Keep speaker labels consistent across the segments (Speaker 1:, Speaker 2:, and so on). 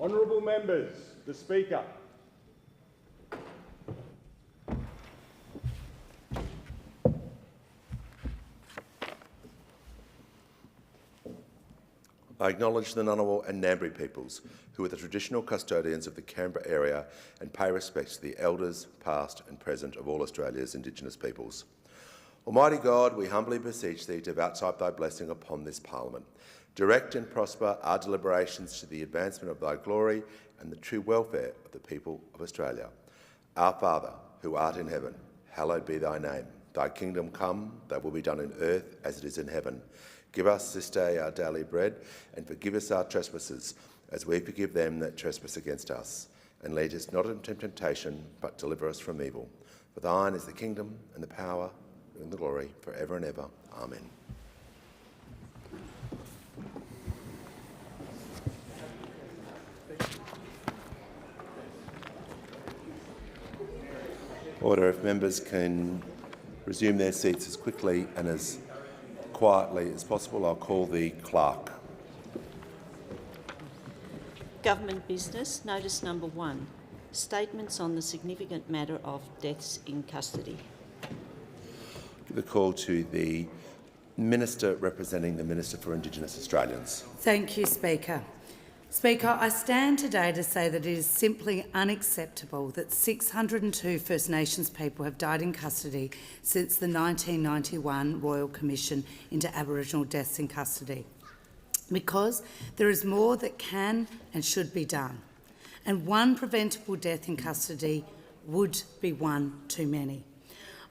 Speaker 1: Honourable members, the Speaker.
Speaker 2: I acknowledge the Ngunnawal and Ngambri peoples, who are the traditional custodians of the Canberra area, and pay respect to the elders, past and present, of all Australia's Indigenous peoples. Almighty God, we humbly beseech Thee to vouchsafe Thy blessing upon this Parliament. Direct and prosper our deliberations to the advancement of Thy glory and the true welfare of the people of Australia. Our Father, who art in heaven, hallowed be Thy name. Thy kingdom come, Thy will be done in earth as it is in heaven. Give us this day our daily bread, and forgive us our trespasses, as we forgive them that trespass against us. And lead us not into temptation, but deliver us from evil. For Thine is the kingdom, and the power, and the glory, for ever and ever. Amen. Order, if members can resume their seats as quickly and as quietly as possible, I'll call the clerk.
Speaker 3: Government business, notice number 1, statements on the significant matter of deaths in custody.
Speaker 2: Give the call to the Minister representing the Minister for Indigenous Australians.
Speaker 4: Thank you, Speaker. Speaker, I stand today to say that it is simply unacceptable that 602 First Nations people have died in custody since the 1991 Royal Commission into Aboriginal deaths in custody, because there is more that can and should be done, and one preventable death in custody would be one too many.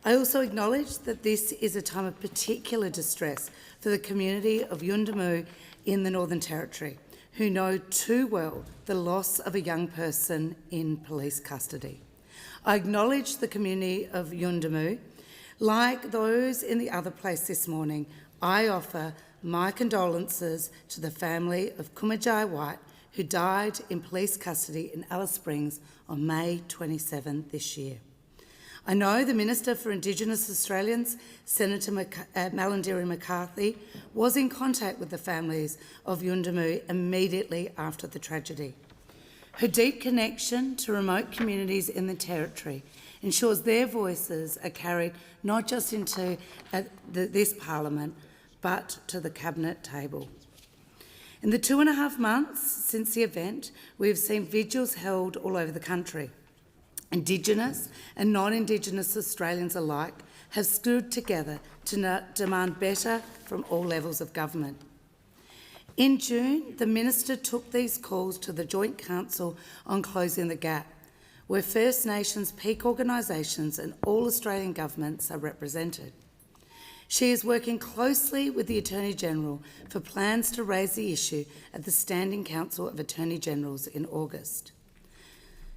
Speaker 4: I also acknowledge that this is a time of particular distress for the community of Yuendumu in the Northern Territory, who know too well the loss of a young person in police custody. I acknowledge the community of Yuendumu. Like those in the other place this morning, I offer my condolences to the family of Kumajai White, who died in police custody in Alice Springs on May 27 this year. I know the Minister for Indigenous Australians, Senator Malarndirri McCarthy, was in contact with the families of Yuendumu immediately after the tragedy. Her deep connection to remote communities in the Territory ensures their voices are carried not just into this Parliament, but to the Cabinet table. In the 2.5 months since the event, we have seen vigils held all over the country. Indigenous and non-Indigenous Australians alike have stood together to demand better from all levels of government. In June, the Minister took these calls to the Joint Council on Closing the Gap, where First Nations peak organisations and all Australian governments are represented. She is working closely with the Attorney-General for plans to raise the issue at the Standing Council of Attorney-Generals in August.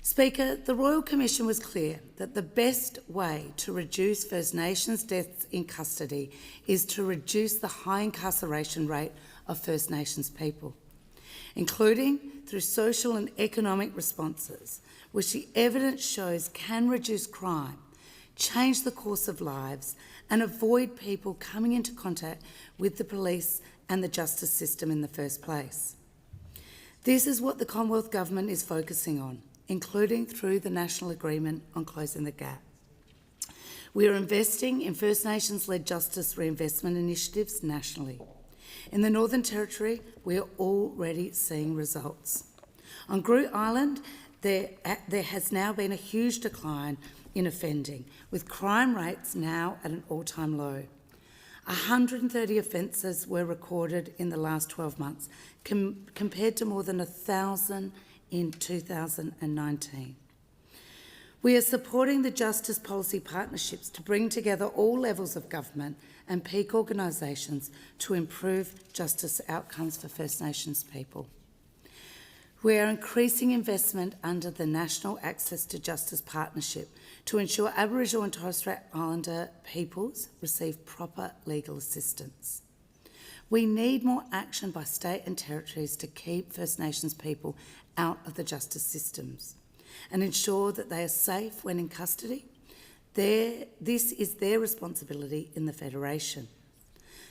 Speaker 4: Speaker, the Royal Commission was clear that the best way to reduce First Nations deaths in custody is to reduce the high incarceration rate of First Nations people, including through social and economic responses, which the evidence shows can reduce crime, change the course of lives, and avoid people coming into contact with the police and the justice system in the first place. This is what the Commonwealth Government is focusing on, including through the National Agreement on Closing the Gap. We are investing in First Nations-led justice reinvestment initiatives nationally. In the Northern Territory, we are already seeing results. On Groote Eylandt, there has now been a huge decline in offending, with crime rates now at an all-time low. 130 offences were recorded in the last 12 months, compared to more than 1,000 in 2019. We are supporting the Justice Policy Partnerships to bring together all levels of government and peak organisations to improve justice outcomes for First Nations people. We are increasing investment under the National Access to Justice Partnership to ensure Aboriginal and Torres Strait Islander peoples receive proper legal assistance. We need more action by state and territories to keep First Nations people out of the justice systems and ensure that they are safe when in custody. This is their responsibility in the Federation.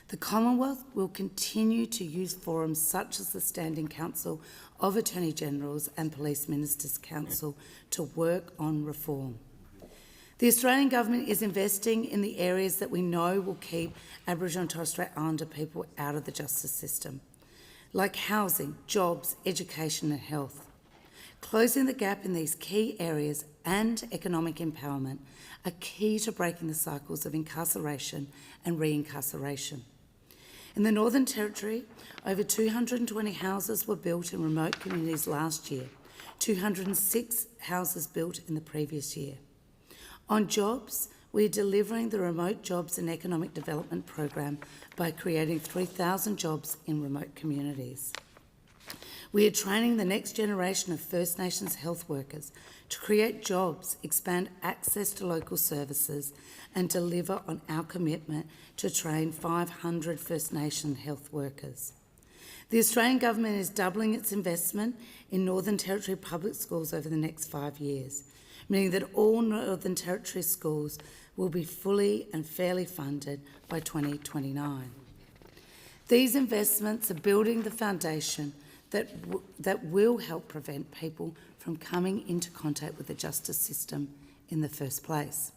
Speaker 4: The Commonwealth will continue to use forums such as the Standing Council of Attorney-Generals and Police Ministers' Council to work on reform. The Australian Government is investing in the areas that we know will keep Aboriginal and Torres Strait Islander people out of the justice system, like housing, jobs, education and health. Closing the gap in these key areas and economic empowerment are key to breaking the cycles of incarceration and reincarceration. In the Northern Territory, over 220 houses were built in remote communities last year, 206 houses built in the previous year. On jobs, we are delivering the Remote Jobs and Economic Development Program by creating 3,000 jobs in remote communities. We are training the next generation of First Nations health workers to create jobs, expand access to local services and deliver on our commitment to train 500 First Nation health workers. The Australian Government is doubling its investment in Northern Territory public schools over the next 5 years, meaning that all Northern Territory schools will be fully and fairly funded by 2029. These investments are building the foundation that will help prevent people from coming into contact with the justice system in the first place.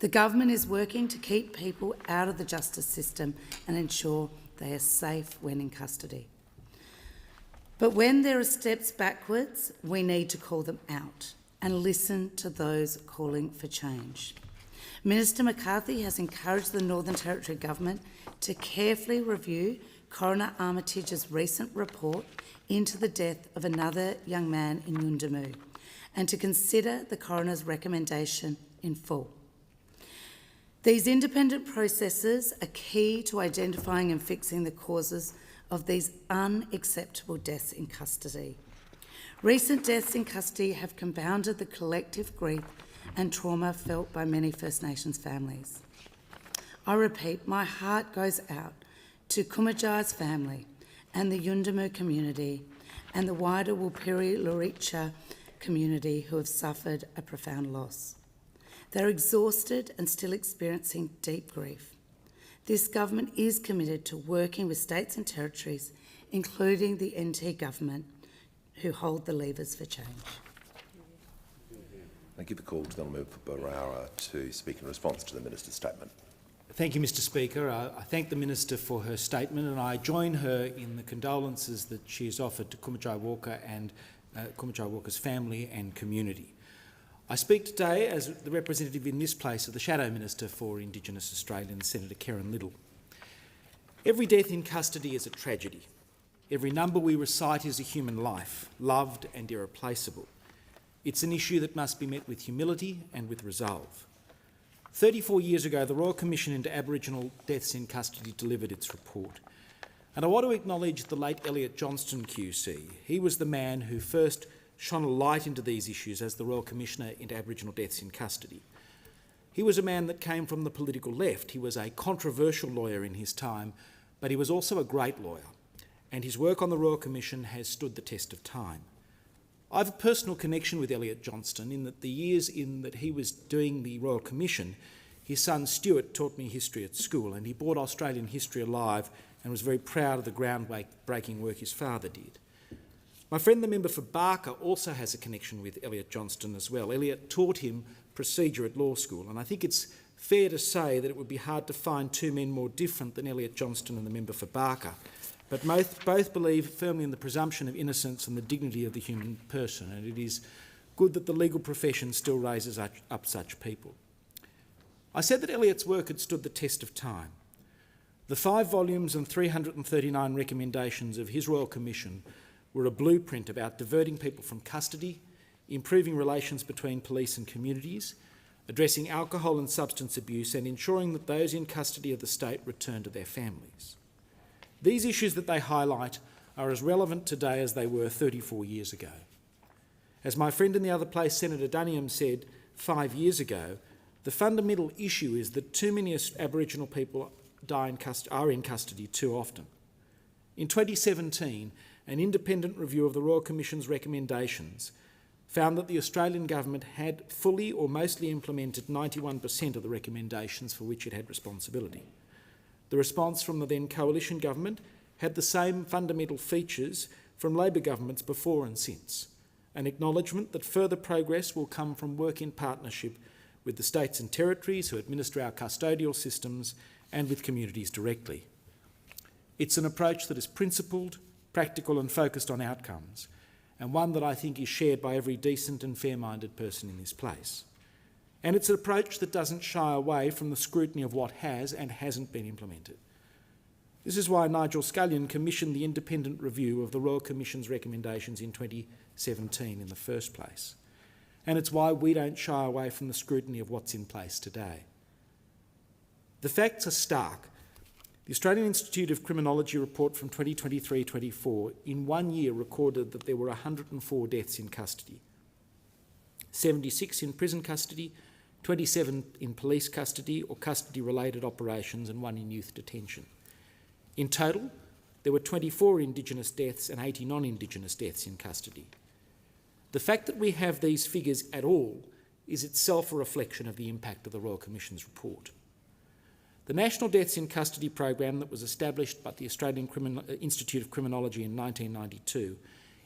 Speaker 4: The government is working to keep people out of the justice system and ensure they are safe when in custody. But when there are steps backwards, we need to call them out and listen to those calling for change. Minister McCarthy has encouraged the Northern Territory Government to carefully review Coroner Armitage's recent report into the death of another young man in Yuendumu and to consider the coroner's recommendation in full. These independent processes are key to identifying and fixing the causes of these unacceptable deaths in custody. Recent deaths in custody have compounded the collective grief and trauma felt by many First Nations families. I repeat, my heart goes out to Kumajai's family and the Yuendumu community and the wider Wulpiri-Luricha community who have suffered a profound loss. They're exhausted and still experiencing deep grief. This government is committed to working with states and territories, including the NT government, who hold the levers for change.
Speaker 2: I give the call to the Honourable Barara to speak in response to the Minister's statement.
Speaker 5: Thank you, Mr Speaker. I thank the Minister for her statement and I join her in the condolences that she has offered to Kumajai Walker and Kumajai Walker's family and community. I speak today as the representative in this place of the Shadow Minister for Indigenous Australians, Senator Kerryn Little. Every death in custody is a tragedy. Every number we recite is a human life, loved and irreplaceable. It's an issue that must be met with humility and with resolve. 34 years ago, the Royal Commission into Aboriginal Deaths in Custody delivered its report. And I want to acknowledge the late Elliot Johnston QC. He was the man who first shone a light into these issues as the Royal Commissioner into Aboriginal Deaths in Custody. He was a man that came from the political left. He was a controversial lawyer in his time, but he was also a great lawyer, and his work on the Royal Commission has stood the test of time. I have a personal connection with Elliot Johnston in that the years in that he was doing the Royal Commission, his son Stuart taught me history at school and he brought Australian history alive and was very proud of the groundbreaking work his father did. My friend the member for Barker also has a connection with Elliot Johnston as well. Elliot taught him procedure at law school and I think it's fair to say that it would be hard to find two men more different than Elliot Johnston and the member for Barker. But both believe firmly in the presumption of innocence and the dignity of the human person, and it is good that the legal profession still raises up such people. I said that Elliot's work had stood the test of time. The 5 volumes and 339 recommendations of his Royal Commission were a blueprint about diverting people from custody, improving relations between police and communities, addressing alcohol and substance abuse, and ensuring that those in custody of the state return to their families. These issues that they highlight are as relevant today as they were 34 years ago. As my friend in the other place, Senator Dunningham, said 5 years ago, the fundamental issue is that too many Aboriginal people are in custody too often. In 2017, an independent review of the Royal Commission's recommendations found that the Australian Government had fully or mostly implemented 91% of the recommendations for which it had responsibility. The response from the then coalition government had the same fundamental features from Labor governments before and since, an acknowledgement that further progress will come from work in partnership with the states and territories who administer our custodial systems and with communities directly. It's an approach that is principled, practical and focused on outcomes, and one that I think is shared by every decent and fair-minded person in this place. And it's an approach that doesn't shy away from the scrutiny of what has and hasn't been implemented. This is why Nigel Scullion commissioned the independent review of the Royal Commission's recommendations in 2017 in the first place. And it's why we don't shy away from the scrutiny of what's in place today. The facts are stark. The Australian Institute of Criminology report from 2023-24 in 1 year recorded that there were 104 deaths in custody, 76 in prison custody, 27 in police custody or custody-related operations and 1 in youth detention. In total, there were 24 Indigenous deaths and 80 non-Indigenous deaths in custody. The fact that we have these figures at all is itself a reflection of the impact of the Royal Commission's report. The National Deaths in Custody program that was established by the Australian Institute of Criminology in 1992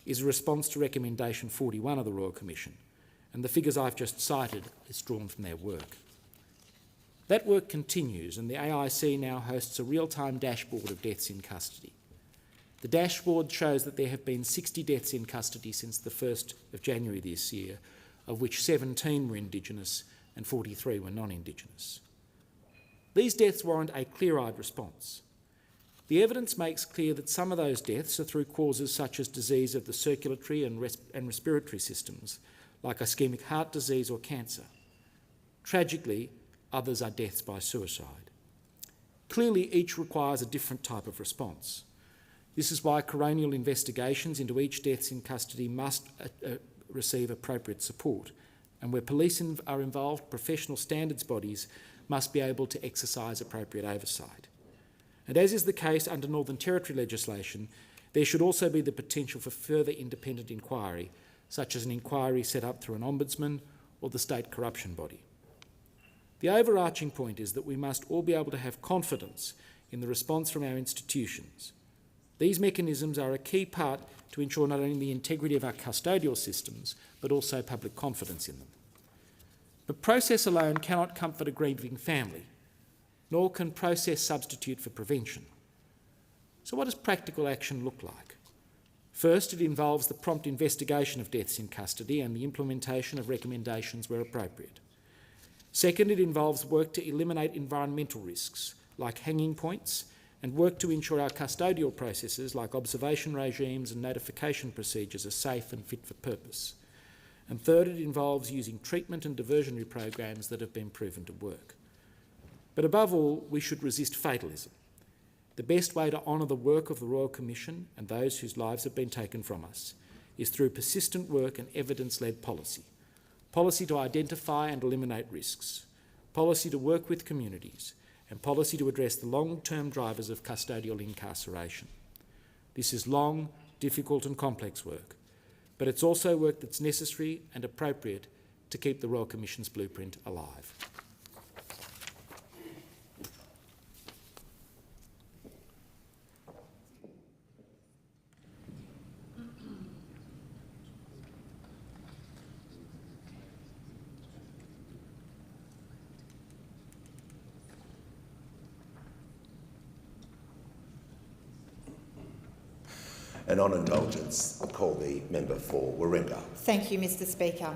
Speaker 5: is a response to recommendation 41 of the Royal Commission, and the figures I've just cited is drawn from their work. That work continues, and the AIC now hosts a real-time dashboard of deaths in custody. The dashboard shows that there have been 60 deaths in custody since the 1st of January this year, of which 17 were Indigenous and 43 were non-Indigenous. These deaths warrant a clear-eyed response. The evidence makes clear that some of those deaths are through causes such as disease of the circulatory and respiratory systems, like ischemic heart disease or cancer. Tragically, others are deaths by suicide. Clearly, each requires a different type of response. This is why coronial investigations into each death in custody must receive appropriate support, and where police are involved, professional standards bodies must be able to exercise appropriate oversight. And as is the case under Northern Territory legislation, there should also be the potential for further independent inquiry, such as an inquiry set up through an ombudsman or the state corruption body. The overarching point is that we must all be able to have confidence in the response from our institutions. These mechanisms are a key part to ensure not only the integrity of our custodial systems, but also public confidence in them. But process alone cannot comfort a grieving family, nor can process substitute for prevention. So what does practical action look like? First, it involves the prompt investigation of deaths in custody and the implementation of recommendations where appropriate. Second, it involves work to eliminate environmental risks, like hanging points, and work to ensure our custodial processes, like observation regimes and notification procedures, are safe and fit for purpose. And third, it involves using treatment and diversionary programs that have been proven to work. But above all, we should resist fatalism. The best way to honour the work of the Royal Commission and those whose lives have been taken from us is through persistent work and evidence-led policy. Policy to identify and eliminate risks, policy to work with communities, and policy to address the long-term drivers of custodial incarceration. This is long, difficult and complex work, but it's also work that's necessary and appropriate to keep the Royal Commission's blueprint alive.
Speaker 2: And on indulgence, I call the member for Srebrenica.
Speaker 6: Thank you, Mr Speaker.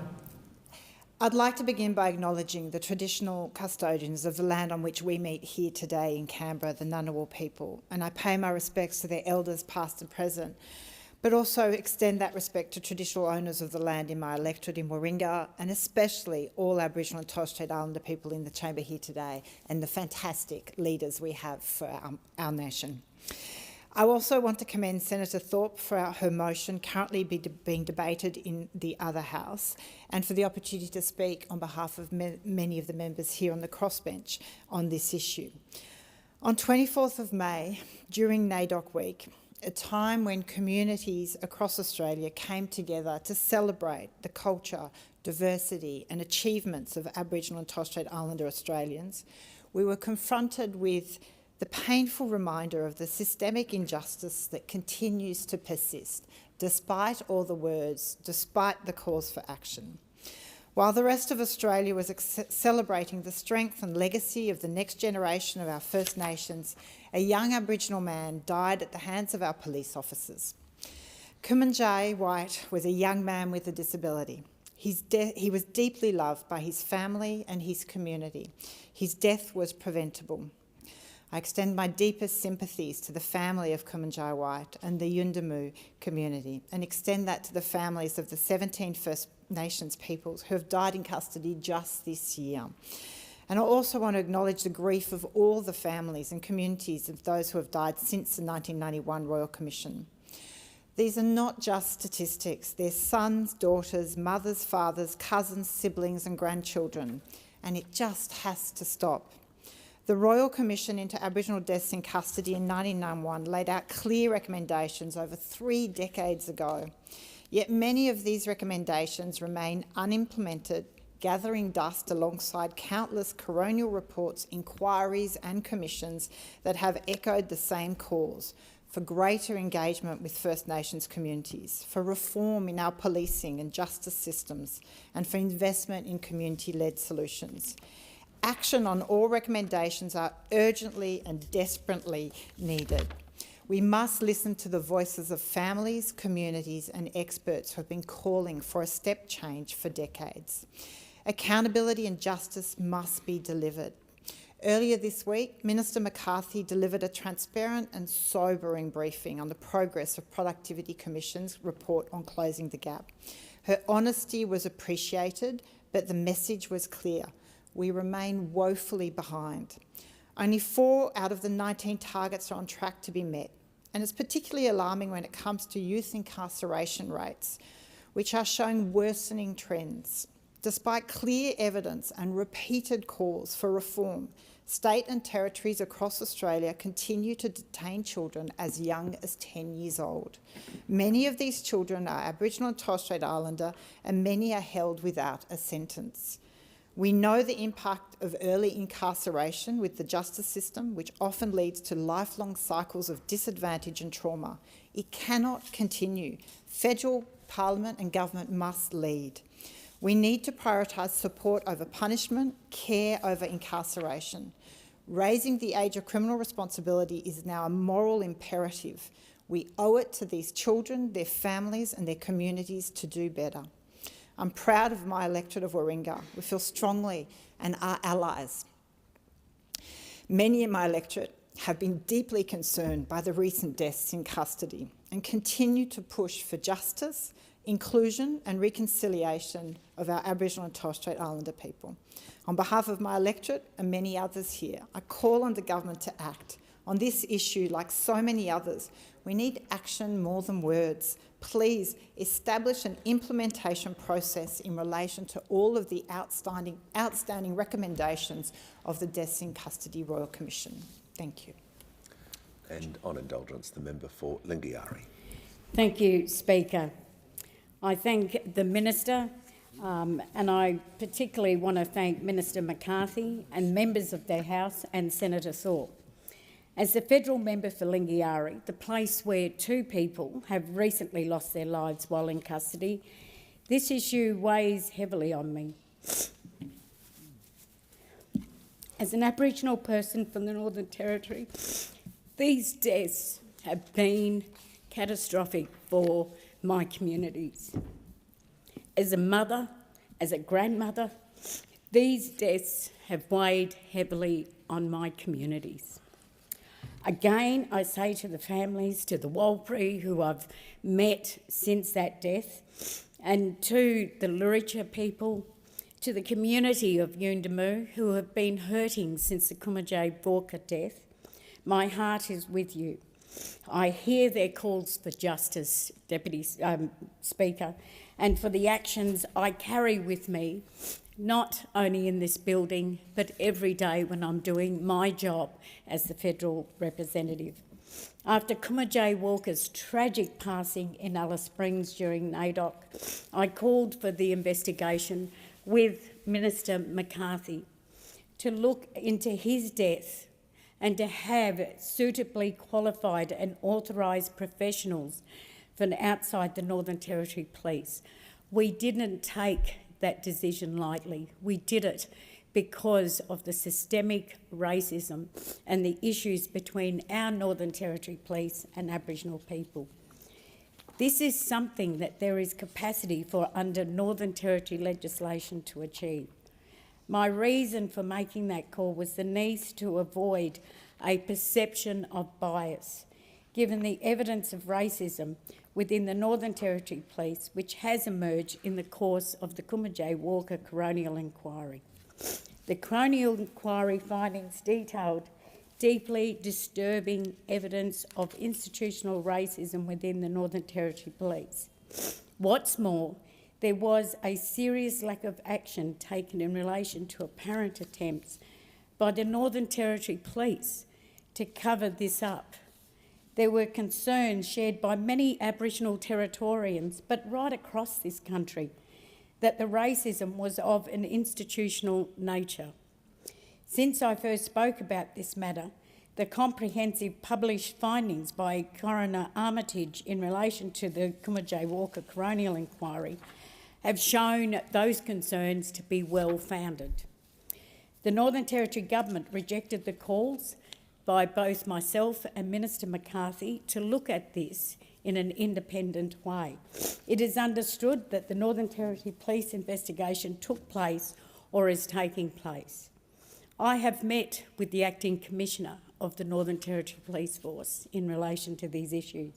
Speaker 6: I'd like to begin by acknowledging the traditional custodians of the land on which we meet here today in Canberra, the Ngunnawal people, and I pay my respects to their elders past and present, but also extend that respect to traditional owners of the land in my electorate in Srebrenica, and especially all Aboriginal and Torres Strait Islander people in the chamber here today, and the fantastic leaders we have for our nation. I also want to commend Senator Thorpe for her motion currently being debated in the other House, and for the opportunity to speak on behalf of many of the members here on the crossbench on this issue. On 24th of May, during NAIDOC Week, a time when communities across Australia came together to celebrate the culture, diversity and achievements of Aboriginal and Torres Strait Islander Australians, we were confronted with the painful reminder of the systemic injustice that continues to persist, despite all the words, despite the calls for action. While the rest of Australia was celebrating the strength and legacy of the next generation of our First Nations, a young Aboriginal man died at the hands of our police officers. Kumanjai White was a young man with a disability. He was deeply loved by his family and his community. His death was preventable. I extend my deepest sympathies to the family of Kumanjai White and the Yundamu community, and extend that to the families of the 17 First Nations peoples who have died in custody just this year. And I also want to acknowledge the grief of all the families and communities of those who have died since the 1991 Royal Commission. These are not just statistics, they're sons, daughters, mothers, fathers, cousins, siblings and grandchildren, and it just has to stop. The Royal Commission into Aboriginal Deaths in Custody in 1991 laid out clear recommendations over 3 decades ago, yet many of these recommendations remain unimplemented, gathering dust alongside countless coronial reports, inquiries and commissions that have echoed the same calls for greater engagement with First Nations communities, for reform in our policing and justice systems, and for investment in community-led solutions. Action on all recommendations are urgently and desperately needed. We must listen to the voices of families, communities and experts who have been calling for a step change for decades. Accountability and justice must be delivered. Earlier this week, Minister McCarthy delivered a transparent and sobering briefing on the progress of Productivity Commission's report on closing the gap. Her honesty was appreciated, but the message was clear. We remain woefully behind. Only 4 out of the 19 targets are on track to be met, and it's particularly alarming when it comes to youth incarceration rates, which are showing worsening trends. Despite clear evidence and repeated calls for reform, state and territories across Australia continue to detain children as young as 10 years old. Many of these children are Aboriginal and Torres Strait Islander, and many are held without a sentence. We know the impact of early incarceration with the justice system, which often leads to lifelong cycles of disadvantage and trauma. It cannot continue. Federal, Parliament and government must lead. We need to prioritise support over punishment, care over incarceration. Raising the age of criminal responsibility is now a moral imperative. We owe it to these children, their families and their communities to do better. I'm proud of my electorate of Warringah. We feel strongly and are allies. Many in my electorate have been deeply concerned by the recent deaths in custody and continue to push for justice, inclusion and reconciliation of our Aboriginal and Torres Strait Islander people. On behalf of my electorate and many others here, I call on the government to act. On this issue, like so many others, we need action more than words. Please establish an implementation process in relation to all of the outstanding recommendations of the Deaths in Custody Royal Commission. Thank you.
Speaker 2: And on indulgence, the member for Lingiari.
Speaker 7: Thank you, Speaker. I thank the Minister and I particularly want to thank Minister McCarthy and members of their House and Senator Thorpe. As the federal member for Lingiari, the place where 2 people have recently lost their lives while in custody, this issue weighs heavily on me. As an Aboriginal person from the Northern Territory, these deaths have been catastrophic for my communities. As a mother, as a grandmother, these deaths have weighed heavily on my communities. Again, I say to the families, to the Walpri who I've met since that death, and to the Luricha people, to the community of Yuendamu who have been hurting since the Kumanjai Walker death, my heart is with you. I hear their calls for justice, Deputy Speaker, and for the actions I carry with me, not only in this building, but every day when I'm doing my job as the federal representative. After Kumanjai Walker's tragic passing in Alice Springs during NAIDOC, I called for the investigation with Minister McCarthy to look into his death and to have suitably qualified and authorised professionals from outside the Northern Territory Police. We didn't take that decision lightly. We did it because of the systemic racism and the issues between our Northern Territory Police and Aboriginal people. This is something that there is capacity for under Northern Territory legislation to achieve. My reason for making that call was the need to avoid a perception of bias, given the evidence of racism within the Northern Territory Police, which has emerged in the course of the Kumajay Walker coronial inquiry. The coronial inquiry findings detailed deeply disturbing evidence of institutional racism within the Northern Territory Police. What's more, there was a serious lack of action taken in relation to apparent attempts by the Northern Territory Police to cover this up. There were concerns shared by many Aboriginal Territorians, but right across this country, that the racism was of an institutional nature. Since I first spoke about this matter, the comprehensive published findings by Coroner Armitage in relation to the Kumajay Walker coronial inquiry have shown those concerns to be well-founded. The Northern Territory Government rejected the calls by both myself and Minister McCarthy to look at this in an independent way. It is understood that the Northern Territory Police investigation took place or is taking place. I have met with the Acting Commissioner of the Northern Territory Police Force in relation to these issues.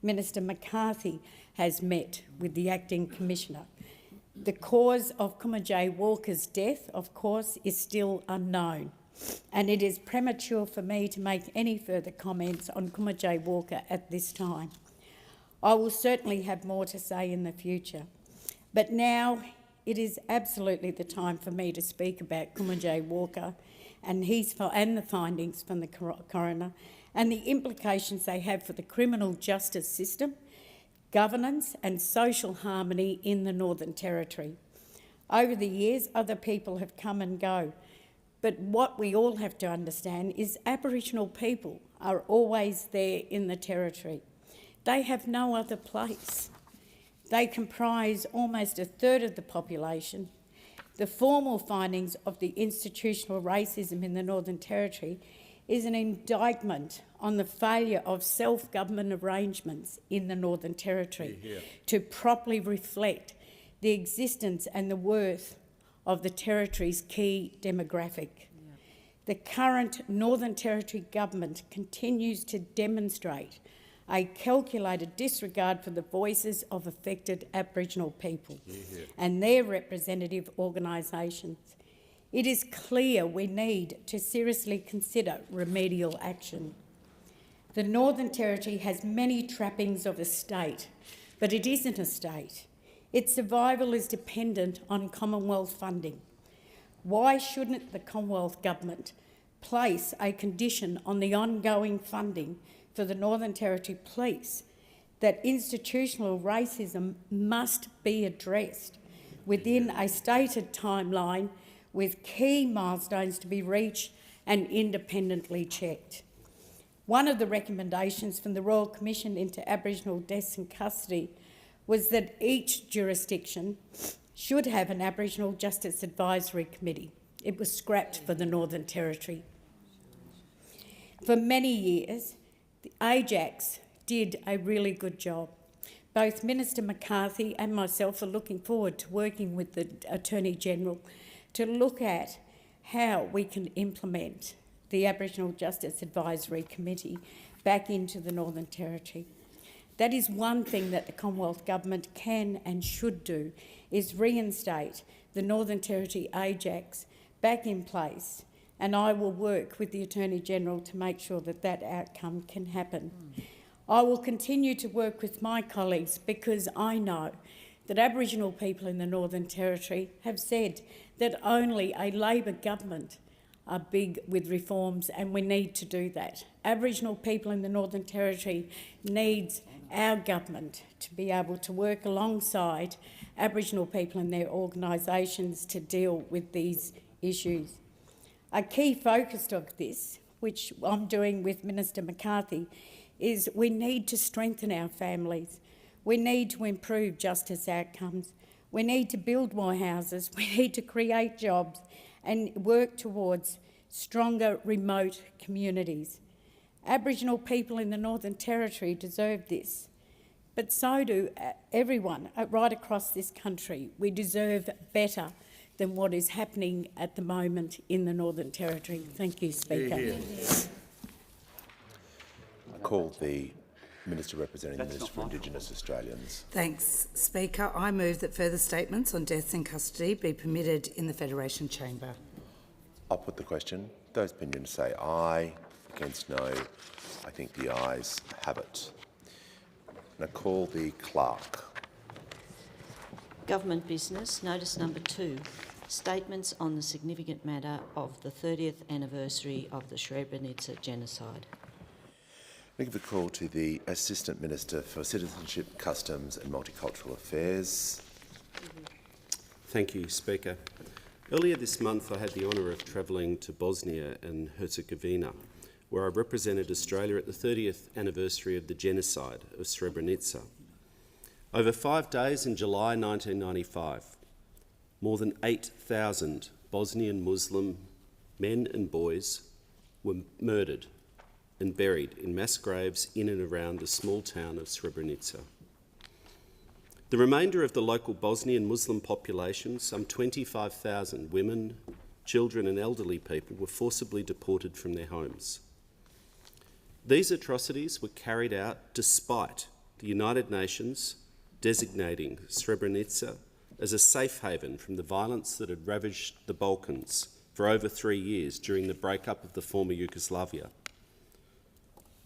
Speaker 7: Minister McCarthy has met with the Acting Commissioner. The cause of Kumajay Walker's death, of course, is still unknown, and it is premature for me to make any further comments on Kumajay Walker at this time. I will certainly have more to say in the future, but now it is absolutely the time for me to speak about Kumajay Walker and the findings from the coroner and the implications they have for the criminal justice system, governance and social harmony in the Northern Territory. Over the years, other people have come and go, but what we all have to understand is Aboriginal people are always there in the Territory. They have no other place. They comprise almost a third of the population. The formal findings of the institutional racism in the Northern Territory is an indictment on the failure of self-government arrangements in the Northern Territory to properly reflect the existence and the worth of the Territory's key demographic. The current Northern Territory government continues to demonstrate a calculated disregard for the voices of affected Aboriginal people and their representative organisations. It is clear we need to seriously consider remedial action. The Northern Territory has many trappings of a state, but it isn't a state. Its survival is dependent on Commonwealth funding. Why shouldn't the Commonwealth Government place a condition on the ongoing funding for the Northern Territory Police that institutional racism must be addressed within a stated timeline with key milestones to be reached and independently checked? One of the recommendations from the Royal Commission into Aboriginal Deaths in Custody was that each jurisdiction should have an Aboriginal Justice Advisory Committee. It was scrapped for the Northern Territory. For many years, the AJAX did a really good job. Both Minister McCarthy and myself are looking forward to working with the Attorney-General to look at how we can implement the Aboriginal Justice Advisory Committee back into the Northern Territory. That is one thing that the Commonwealth Government can and should do, is reinstate the Northern Territory AJAX back in place, and I will work with the Attorney-General to make sure that that outcome can happen. I will continue to work with my colleagues because I know that Aboriginal people in the Northern Territory have said that only a Labor government are big with reforms, and we need to do that. Aboriginal people in the Northern Territory needs our government to be able to work alongside Aboriginal people and their organisations to deal with these issues. A key focus of this which I'm doing with Minister McCarthy, is we need to strengthen our families. We need to improve justice outcomes. We need to build more houses. We need to create jobs and work towards stronger remote communities. Aboriginal people in the Northern Territory deserve this, but so do everyone right across this country. We deserve better than what is happening at the moment in the Northern Territory. Thank you, Speaker.
Speaker 2: I call the Minister representing the Minister for Indigenous Australians.
Speaker 4: Thanks, Speaker. I move that further statements on deaths in custody be permitted in the Federation Chamber.
Speaker 2: I'll put the question. Those opinions say aye. Against no. I think the ayes have it. And I call the clerk.
Speaker 3: Government business, notice number 2, statements on the significant matter of the 30th anniversary of the Srebrenica genocide.
Speaker 2: I give the call to the Assistant Minister for Citizenship, Customs and Multicultural Affairs.
Speaker 8: Thank you, Speaker. Earlier this month I had the honour of travelling to Bosnia and Herzegovina, where I represented Australia at the 30th anniversary of the genocide of Srebrenica. Over 5 days in July 1995, more than 8,000 Bosnian Muslim men and boys were murdered and buried in mass graves in and around the small town of Srebrenica. The remainder of the local Bosnian Muslim population, some 25,000 women, children and elderly people, were forcibly deported from their homes. These atrocities were carried out despite the United Nations designating Srebrenica as a safe haven from the violence that had ravaged the Balkans for over 3 years during the breakup of the former Yugoslavia.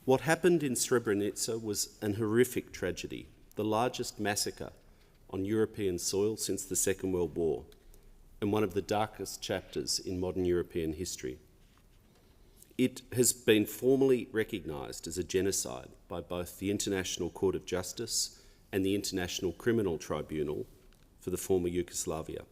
Speaker 8: What happened in Srebrenica was an horrific tragedy, the largest massacre on European soil since the Second World War, and one of the darkest chapters in modern European history. It has been formally recognised as a genocide by both the International Court of Justice and the International Criminal Tribunal for the former Yugoslavia.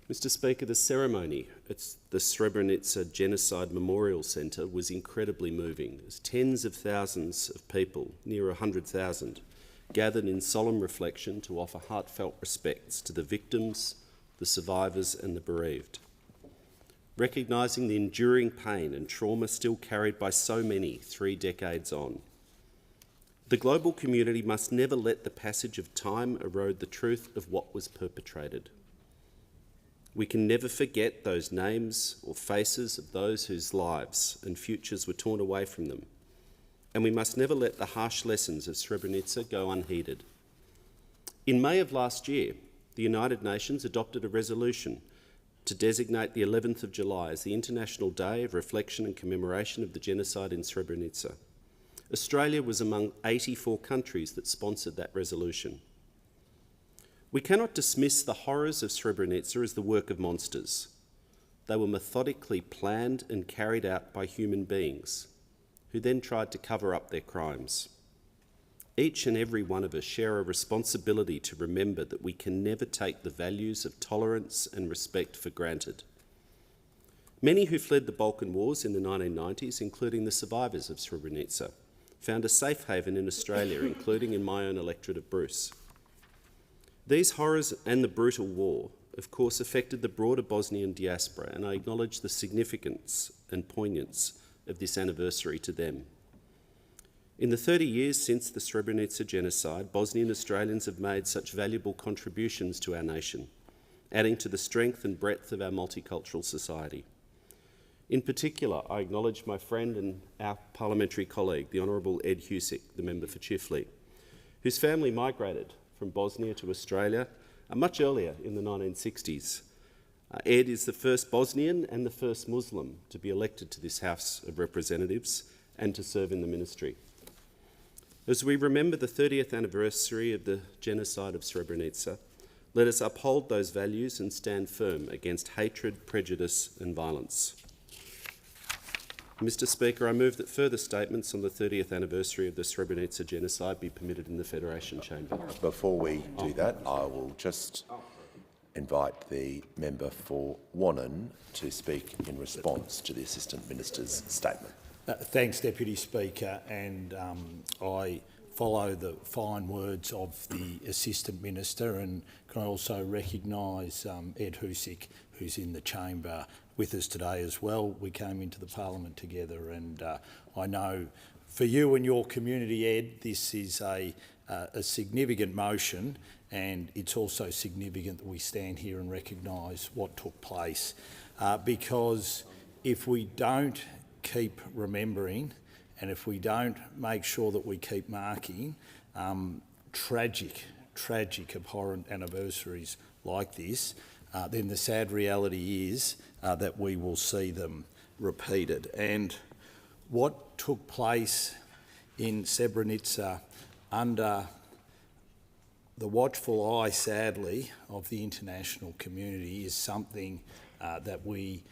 Speaker 8: Mr. Speaker, the ceremony at the Srebrenica Genocide Memorial Centre was incredibly moving, as tens of thousands of people, near 100,000, gathered in solemn reflection to offer heartfelt respects to the victims, the survivors and the bereaved. Recognising the enduring pain and trauma still carried by so many 3 decades on. The global community must never let the passage of time erode the truth of what was perpetrated. We can never forget those names or faces of those whose lives and futures were torn away from them, and we must never let the harsh lessons of Srebrenica go unheeded. In May of last year, the United Nations adopted a resolution to designate the 11th of July as the International Day of Reflection and Commemoration of the Genocide in Srebrenica. Australia was among 84 countries that sponsored that resolution. We cannot dismiss the horrors of Srebrenica as the work of monsters. They were methodically planned and carried out by human beings, who then tried to cover up their crimes. Each and every one of us share a responsibility to remember that we can never take the values of tolerance and respect for granted. Many who fled the Balkan Wars in the 1990s, including the survivors of Srebrenica, found a safe haven in Australia, including in my own electorate of Bruce. These horrors and the brutal war, of course, affected the broader Bosnian diaspora, and I acknowledge the significance and poignance of this anniversary to them. In the 30 years since the Srebrenica genocide, Bosnian Australians have made such valuable contributions to our nation, adding to the strength and breadth of our multicultural society. In particular, I acknowledge my friend and our parliamentary colleague, the Honourable Ed Husick, the member for Chifley, whose family migrated from Bosnia to Australia much earlier in the 1960s. Ed is the first Bosnian and the first Muslim to be elected to this House of Representatives and to serve in the ministry. As we remember the 30th anniversary of the genocide of Srebrenica, let us uphold those values and stand firm against hatred, prejudice and violence. Mr. Speaker, I move that further statements on the 30th anniversary of the Srebrenica genocide be permitted in the Federation Chamber.
Speaker 2: Before we do that, I will just invite the member for Wannon to speak in response to the Assistant Minister's statement.
Speaker 5: Thanks, Deputy Speaker, and I follow the fine words of the Assistant Minister, and can I also recognise Ed Husick, who's in the chamber with us today as well. We came into the Parliament together, and I know for you and your community, Ed, this is a significant motion, and it's also significant that we stand here and recognise what took place, because if we don't keep remembering and if we don't make sure that we keep marking tragic, abhorrent anniversaries like this, then the sad reality is that we will see them repeated. And what took place in Srebrenica under the watchful eye, sadly, of the international community is something that we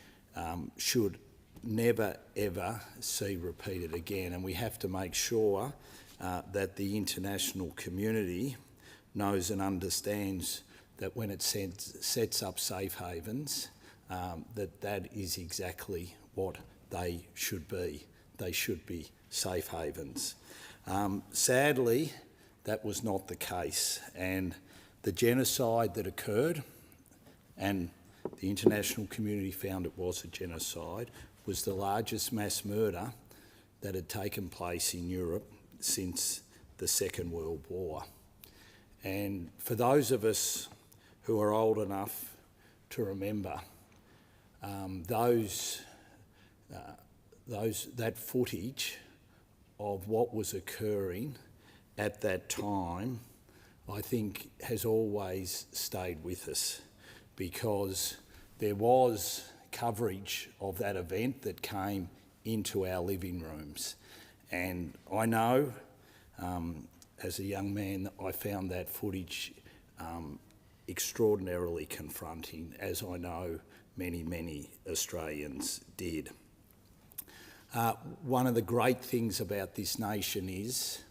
Speaker 5: should never ever see repeated again, and we have to make sure that the international community knows and understands that when it sets up safe havens, that is exactly what they should be. They should be safe havens. Sadly, that was not the case, and the genocide that occurred, and the international community found it was a genocide, was the largest mass murder that had taken place in Europe since the Second World War. And for those of us who are old enough to remember, that footage of what was occurring at that time, I think has always stayed with us, because there was coverage of that event that came into our living rooms. And I know, as a young man, I found that footage extraordinarily confronting, as I know many Australians did. One of the great things about this nation is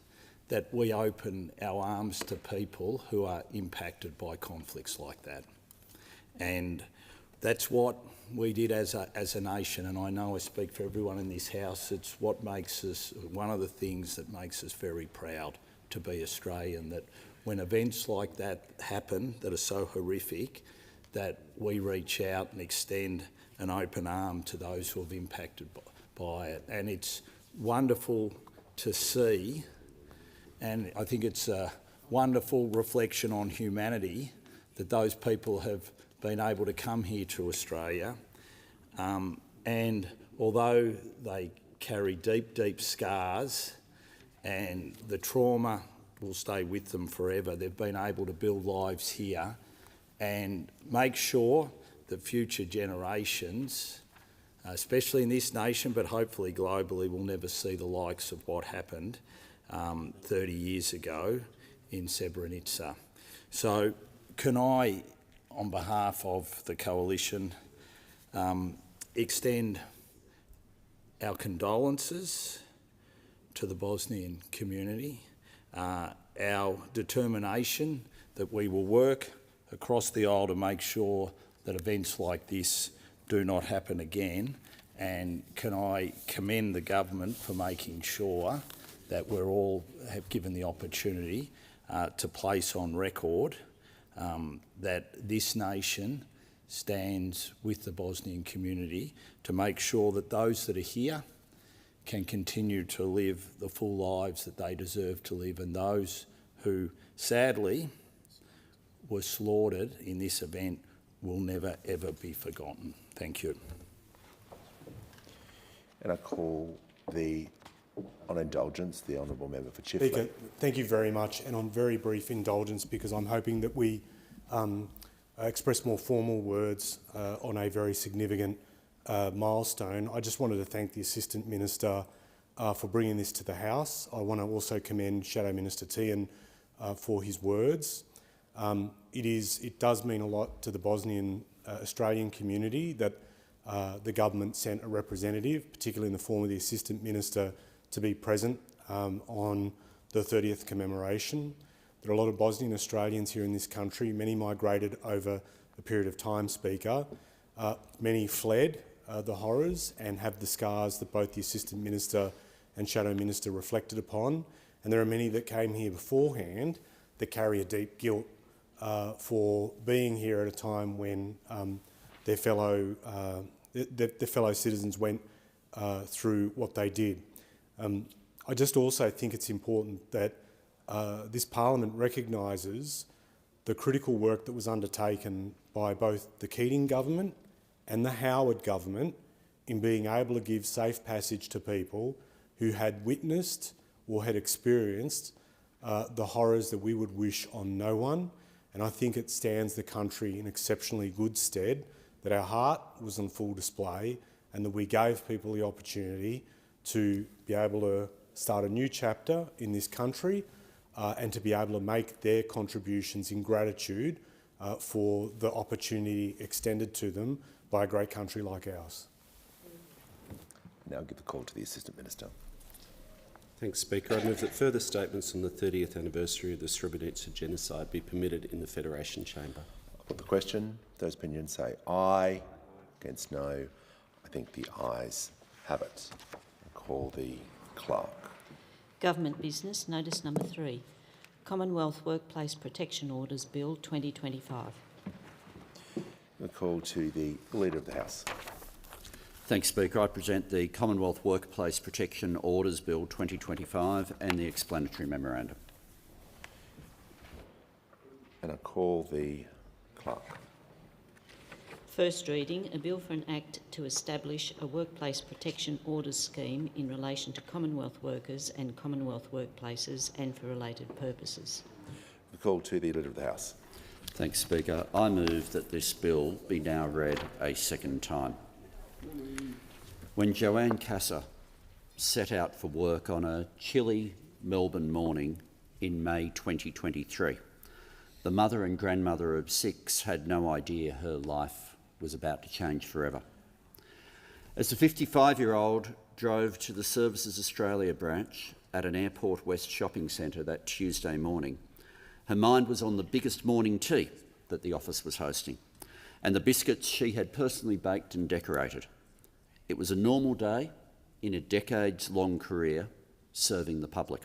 Speaker 5: that we open our arms to people who are impacted by conflicts like that. And that's what we did as a nation, and I know I speak for everyone in this House. It's what makes us, one of the things that makes us very proud to be Australian, that when events like that happen that are so horrific, that we reach out and extend an open arm to those who have impacted by it. And it's wonderful to see, and I think it's a wonderful reflection on humanity that those people have been able to come here to Australia, and although they carry deep scars and the trauma will stay with them forever, they've been able to build lives here and make sure that future generations, especially in this nation but hopefully globally, will never see the likes of what happened 30 years ago in Srebrenica. So can I, on behalf of the Coalition, extend our condolences to the Bosnian community, our determination that we will work across the aisle to make sure that events like this do not happen again, and can I commend the government for making sure that we're all have given the opportunity to place on record that this nation stands with the Bosnian community to make sure that those that are here can continue to live the full lives that they deserve to live, and those who sadly were slaughtered in this event will never ever be forgotten. Thank you.
Speaker 2: And I call on indulgence, the Honourable Member for Chifley.
Speaker 9: Speaker, thank you very much, and on very brief indulgence, because I'm hoping that we express more formal words on a very significant milestone. I just wanted to thank the Assistant Minister for bringing this to the House. I want to also commend Shadow Minister Tian for his words. It does mean a lot to the Bosnian Australian community that the government sent a representative, particularly in the form of the Assistant Minister, to be present on the 30th commemoration. There are a lot of Bosnian Australians here in this country. Many migrated over a period of time, Speaker. Many fled the horrors and have the scars that both the Assistant Minister and Shadow Minister reflected upon. And there are many that came here beforehand that carry a deep guilt for being here at a time when their fellow citizens went through what they did. I just also think it's important that this Parliament recognises the critical work that was undertaken by both the Keating government and the Howard government in being able to give safe passage to people who had witnessed or had experienced the horrors that we would wish on no one. And I think it stands the country in exceptionally good stead that our heart was on full display and that we gave people the opportunity to be able to start a new chapter in this country and to be able to make their contributions in gratitude for the opportunity extended to them by a great country like ours.
Speaker 2: Now give the call to the Assistant Minister.
Speaker 8: Thanks, Speaker. I move that further statements on the 30th anniversary of the Srebrenica genocide be permitted in the Federation Chamber.
Speaker 2: I'll put the question. Those opinions say aye. Against no. I think the ayes have it. I'll call the clerk.
Speaker 3: Government business, notice number 3. Commonwealth Workplace Protection Orders Bill 2025.
Speaker 2: I'll call to the Leader of the House.
Speaker 10: Thanks, Speaker. I present the Commonwealth Workplace Protection Orders Bill 2025 and the explanatory memorandum.
Speaker 2: And I'll call the clerk.
Speaker 3: First reading, a bill for an act to establish a workplace protection orders scheme in relation to Commonwealth workers and Commonwealth workplaces and for related purposes.
Speaker 2: I'll call to the Leader of the House.
Speaker 10: Thanks, Speaker. I move that this bill be now read a second time. When Joanne Casser set out for work on a chilly Melbourne morning in May 2023, the mother and grandmother of 6 had no idea her life was about to change forever. As the 55-year-old drove to the Services Australia branch at an Airport West shopping centre that Tuesday morning, her mind was on the biggest morning tea that the office was hosting and the biscuits she had personally baked and decorated. It was a normal day in a decades-long career serving the public.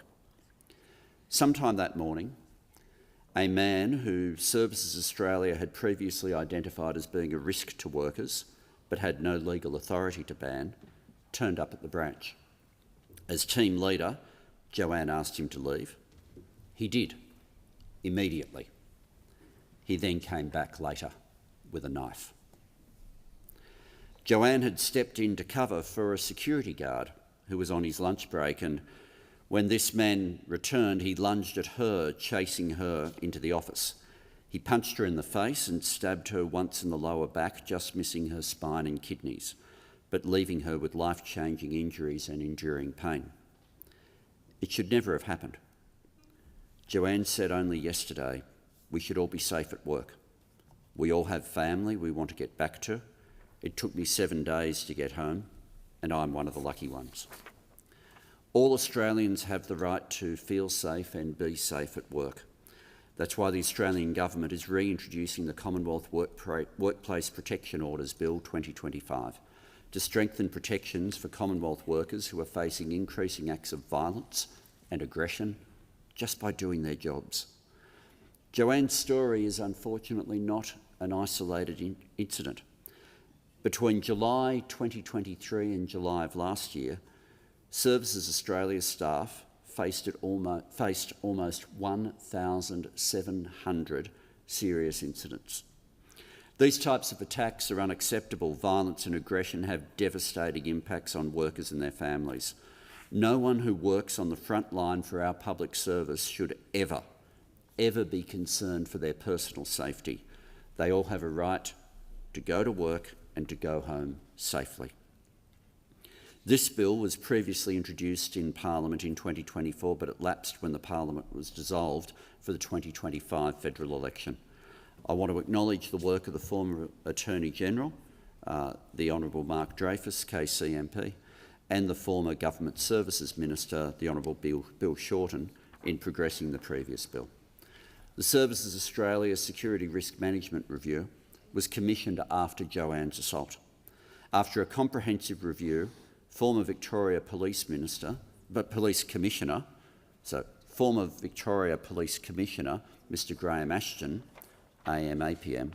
Speaker 10: Sometime that morning, a man who Services Australia had previously identified as being a risk to workers but had no legal authority to ban, turned up at the branch. As team leader, Joanne asked him to leave. He did, immediately. He then came back later with a knife. Joanne had stepped in to cover for a security guard who was on his lunch break, and when this man returned, he lunged at her, chasing her into the office. He punched her in the face and stabbed her once in the lower back, just missing her spine and kidneys, but leaving her with life-changing injuries and enduring pain. It should never have happened. Joanne said only yesterday, we should all be safe at work. We all have family we want to get back to. It took me 7 days to get home, and I'm one of the lucky ones. All Australians have the right to feel safe and be safe at work. That's why the Australian Government is reintroducing the Commonwealth Workplace Protection Orders Bill 2025 to strengthen protections for Commonwealth workers who are facing increasing acts of violence and aggression just by doing their jobs. Joanne's story is unfortunately not an isolated incident. Between July 2023 and July of last year, Services Australia staff faced almost 1,700 serious incidents. These types of attacks are unacceptable. Violence and aggression have devastating impacts on workers and their families. No one who works on the front line for our public service should ever be concerned for their personal safety. They all have a right to go to work and to go home safely. This bill was previously introduced in Parliament in 2024, but it lapsed when the Parliament was dissolved for the 2025 federal election. I want to acknowledge the work of the former Attorney-General, the Honourable Mark Dreyfus, KC MP, and the former Government Services Minister, the Honourable Bill Shorten, in progressing the previous bill. The Services Australia Security Risk Management Review was commissioned after Joanne's assault. After a comprehensive review, former Victoria Police Commissioner, Mr Graham Ashton, AM/APM,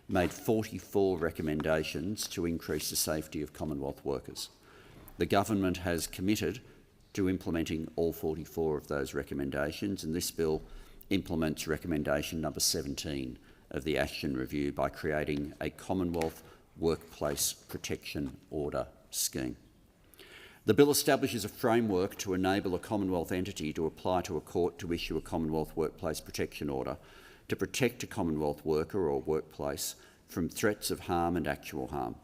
Speaker 10: made 44 recommendations to increase the safety of Commonwealth workers. The government has committed to implementing all 44 of those recommendations, and this bill implements recommendation number 17 of the Ashton Review by creating a Commonwealth Workplace Protection Order scheme. The bill establishes a framework to enable a Commonwealth entity to apply to a court to issue a Commonwealth Workplace Protection Order to protect a Commonwealth worker or workplace from threats of harm and actual harm.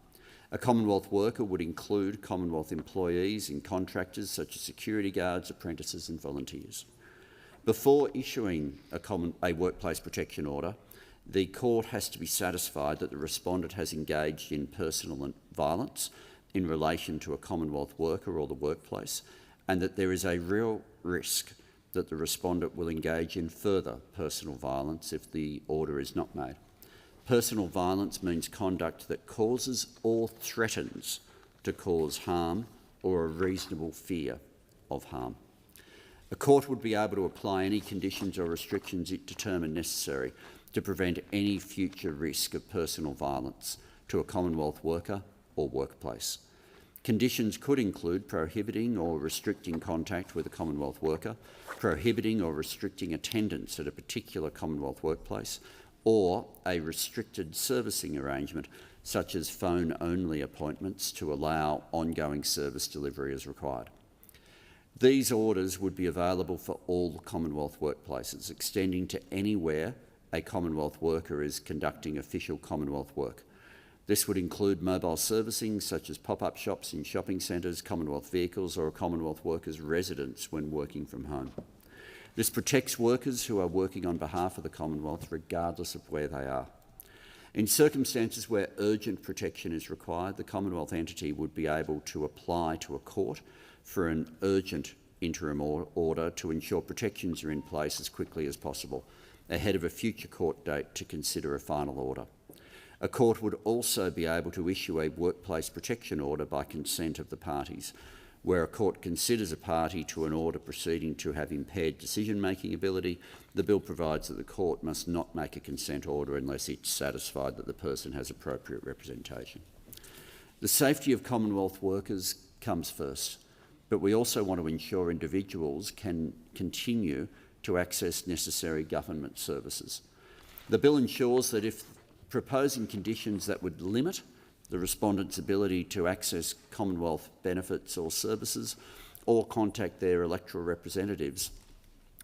Speaker 10: A Commonwealth worker would include Commonwealth employees and contractors such as security guards, apprentices and volunteers. Before issuing a workplace protection order, the court has to be satisfied that the respondent has engaged in personal violence in relation to a Commonwealth worker or the workplace, and that there is a real risk that the respondent will engage in further personal violence if the order is not made. Personal violence means conduct that causes or threatens to cause harm or a reasonable fear of harm. A court would be able to apply any conditions or restrictions it determined necessary to prevent any future risk of personal violence to a Commonwealth worker or workplace. Conditions could include prohibiting or restricting contact with a Commonwealth worker, prohibiting or restricting attendance at a particular Commonwealth workplace, or a restricted servicing arrangement such as phone-only appointments to allow ongoing service delivery as required. These orders would be available for all Commonwealth workplaces, extending to anywhere a Commonwealth worker is conducting official Commonwealth work. This would include mobile servicing such as pop-up shops in shopping centres, Commonwealth vehicles or a Commonwealth worker's residence when working from home. This protects workers who are working on behalf of the Commonwealth regardless of where they are. In circumstances where urgent protection is required, the Commonwealth entity would be able to apply to a court for an urgent interim order to ensure protections are in place as quickly as possible, ahead of a future court date to consider a final order. A court would also be able to issue a workplace protection order by consent of the parties. Where a court considers a party to an order proceeding to have impaired decision-making ability, the bill provides that the court must not make a consent order unless it's satisfied that the person has appropriate representation. The safety of Commonwealth workers comes first, but we also want to ensure individuals can continue to access necessary government services. The bill ensures that if proposing conditions that would limit the respondent's ability to access Commonwealth benefits or services or contact their electoral representatives,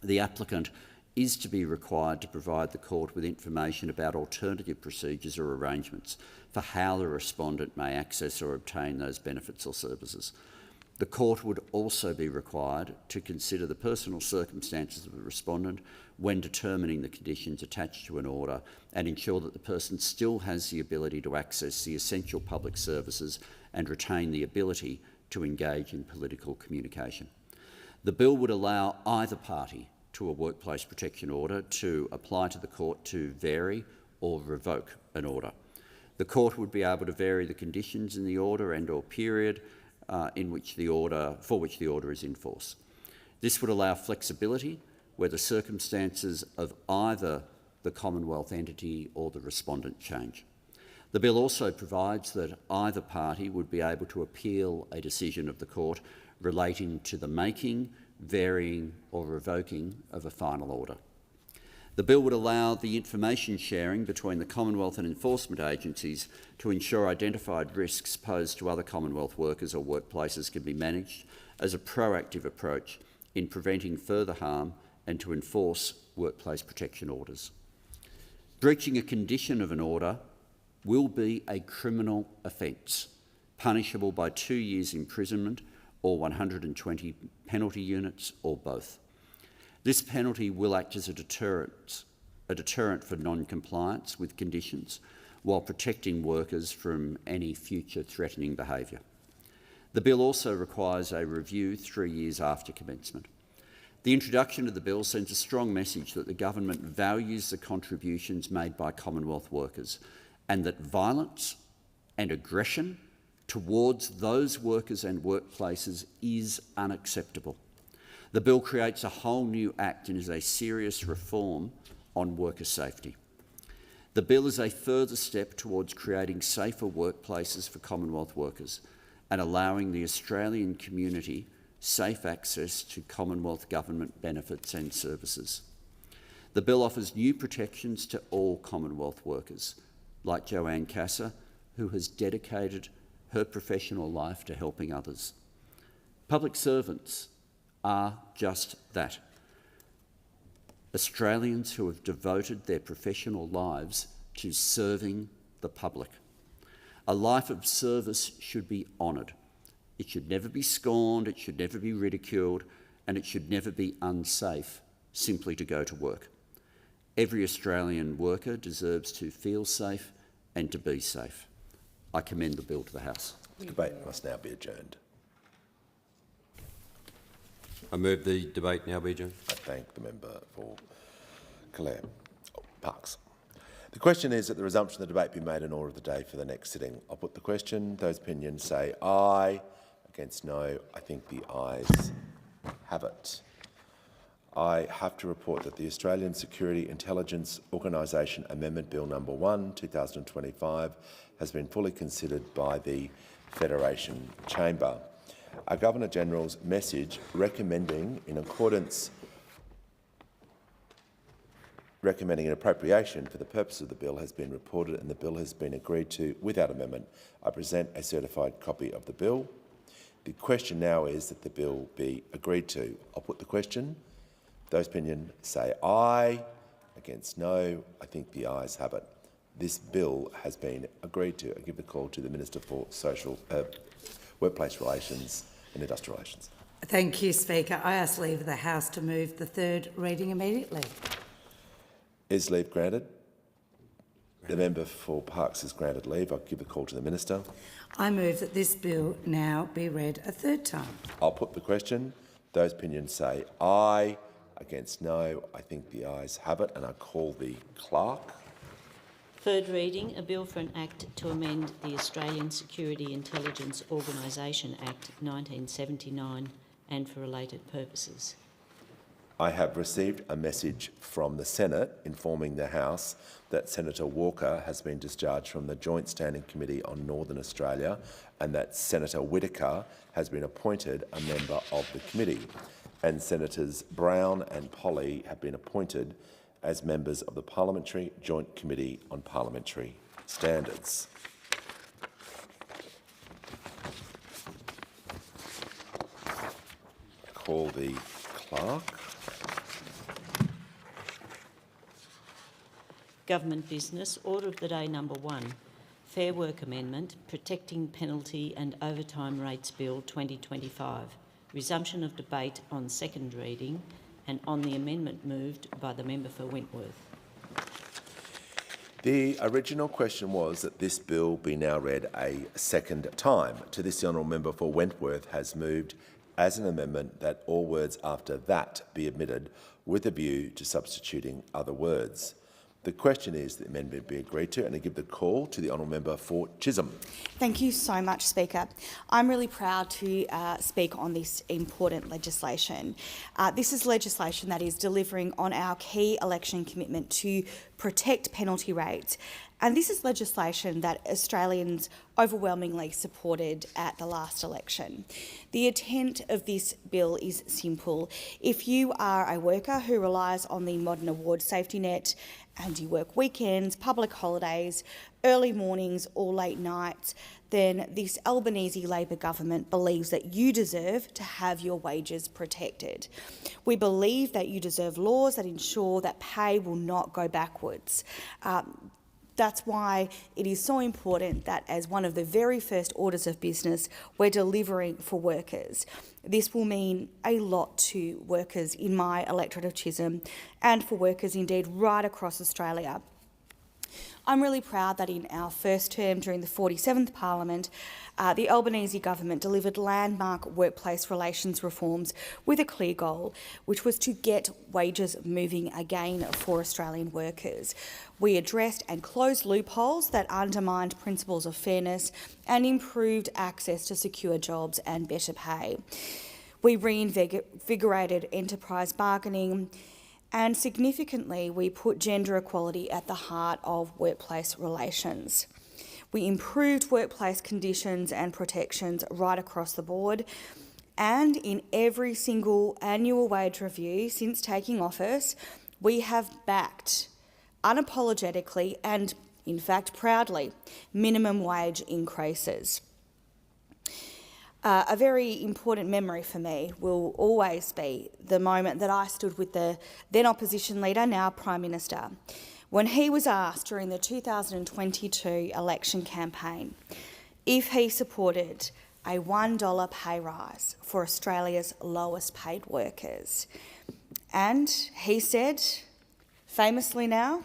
Speaker 10: the applicant is to be required to provide the court with information about alternative procedures or arrangements for how the respondent may access or obtain those benefits or services. The court would also be required to consider the personal circumstances of the respondent when determining the conditions attached to an order and ensure that the person still has the ability to access the essential public services and retain the ability to engage in political communication. The bill would allow either party to a workplace protection order to apply to the court to vary or revoke an order. The court would be able to vary the conditions in the order and/or period for which the order is in force. This would allow flexibility where the circumstances of either the Commonwealth entity or the respondent change. The bill also provides that either party would be able to appeal a decision of the court relating to the making, varying or revoking of a final order. The bill would allow the information sharing between the Commonwealth and enforcement agencies to ensure identified risks posed to other Commonwealth workers or workplaces can be managed as a proactive approach in preventing further harm and to enforce workplace protection orders. Breaching a condition of an order will be a criminal offence, punishable by 2 years imprisonment or 120 penalty units or both. This penalty will act as a deterrent for non-compliance with conditions while protecting workers from any future threatening behaviour. The bill also requires a review 3 years after commencement. The introduction of the bill sends a strong message that the government values the contributions made by Commonwealth workers and that violence and aggression towards those workers and workplaces is unacceptable. The bill creates a whole new act and is a serious reform on worker safety. The bill is a further step towards creating safer workplaces for Commonwealth workers and allowing the Australian community safe access to Commonwealth government benefits and services. The bill offers new protections to all Commonwealth workers, like Joanne Casser, who has dedicated her professional life to helping others. Public servants are just that. Australians who have devoted their professional lives to serving the public. A life of service should be honoured. It should never be scorned, it should never be ridiculed, and it should never be unsafe simply to go to work. Every Australian worker deserves to feel safe and to be safe. I commend the bill to the House.
Speaker 2: The debate must now be adjourned.
Speaker 11: I move the debate now be adjourned.
Speaker 2: I thank the member for Parks. The question is that the resumption of the debate be made in order of the day for the next sitting. I'll put the question. Those opinions say aye. Against no. I think the ayes have it. I have to report that the Australian Security Intelligence Organisation Amendment Bill No. 1, 2025 has been fully considered by the Federation Chamber. Our Governor-General's message recommending an appropriation for the purpose of the bill has been reported and the bill has been agreed to without amendment. I present a certified copy of the bill. The question now is that the bill be agreed to. I'll put the question. Those opinions say aye. Against no. I think the ayes have it. This bill has been agreed to. I give the call to the Minister for Workplace Relations and Industrial Relations.
Speaker 4: Thank you, Speaker. I ask leave of the House to move the third reading immediately.
Speaker 2: Is leave granted? The member for Parks has granted leave. I'll give the call to the Minister.
Speaker 4: I move that this bill now be read a third time.
Speaker 2: I'll put the question. Those opinions say aye. Against no. I think the ayes have it, and I call the clerk.
Speaker 3: Third reading, a bill for an act to amend the Australian Security Intelligence Organisation Act 1979 and for related purposes.
Speaker 2: I have received a message from the Senate informing the House that Senator Walker has been discharged from the Joint Standing Committee on Northern Australia and that Senator Whittaker has been appointed a member of the committee, and Senators Brown and Polley have been appointed as members of the Parliamentary Joint Committee on Parliamentary Standards. Call the clerk.
Speaker 3: Government business. Order of the day number 1. Fair Work Amendment, Protecting Penalty and Overtime Rates Bill 2025. Resumption of debate on second reading and on the amendment moved by the member for Wentworth.
Speaker 2: The original question was that this bill be now read a second time. To this, the honourable member for Wentworth has moved as an amendment that all words after that be omitted with a view to substituting other words. The question is that the amendment be agreed to, and I give the call to the honourable member for Chisholm.
Speaker 12: Thank you so much, Speaker. I'm really proud to speak on this important legislation. This is legislation that is delivering on our key election commitment to protect penalty rates. And this is legislation that Australians overwhelmingly supported at the last election. The intent of this bill is simple. If you are a worker who relies on the modern award safety net and you work weekends, public holidays, early mornings or late nights, then this Albanese Labor government believes that you deserve to have your wages protected. We believe that you deserve laws that ensure that pay will not go backwards. That's why it is so important that as one of the very first orders of business, we're delivering for workers. This will mean a lot to workers in my electorate of Chisholm and for workers indeed right across Australia. I'm really proud that in our first term during the 47th Parliament, the Albanese government delivered landmark workplace relations reforms with a clear goal, which was to get wages moving again for Australian workers. We addressed and closed loopholes that undermined principles of fairness and improved access to secure jobs and better pay. We reinvigorated enterprise bargaining, and significantly, we put gender equality at the heart of workplace relations. We improved workplace conditions and protections right across the board, and in every single annual wage review since taking office, we have backed, unapologetically and, in fact, proudly, minimum wage increases. A very important memory for me will always be the moment that I stood with the then opposition leader, now Prime Minister, when he was asked during the 2022 election campaign if he supported a $1 pay rise for Australia's lowest paid workers. And he said, famously now,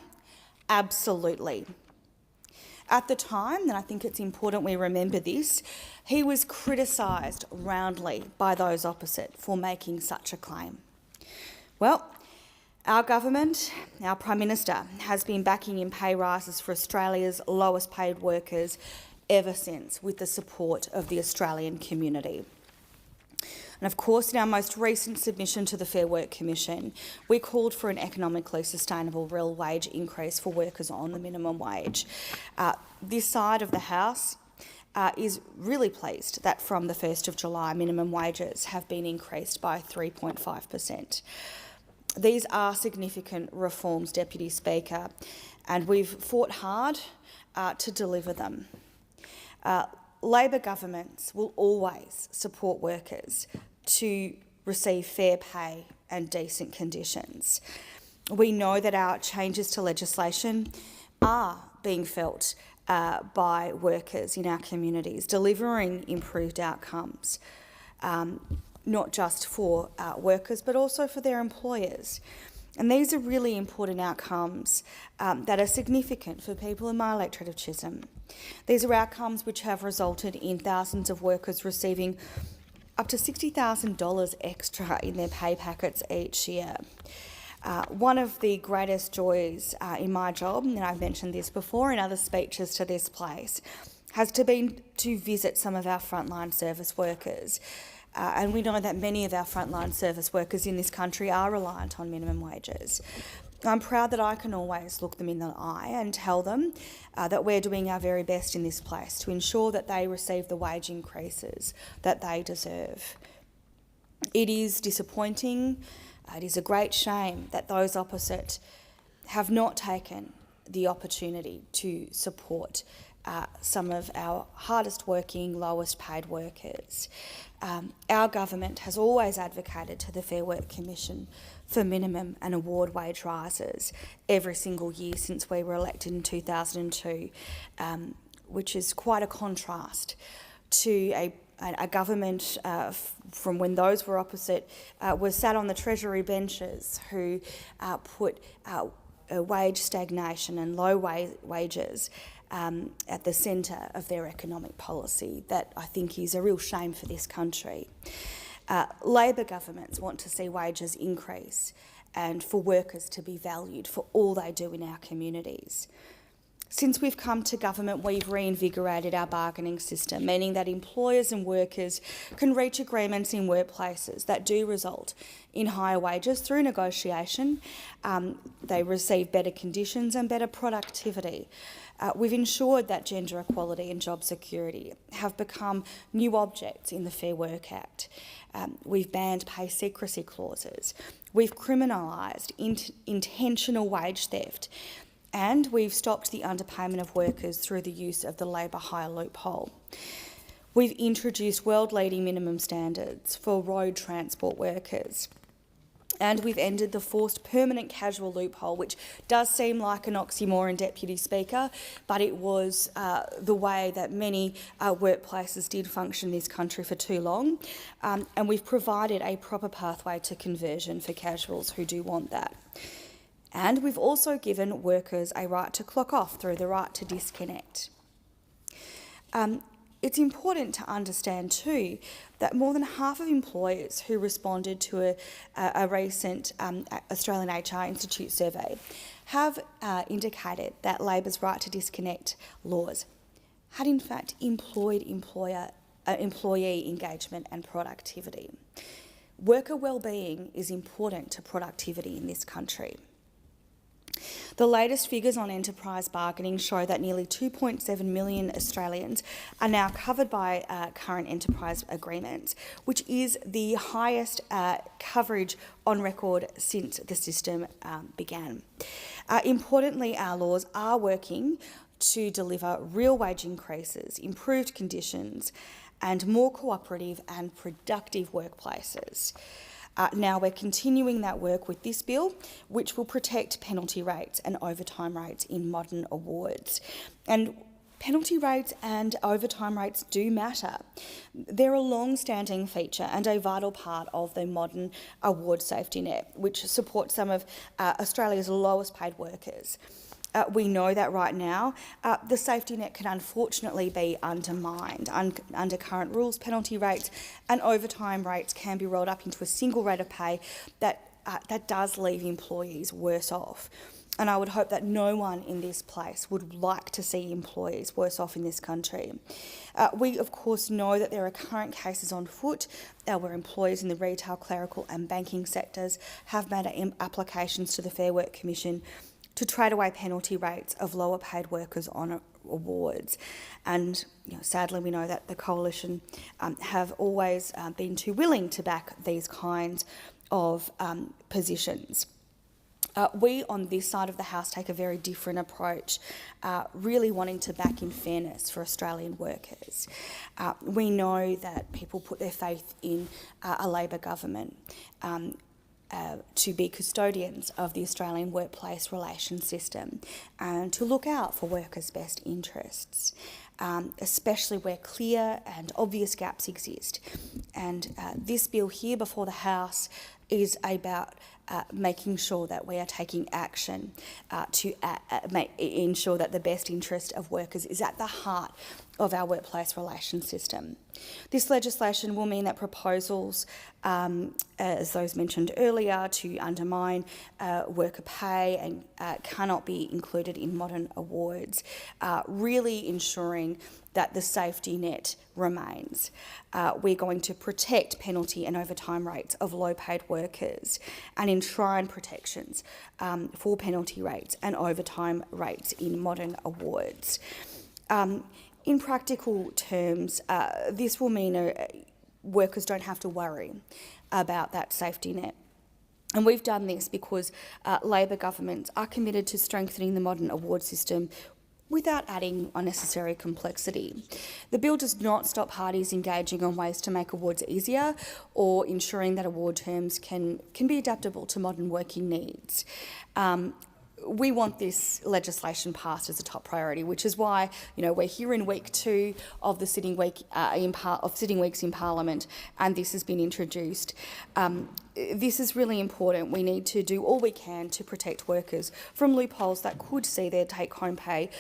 Speaker 12: absolutely. At the time, and I think it's important we remember this, he was criticised roundly by those opposite for making such a claim. Well, our government, our Prime Minister, has been backing in pay rises for Australia's lowest paid workers ever since, with the support of the Australian community. And of course, in our most recent submission to the Fair Work Commission, we called for an economically sustainable real wage increase for workers on the minimum wage. This side of the House is really pleased that from the 1st of July, minimum wages have been increased by 3.5%. These are significant reforms, Deputy Speaker, and we've fought hard to deliver them. Labor governments will always support workers to receive fair pay and decent conditions. We know that our changes to legislation are being felt by workers in our communities, delivering improved outcomes, not just for workers but also for their employers. And these are really important outcomes that are significant for people in my electorate of Chisholm. These are outcomes which have resulted in thousands of workers receiving up to $60,000 extra in their pay packets each year. One of the greatest joys in my job, and I've mentioned this before in other speeches to this place, has been to visit some of our frontline service workers. And we know that many of our frontline service workers in this country are reliant on minimum wages. I'm proud that I can always look them in the eye and tell them that we're doing our very best in this place to ensure that they receive the wage increases that they deserve. It is disappointing, it is a great shame that those opposite have not taken the opportunity to support some of our hardest working, lowest paid workers. Our government has always advocated to the Fair Work Commission for minimum and award wage rises every single year since we were elected in 2002, which is quite a contrast to a government from when those were opposite was sat on the Treasury benches who put wage stagnation and low wages at the centre of their economic policy. That I think is a real shame for this country. Labor governments want to see wages increase and for workers to be valued for all they do in our communities. Since we've come to government, we've reinvigorated our bargaining system, meaning that employers and workers can reach agreements in workplaces that do result in higher wages through negotiation. They receive better conditions and better productivity. We've ensured that gender equality and job security have become new objects in the Fair Work Act. We've banned pay secrecy clauses. We've criminalised intentional wage theft. And we've stopped the underpayment of workers through the use of the labour hire loophole. We've introduced world-leading minimum standards for road transport workers. And we've ended the forced permanent casual loophole, which does seem like an oxymoron, Deputy Speaker, but it was the way that many workplaces did function in this country for too long. And we've provided a proper pathway to conversion for casuals who do want that. And we've also given workers a right to clock off through the right to disconnect. It's important to understand too that more than half of employers who responded to a recent Australian HR Institute survey have indicated that Labor's right to disconnect laws had in fact employee engagement and productivity. Worker wellbeing is important to productivity in this country. The latest figures on enterprise bargaining show that nearly 2.7 million Australians are now covered by current enterprise agreements, which is the highest coverage on record since the system began. Importantly, our laws are working to deliver real wage increases, improved conditions, and more cooperative and productive workplaces. Now we're continuing that work with this bill, which will protect penalty rates and overtime rates in modern awards. And penalty rates and overtime rates do matter. They're a long-standing feature and a vital part of the modern award safety net, which supports some of Australia's lowest paid workers. We know that right now the safety net can unfortunately be undermined. Under current rules, penalty rates and overtime rates can be rolled up into a single rate of pay that does leave employees worse off. And I would hope that no one in this place would like to see employees worse off in this country. We, of course, know that there are current cases on foot where employees in the retail, clerical and banking sectors have made applications to the Fair Work Commission to trade away penalty rates of lower paid workers on awards. And sadly, we know that the Coalition have always been too willing to back these kinds of positions. We on this side of the House take a very different approach, really wanting to back in fairness for Australian workers. We know that people put their faith in a Labor government to be custodians of the Australian workplace relations system and to look out for workers' best interests, especially where clear and obvious gaps exist. And this bill here before the House is about making sure that we are taking action to ensure that the best interest of workers is at the heart of our workplace relations system. This legislation will mean that proposals, as those mentioned earlier, to undermine worker pay and cannot be included in modern awards, really ensuring that the safety net remains. We're going to protect penalty and overtime rates of low-paid workers and enshrine protections for penalty rates and overtime rates in modern awards. In practical terms, this will mean workers don't have to worry about that safety net. And we've done this because Labor governments are committed to strengthening the modern award system without adding unnecessary complexity. The bill does not stop parties engaging on ways to make awards easier or ensuring that award terms can be adaptable to modern working needs. We want this legislation passed as a top priority, which is why we're here in week 2 of the sitting weeks in Parliament, and this has been introduced. This is really important. We need to do all we can to protect workers from loopholes that could see their take-home pay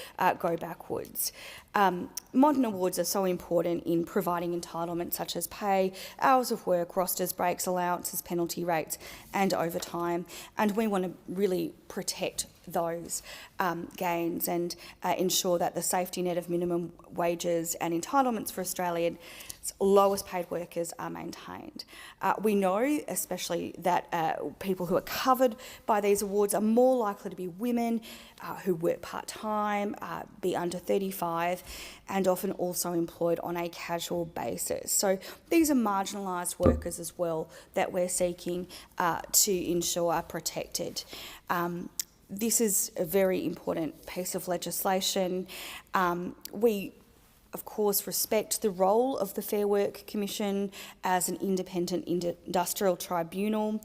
Speaker 12: go backwards. Modern awards are so important in providing entitlements such as pay, hours of work, rosters, breaks, allowances, penalty rates and overtime, and we want to really protect those gains and ensure that the safety net of minimum wages and entitlements for Australians' lowest paid workers are maintained. We know especially that people who are covered by these awards are more likely to be women who work part-time, be under 35 and often also employed on a casual basis. So these are marginalised workers as well that we're seeking to ensure are protected. This is a very important piece of legislation. We, of course, respect the role of the Fair Work Commission as an independent industrial tribunal.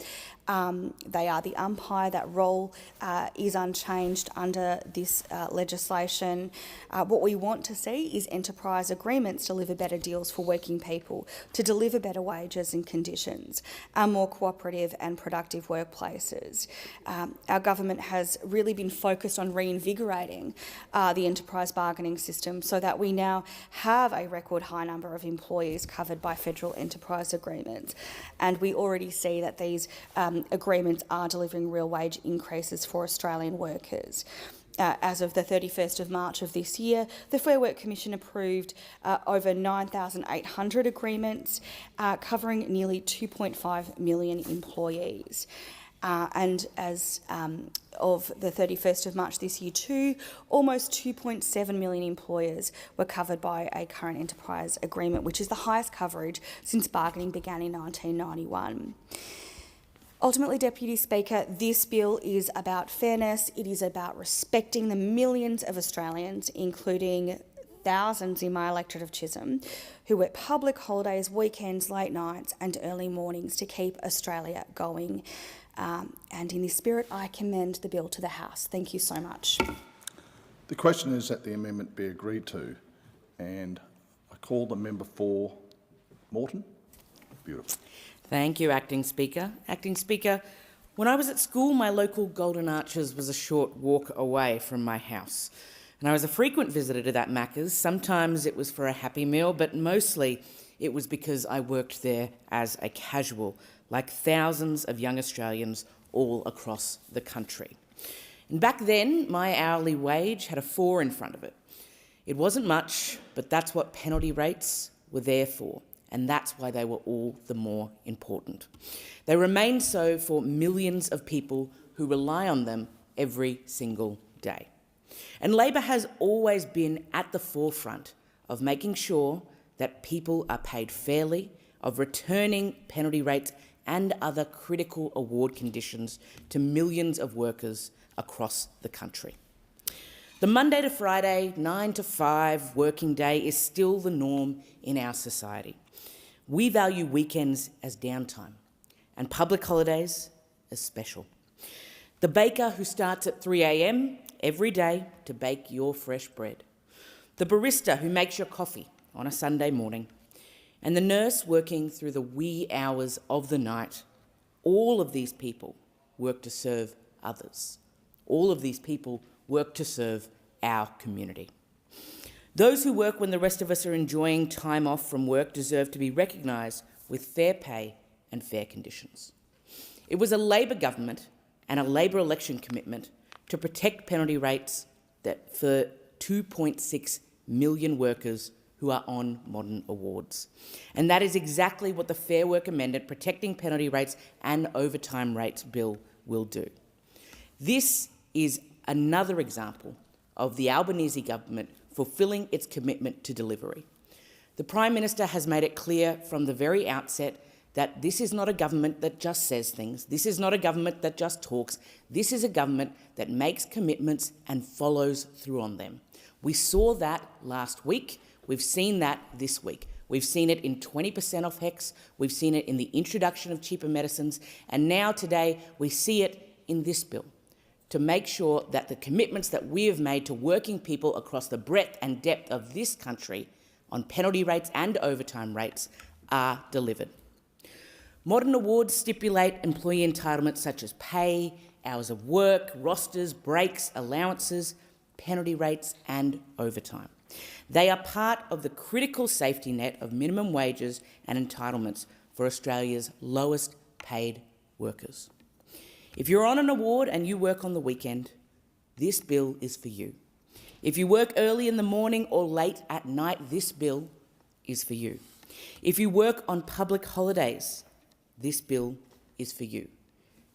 Speaker 12: They are the umpire. That role is unchanged under this legislation. What we want to see is enterprise agreements deliver better deals for working people, to deliver better wages and conditions, more cooperative and productive workplaces. Our government has really been focused on reinvigorating the enterprise bargaining system so that we now have a record high number of employees covered by federal enterprise agreements. And we already see that these agreements are delivering real wage increases for Australian workers. As of the 31st of March of this year, the Fair Work Commission approved over 9,800 agreements covering nearly 2.5 million employees. And as of the 31st of March this year too, almost 2.7 million employers were covered by a current enterprise agreement, which is the highest coverage since bargaining began in 1991. Ultimately, Deputy Speaker, this bill is about fairness. It is about respecting the millions of Australians, including thousands in my electorate of Chisholm, who work public holidays, weekends, late nights and early mornings to keep Australia going. And in this spirit, I commend the bill to the House. Thank you so much.
Speaker 13: The question is that the amendment be agreed to, and I call the member for Moreton. Beautiful.
Speaker 14: Thank you, Acting Speaker. Acting Speaker, when I was at school, my local Golden Arches was a short walk away from my house. And I was a frequent visitor to that Macca's. Sometimes it was for a happy meal, but mostly it was because I worked there as a casual, like thousands of young Australians all across the country. And back then, my hourly wage had a 4 in front of it. It wasn't much, but that's what penalty rates were there for. And that's why they were all the more important. They remain so for millions of people who rely on them every single day. And Labor has always been at the forefront of making sure that people are paid fairly, of returning penalty rates and other critical award conditions to millions of workers across the country. The Monday to Friday, 9 to 5 working day is still the norm in our society. We value weekends as downtime and public holidays as special. The baker who starts at 3 a.m. every day to bake your fresh bread. The barista who makes your coffee on a Sunday morning. And the nurse working through the wee hours of the night. All of these people work to serve others. All of these people work to serve our community. Those who work when the rest of us are enjoying time off from work deserve to be recognised with fair pay and fair conditions. It was a Labor government and a Labor election commitment to protect penalty rates that for 2.6 million workers who are on modern awards. And that is exactly what the Fair Work Amendment, Protecting Penalty Rates and Overtime Rates Bill will do. This is another example of the Albanese government fulfilling its commitment to delivery. The Prime Minister has made it clear from the very outset that this is not a government that just says things. This is not a government that just talks. This is a government that makes commitments and follows through on them. We saw that last week. We've seen that this week. We've seen it in 20% off HECS. We've seen it in the introduction of cheaper medicines. And now today we see it in this bill, to make sure that the commitments that we have made to working people across the breadth and depth of this country on penalty rates and overtime rates are delivered. Modern awards stipulate employee entitlements such as pay, hours of work, rosters, breaks, allowances, penalty rates and overtime. They are part of the critical safety net of minimum wages and entitlements for Australia's lowest paid workers. If you're on an award and you work on the weekend, this bill is for you. If you work early in the morning or late at night, this bill is for you. If you work on public holidays, this bill is for you.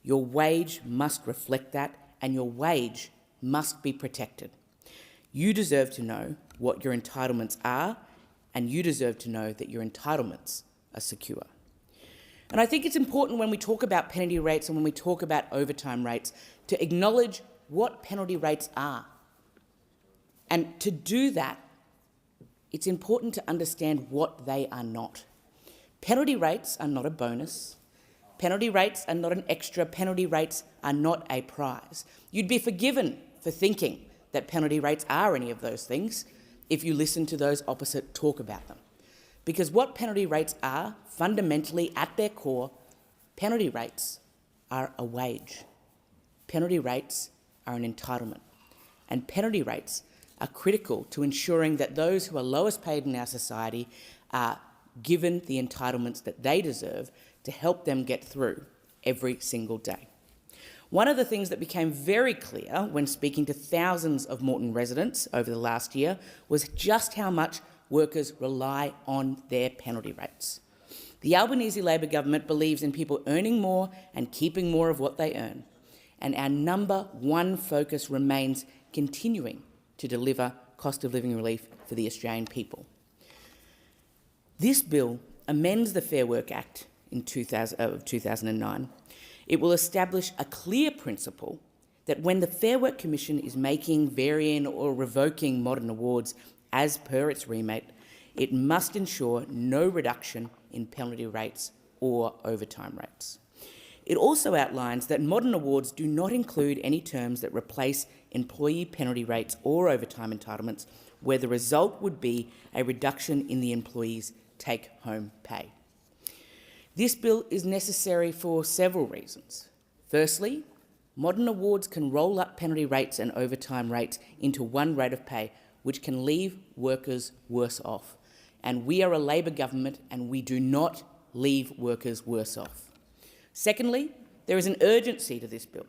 Speaker 14: Your wage must reflect that, and your wage must be protected. You deserve to know what your entitlements are, and you deserve to know that your entitlements are secure. And I think it's important when we talk about penalty rates and when we talk about overtime rates to acknowledge what penalty rates are. And to do that, it's important to understand what they are not. Penalty rates are not a bonus. penalty rates are not an extra, penalty rates are not a prize. You'd be forgiven for thinking that penalty rates are any of those things if you listen to those opposite talk about them. Because what penalty rates are, fundamentally at their core, penalty rates are a wage. Penalty rates are an entitlement. And penalty rates are critical to ensuring that those who are lowest paid in our society are given the entitlements that they deserve to help them get through every single day. One of the things that became very clear when speaking to thousands of Moreton residents over the last year was just how much workers rely on their penalty rates. The Albanese Labor government believes in people earning more and keeping more of what they earn, and our number one focus remains continuing to deliver cost of living relief for the Australian people. This bill amends the Fair Work Act of 2009. It will establish a clear principle that when the Fair Work Commission is making, varying or revoking modern awards as per its remit, it must ensure no reduction in penalty rates or overtime rates. It also outlines that modern awards do not include any terms that replace employee penalty rates or overtime entitlements where the result would be a reduction in the employee's take-home pay. This bill is necessary for several reasons. Firstly, modern awards can roll up penalty rates and overtime rates into one rate of pay, which can leave workers worse off. And we are a Labor government and we do not leave workers worse off. Secondly, there is an urgency to this bill.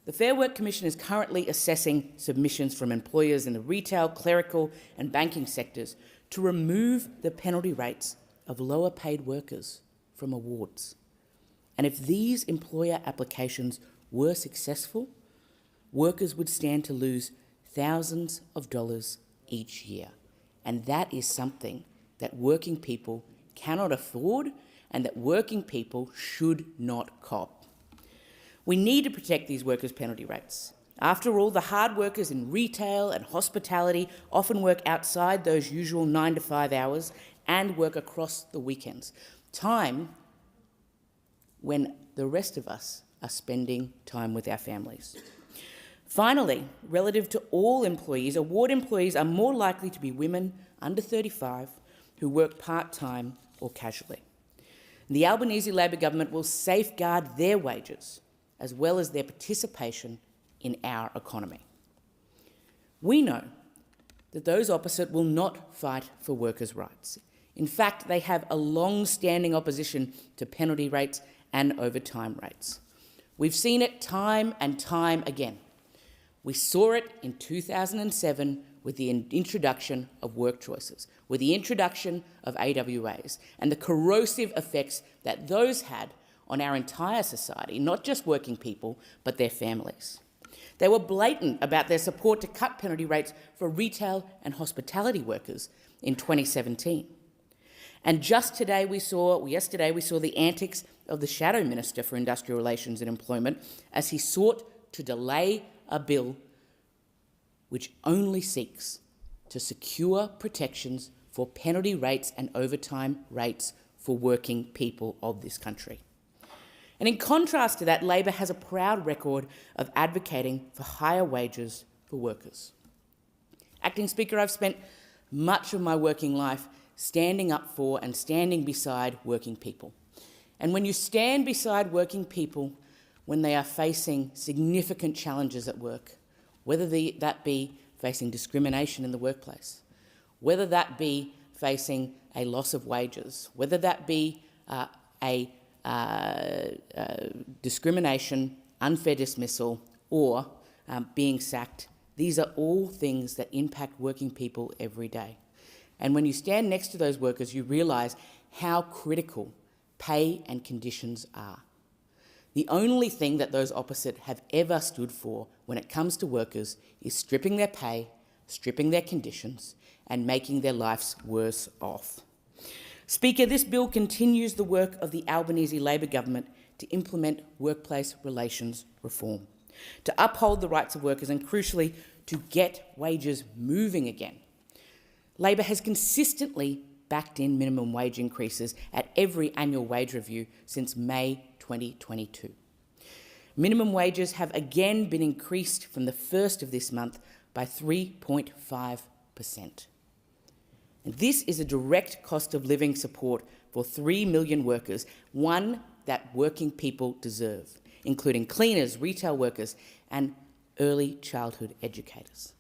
Speaker 14: The Fair Work Commission is currently assessing submissions from employers in the retail, clerical and banking sectors to remove the penalty rates of lower paid workers from awards. And if these employer applications were successful, workers would stand to lose thousands of dollars each year. And that is something that working people cannot afford and that working people should not cop. We need to protect these workers' penalty rates. After all, the hard workers in retail and hospitality often work outside those usual 9 to 5 hours and work across the weekends, time when the rest of us are spending time with our families. Finally, relative to all employees, award employees are more likely to be women under 35 who work part-time or casually. The Albanese Labor government will safeguard their wages as well as their participation in our economy. We know that those opposite will not fight for workers' rights. In fact, they have a long-standing opposition to penalty rates and overtime rates. We've seen it time and time again. We saw it in 2007 with the introduction of work choices, with the introduction of AWAs, and the corrosive effects that those had on our entire society, not just working people, but their families. They were blatant about their support to cut penalty rates for retail and hospitality workers in 2017. And just yesterday we saw the antics of the Shadow Minister for Industrial Relations and Employment as he sought to delay a bill which only seeks to secure protections for penalty rates and overtime rates for working people of this country. And in contrast to that, Labor has a proud record of advocating for higher wages for workers. Acting Speaker, I've spent much of my working life standing up for and standing beside working people. And when you stand beside working people when they are facing significant challenges at work, whether that be facing discrimination in the workplace, whether that be facing a loss of wages, whether that be discrimination, unfair dismissal, or being sacked, these are all things that impact working people every day. And when you stand next to those workers, you realise how critical pay and conditions are. The only thing that those opposite have ever stood for when it comes to workers is stripping their pay, stripping their conditions, and making their lives worse off. Speaker, this bill continues the work of the Albanese Labor government to implement workplace relations reform, to uphold the rights of workers and, crucially, to get wages moving again. Labor has consistently backed in minimum wage increases at every annual wage review since May 2022. Minimum wages have again been increased from the 1st of this month by 3.5%. And this is a direct cost of living support for 3 million workers, one that working people deserve, including cleaners, retail workers, and early childhood educators.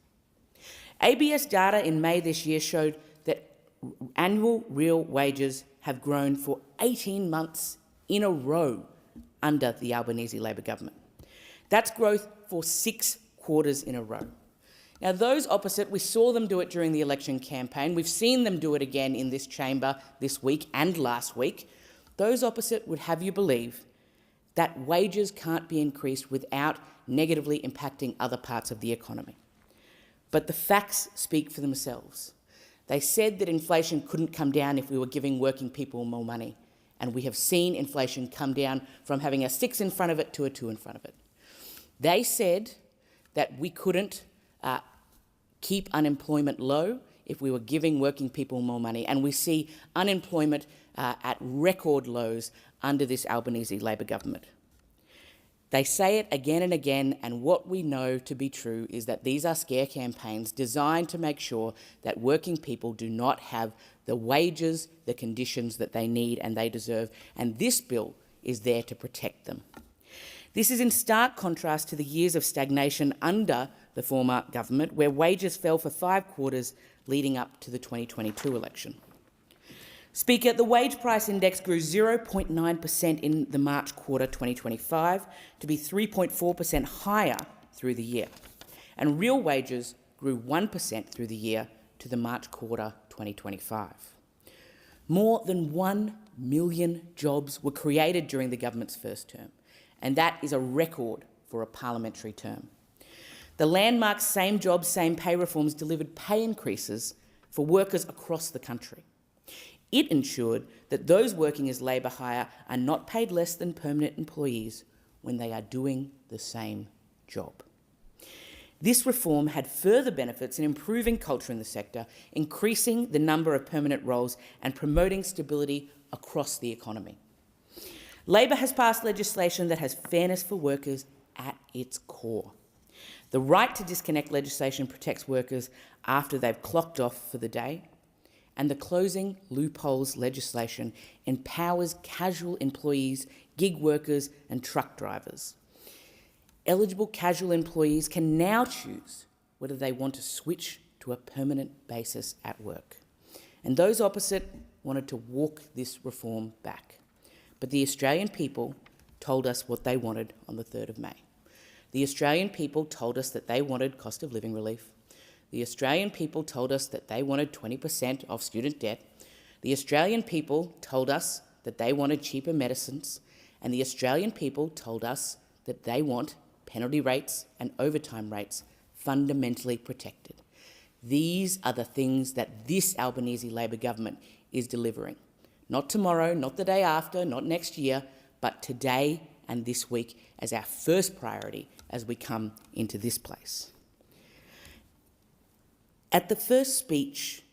Speaker 14: ABS data in May this year showed that annual real wages have grown for 18 months in a row under the Albanese Labor government. That's growth for 6 quarters in a row. Now, those opposite, we saw them do it during the election campaign. We've seen them do it again in this chamber this week and last week. Those opposite would have you believe that wages can't be increased without negatively impacting other parts of the economy. But the facts speak for themselves. They said that inflation couldn't come down if we were giving working people more money, and we have seen inflation come down from having a 6 in front of it to a 2 in front of it. They said that we couldn't keep unemployment low if we were giving working people more money, and we see unemployment at record lows under this Albanese Labor government. They say it again and again, and what we know to be true is that these are scare campaigns designed to make sure that working people do not have the wages, the conditions that they need and they deserve, and this bill is there to protect them. This is in stark contrast to the years of stagnation under the former government, where wages fell for 5 quarters leading up to the 2022 election. Speaker, the wage price index grew 0.9% in the March quarter 2025 to be 3.4% higher through the year, and real wages grew 1% through the year to the March quarter 2025. More than 1 million jobs were created during the government's first term, and that is a record for a parliamentary term. The landmark Same Jobs, Same Pay reforms delivered pay increases for workers across the country. It ensured that those working as labour hire are not paid less than permanent employees when they are doing the same job. This reform had further benefits in improving culture in the sector, increasing the number of permanent roles and promoting stability across the economy. Labor has passed legislation that has fairness for workers at its core. The right to disconnect legislation protects workers after they've clocked off for the day, and the closing loopholes legislation empowers casual employees, gig workers and truck drivers. Eligible casual employees can now choose whether they want to switch to a permanent basis at work. And those opposite wanted to walk this reform back. But the Australian people told us what they wanted on the 3rd of May. The Australian people told us that they wanted cost of living relief. The Australian people told us that they wanted 20% off student debt. The Australian people told us that they wanted cheaper medicines. And the Australian people told us that they want penalty rates and overtime rates fundamentally protected. These are the things that this Albanese Labor government is delivering. Not tomorrow, not the day after, not next year, but today and this week as our first priority as we come into this place. At the first speech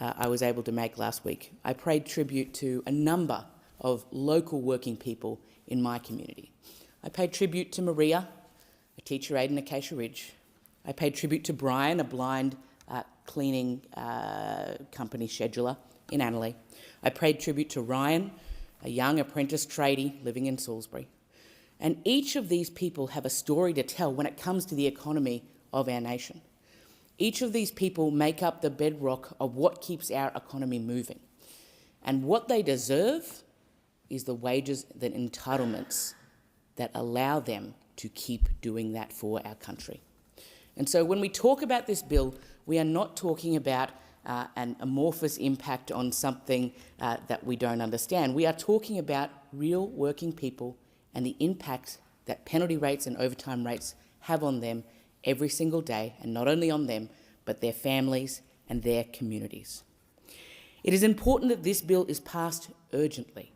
Speaker 14: I was able to make last week, I paid tribute to a number of local working people in my community. I paid tribute to Maria, a teacher aide in Acacia Ridge. I paid tribute to Brian, a blind cleaning company scheduler in Annerley. I paid tribute to Ryan, a young apprentice tradie living in Salisbury. And each of these people have a story to tell when it comes to the economy of our nation. Each of these people make up the bedrock of what keeps our economy moving. And what they deserve is the wages, the entitlements that allow them to keep doing that for our country. And so when we talk about this bill, we are not talking about an amorphous impact on something that we don't understand. We are talking about real working people and the impact that penalty rates and overtime rates have on them every single day, and not only on them, but their families and their communities. It is important that this bill is passed urgently,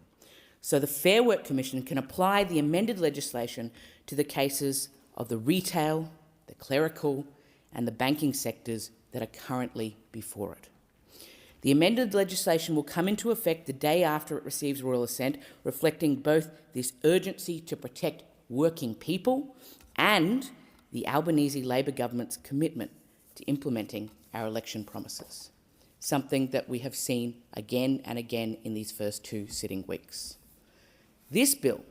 Speaker 14: so the Fair Work Commission can apply the amended legislation to the cases of the retail, the clerical and the banking sectors that are currently before it. The amended legislation will come into effect the day after it receives royal assent, reflecting both this urgency to protect working people and the Albanese Labor government's commitment to implementing our election promises, something that we have seen again and again in these first 2 sitting weeks. This bill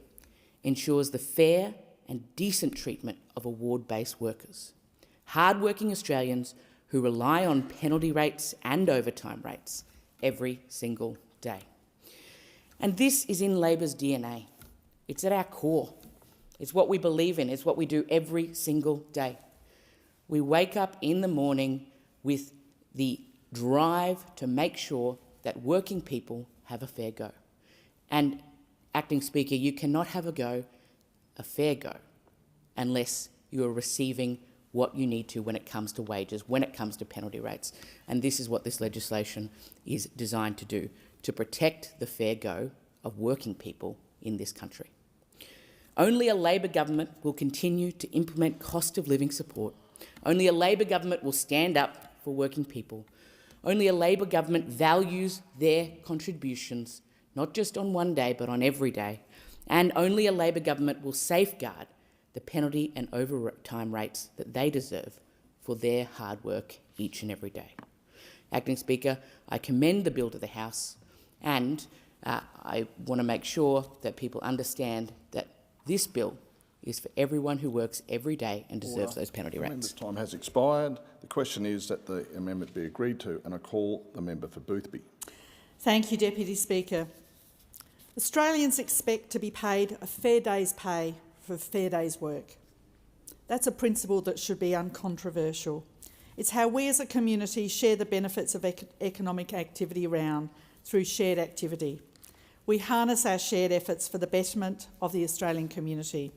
Speaker 14: ensures the fair and decent treatment of award-based workers, hard-working Australians who rely on penalty rates and overtime rates every single day. And this is in Labor's DNA. It's at our core. It's what we believe in. It's what we do every single day. We wake up in the morning with the drive to make sure that working people have a fair go. And, Acting Speaker, you cannot have a fair go, unless you are receiving what you need to when it comes to wages, when it comes to penalty rates. And this is what this legislation is designed to do, to protect the fair go of working people in this country. Only a Labor government will continue to implement cost of living support. Only a Labor government will stand up for working people. Only a Labor government values their contributions, not just on one day, but on every day. And only a Labor government will safeguard the penalty and overtime rates that they deserve for their hard work each and every day. Acting Speaker, I commend the bill to the House, and I want to make sure that people understand that this bill is for everyone who works every day and deserves those penalty rates.
Speaker 13: The member's time has expired. The question is that the amendment be agreed to, and I call the member for Boothby.
Speaker 15: Thank you, Deputy Speaker. Australians expect to be paid a fair day's pay for a fair day's work. That's a principle that should be uncontroversial. It's how we as a community share the benefits of economic activity around through shared activity. We harness our shared efforts for the betterment of the Australian community.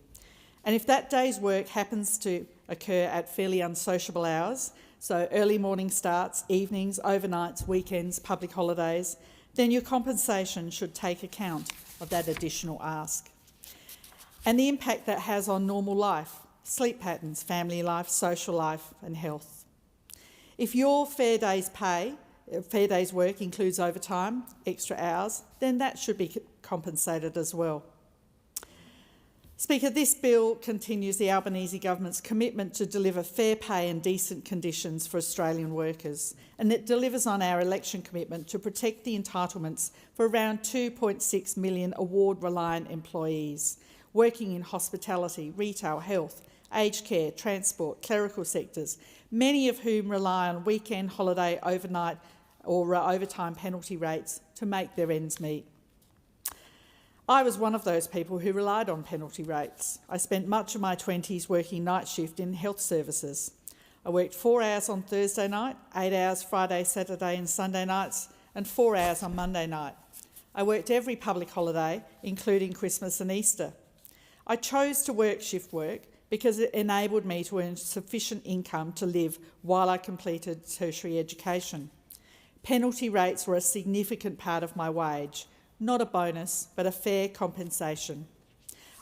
Speaker 15: And if that day's work happens to occur at fairly unsociable hours, so early morning starts, evenings, overnights, weekends, public holidays, then your compensation should take account of that additional ask. And the impact that has on normal life, sleep patterns, family life, social life and health. If your fair day's work includes overtime, extra hours, then that should be compensated as well. Speaker, this bill continues the Albanese government's commitment to deliver fair pay and decent conditions for Australian workers, and it delivers on our election commitment to protect the entitlements for around 2.6 million award-reliant employees working in hospitality, retail, health, aged care, transport, clerical sectors, many of whom rely on weekend, holiday, overnight or overtime penalty rates to make their ends meet. I was one of those people who relied on penalty rates. I spent much of my 20s working night shift in health services. I worked 4 hours on Thursday night, 8 hours Friday, Saturday and Sunday nights, and 4 hours on Monday night. I worked every public holiday, including Christmas and Easter. I chose to work shift work because it enabled me to earn sufficient income to live while I completed tertiary education. Penalty rates were a significant part of my wage, not a bonus, but a fair compensation.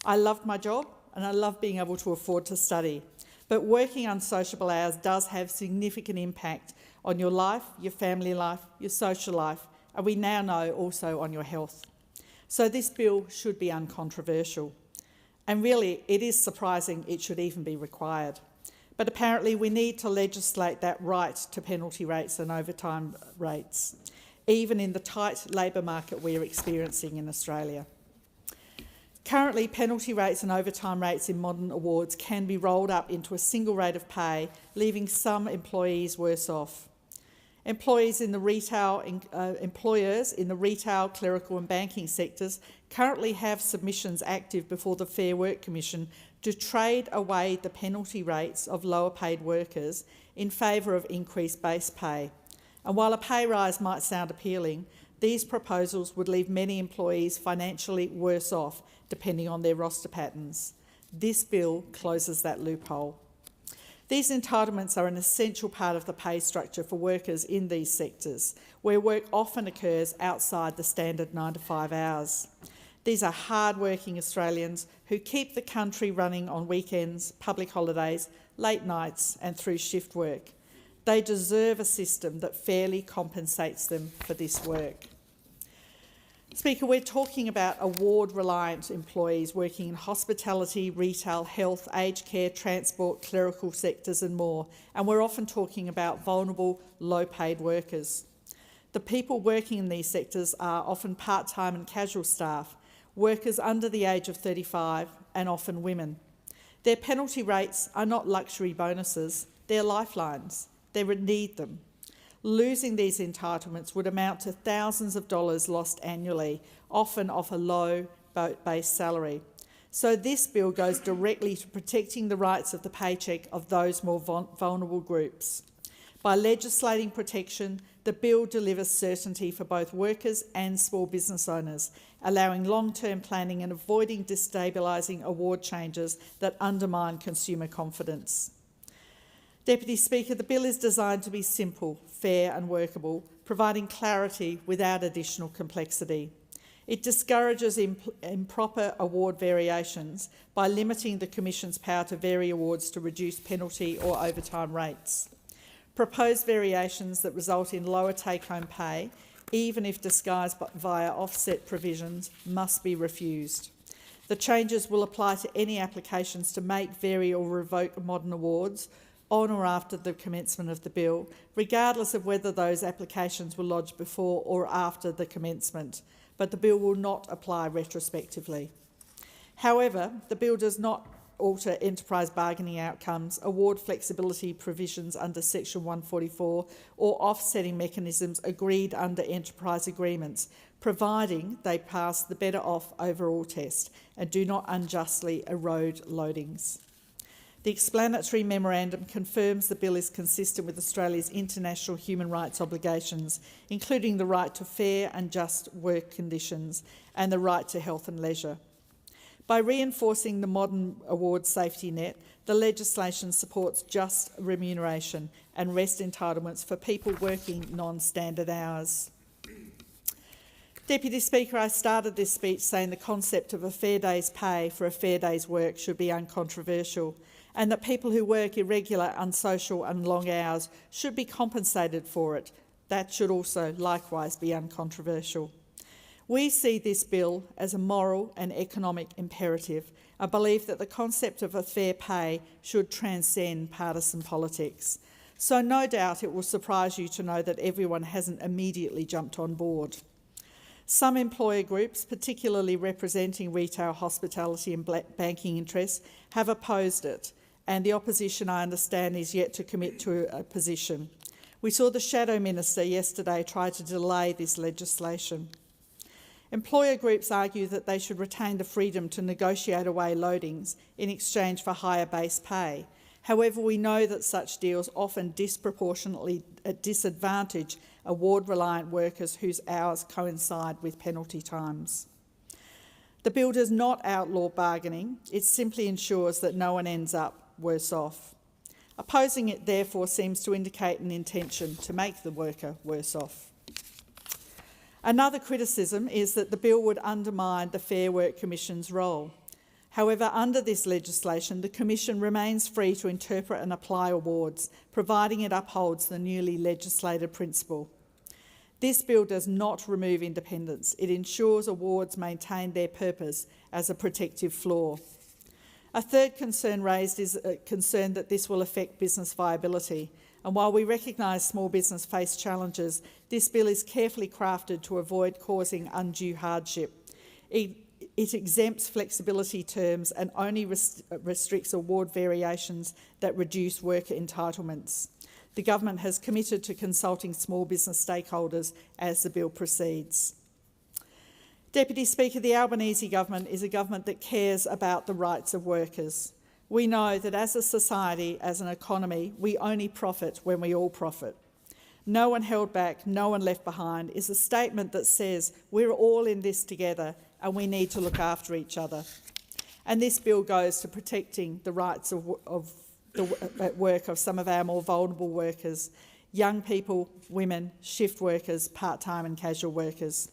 Speaker 15: I loved my job and I loved being able to afford to study, but working unsociable hours does have significant impact on your life, your family life, your social life, and we now know also on your health. So this bill should be uncontroversial. And really, it is surprising it should even be required. But apparently we need to legislate that right to penalty rates and overtime rates, even in the tight labour market we are experiencing in Australia. Currently, penalty rates and overtime rates in modern awards can be rolled up into a single rate of pay, leaving some employees worse off. Employers in the retail, clerical and banking sectors currently have submissions active before the Fair Work Commission to trade away the penalty rates of lower paid workers in favour of increased base pay. And while a pay rise might sound appealing, these proposals would leave many employees financially worse off depending on their roster patterns. This bill closes that loophole. These entitlements are an essential part of the pay structure for workers in these sectors, where work often occurs outside the standard 9 to 5 hours. These are hard-working Australians who keep the country running on weekends, public holidays, late nights and through shift work. They deserve a system that fairly compensates them for this work. Speaker, we're talking about award-reliant employees working in hospitality, retail, health, aged care, transport, clerical sectors and more, and we're often talking about vulnerable, low-paid workers. The people working in these sectors are often part-time and casual staff, workers under the age of 35 and often women. Their penalty rates are not luxury bonuses, they're lifelines. They would need them. Losing these entitlements would amount to thousands of dollars lost annually, often off a low base salary. So this bill goes directly to protecting the rights of the paycheck of those more vulnerable groups. By legislating protection, the bill delivers certainty for both workers and small business owners, allowing long-term planning and avoiding destabilising award changes that undermine consumer confidence. Deputy Speaker, the bill is designed to be simple, fair and workable, providing clarity without additional complexity. It discourages improper award variations by limiting the Commission's power to vary awards to reduce penalty or overtime rates. Proposed variations that result in lower take-home pay, even if disguised via offset provisions, must be refused. The changes will apply to any applications to make, vary or revoke modern awards on or after the commencement of the bill, regardless of whether those applications were lodged before or after the commencement, but the bill will not apply retrospectively. However, the bill does not alter enterprise bargaining outcomes, award flexibility provisions under Section 144 or offsetting mechanisms agreed under enterprise agreements, providing they pass the better off overall test and do not unjustly erode loadings. The explanatory memorandum confirms the bill is consistent with Australia's international human rights obligations, including the right to fair and just work conditions and the right to health and leisure. By reinforcing the modern award safety net, the legislation supports just remuneration and rest entitlements for people working non-standard hours. Deputy Speaker, I started this speech saying the concept of a fair day's pay for a fair day's work should be uncontroversial, and that people who work irregular, unsocial and long hours should be compensated for it. That should also likewise be uncontroversial. We see this bill as a moral and economic imperative. I believe that the concept of a fair pay should transcend partisan politics. So no doubt it will surprise you to know that everyone hasn't immediately jumped on board. Some employer groups, particularly representing retail, hospitality and banking interests, have opposed it, and the opposition, I understand, is yet to commit to a position. We saw the Shadow Minister yesterday try to delay this legislation. Employer groups argue that they should retain the freedom to negotiate away loadings in exchange for higher base pay. However, we know that such deals often disproportionately disadvantage award-reliant workers whose hours coincide with penalty times. The bill does not outlaw bargaining, it simply ensures that no one ends up worse off. Opposing it, therefore, seems to indicate an intention to make the worker worse off. Another criticism is that the bill would undermine the Fair Work Commission's role. However, under this legislation, the Commission remains free to interpret and apply awards, providing it upholds the newly legislated principle. This bill does not remove independence. It ensures awards maintain their purpose as a protective floor. A third concern raised is a concern that this will affect business viability. And while we recognise small business face challenges, this bill is carefully crafted to avoid causing undue hardship. It exempts flexibility terms and only restricts award variations that reduce worker entitlements. The government has committed to consulting small business stakeholders as the bill proceeds. Deputy Speaker, the Albanese government is a government that cares about the rights of workers. We know that as a society, as an economy, we only profit when we all profit. No one held back, no one left behind is a statement that says we're all in this together and we need to look after each other. And this bill goes to protecting the rights at work of some of our more vulnerable workers, young people, women, shift workers, part-time and casual workers.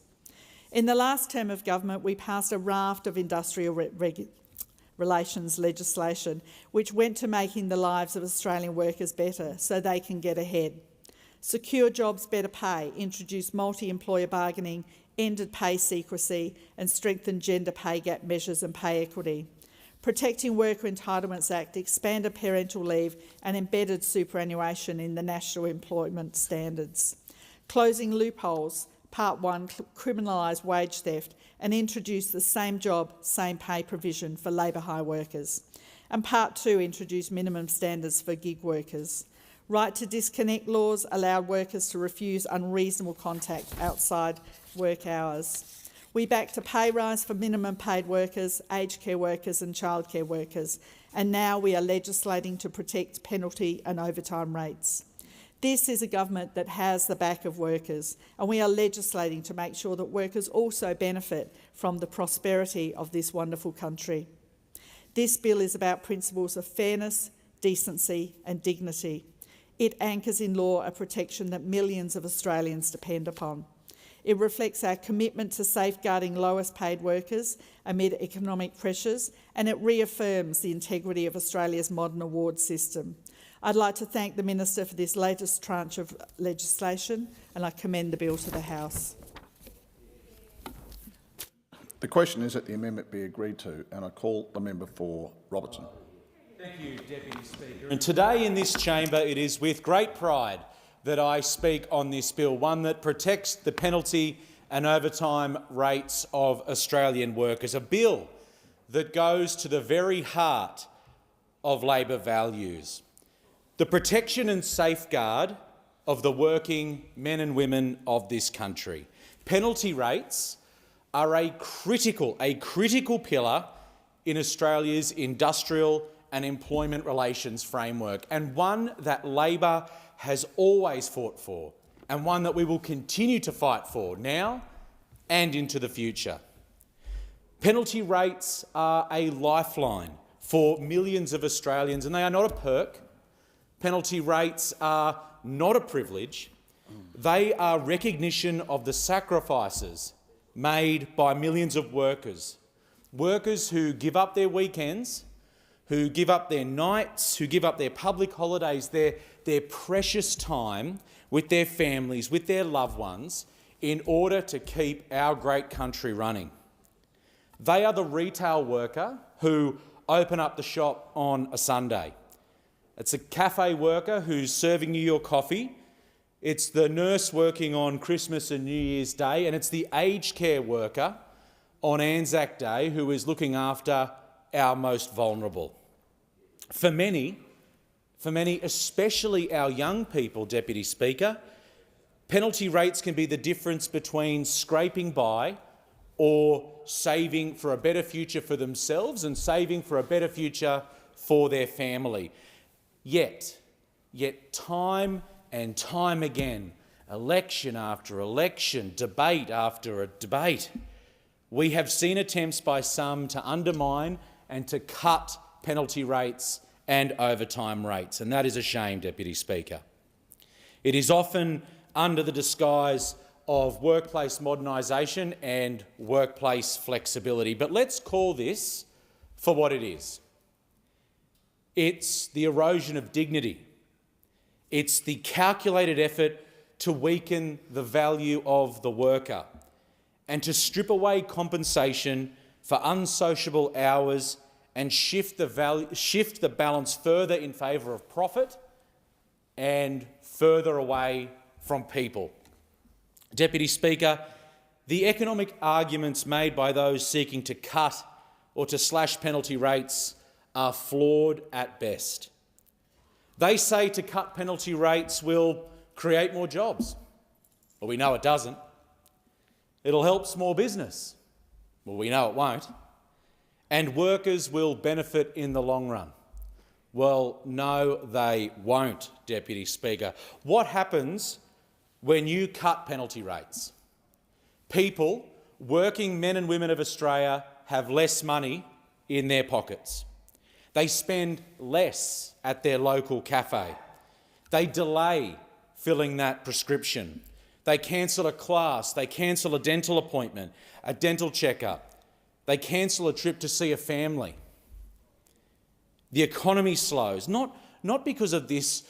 Speaker 15: In the last term of government, we passed a raft of industrial relations legislation, which went to making the lives of Australian workers better so they can get ahead. Secure jobs, better pay, introduced multi-employer bargaining, ended pay secrecy and strengthened gender pay gap measures and pay equity. Protecting Worker Entitlements Act expanded parental leave and embedded superannuation in the National Employment Standards. Closing loopholes, Part 1 criminalised wage theft and introduced the same job, same pay provision for labour hire workers. And Part 2 introduced minimum standards for gig workers. Right to disconnect laws allowed workers to refuse unreasonable contact outside work hours. We backed a pay rise for minimum paid workers, aged care workers and childcare workers, and now we are legislating to protect penalty and overtime rates. This is a government that has the back of workers, and we are legislating to make sure that workers also benefit from the prosperity of this wonderful country. This bill is about principles of fairness, decency and dignity. It anchors in law a protection that millions of Australians depend upon. It reflects our commitment to safeguarding lowest paid workers amid economic pressures, and it reaffirms the integrity of Australia's modern award system. I'd like to thank the Minister for this latest tranche of legislation, and I commend the bill to the House.
Speaker 13: The question is that the amendment be agreed to, and I call the member for Robertson.
Speaker 5: Thank you, Deputy Speaker. And today in this chamber it is with great pride that I speak on this bill, one that protects the penalty and overtime rates of Australian workers, a bill that goes to the very heart of Labor values. The protection and safeguard of the working men and women of this country. Penalty rates are a critical pillar in Australia's industrial and employment relations framework, and one that Labor has always fought for, and one that we will continue to fight for now and into the future. Penalty rates are a lifeline for millions of Australians, and they are not a perk. Penalty rates are not a privilege. They are recognition of the sacrifices made by millions of workers. Workers who give up their weekends, who give up their nights, who give up their public holidays, their precious time with their families, with their loved ones, in order to keep our great country running. They are the retail worker who open up the shop on a Sunday. It's a cafe worker who's serving you your coffee. It's the nurse working on Christmas and New Year's Day, and it's the aged care worker on Anzac Day who is looking after our most vulnerable. For many, especially our young people, Deputy Speaker, penalty rates can be the difference between scraping by or saving for a better future for themselves and saving for a better future for their family. Yet time and time again, election after election, debate after a debate, we have seen attempts by some to undermine and to cut penalty rates and overtime rates, and that is a shame, Deputy Speaker. It is often under the disguise of workplace modernisation and workplace flexibility, but let's call this for what it is. It's the erosion of dignity. It's the calculated effort to weaken the value of the worker and to strip away compensation for unsociable hours and shift the balance further in favour of profit and further away from people. Deputy Speaker, the economic arguments made by those seeking to cut or to slash penalty rates are flawed at best. They say to cut penalty rates will create more jobs. Well, we know it doesn't. It'll help small business. Well, we know it won't. And workers will benefit in the long run. Well, no, they won't, Deputy Speaker. What happens when you cut penalty rates? People, working men and women of Australia, have less money in their pockets. They spend less at their local cafe. They delay filling that prescription. They cancel a class. They cancel a dental appointment, a dental checkup. They cancel a trip to see a family. The economy slows, not because of this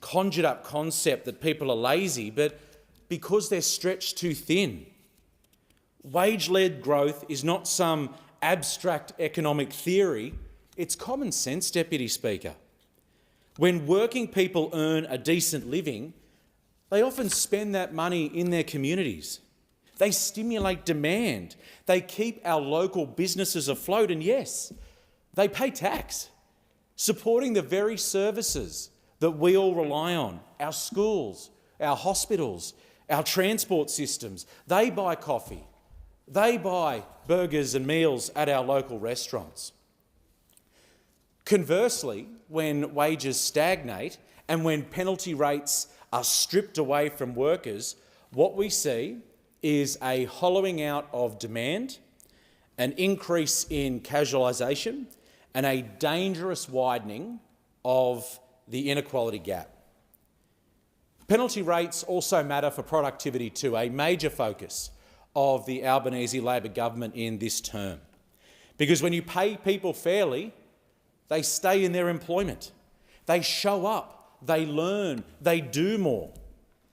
Speaker 5: conjured up concept that people are lazy, but because they're stretched too thin. Wage-led growth is not some abstract economic theory, it's common sense, Deputy Speaker. When working people earn a decent living, they often spend that money in their communities. They stimulate demand. They keep our local businesses afloat, and yes, they pay tax, supporting the very services that we all rely on, our schools, our hospitals, our transport systems. They buy coffee. They buy burgers and meals at our local restaurants. Conversely, when wages stagnate and when penalty rates are stripped away from workers, what we see is a hollowing out of demand, an increase in casualisation, and a dangerous widening of the inequality gap. Penalty rates also matter for productivity too, a major focus of the Albanese Labor government in this term. Because when you pay people fairly, they stay in their employment. They show up, they learn, they do more.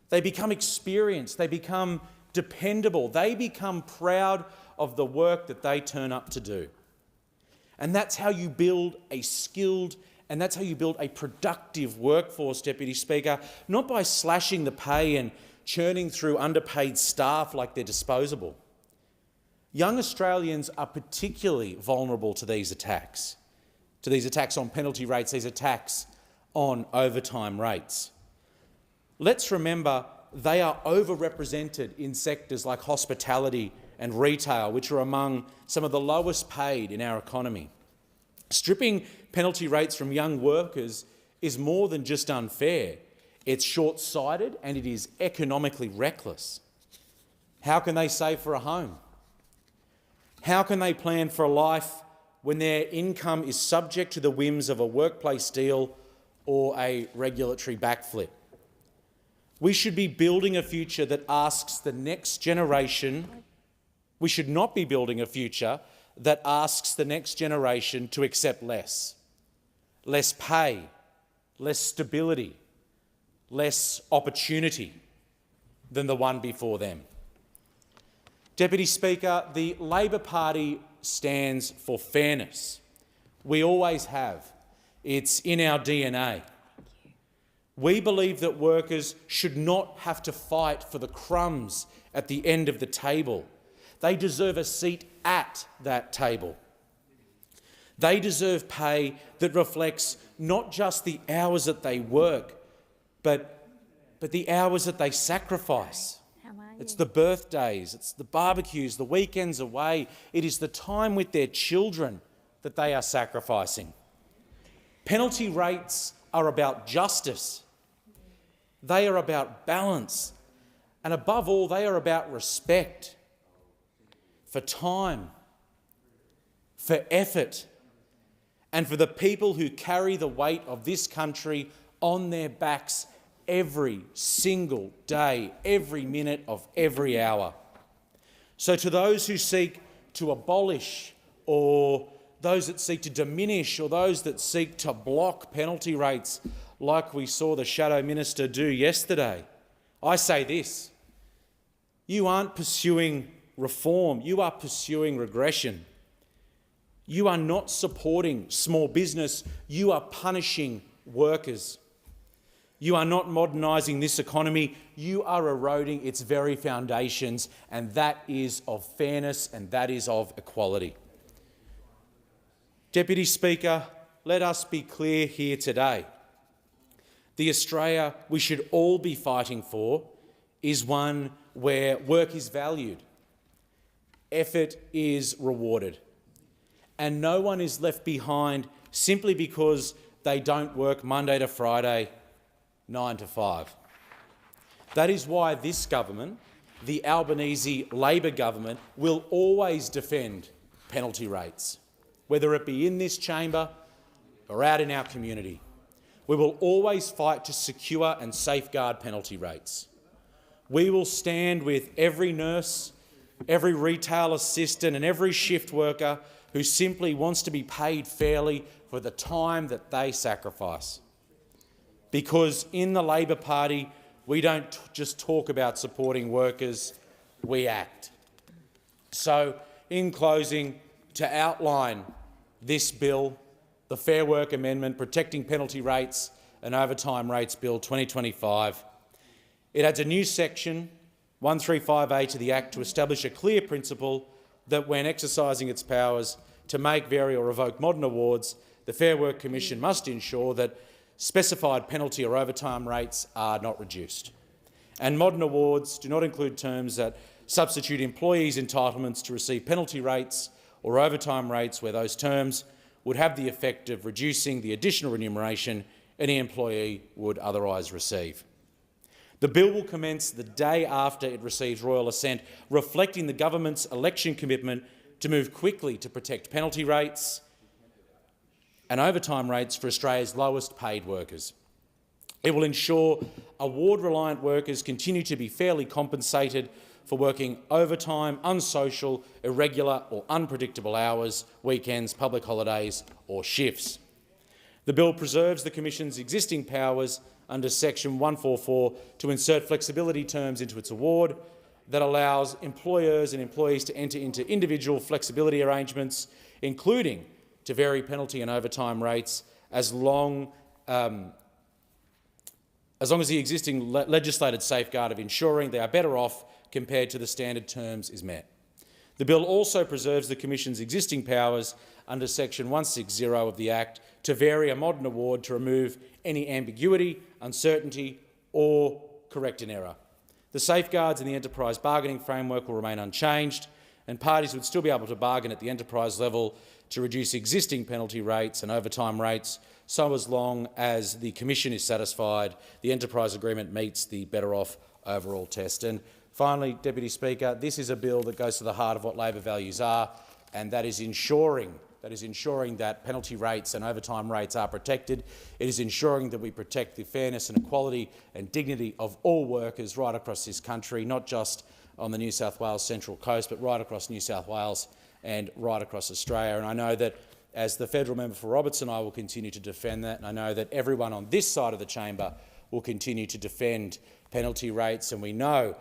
Speaker 5: They become experienced, they become dependable, they become proud of the work that they turn up to do. And that's how you build a skilled and that's how you build a productive workforce, Deputy Speaker, not by slashing the pay and churning through underpaid staff like they're disposable. Young Australians are particularly vulnerable to these attacks on penalty rates, these attacks on overtime rates. Let's remember they are overrepresented in sectors like hospitality and retail, which are among some of the lowest paid in our economy. Stripping penalty rates from young workers is more than just unfair. It's short-sighted and it is economically reckless. How can they save for a home? How can they plan for a life when their income is subject to the whims of a workplace deal or a regulatory backflip? We should be building a future that asks the next generation. We should not be building a future that asks the next generation to accept less pay, less stability, less opportunity than the one before them. Deputy Speaker, the Labor Party stands for fairness. We always have. It's in our DNA. We believe that workers should not have to fight for the crumbs at the end of the table. They deserve a seat at that table. They deserve pay that reflects not just the hours that they work, but the hours that they sacrifice. It's the birthdays, it's the barbecues, the weekends away. It is the time with their children that they are sacrificing. Penalty rates are about justice. They are about balance. And above all, they are about respect for time, for effort, and for the people who carry the weight of this country on their backs every single day, every minute of every hour. So to those who seek to abolish, or those that seek to diminish, or those that seek to block penalty rates like we saw the Shadow Minister do yesterday, I say this: you aren't pursuing reform, you are pursuing regression. You are not supporting small business, you are punishing workers. You are not modernising this economy, you are eroding its very foundations, and that is of fairness and that is of equality. Deputy Speaker, let us be clear here today. The Australia we should all be fighting for is one where work is valued, effort is rewarded, and no one is left behind simply because they don't work Monday to Friday, 9 to 5. That is why this government, the Albanese Labor government, will always defend penalty rates, whether it be in this chamber or out in our community. We will always fight to secure and safeguard penalty rates. We will stand with every nurse, every retail assistant and every shift worker who simply wants to be paid fairly for the time that they sacrifice. Because in the Labor Party, we don't just talk about supporting workers, we act. So, in closing, to outline this bill, the Fair Work Amendment Protecting Penalty Rates and Overtime Rates Bill 2025, it adds a new section, 135A, to the Act to establish a clear principle that when exercising its powers to make, vary or revoke modern awards, the Fair Work Commission must ensure that specified penalty or overtime rates are not reduced. And modern awards do not include terms that substitute employees' entitlements to receive penalty rates or overtime rates where those terms would have the effect of reducing the additional remuneration any employee would otherwise receive. The bill will commence the day after it receives royal assent, reflecting the government's election commitment to move quickly to protect penalty rates and overtime rates for Australia's lowest paid workers. It will ensure award-reliant workers continue to be fairly compensated for working overtime, unsocial, irregular or unpredictable hours, weekends, public holidays or shifts. The bill preserves the Commission's existing powers under Section 144 to insert flexibility terms into its award that allows employers and employees to enter into individual flexibility arrangements, including to vary penalty and overtime rates as long as the existing legislated safeguard of ensuring they are better off compared to the standard terms is met. The bill also preserves the Commission's existing powers under Section 160 of the Act to vary a modern award to remove any ambiguity, uncertainty or correct an error. The safeguards in the enterprise bargaining framework will remain unchanged, and parties would still be able to bargain at the enterprise level to reduce existing penalty rates and overtime rates, so as long as the Commission is satisfied the enterprise agreement meets the better off overall test. And finally, Deputy Speaker, this is a bill that goes to the heart of what Labor values are, and that is ensuring that penalty rates and overtime rates are protected. It is ensuring that we protect the fairness and equality and dignity of all workers right across this country, not just on the New South Wales Central Coast, but right across New South Wales and right across Australia. And I know that as the federal member for Robertson, I will continue to defend that, and I know that everyone on this side of the chamber will continue to defend penalty rates. And we know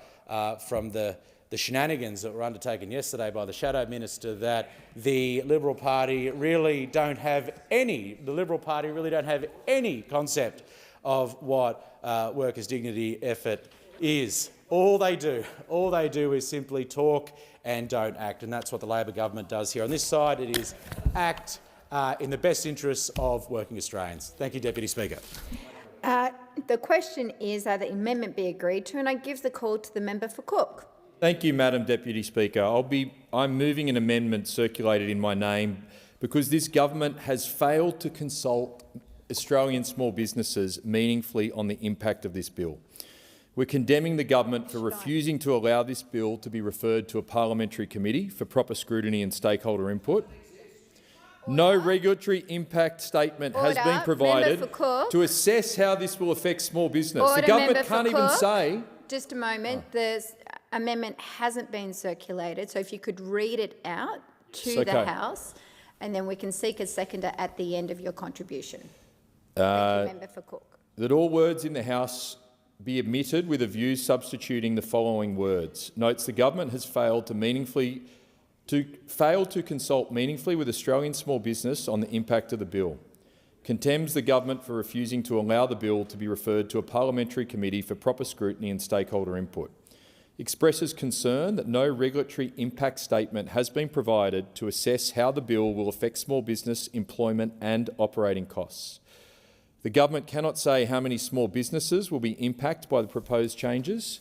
Speaker 5: from the shenanigans that were undertaken yesterday by the Shadow Minister that the Liberal Party really don't have any concept of what workers' dignity effort is. All they do is simply talk and don't act, and that's what the Labor government does here. On this side, it is act in the best interests of working Australians. Thank you, Deputy Speaker.
Speaker 16: The question is that the amendment be agreed to, and I give the call to the member for Cook.
Speaker 17: Thank you, Madam Deputy Speaker. I'm moving an amendment circulated in my name because this government has failed to consult Australian small businesses meaningfully on the impact of this bill. We're condemning the government for refusing to allow this bill to be referred to a parliamentary committee for proper scrutiny and stakeholder input. No regulatory impact statement has been provided to assess how this will affect small business. The government can't even say—
Speaker 16: Just a moment. The amendment hasn't been circulated, so if you could read it out to the House, and then we can seek a seconder at the end of your contribution. Thank you, Member for Cook.
Speaker 17: That all words in the House be omitted with a view substituting the following words. Notes the government has failed to consult meaningfully with Australian small business on the impact of the bill. Contemns the government for refusing to allow the bill to be referred to a parliamentary committee for proper scrutiny and stakeholder input. Expresses concern that no regulatory impact statement has been provided to assess how the bill will affect small business employment and operating costs. The government cannot say how many small businesses will be impacted by the proposed changes.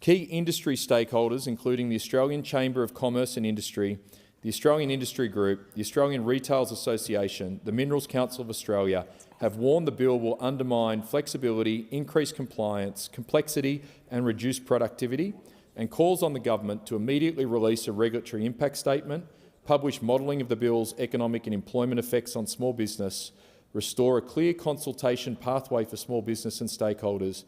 Speaker 17: Key industry stakeholders, including the Australian Chamber of Commerce and Industry, the Australian Industry Group, the Australian Retailers Association, the Minerals Council of Australia, have warned the bill will undermine flexibility, increase compliance, complexity and reduce productivity, and calls on the government to immediately release a regulatory impact statement, publish modelling of the bill's economic and employment effects on small business, restore a clear consultation pathway for small business and stakeholders,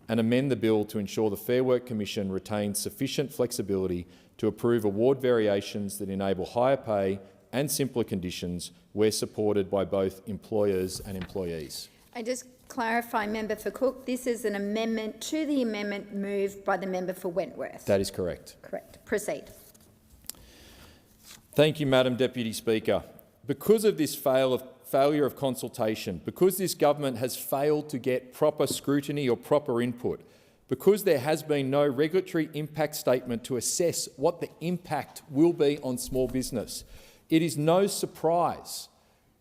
Speaker 17: and amend the bill to ensure the Fair Work Commission retains sufficient flexibility to approve award variations that enable higher pay and simpler conditions where supported by both employers and employees.
Speaker 16: I just clarify, Member for Cook, this is an amendment to the amendment moved by the Member for Wentworth.
Speaker 17: That is correct.
Speaker 16: Correct. Proceed.
Speaker 17: Thank you, Madam Deputy Speaker. Because of this failure of consultation, because this government has failed to get proper scrutiny or proper input, because there has been no regulatory impact statement to assess what the impact will be on small business, it is no surprise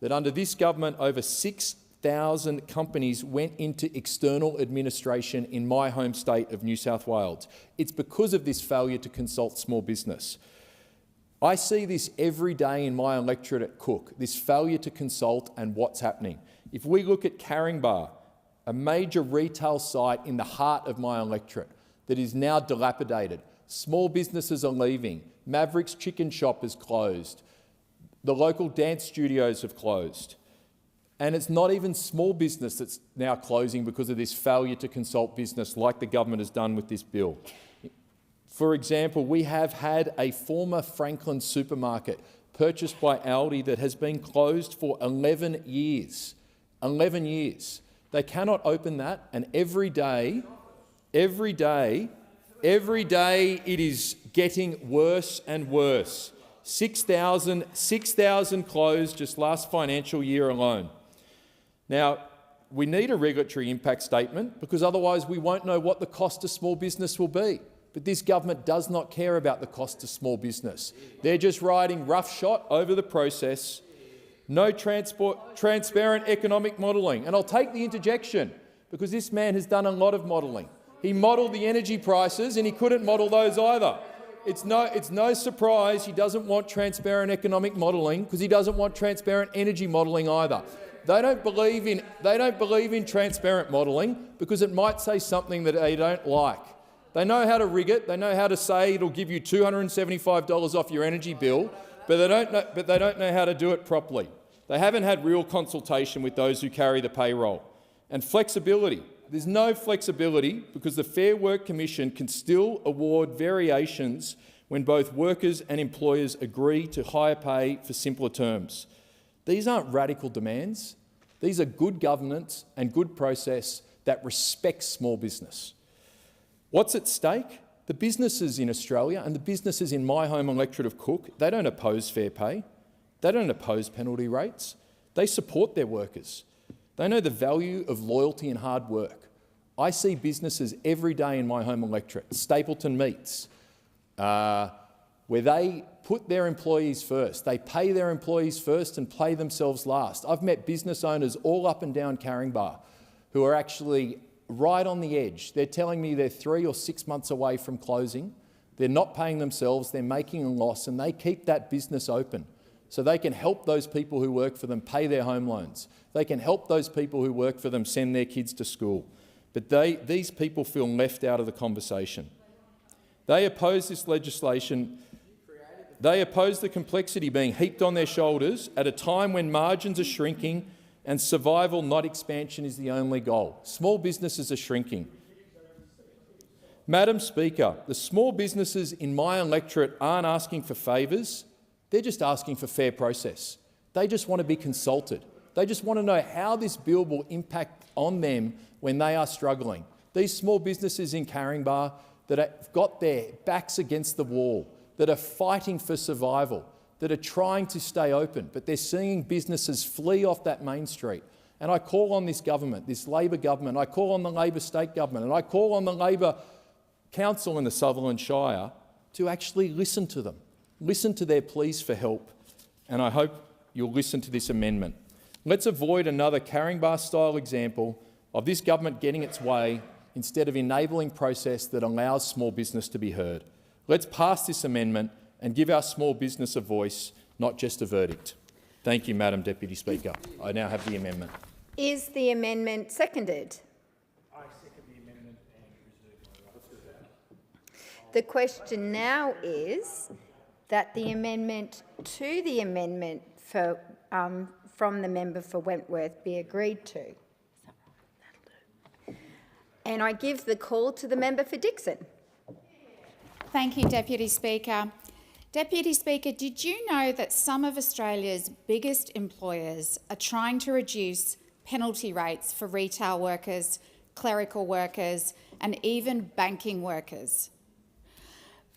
Speaker 17: that under this government over 6,000 companies went into external administration in my home state of New South Wales. It's because of this failure to consult small business. I see this every day in my electorate at Cook, this failure to consult and what's happening. If we look at Caringbah, a major retail site in the heart of my electorate that is now dilapidated, small businesses are leaving, Maverick's Chicken Shop is closed, the local dance studios have closed, and it's not even small business that's now closing because of this failure to consult business like the government has done with this bill. For example, we have had a former Franklin supermarket purchased by Aldi that has been closed for 11 years. 11 years. They cannot open that, and every day it is getting worse and worse. 6,000 closed just last financial year alone. Now, we need a regulatory impact statement because otherwise we won't know what the cost to small business will be. But this government does not care about the cost to small business. They're just riding roughshod over the process. No transparent economic modelling. And I'll take the interjection because this man has done a lot of modelling. He modelled the energy prices and he couldn't model those either. It's no surprise he doesn't want transparent economic modelling because he doesn't want transparent energy modelling either. They don't believe in transparent modelling because it might say something that they don't like. They know how to rig it. They know how to say it'll give you $275 off your energy bill, but they don't know how to do it properly. They haven't had real consultation with those who carry the payroll. And flexibility. There's no flexibility because the Fair Work Commission can still award variations when both workers and employers agree to higher pay for simpler terms. These aren't radical demands. These are good governance and good process that respects small business. What's at stake? The businesses in Australia and the businesses in my home electorate of Cook, they don't oppose fair pay. They don't oppose penalty rates. They support their workers. They know the value of loyalty and hard work. I see businesses every day in my home electorate, Stapleton Meats, where they put their employees first. They pay their employees first and pay themselves last. I've met business owners all up and down Caringbah who are actually right on the edge. They're telling me they're 3 or 6 months away from closing. They're not paying themselves, they're making a loss, and they keep that business open so they can help those people who work for them pay their home loans. They can help those people who work for them send their kids to school. But these people feel left out of the conversation. They oppose this legislation. They oppose the complexity being heaped on their shoulders at a time when margins are shrinking and survival, not expansion, is the only goal. Small businesses are shrinking. Madam Speaker, the small businesses in my electorate aren't asking for favours, they're just asking for fair process. They just want to be consulted. They just want to know how this bill will impact on them when they are struggling. These small businesses in Caringbah that have got their backs against the wall, that are fighting for survival, that are trying to stay open, but they're seeing businesses flee off that main street. And I call on this government, this Labor government, I call on the Labor state government, and I call on the Labor council in the Sutherland Shire to actually listen to them, listen to their pleas for help, and I hope you'll listen to this amendment. Let's avoid another Caringbah-style example of this government getting its way instead of enabling process that allows small business to be heard. Let's pass this amendment and give our small business a voice, not just a verdict. Thank you, Madam Deputy Speaker. I now have the amendment.
Speaker 16: Is the amendment seconded?
Speaker 5: I second the amendment and reserve my right.
Speaker 16: The question now is that the amendment to the amendment for, from the member for Wentworth be agreed to. And I give the call to the member for Dixon.
Speaker 18: Thank you, Deputy Speaker.
Speaker 16: Deputy Speaker, did you know that some of Australia's biggest employers are trying to reduce penalty rates for retail workers, clerical workers and even banking workers?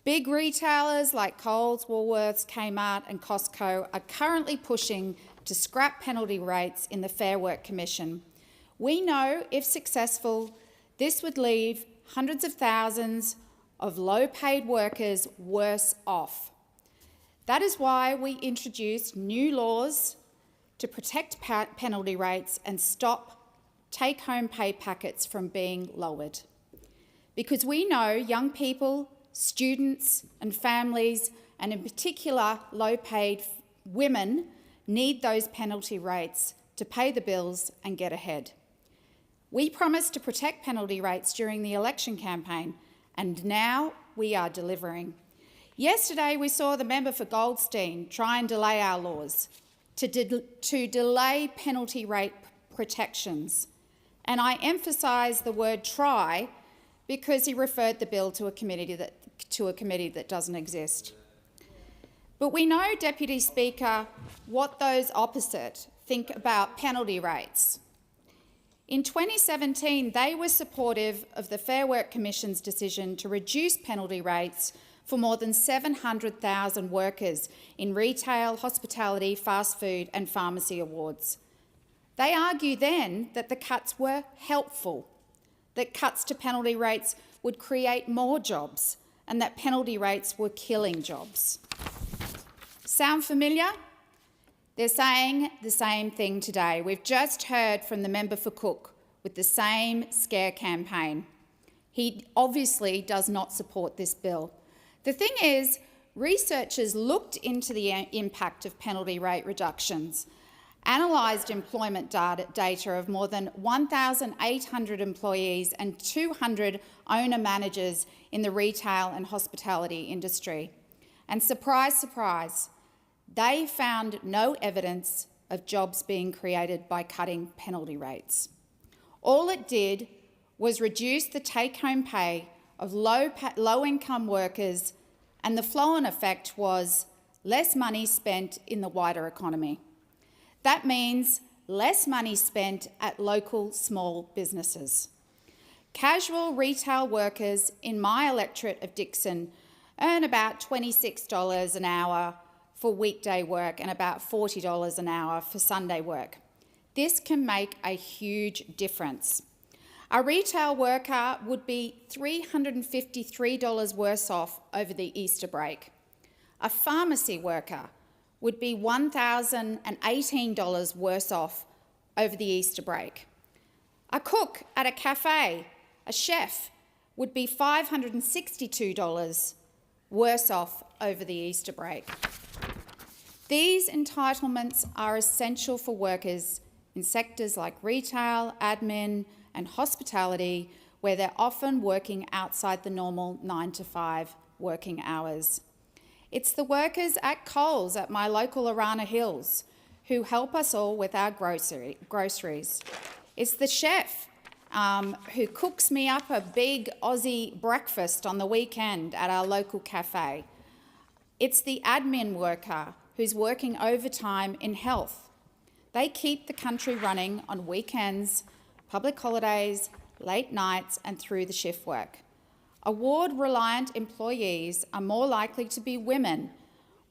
Speaker 16: Big retailers like Coles, Woolworths, Kmart and Costco are currently pushing to scrap penalty rates in the Fair Work Commission. We know, if successful, this would leave hundreds of thousands of low-paid workers worse off. That is why we introduced new laws to protect penalty rates and stop take-home pay packets from being lowered. Because we know young people, students and families, and in particular low-paid women, need those penalty rates to pay the bills and get ahead. We promised to protect penalty rates during the election campaign, and now we are delivering. Yesterday, we saw the member for Goldstein try and delay our laws, to delay penalty rate protections. And I emphasise the word try because he referred the bill to a committee that doesn't exist. But we know, Deputy Speaker, what those opposite think about penalty rates. In 2017, they were supportive of the Fair Work Commission's decision to reduce penalty rates for more than 700,000 workers in retail, hospitality, fast food and pharmacy awards. They argued then that the cuts were helpful, that cuts to penalty rates would create more jobs and that penalty rates were killing jobs. Sound familiar? They're saying the same thing today. We've just heard from the member for Cook with the same scare campaign. He obviously does not support this bill. The thing is, researchers looked into the impact of penalty rate reductions, analysed employment data of more than 1,800 employees and 200 owner-managers in the retail and hospitality industry. And surprise, surprise, they found no evidence of jobs being created by cutting penalty rates. All it did was reduce the take-home pay of low-income workers, and the flow-on effect was less money spent in the wider economy. That means less money spent at local small businesses. Casual retail workers in my electorate of Dixon earn about $26 an hour for weekday work and about $40 an hour for Sunday work. This can make a huge difference. A retail worker would be $353 worse off over the Easter break. A pharmacy worker would be $1,018 worse off over the Easter break. A cook at a cafe, a chef, would be $562 worse off over the Easter break. These entitlements are essential for workers in sectors like retail, admin and hospitality, where they're often working outside the normal 9 to 5 working hours. It's the workers at Coles at my local Arana Hills who help us all with our groceries. It's the chef who cooks me up a big Aussie breakfast on the weekend at our local cafe. It's the admin worker who's working overtime in health. They keep the country running on weekends, public holidays, late nights and through the shift work. Award-reliant employees are more likely to be women,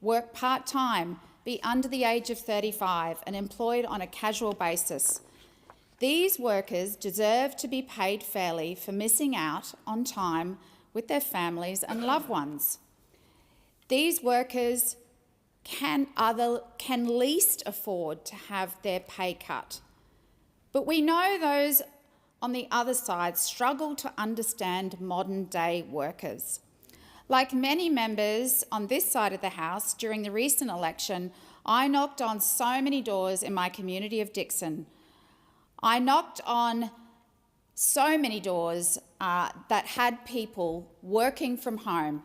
Speaker 16: work part-time, be under the age of 35 and employed on a casual basis. These workers deserve to be paid fairly for missing out on time with their families and loved ones. These workers can least afford to have their pay cut. But we know those on the other side struggle to understand modern-day workers. Like many members on this side of the House, during the recent election, I knocked on so many doors in my community of Dixon. I knocked on so many doors that had people working from home.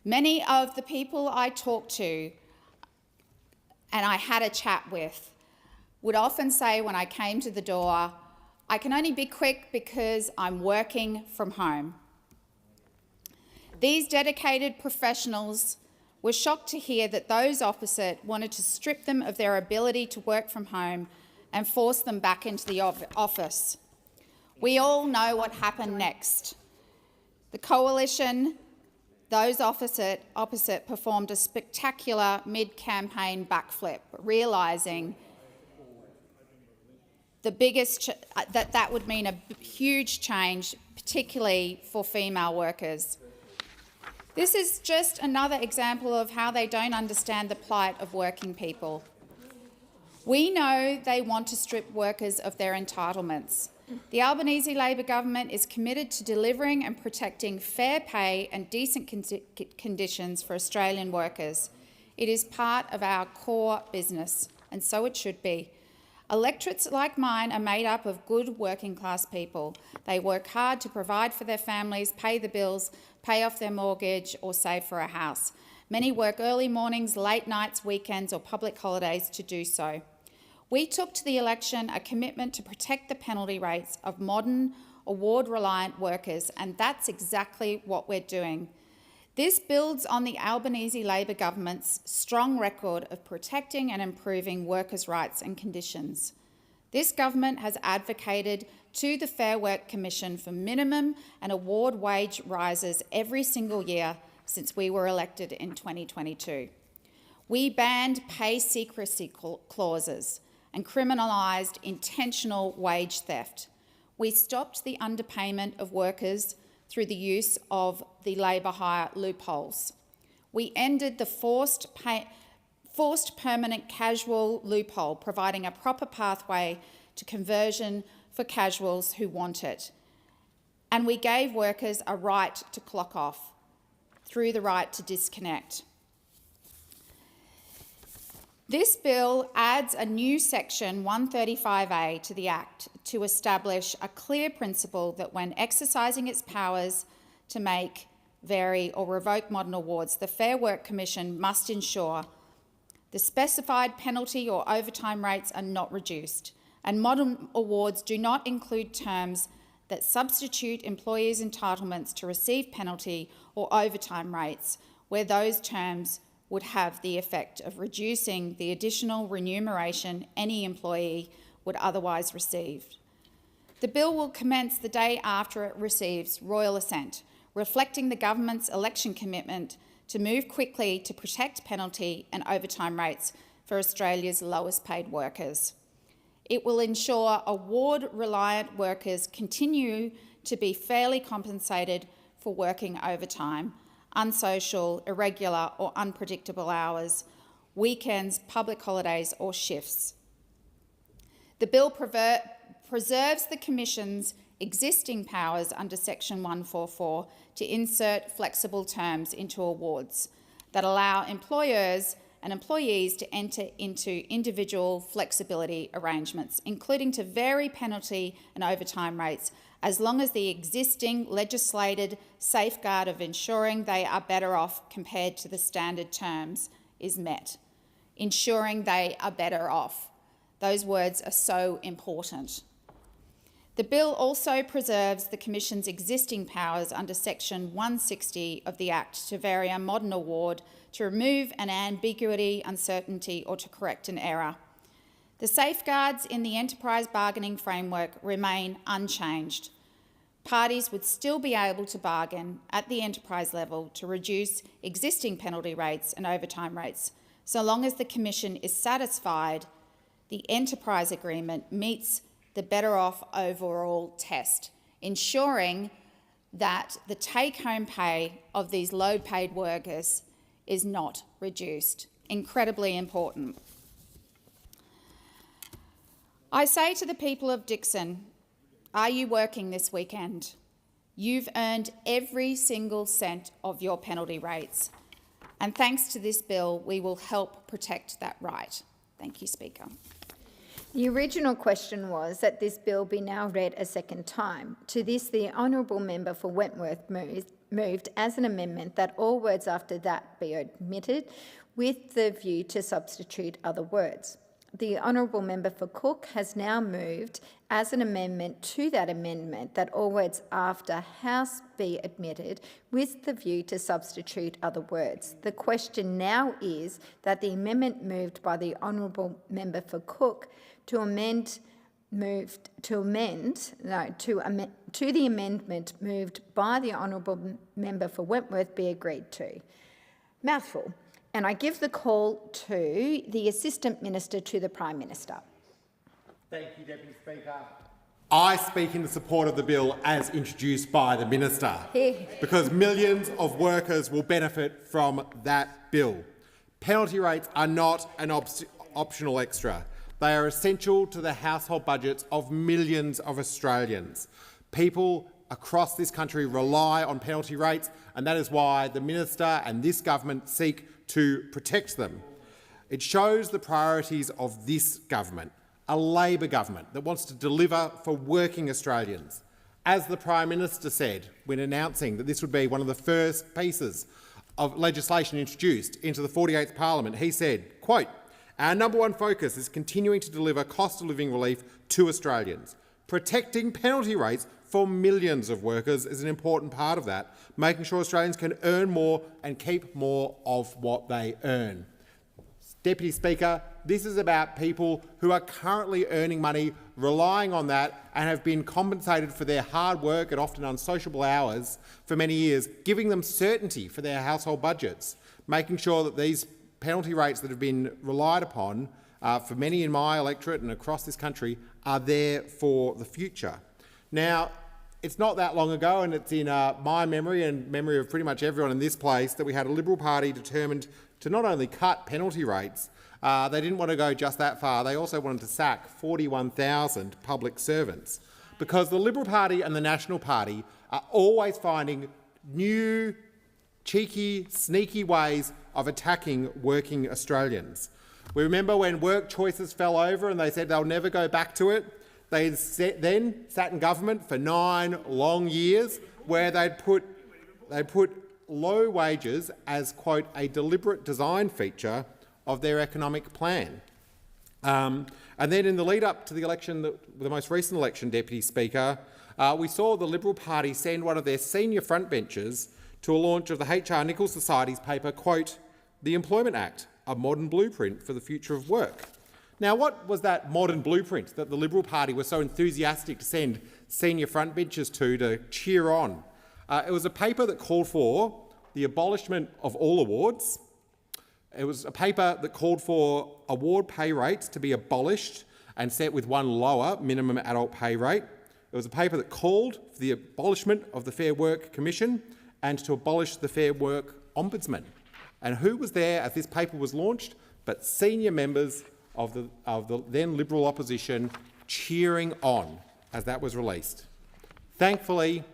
Speaker 16: Many of the people I talked to and I had a chat with would often say when I came to the door, I can only be quick because I'm working from home. These dedicated professionals
Speaker 18: were shocked to hear that those opposite wanted to strip them of their ability to work from home and force them back into the office. We all know what happened next. The coalition, those opposite performed a spectacular mid-campaign backflip, realising that would mean a huge change, particularly for female workers. This is just another example of how they don't understand the plight of working people. We know they want to strip workers of their entitlements. The Albanese Labor government is committed to delivering and protecting fair pay and decent conditions for Australian workers. It is part of our core business, and so it should be. Electorates like mine are made up of good working class people. They work hard to provide for their families, pay the bills, pay off their mortgage or save for a house. Many work early mornings, late nights, weekends or public holidays to do so. We took to the election a commitment to protect the penalty rates of modern, award-reliant workers, and that's exactly what we're doing. This builds on the Albanese Labor government's strong record of protecting and improving workers' rights and conditions. This government has advocated to the Fair Work Commission for minimum and award wage rises every single year since we were elected in 2022. We banned pay secrecy clauses and criminalised intentional wage theft. We stopped the underpayment of workers through the use of the labour hire loopholes. We ended the forced permanent casual loophole, providing a proper pathway to conversion for casuals who want it. And we gave workers a right to clock off through the right to disconnect. This bill adds a new section 135A to the Act to establish a clear principle that when exercising its powers to make, vary or revoke modern awards, the Fair Work Commission must ensure the specified penalty or overtime rates are not reduced, and modern awards do not include terms that substitute employees' entitlements to receive penalty or overtime rates where those terms would have the effect of reducing the additional remuneration any employee would otherwise receive. The bill will commence the day after it receives royal assent, reflecting the government's election commitment to move quickly to protect penalty and overtime rates for Australia's lowest paid workers. It will ensure award-reliant workers continue to be fairly compensated for working overtime, unsocial, irregular or unpredictable hours, weekends, public holidays or shifts. The bill preserves the Commission's existing powers under Section 144 to insert flexible terms into awards that allow employers and employees to enter into individual flexibility arrangements, including to vary penalty and overtime rates, as long as the existing legislated safeguard of ensuring they are better off compared to the standard terms is met. Ensuring they are better off. Those words are so important. The bill also preserves the Commission's existing powers under Section 160 of the Act to vary a modern award, to remove an ambiguity, uncertainty or to correct an error. The safeguards in the enterprise bargaining framework remain unchanged. Parties would still be able to bargain at the enterprise level to reduce existing penalty rates and overtime rates, so long as the Commission is satisfied the enterprise agreement meets the better off overall test, ensuring that the take-home pay of these low-paid workers is not reduced. Incredibly important. I say to the people of Dixon, are you working this weekend? You've earned every single cent of your penalty rates. And thanks to this bill, we will help protect that right. Thank you, Speaker.
Speaker 16: The original question was that this bill be now read a second time. To this, the Honourable Member for Wentworth moved as an amendment that all words after that be omitted with the view to substitute other words. the Honourable Member for Cook has now moved as an amendment to that amendment that all words after House be admitted with the view to substitute other words. The question now is that the amendment moved by the Honourable Member for Cook to the amendment moved by the Honourable Member for Wentworth be agreed to. Mouthful. And I give the call to the Assistant Minister to the Prime Minister.
Speaker 19: Thank you, Deputy Speaker. I speak in support of the bill as introduced by the Minister, because millions of workers will benefit from that bill. Penalty rates are not an optional extra. They are essential to the household budgets of millions of Australians. People across this country rely on penalty rates, and that is why the Minister and this government seek to protect them. It shows the priorities of this government, a Labor government that wants to deliver for working Australians. As the Prime Minister said when announcing that this would be one of the first pieces of legislation introduced into the 48th Parliament, he said, quote, "Our number one focus is continuing to deliver cost of living relief to Australians. Protecting penalty rates for millions of workers is an important part of that, making sure Australians can earn more and keep more of what they earn." Deputy Speaker, this is about people who are currently earning money, relying on that, and have been compensated for their hard work at often unsociable hours for many years, giving them certainty for their household budgets, making sure that these penalty rates that have been relied upon for many in my electorate and across this country are there for the future. Now, it's not that long ago, and it's in my memory and memory of pretty much everyone in this place, that we had a Liberal Party determined to not only cut penalty rates, they didn't want to go just that far, they also wanted to sack 41,000 public servants, because the Liberal Party and the National Party are always finding new, cheeky, sneaky ways of attacking working Australians. We remember when work choices fell over and they said they'll never go back to it. They then sat in government for 9 long years where they'd put low wages as, quote, a deliberate design feature of their economic plan. And then in the lead up to the election, the most recent election, Deputy Speaker, we saw the Liberal Party send one of their senior frontbenchers to a launch of the H.R. Nichols Society's paper, quote, "The Employment Act, a modern blueprint for the future of work." Now, what was that modern blueprint that the Liberal Party was so enthusiastic to send senior frontbenchers to cheer on? It was a paper that called for the abolishment of all awards. It was a paper that called for award pay rates to be abolished and set with one lower minimum adult pay rate. It was a paper that called for the abolishment of the Fair Work Commission and to abolish the Fair Work Ombudsman. And who was there as this paper was launched but senior members of the then Liberal opposition cheering on as that was released? Thankfully,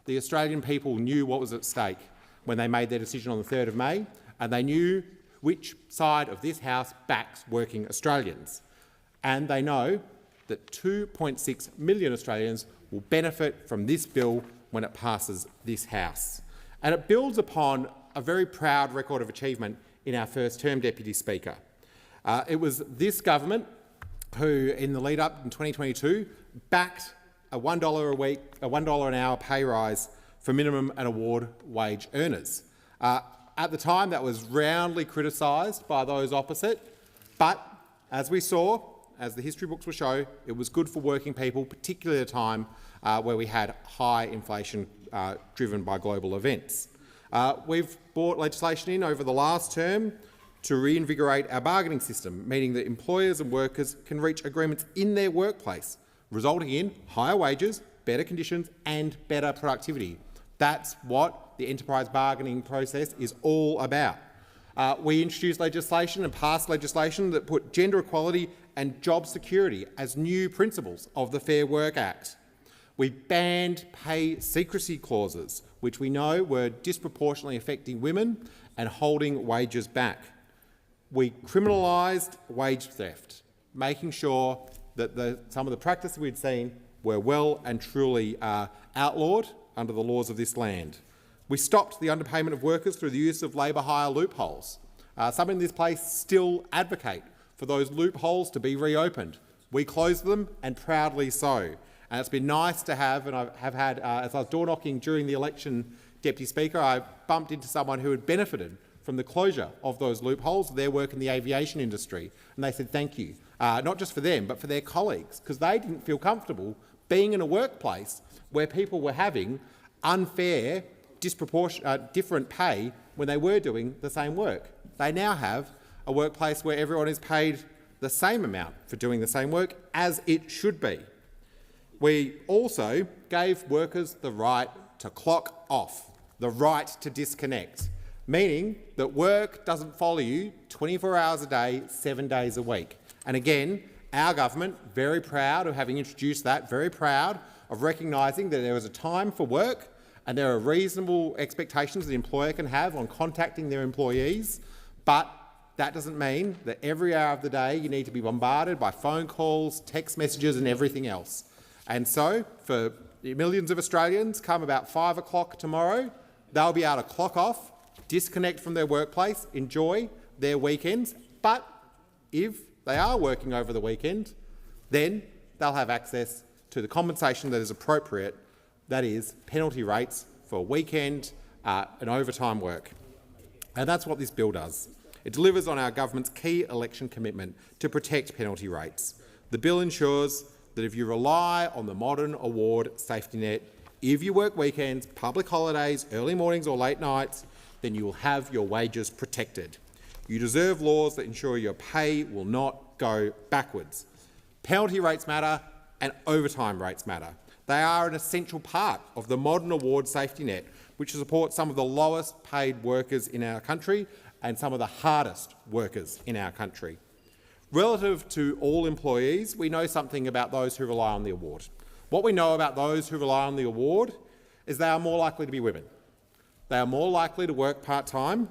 Speaker 19: the Australian people knew what was at stake when they made their decision on the 3rd of May, and they knew which side of this House backs working Australians. And they know that 2.6 million Australians will benefit from this bill when it passes this House. And it builds upon a very proud record of achievement in our first term, Deputy Speaker. It was this government who, in the lead-up in 2022, backed a $1 a week, a $1 an hour pay rise for minimum and award wage earners. At the time, that was roundly criticised by those opposite, but as we saw, as the history books will show, it was good for working people, particularly at a time where we had high inflation driven by global events. We've brought legislation in over the last term to reinvigorate our bargaining system, meaning that employers and workers can reach agreements in their workplace, resulting in higher wages, better conditions and better productivity. That's what the enterprise bargaining process is all about. We introduced legislation and passed legislation that put gender equality and job security as new principles of the Fair Work Act. We banned pay secrecy clauses, which we know were disproportionately affecting women and holding wages back. We criminalised wage theft, making sure that some of the practices we'd seen were well and truly outlawed under the laws of this land. We stopped the underpayment of workers through the use of labour hire loopholes. Some in this place still advocate for those loopholes to be reopened. We closed them, and proudly so. And it's been nice to have, and I have had, as I was door knocking during the election, Deputy Speaker, I bumped into someone who had benefited from the closure of those loopholes, their work in the aviation industry. And they said thank you, not just for them, but for their colleagues, because they didn't feel comfortable being in a workplace where people were having unfair, different pay when they were doing the same work. They now have a workplace where everyone is paid the same amount for doing the same work, as it should be. We also gave workers the right to clock off, the right to disconnect, meaning that work doesn't follow you 24 hours a day, 7 days a week. And again, our government, very proud of having introduced that, very proud of recognising that there is a time for work and there are reasonable expectations the employer can have on contacting their employees, but that doesn't mean that every hour of the day you need to be bombarded by phone calls, text messages and everything else. And so, for millions of Australians, come about 5 o'clock tomorrow, they'll be able to clock off, disconnect from their workplace, enjoy their weekends, but if they are working over the weekend, then they'll have access to the compensation that is appropriate, that is, penalty rates for weekend and overtime work. And that's what this bill does. It delivers on our government's key election commitment to protect penalty rates. The bill ensures that if you rely on the modern award safety net, if you work weekends, public holidays, early mornings or late nights, then you will have your wages protected. You deserve laws that ensure your pay will not go backwards. Penalty rates matter and overtime rates matter. They are an essential part of the modern award safety net, which supports some of the lowest paid workers in our country and some of the hardest workers in our country. Relative to all employees, we know something about those who rely on the award. What we know about those who rely on the award is they are more likely to be women. They are more likely to work part-time,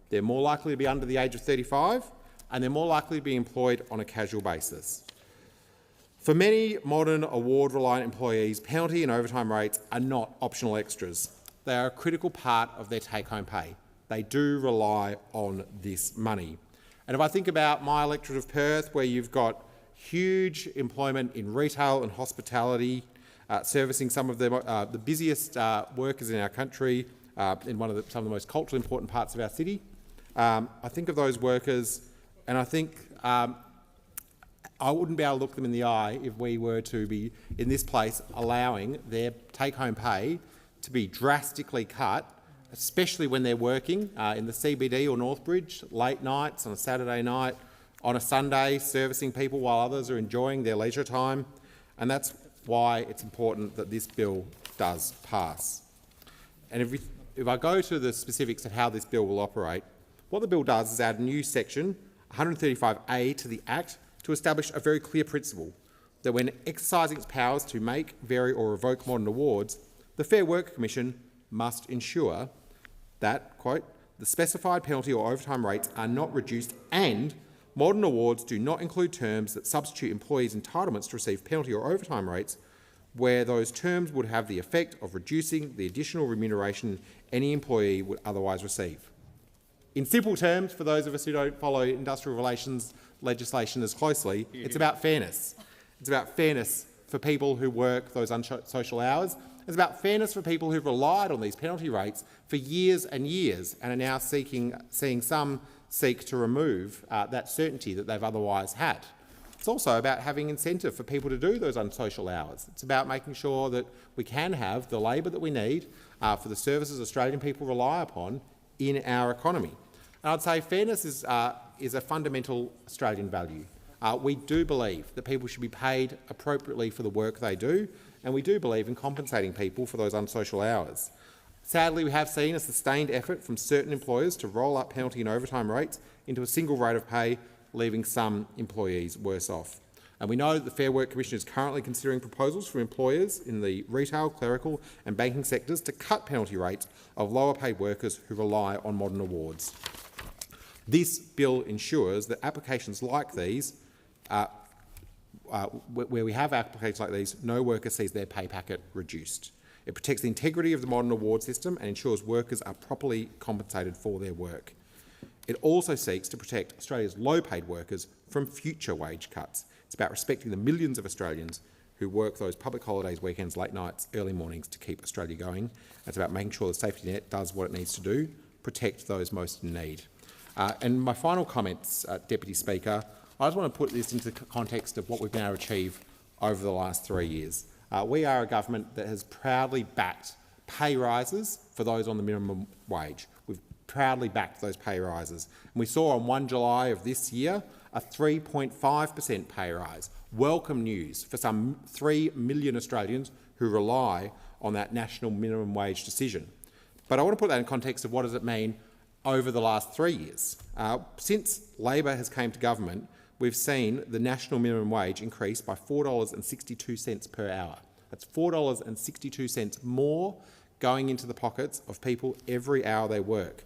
Speaker 19: they're more likely to be under the age of 35, and they're more likely to be employed on a casual basis. For many modern award-reliant employees, penalty and overtime rates are not optional extras. They are a critical part of their take-home pay. They do rely on this money. And if I think about my electorate of Perth, where you've got huge employment in retail and hospitality, servicing some of the busiest workers in our country, in some of the most culturally important parts of our city, I think of those workers and I think I wouldn't be able to look them in the eye if we were to be, in this place, allowing their take-home pay to be drastically cut, especially when they're working in the CBD or Northbridge, late nights, on a Saturday night, on a Sunday, servicing people while others are enjoying their leisure time. And that's why it's important that this bill does pass. And if I go to the specifics of how this bill will operate, what the bill does is add a new section, 135A, to the Act to establish a very clear principle that when exercising its powers to make, vary or revoke modern awards, the Fair Work Commission must ensure that, quote, the specified penalty or overtime rates are not reduced and modern awards do not include terms that substitute employees' entitlements to receive penalty or overtime rates where those terms would have the effect of reducing the additional remuneration any employee would otherwise receive. In simple terms, for those of us who don't follow industrial relations legislation as closely, it's about fairness. It's about fairness for people who work those unsocial hours. It's about fairness for people who've relied on these penalty rates for years and years and are now seeing some seek to remove that certainty that they've otherwise had. It's also about having incentive for people to do those unsocial hours. It's about making sure that we can have the labour that we need for the services Australian people rely upon in our economy. And I'd say fairness is a fundamental Australian value. We do believe that people should be paid appropriately for the work they do, and we do believe in compensating people for those unsocial hours. Sadly, we have seen a sustained effort from certain employers to roll up penalty and overtime rates into a single rate of pay, leaving some employees worse off. And we know that the Fair Work Commission is currently considering proposals from employers in the retail, clerical and banking sectors to cut penalty rates of lower paid workers who rely on modern awards. This bill ensures that applications like these, where we have applications like these, no worker sees their pay packet reduced. It protects the integrity of the modern award system and ensures workers are properly compensated for their work. It also seeks to protect Australia's low-paid workers from future wage cuts. It's about respecting the millions of Australians who work those public holidays, weekends, late nights, early mornings to keep Australia going. It's about making sure the safety net does what it needs to do, protect those most in need. And my final comments, Deputy Speaker, I just want to put this into the context of what we've been able to achieve over the last 3 years. We are a government that has proudly backed pay rises for those on the minimum wage. We've proudly backed those pay rises. And we saw on 1 July of this year a 3.5% pay rise. Welcome news for some 3 million Australians who rely on that national minimum wage decision. But I want to put that in context of what does it mean over the last 3 years. Since Labor has came to government, we've seen the national minimum wage increase by $4.62 per hour. That's $4.62 more going into the pockets of people every hour they work.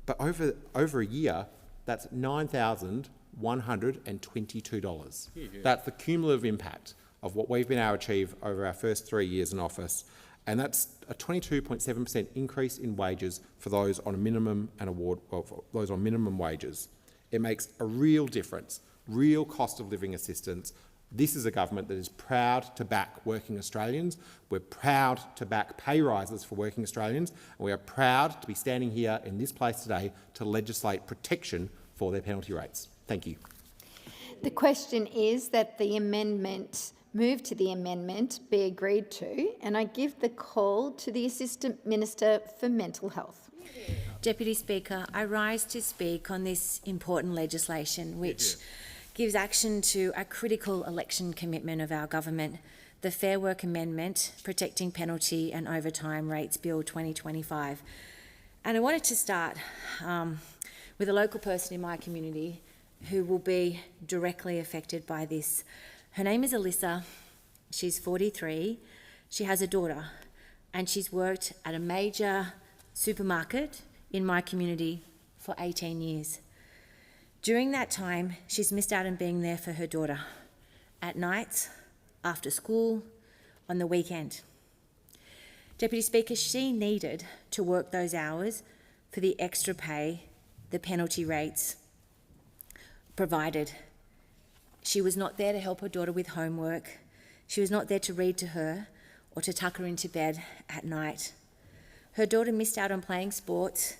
Speaker 19: But over a year, that's $9,122. That's the cumulative impact of what we've been able to achieve over our first 3 years in office. And that's a 22.7% increase in wages for those on a minimum and for those on minimum wages. It makes a real difference, real cost of living assistance. This is a government that is proud to back working Australians. We're proud to back pay rises for working Australians. And we are proud to be standing here in this place today to legislate protection for their penalty rates. Thank you.
Speaker 16: The question is that the move to the amendment be agreed to, and I give the call to the Assistant Minister for Mental Health.
Speaker 20: Deputy Speaker, I rise to speak on this important legislation which gives action to a critical election commitment of our government, the Fair Work Amendment, Protecting Penalty and Overtime Rates Bill 2025. And I wanted to start with a local person in my community who will be directly affected by this. Her name is Alyssa. She's 43. She has a daughter, and she's worked at a major supermarket in my community for 18 years. During that time, she's missed out on being there for her daughter at night, after school, on the weekend. Deputy Speaker, she needed to work those hours for the extra pay, the penalty rates provided. She was not there to help her daughter with homework. She was not there to read to her or to tuck her into bed at night. Her daughter missed out on playing sports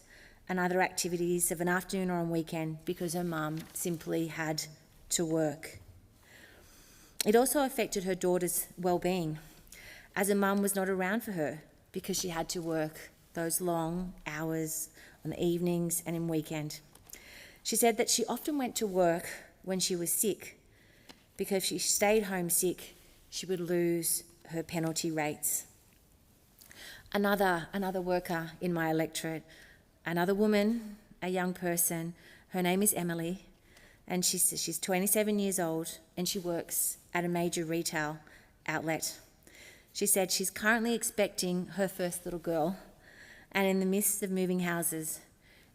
Speaker 20: and other activities of an afternoon or on weekend because her mum simply had to work. It also affected her daughter's well-being, as her mum was not around for her because she had to work those long hours on the evenings and in weekend. She said that she often went to work when she was sick because if she stayed home sick, she would lose her penalty rates. Another worker in my electorate, another woman, a young person, her name is Emily, and she's 27 years old and she works at a major retail outlet. She said she's currently expecting her first little girl and in the midst of moving houses,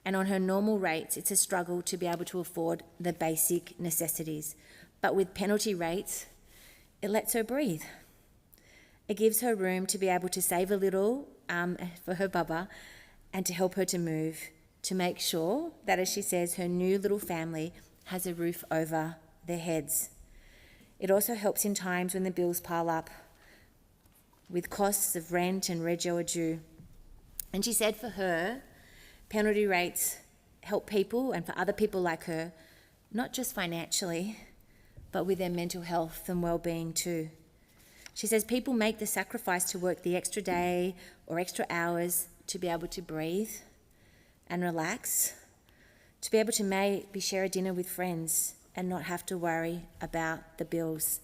Speaker 20: and on her normal rates it's a struggle to be able to afford the basic necessities. But with penalty rates, it lets her breathe. It gives her room to be able to save a little for her bubba and to help her to move, to make sure that, as she says, her new little family has a roof over their heads. It also helps in times when the bills pile up with costs of rent and rego are due. And she said for her, penalty rates help people, and for other people like her, not just financially, but with their mental health and well-being too. She says people make the sacrifice to work the extra day or extra hours to be able to breathe and relax, to be able to maybe share a dinner with friends and not have to worry about the bills.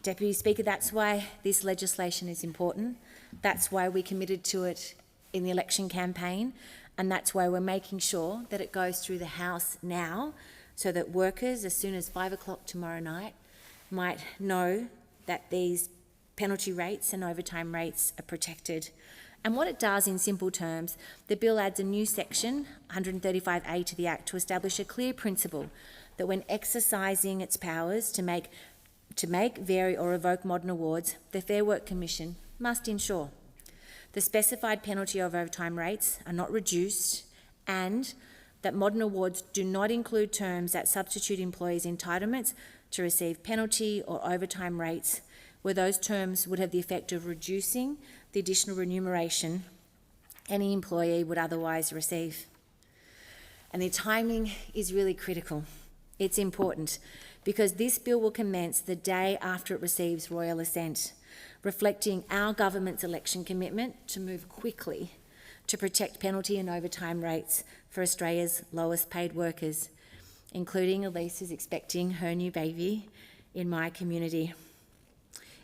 Speaker 20: Deputy Speaker, that's why this legislation is important. That's why we committed to it in the election campaign, and that's why we're making sure that it goes through the House now so that workers, as soon as 5 o'clock tomorrow night, might know that these penalty rates and overtime rates are protected. And what it does in simple terms, the bill adds a new section, 135A to the Act, to establish a clear principle that when exercising its powers to make, vary or revoke modern awards, the Fair Work Commission must ensure the specified penalty of overtime rates are not reduced and that modern awards do not include terms that substitute employees' entitlements to receive penalty or overtime rates, where those terms would have the effect of reducing the additional remuneration any employee would otherwise receive. And the timing is really critical. It's important because this bill will commence the day after it receives royal assent, reflecting our government's election commitment to move quickly to protect penalty and overtime rates for Australia's lowest paid workers, including Elise, who's expecting her new baby in my community.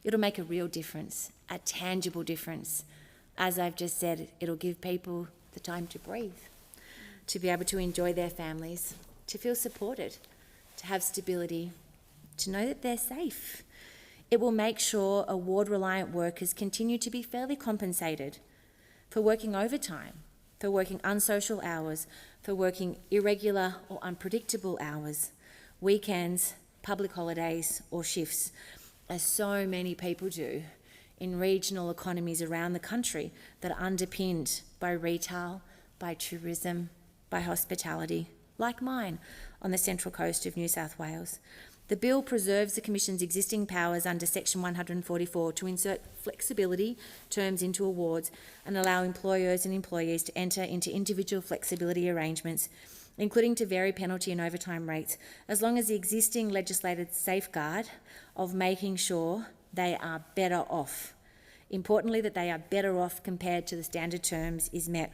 Speaker 20: It'll make a real difference, a tangible difference. As I've just said, it'll give people the time to breathe, to be able to enjoy their families, to feel supported, to have stability, to know that they're safe. It will make sure award-reliant workers continue to be fairly compensated for working overtime, for working unsocial hours, for working irregular or unpredictable hours, weekends, public holidays or shifts, as so many people do in regional economies around the country that are underpinned by retail, by tourism, by hospitality, like mine on the central coast of New South Wales. The bill preserves the Commission's existing powers under Section 144 to insert flexibility terms into awards and allow employers and employees to enter into individual flexibility arrangements, including to vary penalty and overtime rates, as long as the existing legislated safeguard of making sure they are better off. Importantly, that they are better off compared to the standard terms is met.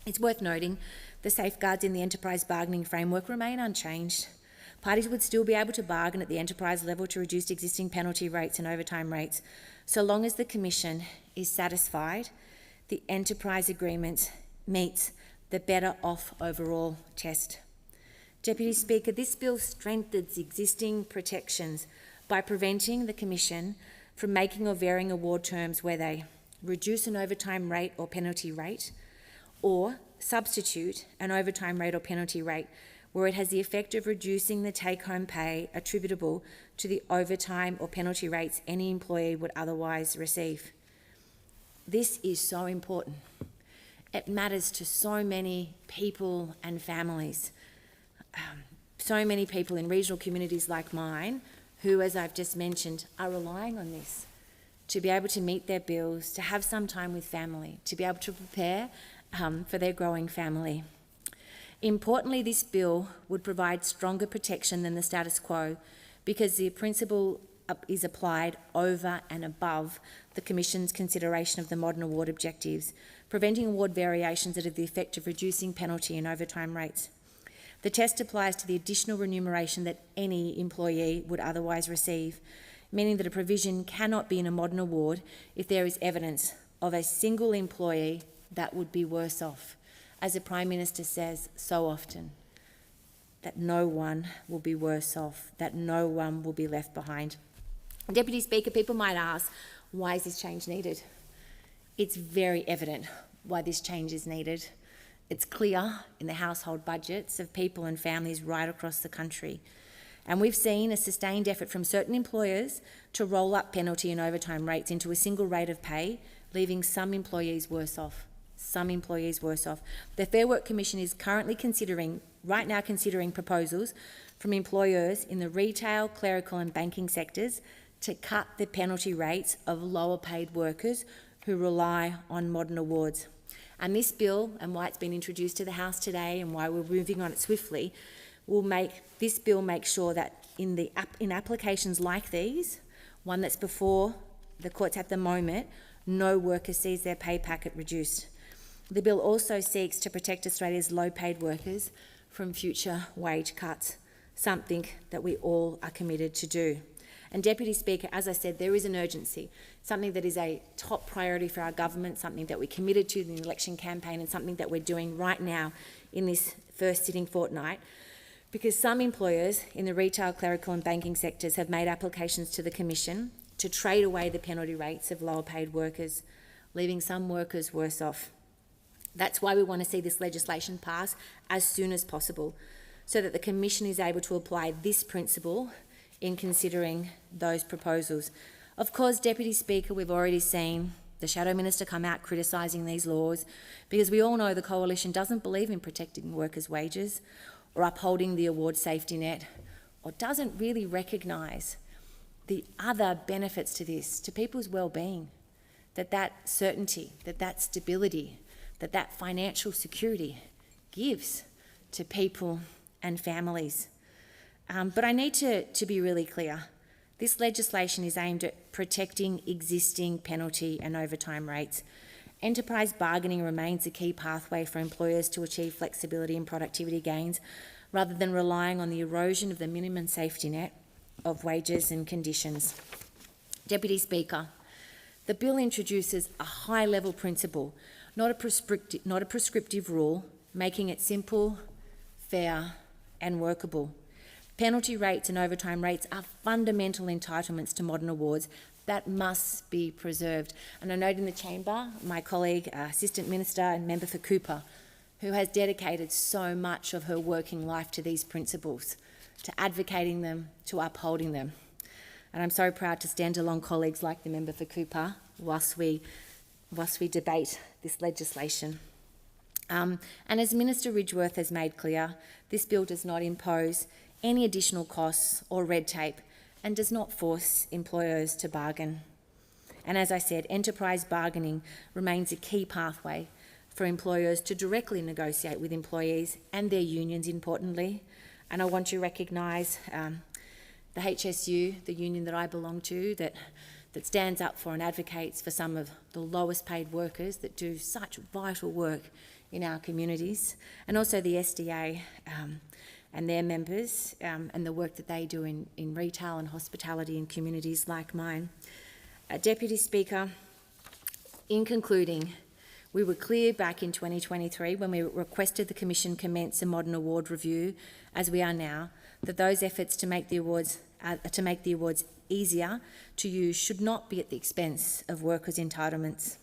Speaker 20: It's worth noting the safeguards in the enterprise bargaining framework remain unchanged. Parties would still be able to bargain at the enterprise level to reduce existing penalty rates and overtime rates, so long as the Commission is satisfied the enterprise agreement meets the better off overall test. Deputy Speaker, this bill strengthens existing protections by preventing the Commission from making or varying award terms where they reduce an overtime rate or penalty rate, or substitute an overtime rate or penalty rate where it has the effect of reducing the take-home pay attributable to the overtime or penalty rates any employee would otherwise receive. This is so important. It matters to so many people and families. So many people in regional communities like mine who, as I've just mentioned, are relying on this to be able to meet their bills, to have some time with family, to be able to prepare for their growing family. Importantly, this bill would provide stronger protection than the status quo because the principle is applied over and above the Commission's consideration of the modern award objectives, preventing award variations that have the effect of reducing penalty and overtime rates. The test applies to the additional remuneration that any employee would otherwise receive, meaning that a provision cannot be in a modern award if there is evidence of a single employee that would be worse off. As the Prime Minister says so often, that no one will be worse off, that no one will be left behind. Deputy Speaker, people might ask, why is this change needed? It's very evident why this change is needed. It's clear in the household budgets of people and families right across the country. And we've seen a sustained effort from certain employers to roll up penalty and overtime rates into a single rate of pay, leaving some employees worse off. The Fair Work Commission is currently considering proposals from employers in the retail, clerical and banking sectors to cut the penalty rates of lower paid workers who rely on modern awards. And this bill, and why it's been introduced to the House today and why we're moving on it swiftly, will make sure that in applications like these, one that's before the courts at the moment, no worker sees their pay packet reduced. The bill also seeks to protect Australia's low-paid workers from future wage cuts, something that we all are committed to do. And Deputy Speaker, as I said, there is an urgency, something that is a top priority for our government, something that we committed to in the election campaign and something that we're doing right now in this first sitting fortnight, because some employers in the retail, clerical and banking sectors have made applications to the Commission to trade away the penalty rates of lower paid workers, leaving some workers worse off. That's why we want to see this legislation pass as soon as possible, so that the Commission is able to apply this principle in considering those proposals. Of course, Deputy Speaker, we've already seen the Shadow Minister come out criticising these laws, because we all know the Coalition doesn't believe in protecting workers' wages or upholding the award safety net, or doesn't really recognise the other benefits to this, to people's well-being, that certainty, that stability, that financial security gives to people and families. But I need to be really clear. This legislation is aimed at protecting existing penalty and overtime rates. Enterprise bargaining remains a key pathway for employers to achieve flexibility and productivity gains, rather than relying on the erosion of the minimum safety net of wages and conditions. Deputy Speaker, the bill introduces a high-level principle, not a prescriptive rule, making it simple, fair and workable. Penalty rates and overtime rates are fundamental entitlements to modern awards that must be preserved. And I note in the chamber my colleague, Assistant Minister and Member for Cooper, who has dedicated so much of her working life to these principles, to advocating them, to upholding them. And I'm so proud to stand along colleagues like the Member for Cooper whilst we debate this legislation. And as Minister Ridgeworth has made clear, this bill does not impose any additional costs or red tape and does not force employers to bargain. And as I said, enterprise bargaining remains a key pathway for employers to directly negotiate with employees and their unions, importantly. And I want to recognise the HSU, the union that I belong to, that stands up for and advocates for some of the lowest paid workers that do such vital work in our communities, and also the SDA and their members and the work that they do in retail and hospitality in communities like mine. Deputy Speaker, in concluding, we were clear back in 2023 when we requested the Commission commence a modern award review, as we are now, that those efforts to make the awards easier to use should not be at the expense of workers' entitlements.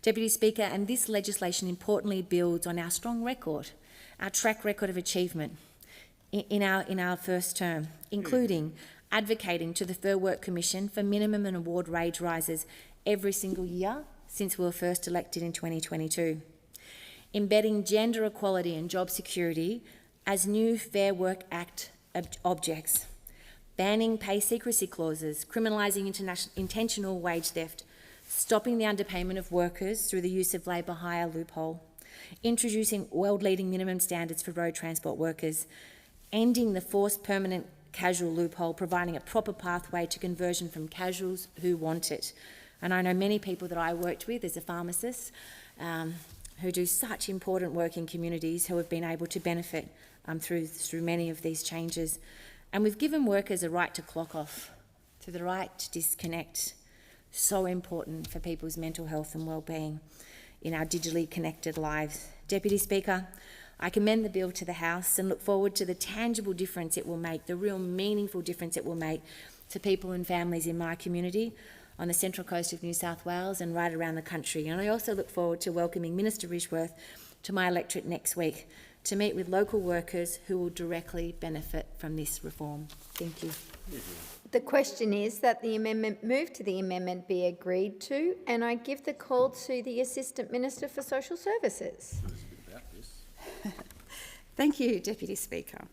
Speaker 20: Deputy Speaker, and this legislation importantly builds on our strong record, our track record of achievement in our first term, including advocating to the Fair Work Commission for minimum and award wage rises every single year since we were first elected in 2022, embedding gender equality and job security as new Fair Work Act objects, banning pay secrecy clauses, criminalising intentional wage theft, stopping the underpayment of workers through the use of labour hire loophole, introducing world-leading minimum standards for road transport workers, ending the forced permanent casual loophole, providing a proper pathway to conversion from casuals who want it. And I know many people that I worked with as a pharmacist who do such important work in communities who have been able to benefit through many of these changes. And we've given workers a right to clock off, to the right to disconnect, so important for people's mental health and well-being in our digitally connected lives. Deputy Speaker, I commend the bill to the House and look forward to the tangible difference it will make, the real meaningful difference it will make to people and families in my community on the Central Coast of New South Wales and right around the country. And I also look forward to welcoming Minister Ridgeworth to my electorate next week to meet with local workers who will directly benefit from this reform. Thank you.
Speaker 16: The question is that the amendment move to the amendment be agreed to, and I give the call to the Assistant Minister for Social Services.
Speaker 21: Thank you, Deputy Speaker.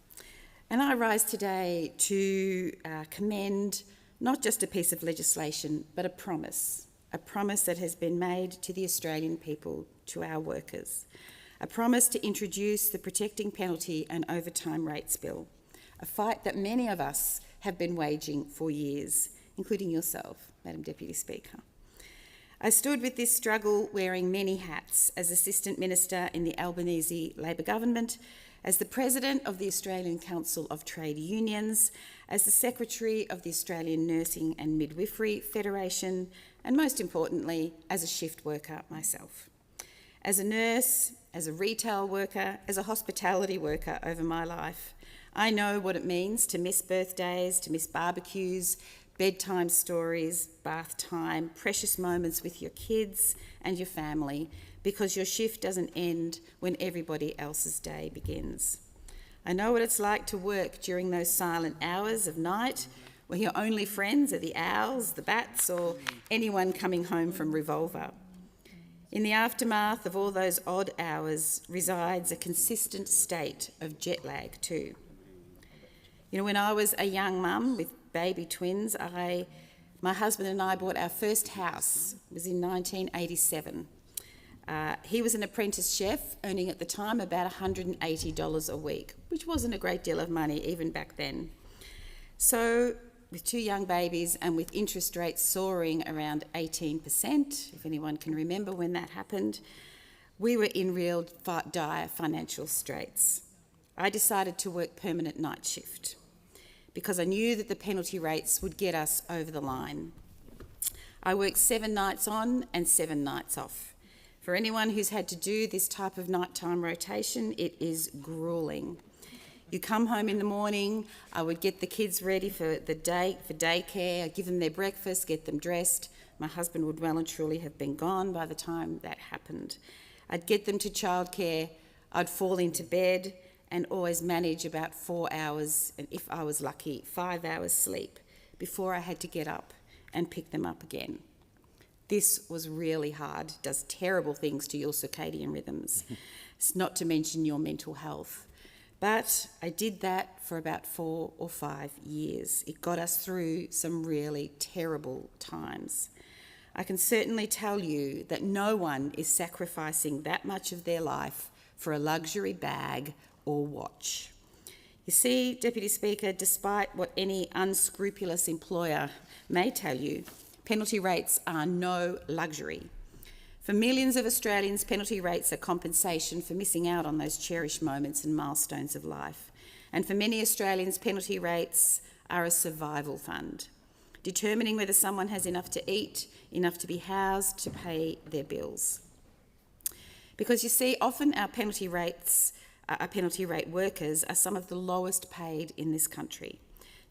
Speaker 21: And I rise today to commend not just a piece of legislation, but a promise that has been made to the Australian people, to our workers, a promise to introduce the Protecting Penalty and Overtime Rates Bill, a fight that many of us have been waging for years, including yourself, Madam Deputy Speaker. I stood with this struggle wearing many hats as Assistant Minister in the Albanese Labor Government, as the President of the Australian Council of Trade Unions, as the Secretary of the Australian Nursing and Midwifery Federation, and most importantly, as a shift worker myself. As a nurse, as a retail worker, as a hospitality worker over my life, I know what it means to miss birthdays, to miss barbecues, bedtime stories, bath time, precious moments with your kids and your family, because your shift doesn't end when everybody else's day begins. I know what it's like to work during those silent hours of night where your only friends are the owls, the bats, or anyone coming home from Revolver. In the aftermath of all those odd hours resides a consistent state of jet lag too. You know, when I was a young mum with baby twins, my husband and I bought our first house. It was in 1987. He was an apprentice chef, earning at the time about $180 a week, which wasn't a great deal of money even back then. So, with 2 young babies and with interest rates soaring around 18%, if anyone can remember when that happened, we were in real dire financial straits. I decided to work permanent night shift because I knew that the penalty rates would get us over the line. I worked 7 nights on and 7 nights off. For anyone who's had to do this type of nighttime rotation, it is gruelling. You come home in the morning, I would get the kids ready for daycare, I'd give them their breakfast, get them dressed. My husband would well and truly have been gone by the time that happened. I'd get them to childcare, I'd fall into bed and always manage about 4 hours, and if I was lucky, 5 hours sleep before I had to get up and pick them up again. This was really hard. It does terrible things to your circadian rhythms, it's not to mention your mental health. But I did that for about 4 or 5 years. It got us through some really terrible times. I can certainly tell you that no one is sacrificing that much of their life for a luxury bag or watch. You see, Deputy Speaker, despite what any unscrupulous employer may tell you, penalty rates are no luxury. For millions of Australians, penalty rates are compensation for missing out on those cherished moments and milestones of life. And for many Australians, penalty rates are a survival fund, determining whether someone has enough to eat, enough to be housed, to pay their bills. Because you see, often our penalty rate workers are some of the lowest paid in this country.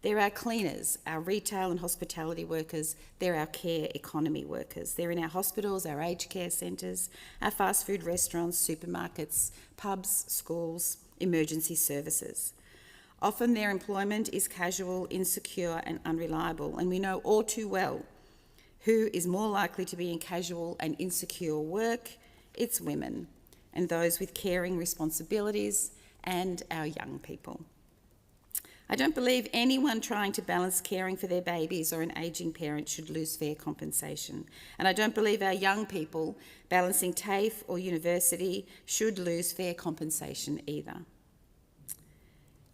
Speaker 21: They're our cleaners, our retail and hospitality workers, they're our care economy workers. They're in our hospitals, our aged care centres, our fast food restaurants, supermarkets, pubs, schools, emergency services. Often their employment is casual, insecure and unreliable, and we know all too well who is more likely to be in casual and insecure work. It's women and those with caring responsibilities and our young people. I don't believe anyone trying to balance caring for their babies or an ageing parent should lose fair compensation. And I don't believe our young people balancing TAFE or university should lose fair compensation either.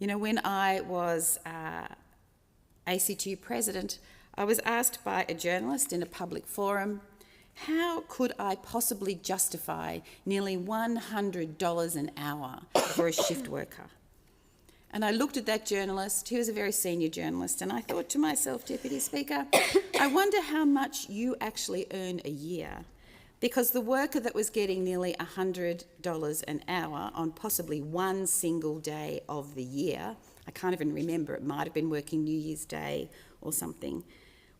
Speaker 21: You know, when I was ACTU president, I was asked by a journalist in a public forum, how could I possibly justify nearly $100 an hour for a shift worker? And I looked at that journalist, he was a very senior journalist, and I thought to myself, Deputy Speaker, I wonder how much you actually earn a year, because the worker that was getting nearly $100 an hour on possibly one single day of the year, I can't even remember, it might have been working New Year's Day or something,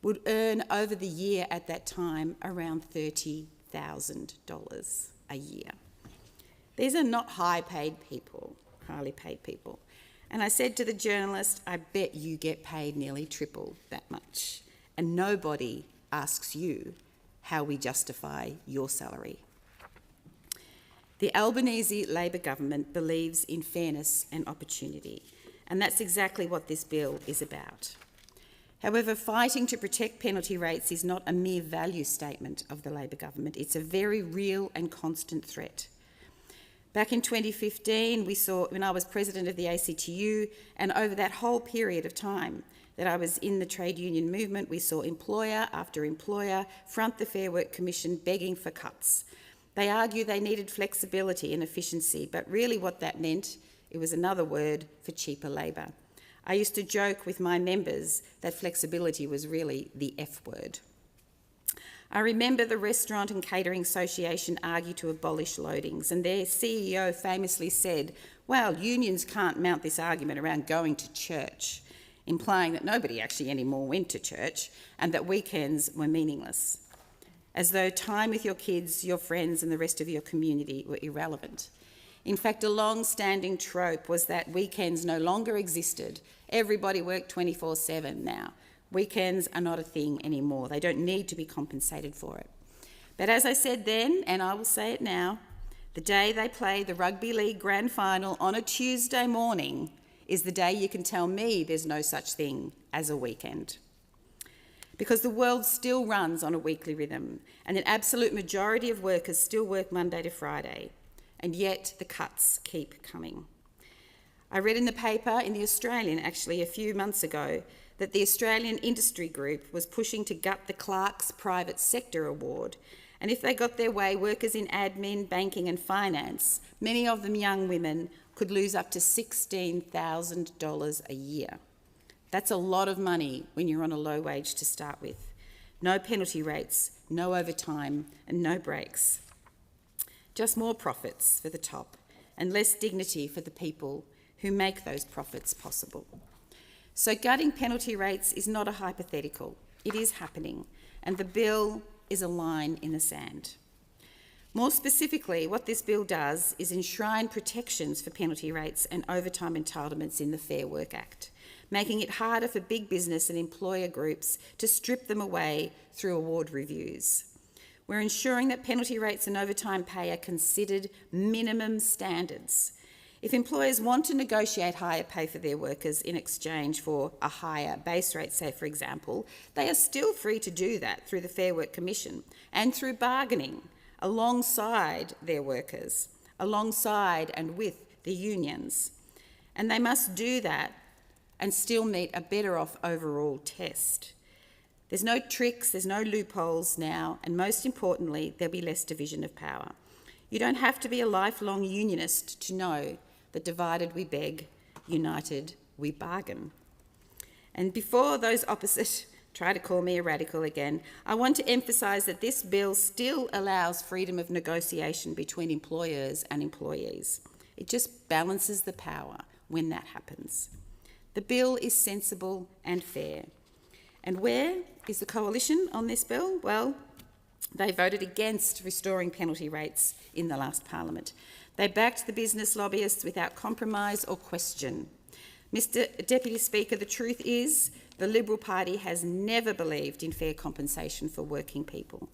Speaker 21: would earn over the year at that time around $30,000 a year. These are not highly paid people. And I said to the journalist, I bet you get paid nearly triple that much. And nobody asks you how we justify your salary. The Albanese Labor government believes in fairness and opportunity, and that's exactly what this bill is about. However, fighting to protect penalty rates is not a mere value statement of the Labor government. It's a very real and constant threat. Back in 2015, we saw, when I was president of the ACTU, and over that whole period of time that I was in the trade union movement, we saw employer after employer front the Fair Work Commission begging for cuts. They argued they needed flexibility and efficiency, but really what that meant, it was another word for cheaper labour. I used to joke with my members that flexibility was really the F word. I remember the Restaurant and Catering Association argue to abolish loadings, and their CEO famously said, well, unions can't mount this argument around going to church, implying that nobody actually anymore went to church and that weekends were meaningless, as though time with your kids, your friends and the rest of your community were irrelevant. In fact, a long-standing trope was that weekends no longer existed. Everybody worked 24/7 now. Weekends are not a thing anymore. They don't need to be compensated for it. But as I said then, and I will say it now, the day they play the Rugby League Grand Final on a Tuesday morning is the day you can tell me there's no such thing as a weekend. Because the world still runs on a weekly rhythm, and an absolute majority of workers still work Monday to Friday, and yet the cuts keep coming. I read in the paper, in The Australian actually a few months ago, that the Australian Industry Group was pushing to gut the Clark's Private Sector Award, and if they got their way, workers in admin, banking and finance, many of them young women, could lose up to $16,000 a year. That's a lot of money when you're on a low wage to start with. No penalty rates, no overtime and no breaks. Just more profits for the top and less dignity for the people who make those profits possible. So gutting penalty rates is not a hypothetical. It is happening, and the bill is a line in the sand. More specifically, what this bill does is enshrine protections for penalty rates and overtime entitlements in the Fair Work Act, making it harder for big business and employer groups to strip them away through award reviews. We're ensuring that penalty rates and overtime pay are considered minimum standards. If employers want to negotiate higher pay for their workers in exchange for a higher base rate, say for example, they are still free to do that through the Fair Work Commission and through bargaining alongside their workers, alongside and with the unions. And they must do that and still meet a better off overall test. There's no tricks, there's no loopholes now, and most importantly, there'll be less division of power. You don't have to be a lifelong unionist to know that divided we beg, united we bargain. And before those opposite try to call me a radical again, I want to emphasise that this bill still allows freedom of negotiation between employers and employees. It just balances the power when that happens. The bill is sensible and fair. And where is the coalition on this bill? Well, they voted against restoring penalty rates in the last Parliament. They backed the business lobbyists without compromise or question. Mr Deputy Speaker, the truth is the Liberal Party has never believed in fair compensation for working people.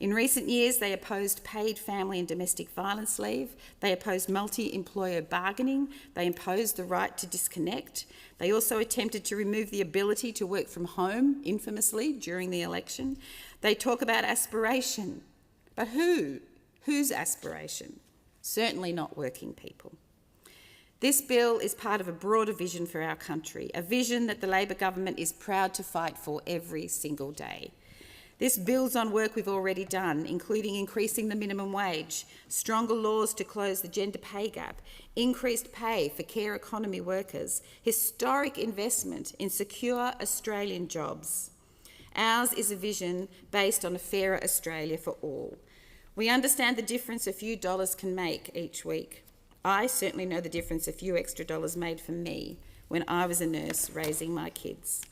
Speaker 21: In recent years, they opposed paid family and domestic violence leave, they opposed multi-employer bargaining, they imposed the right to disconnect, they also attempted to remove the ability to work from home, infamously, during the election. They talk about aspiration, but who? Whose aspiration? Certainly not working people. This bill is part of a broader vision for our country, a vision that the Labor government is proud to fight for every single day. This builds on work we've already done, including increasing the minimum wage, stronger laws to close the gender pay gap, increased pay for care economy workers, historic investment in secure Australian jobs. Ours is a vision based on a fairer Australia for all. We understand the difference a few dollars can make each week. I certainly know the difference a few extra dollars made for me when I was a nurse raising my kids.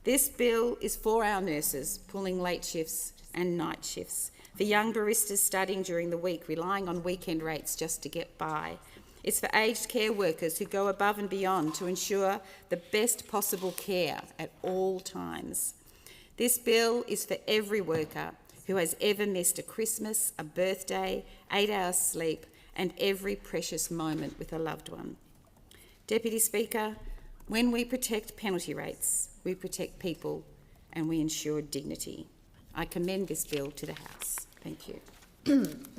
Speaker 21: This bill is for our nurses pulling late shifts and night shifts, for young baristas studying during the week, relying on weekend rates just to get by. It's for aged care workers who go above and beyond to ensure the best possible care at all times. This bill is for every worker who has ever missed a Christmas, a birthday, 8 hours sleep, and every precious moment with a loved one. Deputy Speaker, when we protect penalty rates, we protect people and we ensure dignity. I commend this bill to the House. Thank you.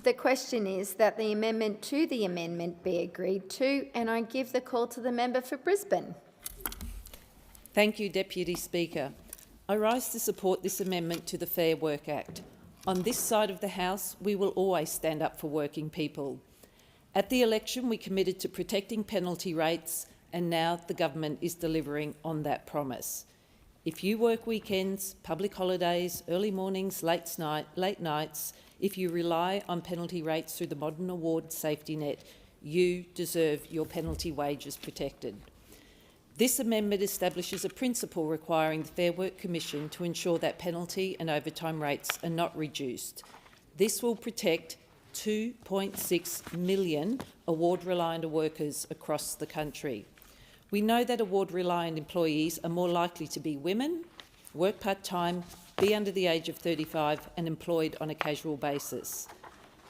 Speaker 16: The question is that the amendment to the amendment be agreed to, and I give the call to the member for Brisbane.
Speaker 1: Thank you, Deputy Speaker. I rise to support this amendment to the Fair Work Act. On this side of the House, we will always stand up for working people. At the election, we committed to protecting penalty rates, and now the government is delivering on that promise. If you work weekends, public holidays, early mornings, late nights, if you rely on penalty rates through the modern award safety net, you deserve your penalty wages protected. This amendment establishes a principle requiring the Fair Work Commission to ensure that penalty and overtime rates are not reduced. This will protect 2.6 million award-reliant workers across the country. We know that award-reliant employees are more likely to be women, work part-time, be under the age of 35 and employed on a casual basis.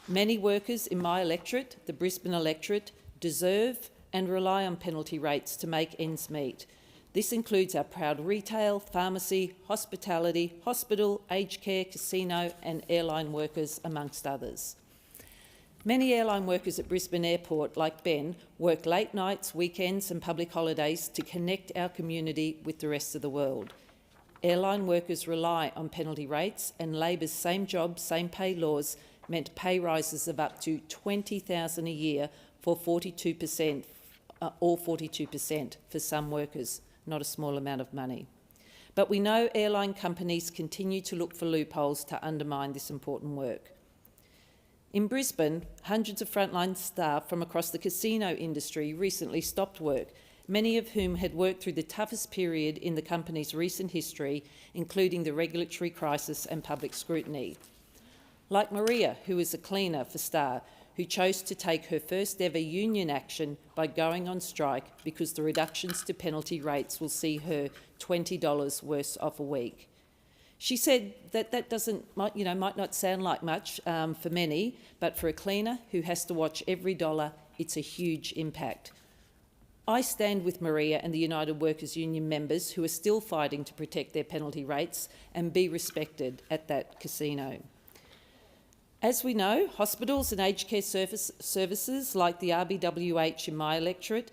Speaker 1: Many workers in my electorate, the Brisbane electorate, deserve and rely on penalty rates to make ends meet. This includes our proud retail, pharmacy, hospitality, hospital, aged care, casino and airline workers, amongst others. Many airline workers at Brisbane Airport, like Ben, work late nights, weekends and public holidays to connect our community with the rest of the world. Airline workers rely on penalty rates, and Labor's same job, same pay laws meant pay rises of up to $20,000 a year for 42%, or 42% for some workers, not a small amount of money. But we know airline companies continue to look for loopholes to undermine this important work. In Brisbane, hundreds of frontline staff from across the casino industry recently stopped work, many of whom had worked through the toughest period in the company's recent history, including the regulatory crisis and public scrutiny. Like Maria, who is a cleaner for Star, who chose to take her first ever union action by going on strike because the reductions to penalty rates will see her $20 worse off a week. She said that might not sound like much for many, but for a cleaner who has to watch every dollar, it's a huge impact. I stand with Maria and the United Workers Union members who are still fighting to protect their penalty rates and be respected at that casino. As we know, hospitals and aged care services like the RBWH in my electorate,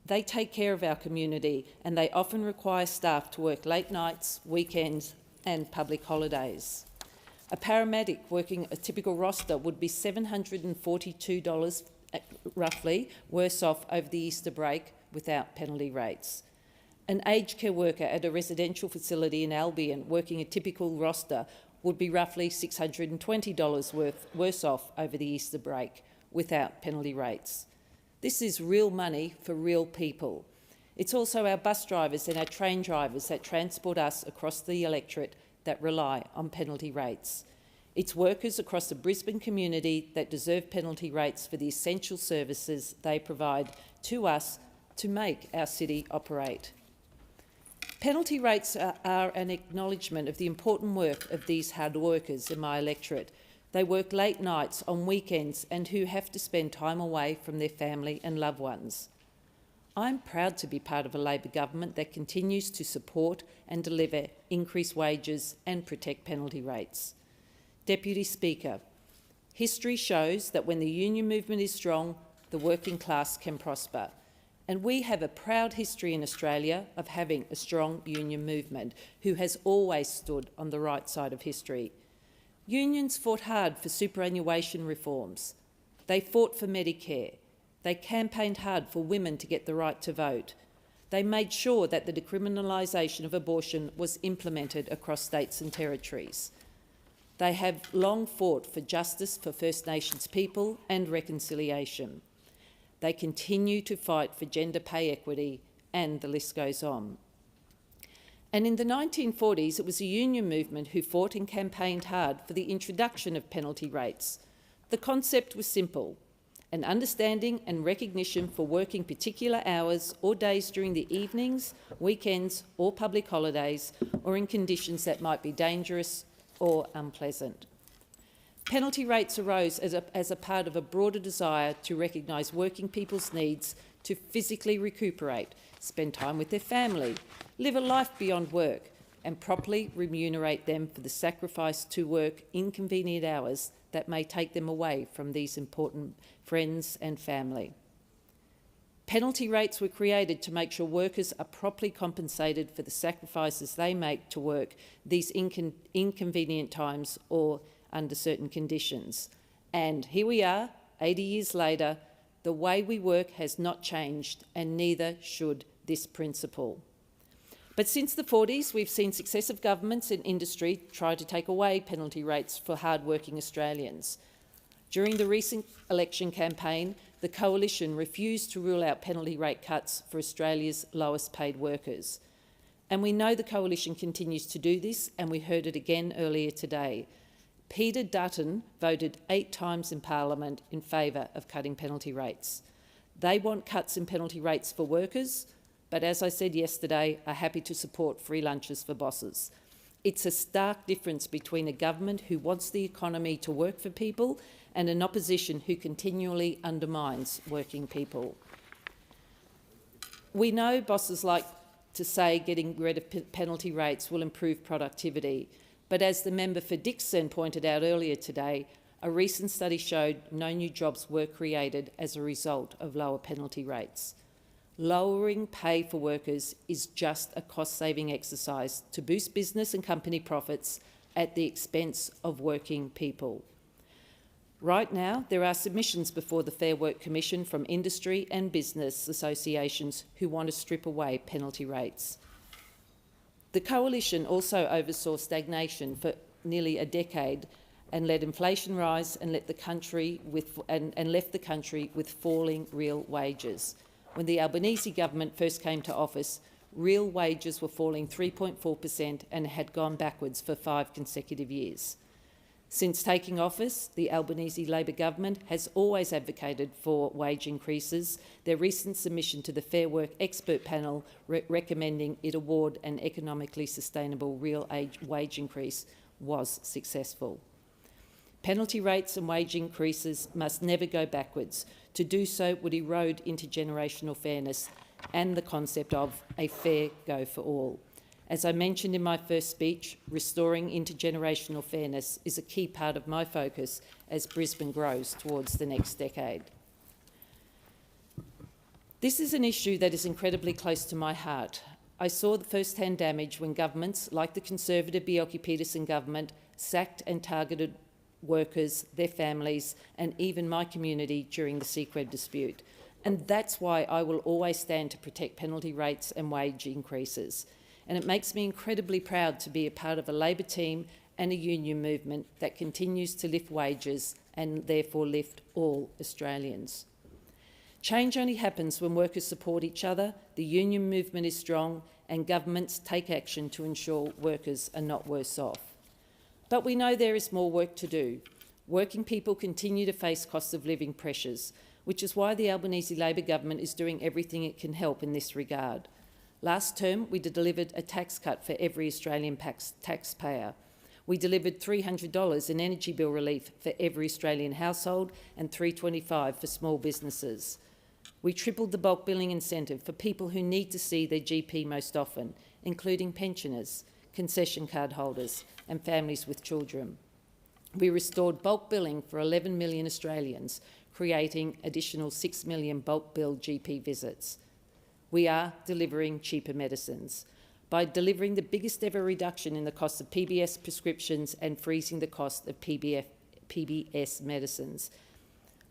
Speaker 1: they take care of our community and they often require staff to work late nights, weekends and public holidays. A paramedic working a typical roster would be $742 roughly worse off over the Easter break without penalty rates. An aged care worker at a residential facility in Albion working a typical roster would be roughly $620 worse off over the Easter break without penalty rates. This is real money for real people. It's also our bus drivers and our train drivers that transport us across the electorate that rely on penalty rates. It's workers across the Brisbane community that deserve penalty rates for the essential services they provide to us to make our city operate. Penalty rates are an acknowledgement of the important work of these hard workers in my electorate. They work late nights, on weekends, and who have to spend time away from their family and loved ones. I'm proud to be part of a Labor government that continues to support and deliver increased wages and protect penalty rates. Deputy Speaker, history shows that when the union movement is strong, the working class can prosper. And we have a proud history in Australia of having a strong union movement who has always stood on the right side of history. Unions fought hard for superannuation reforms. They fought for Medicare. They campaigned hard for women to get the right to vote. They made sure that the decriminalisation of abortion was implemented across states and territories. They have long fought for justice for First Nations people and reconciliation. They continue to fight for gender pay equity, and the list goes on. And in the 1940s, it was the union movement who fought and campaigned hard for the introduction of penalty rates. The concept was simple: an understanding and recognition for working particular hours or days during the evenings, weekends or public holidays, or in conditions that might be dangerous or unpleasant. Penalty rates arose as a part of a broader desire to recognise working people's needs to physically recuperate, spend time with their family, live a life beyond work, and properly remunerate them for the sacrifice to work inconvenient hours that may take them away from these important friends and family. Penalty rates were created to make sure workers are properly compensated for the sacrifices they make to work these inconvenient times or under certain conditions. And here we are, 80 years later, the way we work has not changed, and neither should this principle. But since the 40s, we've seen successive governments and industry try to take away penalty rates for hard-working Australians. During the recent election campaign, the Coalition refused to rule out penalty rate cuts for Australia's lowest paid workers. And we know the Coalition continues to do this, and we heard it again earlier today. Peter Dutton voted 8 times in Parliament in favour of cutting penalty rates. They want cuts in penalty rates for workers, but as I said yesterday, are happy to support free lunches for bosses. It's a stark difference between a government who wants the economy to work for people and an opposition who continually undermines working people. We know bosses like to say getting rid of penalty rates will improve productivity, but as the member for Dixon pointed out earlier today, a recent study showed no new jobs were created as a result of lower penalty rates. Lowering pay for workers is just a cost-saving exercise to boost business and company profits at the expense of working people. Right now, there are submissions before the Fair Work Commission from industry and business associations who want to strip away penalty rates. The Coalition also oversaw stagnation for nearly a decade and let inflation rise and left the country with falling real wages. When the Albanese government first came to office, real wages were falling 3.4% and had gone backwards for 5 consecutive years. Since taking office, the Albanese Labor government has always advocated for wage increases. Their recent submission to the Fair Work expert panel recommending it award an economically sustainable real wage increase was successful. Penalty rates and wage increases must never go backwards. To do so would erode intergenerational fairness and the concept of a fair go for all. As I mentioned in my first speech, restoring intergenerational fairness is a key part of my focus as Brisbane grows towards the next decade. This is an issue that is incredibly close to my heart. I saw the first-hand damage when governments, like the Conservative Bjelke-Petersen government, sacked and targeted workers, their families, and even my community during the CCREB dispute. And that's why I will always stand to protect penalty rates and wage increases. And it makes me incredibly proud to be a part of a Labor team and a union movement that continues to lift wages and therefore lift all Australians. Change only happens when workers support each other, the union movement is strong, and governments take action to ensure workers are not worse off. But we know there is more work to do. Working people continue to face cost of living pressures, which is why the Albanese Labor government is doing everything it can help in this regard. Last term, we delivered a tax cut for every Australian taxpayer. We delivered $300 in energy bill relief for every Australian household and $325 for small businesses. We tripled the bulk billing incentive for people who need to see their GP most often, including pensioners, concession card holders and families with children. We restored bulk billing for 11 million Australians, creating additional 6 million bulk billed GP visits. We are delivering cheaper medicines by delivering the biggest ever reduction in the cost of PBS prescriptions and freezing the cost of PBS medicines.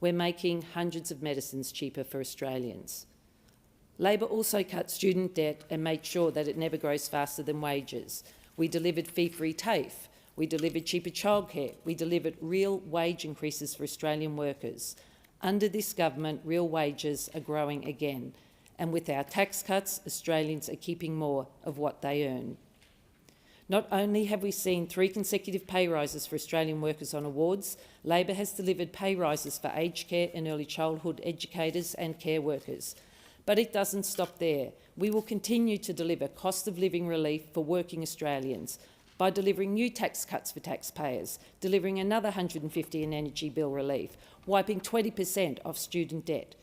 Speaker 1: We're making hundreds of medicines cheaper for Australians. Labor also cut student debt and made sure that it never grows faster than wages. We delivered fee-free TAFE. We delivered cheaper childcare. We delivered real wage increases for Australian workers. Under this government, real wages are growing again. And with our tax cuts, Australians are keeping more of what they earn. Not only have we seen 3 consecutive pay rises for Australian workers on awards, Labor has delivered pay rises for aged care and early childhood educators and care workers. But it doesn't stop there. We will continue to deliver cost of living relief for working Australians by delivering new tax cuts for taxpayers, delivering another $150 in energy bill relief, wiping 20% off student debt,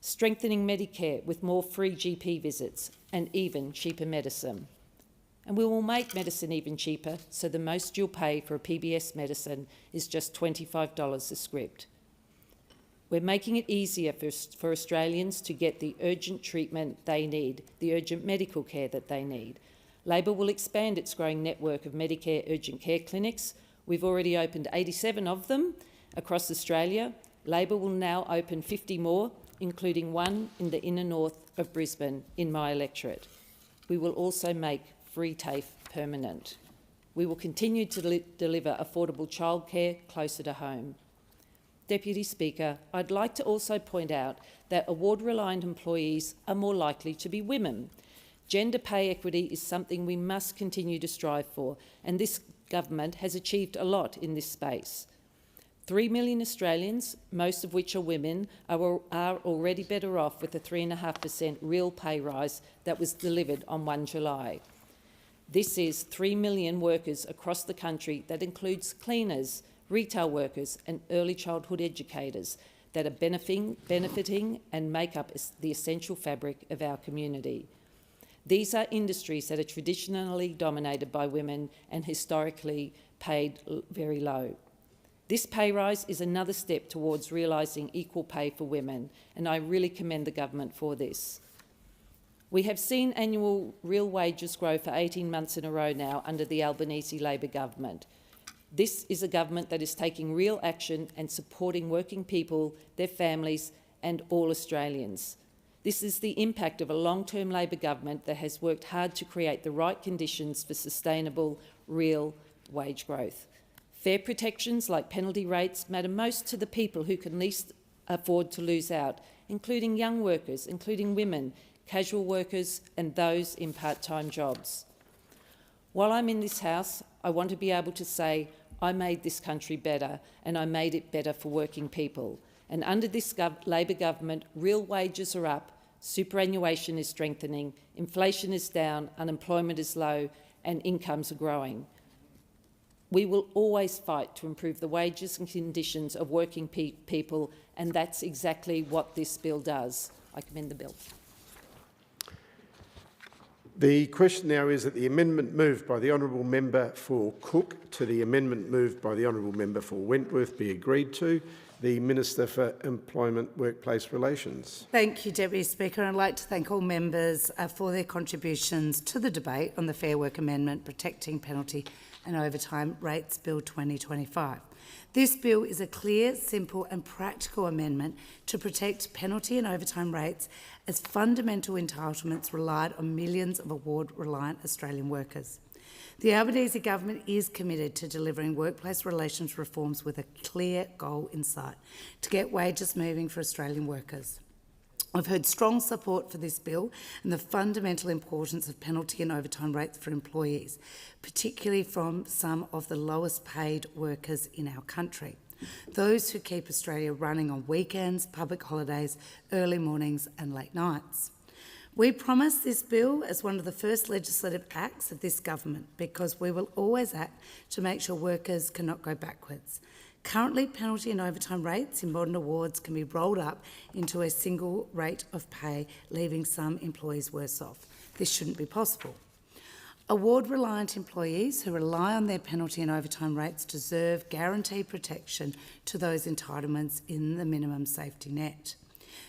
Speaker 1: strengthening Medicare with more free GP visits and even cheaper medicine. And we will make medicine even cheaper, so the most you'll pay for a PBS medicine is just $25 a script. We're making it easier for Australians to get the urgent treatment they need, the urgent medical care that they need. Labor will expand its growing network of Medicare urgent care clinics. We've already opened 87 of them across Australia. Labor will now open 50 more, including one in the inner north of Brisbane in my electorate. We will also make free TAFE permanent. We will continue to deliver affordable childcare closer to home. Deputy Speaker, I'd like to also point out that award-reliant employees are more likely to be women. Gender pay equity is something we must continue to strive for, and this government has achieved a lot in this space. 3 million Australians, most of which are women, are already better off with the 3.5% real pay rise that was delivered on 1 July. This is 3 million workers across the country. That includes cleaners, retail workers and early childhood educators that are benefiting and make up the essential fabric of our community. These are industries that are traditionally dominated by women and historically paid very low. This pay rise is another step towards realising equal pay for women, and I really commend the government for this. We have seen annual real wages grow for 18 months in a row now under the Albanese Labor government. This is a government that is taking real action and supporting working people, their families, and all Australians. This is the impact of a long-term Labor government that has worked hard to create the right conditions for sustainable, real wage growth. Fair protections like penalty rates matter most to the people who can least afford to lose out, including young workers, including women, casual workers and those in part-time jobs. While I'm in this House, I want to be able to say I made this country better and I made it better for working people. And under this Labor government, real wages are up, superannuation is strengthening, inflation is down, unemployment is low and incomes are growing. We will always fight to improve the wages and conditions of working people, and that's exactly what this bill does. I commend the bill.
Speaker 6: The question now is that the amendment moved by the honourable member for Cook to the amendment moved by the honourable member for Wentworth be agreed to. The Minister for Employment Workplace Relations.
Speaker 4: Thank you, Deputy Speaker. I'd like to thank all members for their contributions to the debate on the Fair Work Amendment Protecting Penalty and Overtime Rates Bill 2025. This bill is a clear, simple and practical amendment to protect penalty and overtime rates as fundamental entitlements relied on millions of award-reliant Australian workers. The Albanese government is committed to delivering workplace relations reforms with a clear goal in sight, to get wages moving for Australian workers. I've heard strong support for this bill and the fundamental importance of penalty and overtime rates for employees, particularly from some of the lowest paid workers in our country, those who keep Australia running on weekends, public holidays, early mornings and late nights. We promise this bill as one of the first legislative acts of this government because we will always act to make sure workers cannot go backwards. Currently, penalty and overtime rates in modern awards can be rolled up into a single rate of pay, leaving some employees worse off. This shouldn't be possible. Award-reliant employees who rely on their penalty and overtime rates deserve guaranteed protection to those entitlements in the minimum safety net.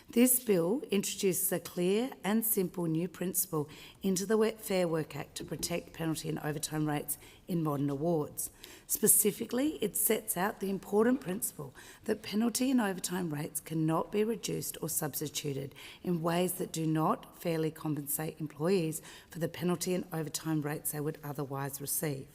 Speaker 4: This bill introduces a clear and simple new principle into the Fair Work Act to protect penalty and overtime rates in modern awards. Specifically, it sets out the important principle that penalty and overtime rates cannot be reduced or substituted in ways that do not fairly compensate employees for the penalty and overtime rates they would otherwise receive.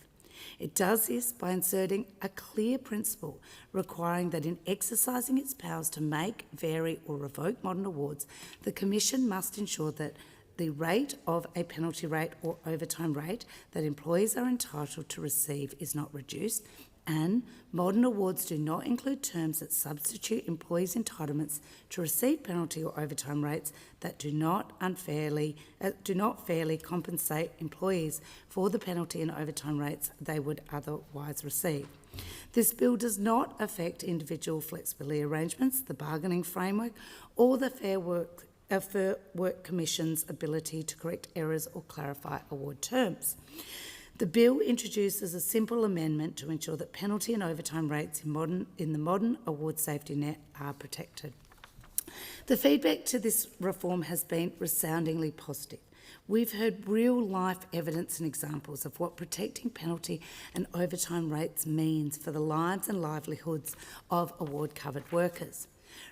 Speaker 4: It does this by inserting a clear principle requiring that in exercising its powers to make, vary or revoke modern awards, the Commission must ensure that the rate of a penalty rate or overtime rate that employees are entitled to receive is not reduced, and modern awards do not include terms that substitute employees' entitlements to receive penalty or overtime rates that do not fairly compensate employees for the penalty and overtime rates they would otherwise receive. This bill does not affect individual flexibility arrangements, the bargaining framework, or the Fair Work Commission's ability to correct errors or clarify award terms. The bill introduces a simple amendment to ensure that penalty and overtime rates in the modern award safety net are protected. The feedback to this reform has been resoundingly positive. We've heard real-life evidence and examples of what protecting penalty and overtime rates means for the lives and livelihoods of award-covered workers.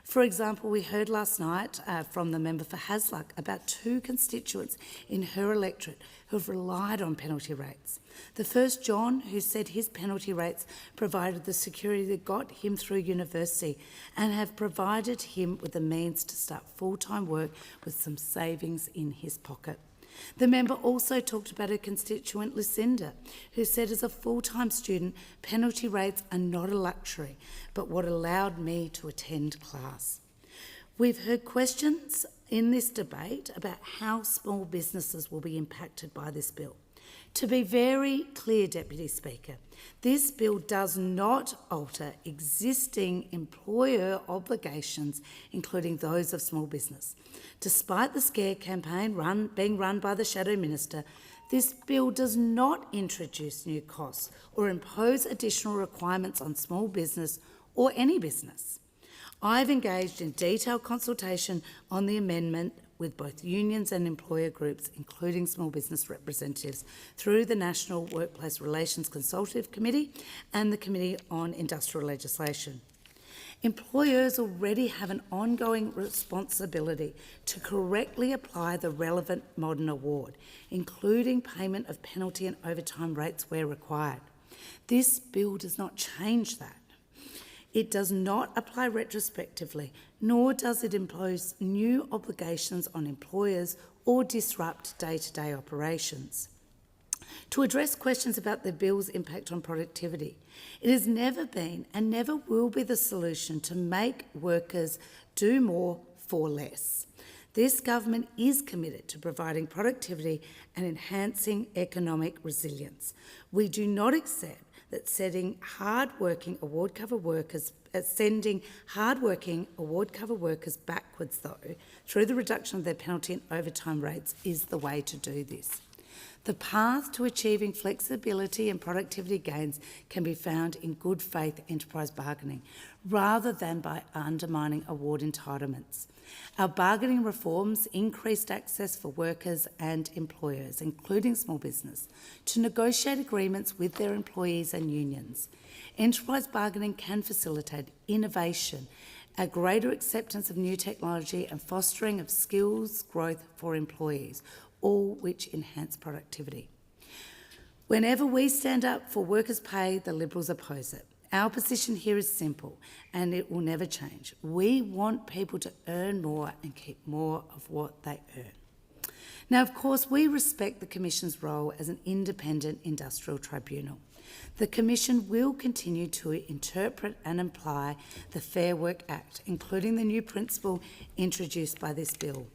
Speaker 4: For example, we heard last night from the member for Hasluck about 2 constituents in her electorate who have relied on penalty rates. The first, John, who said his penalty rates provided the security that got him through university and have provided him with the means to start full-time work with some savings in his pocket. The member also talked about her constituent Lucinda, who said as a full-time student, penalty rates are not a luxury, but what allowed me to attend class. We've heard questions in this debate about how small businesses will be impacted by this bill. To be very clear, Deputy Speaker, this bill does not alter existing employer obligations, including those of small business. Despite the scare campaign being run by the Shadow Minister, this bill does not introduce new costs or impose additional requirements on small business or any business. I've engaged in detailed consultation on the amendment with both unions and employer groups, including small business representatives, through the National Workplace Relations Consultative Committee and the Committee on Industrial Legislation. Employers already have an ongoing responsibility to correctly apply the relevant modern award, including payment of penalty and overtime rates where required. This bill does not change that. It does not apply retrospectively, nor does it impose new obligations on employers or disrupt day-to-day operations. To address questions about the bill's impact on productivity, it has never been and never will be the solution to make workers do more for less. This government is committed to providing productivity and enhancing economic resilience. We do not accept that sending hard-working award cover workers backwards, though, through the reduction of their penalty and overtime rates is the way to do this. The path to achieving flexibility and productivity gains can be found in good faith enterprise bargaining, rather than by undermining award entitlements. Our bargaining reforms increased access for workers and employers, including small business, to negotiate agreements with their employees and unions. Enterprise bargaining can facilitate innovation, a greater acceptance of new technology and fostering of skills growth for employees, all which enhance productivity. Whenever we stand up for workers' pay, the Liberals oppose it. Our position here is simple and it will never change. We want people to earn more and keep more of what they earn. Now, of course, we respect the Commission's role as an independent industrial tribunal. The Commission will continue to interpret and apply the Fair Work Act, including the new principle introduced by this bill.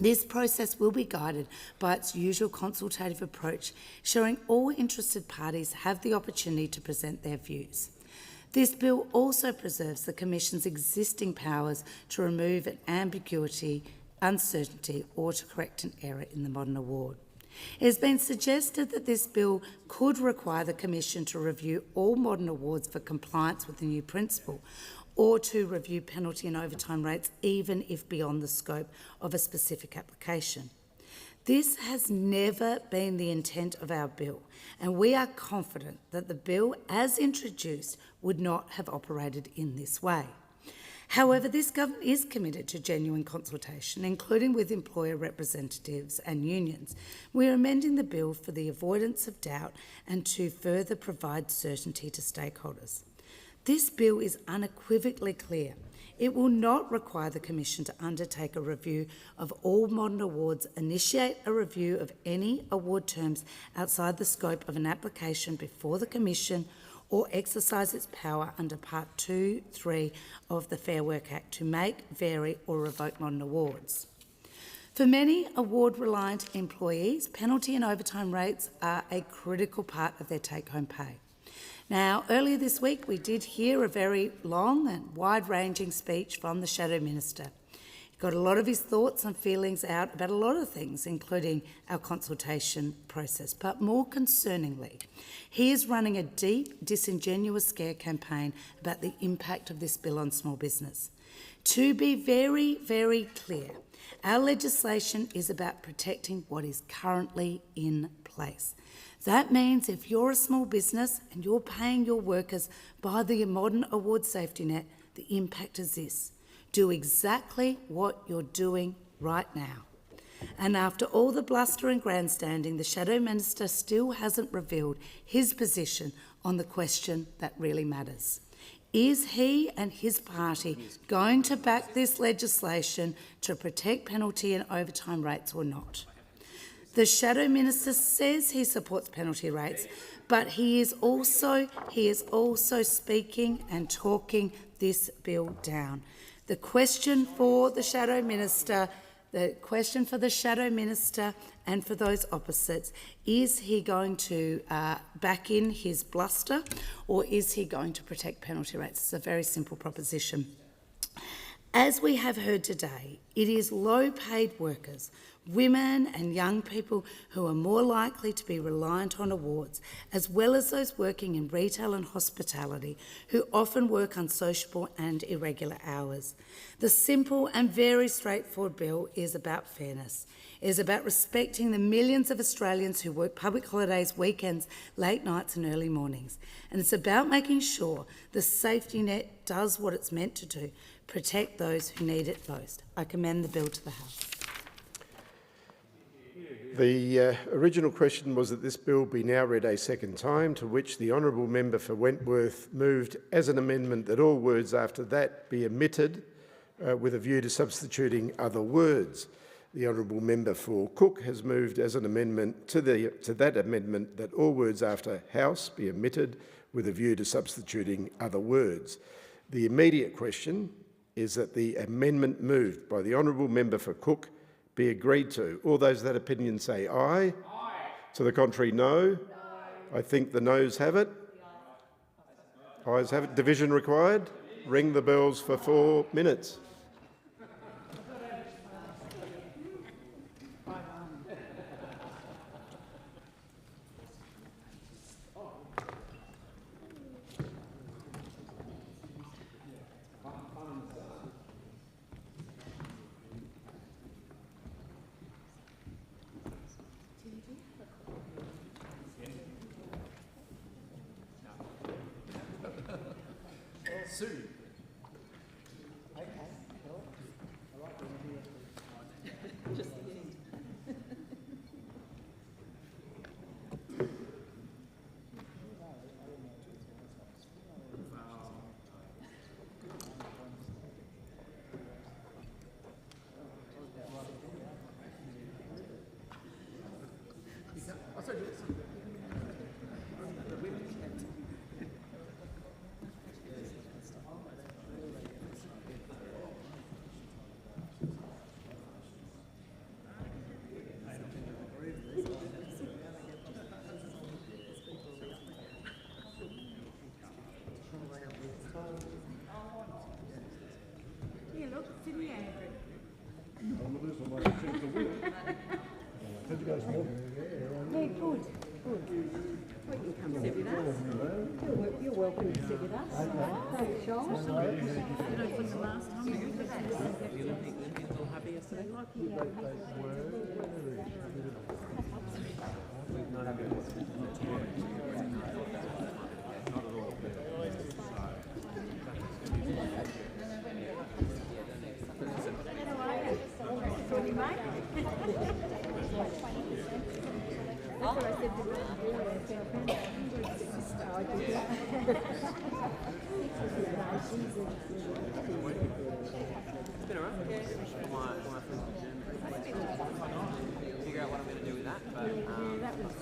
Speaker 4: This process will be guided by its usual consultative approach, ensuring all interested parties have the opportunity to present their views. This bill also preserves the Commission's existing powers to remove an ambiguity, uncertainty, or to correct an error in the modern award. It has been suggested that this bill could require the Commission to review all modern awards for compliance with the new principle, or to review penalty and overtime rates even if beyond the scope of a specific application. This has never been the intent of our bill, and we are confident that the bill, as introduced, would not have operated in this way. However, this government is committed to genuine consultation, including with employer representatives and unions. We are amending the bill for the avoidance of doubt and to further provide certainty to stakeholders. This bill is unequivocally clear. It will not require the Commission to undertake a review of all modern awards, initiate a review of any award terms outside the scope of an application before the Commission, or exercise its power under Part 2(3) of the Fair Work Act to make, vary or revoke modern awards. For many award-reliant employees, penalty and overtime rates are a critical part of their take-home pay. Now, earlier this week, we did hear a very long and wide-ranging speech from the Shadow Minister. He got a lot of his thoughts and feelings out about a lot of things, including our consultation process. But more concerningly, he is running a deep, disingenuous scare campaign about the impact of this bill on small business. To be very, very clear, our legislation is about protecting what is currently in place. That means if you're a small business and you're paying your workers by the modern award safety net, the impact is this: do exactly what you're doing right now. And after all the bluster and grandstanding, the Shadow Minister still hasn't revealed his position on the question that really matters. Is he and his party going to back this legislation to protect penalty and overtime rates or not? The Shadow Minister says he supports penalty rates, but he is also speaking and talking this bill down. The question for the Shadow Minister and for those opposites, is he going to back in his bluster, or is he going to protect penalty rates? It's a very simple proposition. As we have heard today, it is low-paid workers, women and young people who are more likely to be reliant on awards, as well as those working in retail and hospitality, who often work unsociable and irregular hours. The simple and very straightforward bill is about fairness. It is about respecting the millions of Australians who work public holidays, weekends, late nights and early mornings. And it's about making sure the safety net does what it's meant to do, protect those who need it most. I commend the bill to the House.
Speaker 6: The original question was that this bill be now read a second time, to which the honourable member for Wentworth moved as an amendment that all words after that be omitted with a view to substituting other words. The honourable member for Cook has moved as an amendment to that amendment that all words after House be omitted with a view to substituting other words. The immediate question is that the amendment moved by the honourable member for Cook be agreed to. All those of that opinion say aye. Aye. To the contrary, no. No. I think the noes have it. Ayes have it. Division required. Ring the bells for 4 minutes.
Speaker 7: Sue.
Speaker 22: Yeah, good. Well, you can come sit with us. You're welcome to sit with us. Thanks, Charles. You know, from the last time we did that, you were happy yesterday?
Speaker 23: Figure out what I'm going to do with that, but
Speaker 22: that was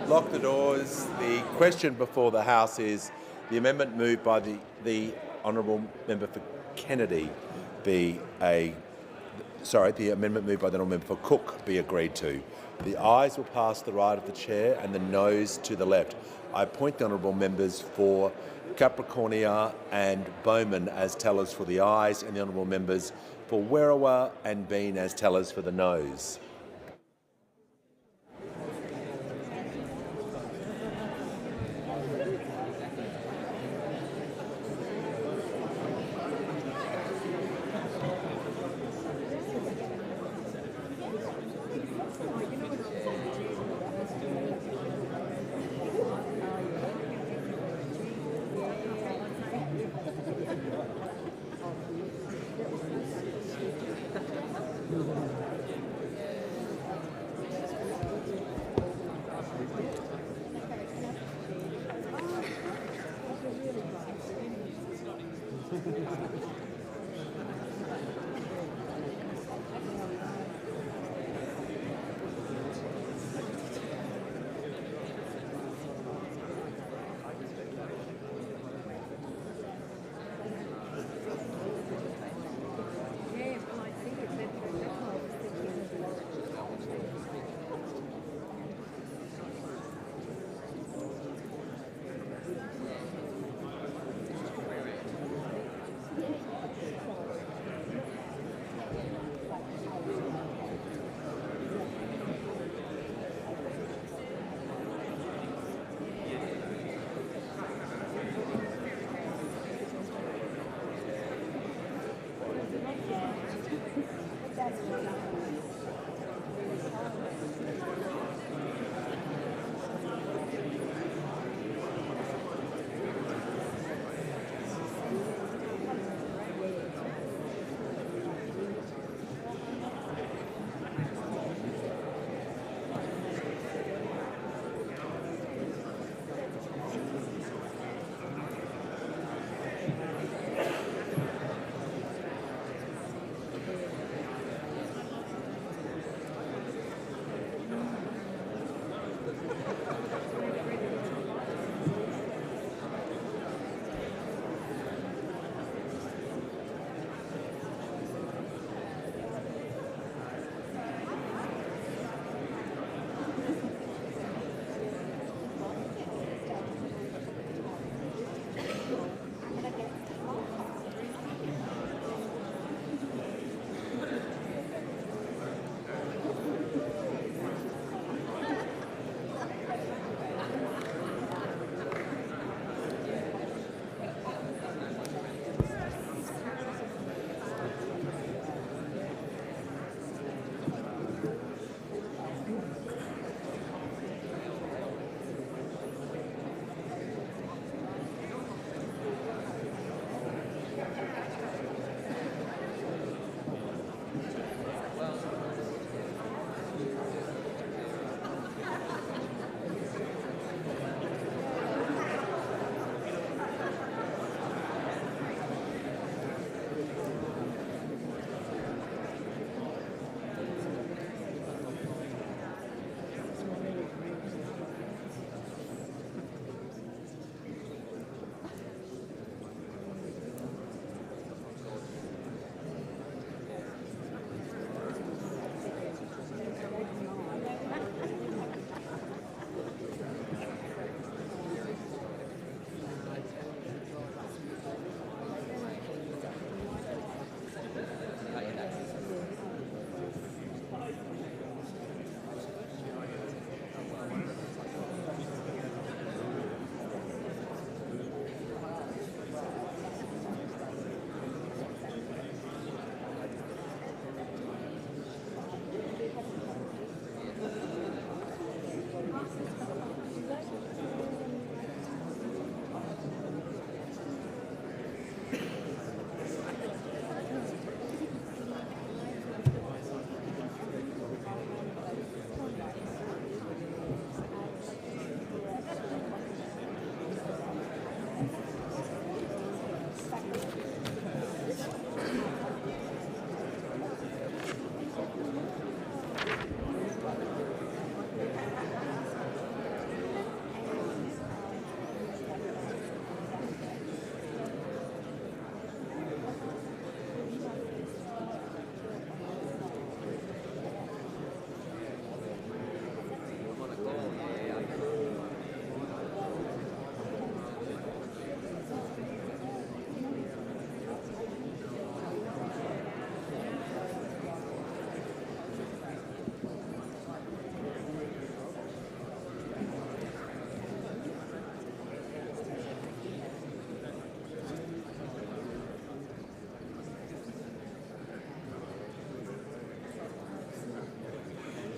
Speaker 2: Lock the doors. The question before the House is the amendment moved by the Honourable Member for Kennedy the amendment moved by the Honourable Member for Cook be agreed to. The ayes will pass to the right of the chair and the noes to the left. I appoint the Honourable Members for Capricornia and Bowman as tellers for the ayes and the Honourable Members for Werriwa and Bean as tellers for the noes.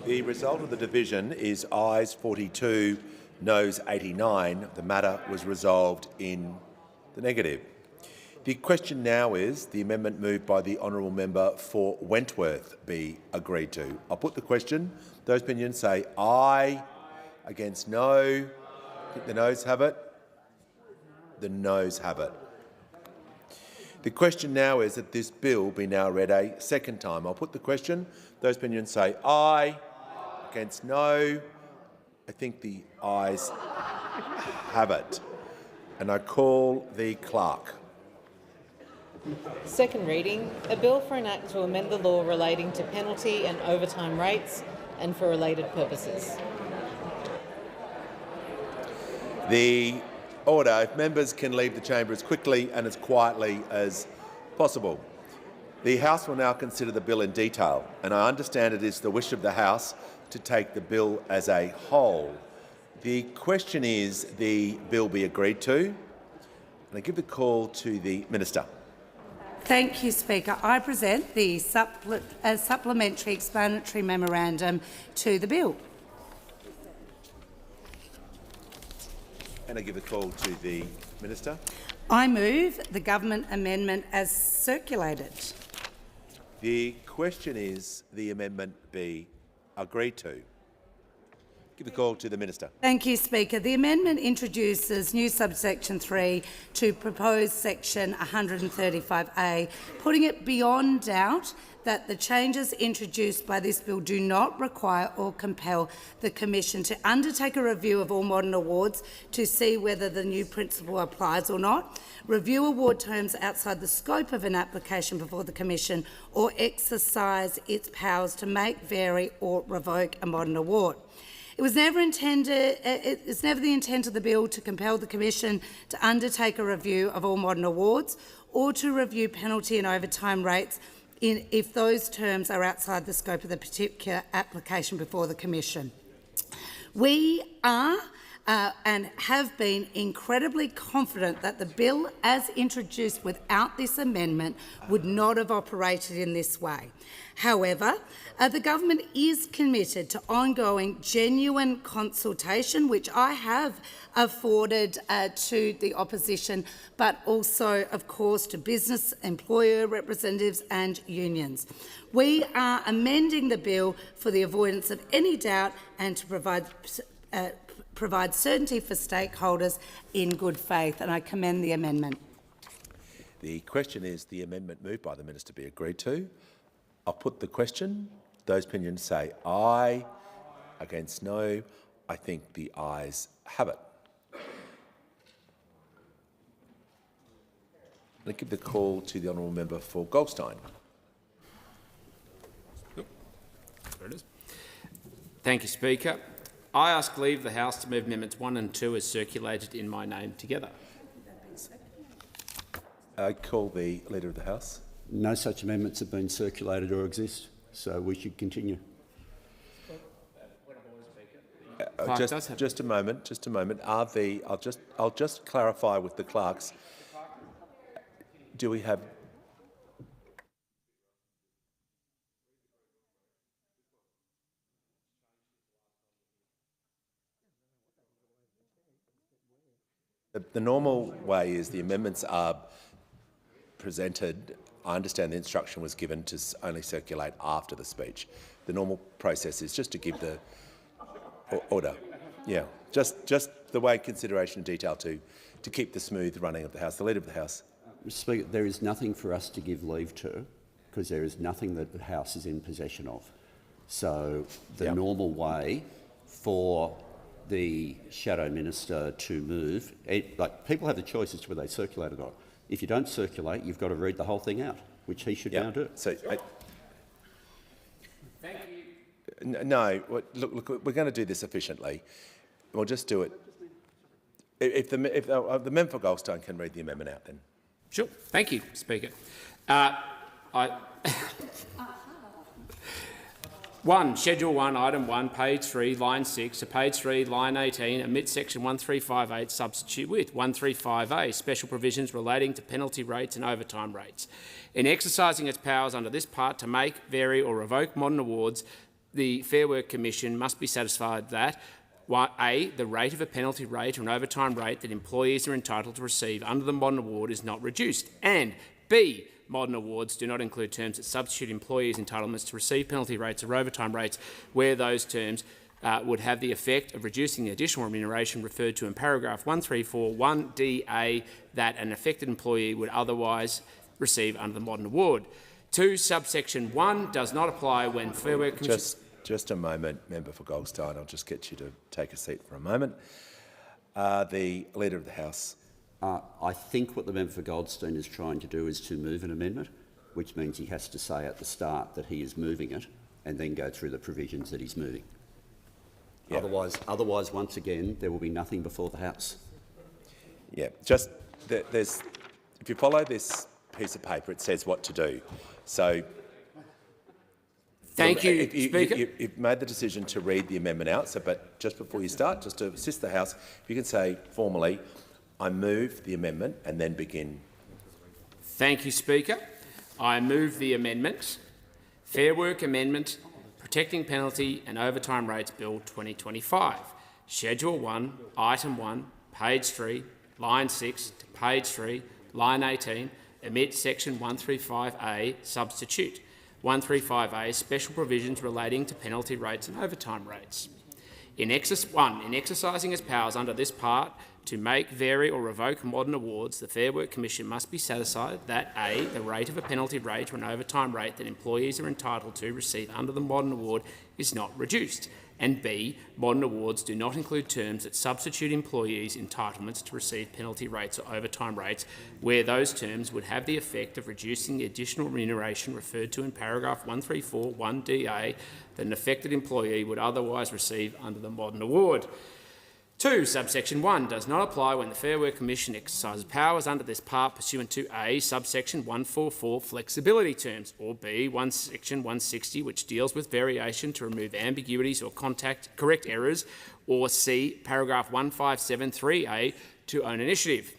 Speaker 2: The result of the division is ayes 42, noes 89. The matter was resolved in the negative. The question now is the amendment moved by the honourable member for Wentworth be agreed to. I'll put the question. Those opinions say aye. Against no. I think the noes have it. The noes have it. The question now is that this bill be now read a second time. I'll put the question. Those opinions say aye. Against no. I think the ayes have it. And I call the clerk.
Speaker 1: Second reading, a bill for an act to amend the law relating to penalty and overtime rates and for related purposes.
Speaker 2: The order, if members can leave the chamber as quickly and as quietly as possible. The House will now consider the bill in detail, and I understand it is the wish of the House to take the bill as a whole. The question is the bill be agreed to, and I give the call to the Minister.
Speaker 4: Thank you, Speaker. I present the supplementary explanatory memorandum to the bill.
Speaker 2: And I give the call to the Minister.
Speaker 4: I move the government amendment as circulated.
Speaker 2: The question is the amendment be agreed to. Give the call to the Minister.
Speaker 4: Thank you, Speaker. The amendment introduces new subsection 3 to proposed section 135A, putting it beyond doubt that the changes introduced by this bill do not require or compel the Commission to undertake a review of all modern awards to see whether the new principle applies or not, review award terms outside the scope of an application before the Commission, or exercise its powers to make, vary or revoke a modern award. It was never intended. It's never the intent of the bill to compel the Commission to undertake a review of all modern awards or to review penalty and overtime rates if those terms are outside the scope of the particular application before the Commission. We are and have been incredibly confident that the bill, as introduced without this amendment, would not have operated in this way. However, the government is committed to ongoing genuine consultation, which I have afforded to the opposition, but also, of course, to business, employer representatives and unions. We are amending the bill for the avoidance of any doubt and to provide certainty for stakeholders in good faith, and I commend the amendment.
Speaker 2: The question is the amendment moved by the Minister be agreed to. I'll put the question. Those opinions say aye. Against no. I think the ayes have it. I give the call to the honourable member for Goldstein.
Speaker 8: There it is. Thank you, Speaker. I ask leave the House to move amendments 1 and 2 as circulated in my name together.
Speaker 2: I call the Leader of the House.
Speaker 10: No such amendments have been circulated or exist, so we should continue.
Speaker 2: Just a moment. I'll just clarify with the clerks. Do we have? The normal way is the amendments are presented. I understand the instruction was given to only circulate after the speech. The normal process is just to give the order. Yeah, just the way consideration and detail to keep the smooth running of the House. The Leader of the House.
Speaker 10: Mr. Speaker, there is nothing for us to give leave to because there is nothing that the House is in possession of. So the normal way for the Shadow Minister to move, people have the choice as to whether they circulate or not. If you don't circulate, you've got to read the whole thing out, which he should now do.
Speaker 2: So, thank you. No, look, we're going to do this efficiently. We'll just do it. If the member for Goldstein can read the amendment out, then.
Speaker 8: Sure. Thank you, Speaker. 1. Schedule 1, Item 1, page 3, line 6 to page 3, line 18, omit section 1358, substitute with 135A, special provisions relating to penalty rates and overtime rates. In exercising its powers under this part to make, vary or revoke modern awards, the Fair Work Commission must be satisfied that A, the rate of a penalty rate or an overtime rate that employees are entitled to receive under the modern award is not reduced, and B, modern awards do not include terms that substitute employees' entitlements to receive penalty rates or overtime rates where those terms would have the effect of reducing the additional remuneration referred to in paragraph 134(1)(d)(a) that an affected employee would otherwise receive under the modern award. 2. Subsection 1 does not apply when Fair Work Commission...
Speaker 2: Just a moment, Member for Goldstein. I'll just get you to take a seat for a moment. The Leader of the House.
Speaker 10: I think what the member for Goldstein is trying to do is to move an amendment, which means he has to say at the start that he is moving it and then go through the provisions that he's moving. Yep. Otherwise, once again, there will be nothing before the House.
Speaker 2: Yeah, just if you follow this piece of paper, it says what to do. So,
Speaker 8: thank you, Speaker.
Speaker 2: You've made the decision to read the amendment out. So, but just before you start, just to assist the House, if you can say formally, I move the amendment, and then begin.
Speaker 8: Thank you, Speaker. I move the amendment, Fair Work Amendment, Protecting Penalty and Overtime Rates Bill 2025, Schedule 1, Item 1, page 3, line 6 to page 3, line 18, omit section 135A, substitute 135A, special provisions relating to penalty rates and overtime rates. In exercising its powers under this part to make, vary or revoke modern awards, the Fair Work Commission must be satisfied that A, the rate of a penalty rate or an overtime rate that employees are entitled to receive under the modern award is not reduced, and B, modern awards do not include terms that substitute employees' entitlements to receive penalty rates or overtime rates where those terms would have the effect of reducing the additional remuneration referred to in paragraph 134(1)(d)(a) that an affected employee would otherwise receive under the modern award. 2. Subsection 1 does not apply when the Fair Work Commission exercises powers under this part pursuant to A, subsection 144 flexibility terms, or B, section 160 which deals with variation to remove ambiguities or correct errors, or C, paragraph 1573A to own initiative.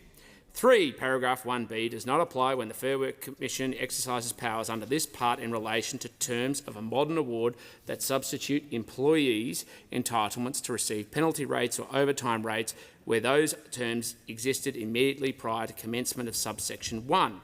Speaker 8: 3. Paragraph 1B does not apply when the Fair Work Commission exercises powers under this part in relation to terms of a modern award that substitute employees' entitlements to receive penalty rates or overtime rates where those terms existed immediately prior to commencement of subsection 1.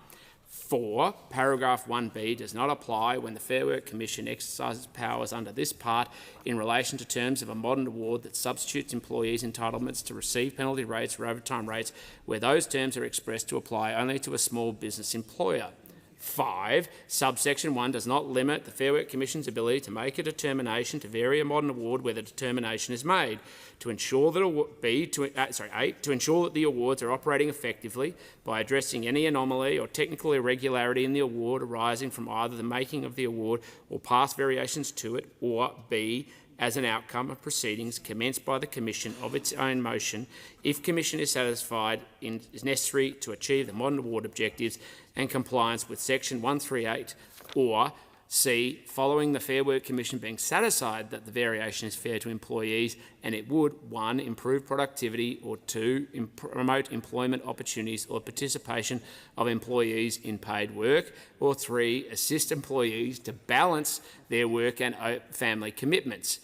Speaker 8: 4. Paragraph 1B does not apply when the Fair Work Commission exercises powers under this part in relation to terms of a modern award that substitutes employees' entitlements to receive penalty rates or overtime rates where those terms are expressed to apply only to a small business employer. 5. Subsection 1 does not limit the Fair Work Commission's ability to make a determination to vary a modern award where the determination is made. To ensure that 8. To ensure that the awards are operating effectively by addressing any anomaly or technical irregularity in the award arising from either the making of the award or past variations to it, or B, as an outcome of proceedings commenced by the Commission of its own motion, if Commission is satisfied is necessary to achieve the modern award objectives and compliance with section 138, or C, following the Fair Work Commission being satisfied that the variation is fair to employees and it would 1. Improve productivity, or 2. Promote employment opportunities or participation of employees in paid work, or 3. Assist employees to balance their work and family commitments.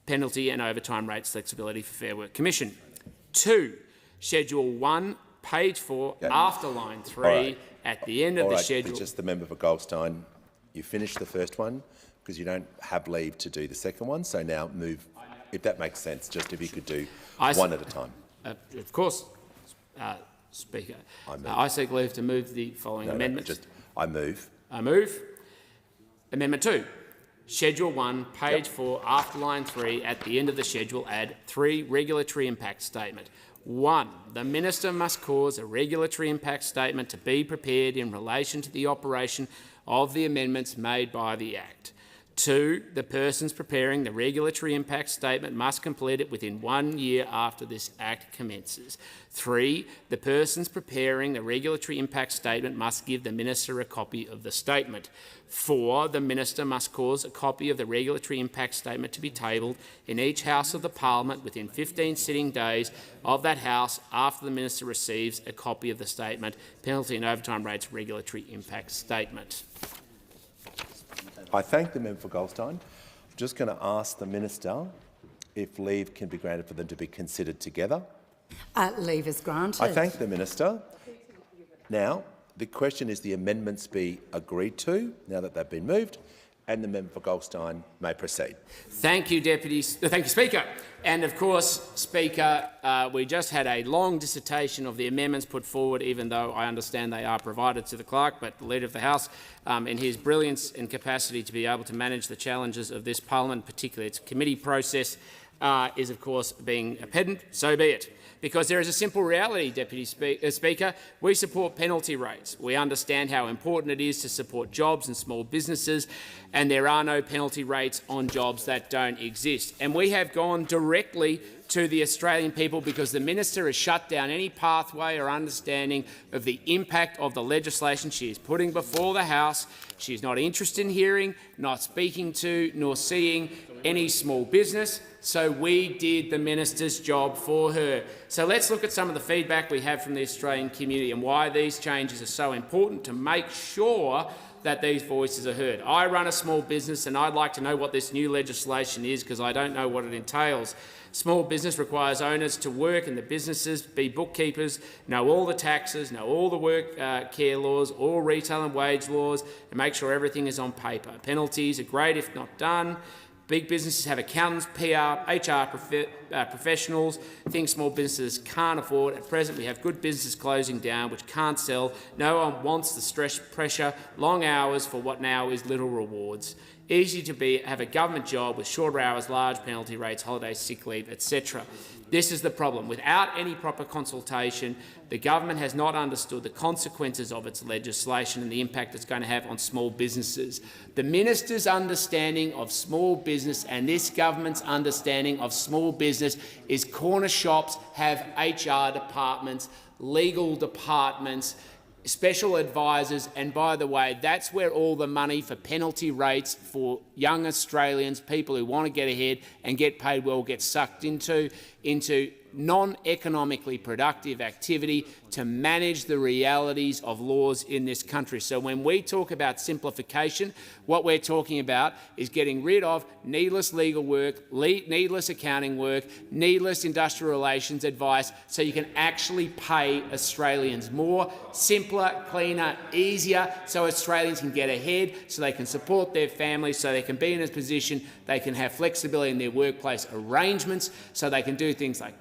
Speaker 8: Penalty and overtime rates flexibility for Fair Work Commission. 2. Schedule 1, page 4, after line 3, at the end of the schedule.
Speaker 2: Just the member for Goldstein, you finished the first one because you don't have leave to do the second one. So now move, if that makes sense, just if you could do one at a time.
Speaker 8: Of course, Speaker. I seek leave to move the following amendments.
Speaker 2: I move.
Speaker 8: I move. Amendment 2. Schedule 1, page 4, after line 3, at the end of the schedule, add 3 regulatory impact statement. 1. The Minister must cause a regulatory impact statement to be prepared in relation to the operation of the amendments made by the Act. 2. The persons preparing the regulatory impact statement must complete it within 1 year after this Act commences. 3. The persons preparing the regulatory impact statement must give the Minister a copy of the statement. 4. The Minister must cause a copy of the regulatory impact statement to be tabled in each House of the Parliament within 15 sitting days of that House after the Minister receives a copy of the statement, penalty and overtime rates regulatory impact statement.
Speaker 2: I thank the member for Goldstein. just going to ask the Minister if leave can be granted for them to be considered together.
Speaker 4: Leave is granted.
Speaker 2: I thank the Minister. Now, the question is the amendments be agreed to, now that they've been moved, and the member for Goldstein may proceed.
Speaker 8: Thank you, Speaker. And of course, Speaker, we just had a long dissertation of the amendments put forward, even though I understand they are provided to the clerk, but the Leader of the House, in his brilliance and capacity to be able to manage the challenges of this Parliament, particularly its committee process, is of course being a pedant. So be it. Because there is a simple reality, Deputy Speaker. We support penalty rates. We understand how important it is to support jobs and small businesses, and there are no penalty rates on jobs that don't exist. And we have gone directly to the Australian people because the Minister has shut down any pathway or understanding of the impact of the legislation she is putting before the House. She is not interested in hearing, not speaking to, nor seeing any small business. So we did the Minister's job for her. So let's look at some of the feedback we have from the Australian community and why these changes are so important to make sure that these voices are heard. I run a small business and I'd like to know what this new legislation is because I don't know what it entails. Small business requires owners to work in the businesses, be bookkeepers, know all the taxes, know all the work care laws, all retail and wage laws, and make sure everything is on paper. Penalties are great if not done. Big businesses have accountants, PR, HR professionals, things small businesses can't afford. At present, we have good businesses closing down which can't sell. No one wants the stress, pressure, long hours for what now is little rewards. Easy to have a government job with shorter hours, large penalty rates, holidays, sick leave, etc. This is the problem. Without any proper consultation, the government has not understood the consequences of its legislation and the impact it's going to have on small businesses. The Minister's understanding of small business and this government's understanding of small business is corner shops have HR departments, legal departments, special advisors, and by the way, that's where all the money for penalty rates for young Australians, people who want to get ahead and get paid well, gets sucked into non-economically productive activity to manage the realities of laws in this country. So when we talk about simplification, what we're talking about is getting rid of needless legal work, needless accounting work, needless industrial relations advice, so you can actually pay Australians more, simpler, cleaner, easier, so Australians can get ahead, so they can support their families, so they can be in a position, they can have flexibility in their workplace arrangements, so they can do things like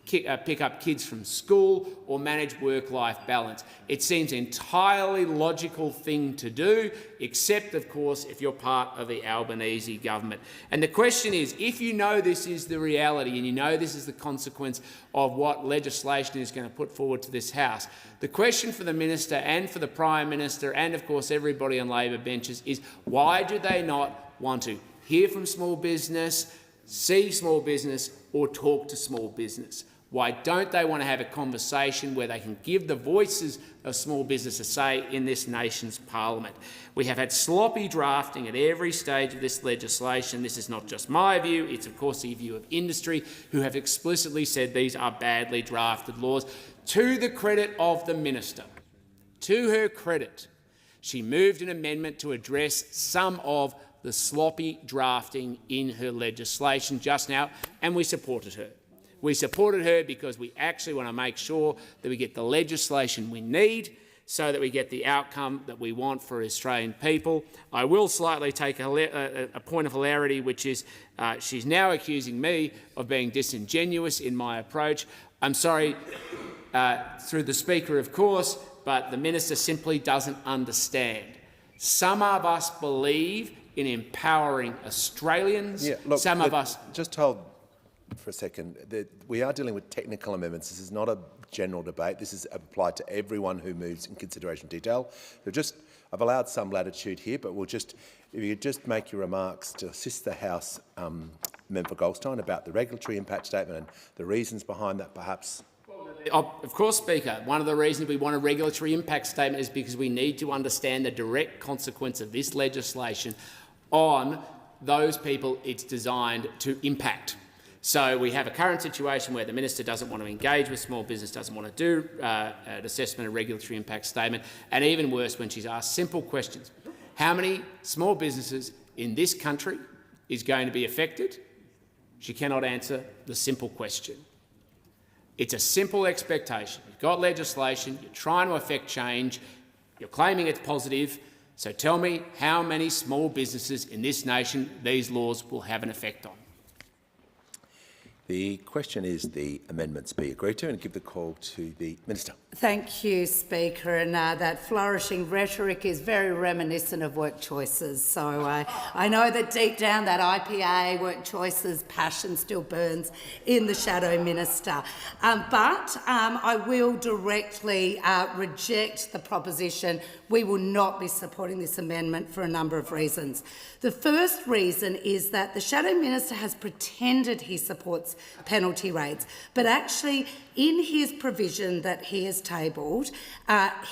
Speaker 8: pick up kids from school or manage work-life balance. It seems an entirely logical thing to do, except, of course, if you're part of the Albanese government. And the question is, if you know this is the reality and you know this is the consequence of what legislation is going to put forward to this House, the question for the Minister and for the Prime Minister and, of course, everybody on Labor benches is, why do they not want to hear from small business, see small business or talk to small business? Why don't they want to have a conversation where they can give the voices of small business a say in this nation's parliament? We have had sloppy drafting at every stage of this legislation. This is not just my view, it's of course the view of industry, who have explicitly said these are badly drafted laws. To the credit of the Minister, to her credit, she moved an amendment to address some of the sloppy drafting in her legislation just now, and we supported her. We supported her because we actually want to make sure that we get the legislation we need so that we get the outcome that we want for Australian people. I will slightly take a point of hilarity, which is she's now accusing me of being disingenuous in my approach. I'm sorry, through the Speaker, of course, but the Minister simply doesn't understand. Some of us believe in empowering Australians.
Speaker 2: Yeah, look,
Speaker 8: some of us...
Speaker 2: Just hold for a second. We are dealing with technical amendments. This is not a general debate. This is applied to everyone who moves in consideration detail. I've allowed some latitude here, but if you could just make your remarks to assist the House Member Goldstein about the regulatory impact statement and the reasons behind that, perhaps.
Speaker 8: Of course, Speaker. One of the reasons we want a regulatory impact statement is because we need to understand the direct consequence of this legislation on those people it's designed to impact. So we have a current situation where the Minister doesn't want to engage with small business, doesn't want to do an assessment of regulatory impact statement, and even worse, when she's asked simple questions. How many small businesses in this country is going to be affected, she cannot answer the simple question. It's a simple expectation. You've got legislation, you're trying to affect change, you're claiming it's positive, so tell me how many small businesses in this nation these laws will have an effect on.
Speaker 2: The question is the amendments be agreed to, and give the call to the Minister.
Speaker 4: Thank you, Speaker. And that flourishing rhetoric is very reminiscent of work choices. So I know that deep down that IPA, work choices, passion still burns in the Shadow Minister. But I will directly reject the proposition. We will not be supporting this amendment for a number of reasons. The first reason is that the Shadow Minister has pretended he supports penalty rates, but actually in his provision that he has tabled,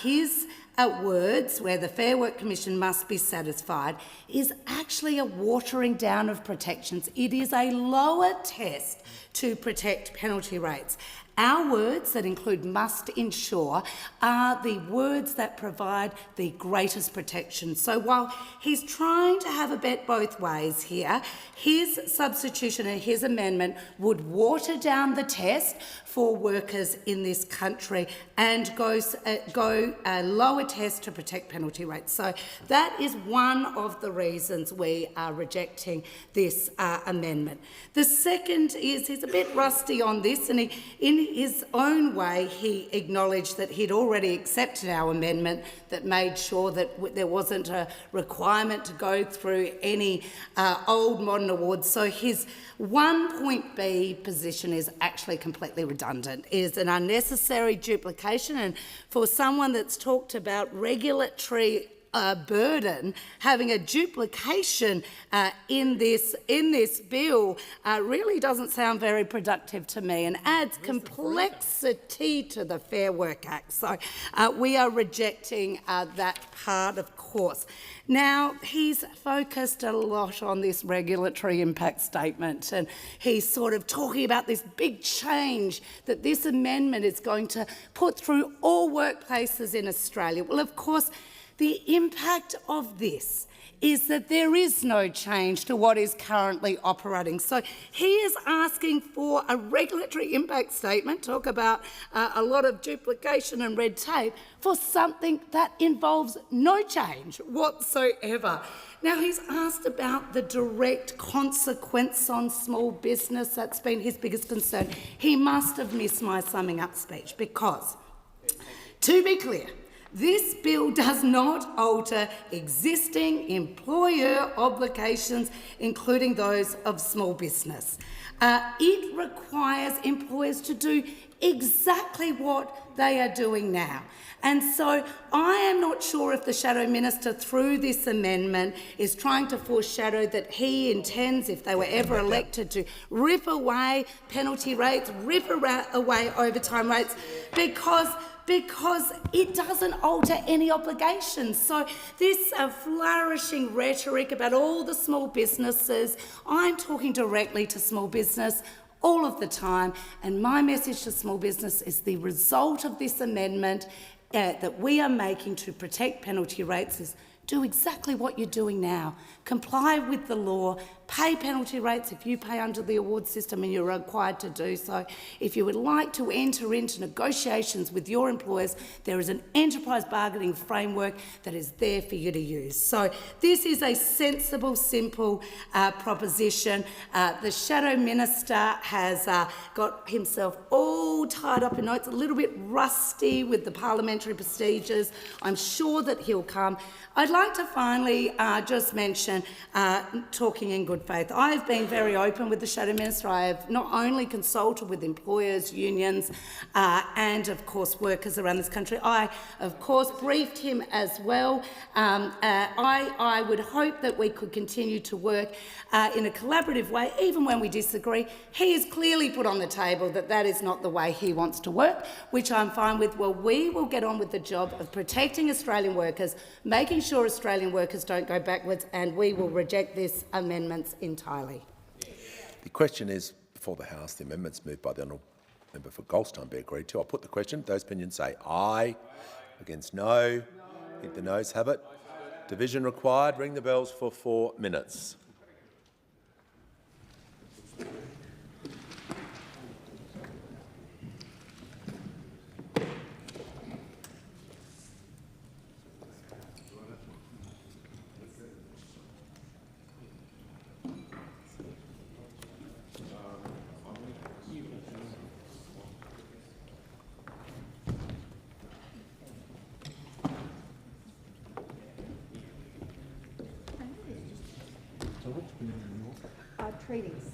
Speaker 4: his words, where the Fair Work Commission must be satisfied, is actually a watering down of protections. It is a lower test to protect penalty rates. Our words that include must ensure are the words that provide the greatest protection. So while he's trying to have a bet both ways here, his substitution and his amendment would water down the test for workers in this country and go a lower test to protect penalty rates. So that is one of the reasons we are rejecting this amendment. The second is he's a bit rusty on this, and in his own way he acknowledged that he'd already accepted our amendment that made sure that there wasn't a requirement to go through any old modern awards. So his 1.B position is actually completely redundant. It is an unnecessary duplication, and for someone that's talked about regulatory burden, having a duplication in this bill really doesn't sound very productive to me and adds complexity to the Fair Work Act. So we are rejecting that part, of course. Now, he's focused a lot on this regulatory impact statement, and he's sort of talking about this big change that this amendment is going to put through all workplaces in Australia. Well, of course, the impact of this is that there is no change to what is currently operating. So he is asking for a regulatory impact statement, talk about a lot of duplication and red tape, for something that involves no change whatsoever. Now, he's asked about the direct consequence on small business. That's been his biggest concern. He must have missed my summing up speech because, to be clear, this bill does not alter existing employer obligations, including those of small business. It requires employers to do exactly what they are doing now. And so I am not sure if the Shadow Minister, through this amendment, is trying to foreshadow that he intends, if they were ever elected, to rip away penalty rates, rip away overtime rates, because it doesn't alter any obligations. So this flourishing rhetoric about all the small businesses, I'm talking directly to small business all of the time, and my message to small business is the result of this amendment that we are making to protect penalty rates is do exactly what you're doing now. Comply with the law, pay penalty rates if you pay under the award system and you're required to do so. If you would like to enter into negotiations with your employers, there is an enterprise bargaining framework that is there for you to use. So this is a sensible, simple proposition. The Shadow Minister has got himself all tied up in notes, a little bit rusty with the parliamentary procedures. I'm sure that he'll come. I'd like to finally just mention talking in good faith. I have been very open with the Shadow Minister. I have not only consulted with employers, unions and, of course, workers around this country. I, of course, briefed him as well. I would hope that we could continue to work in a collaborative way, even when we disagree. He has clearly put on the table that that is not the way he wants to work, which I'm fine with. Well, we will get on with the job of protecting Australian workers, making sure Australian workers don't go backwards, and we will reject this amendments entirely.
Speaker 2: The question is before the House. The amendments moved by the Honourable Member for Goldstein be agreed to. I'll put the question. Those opinions say aye. Against no. I think the noes have it. Division required. Ring the bells for 4 minutes.
Speaker 9: treaties.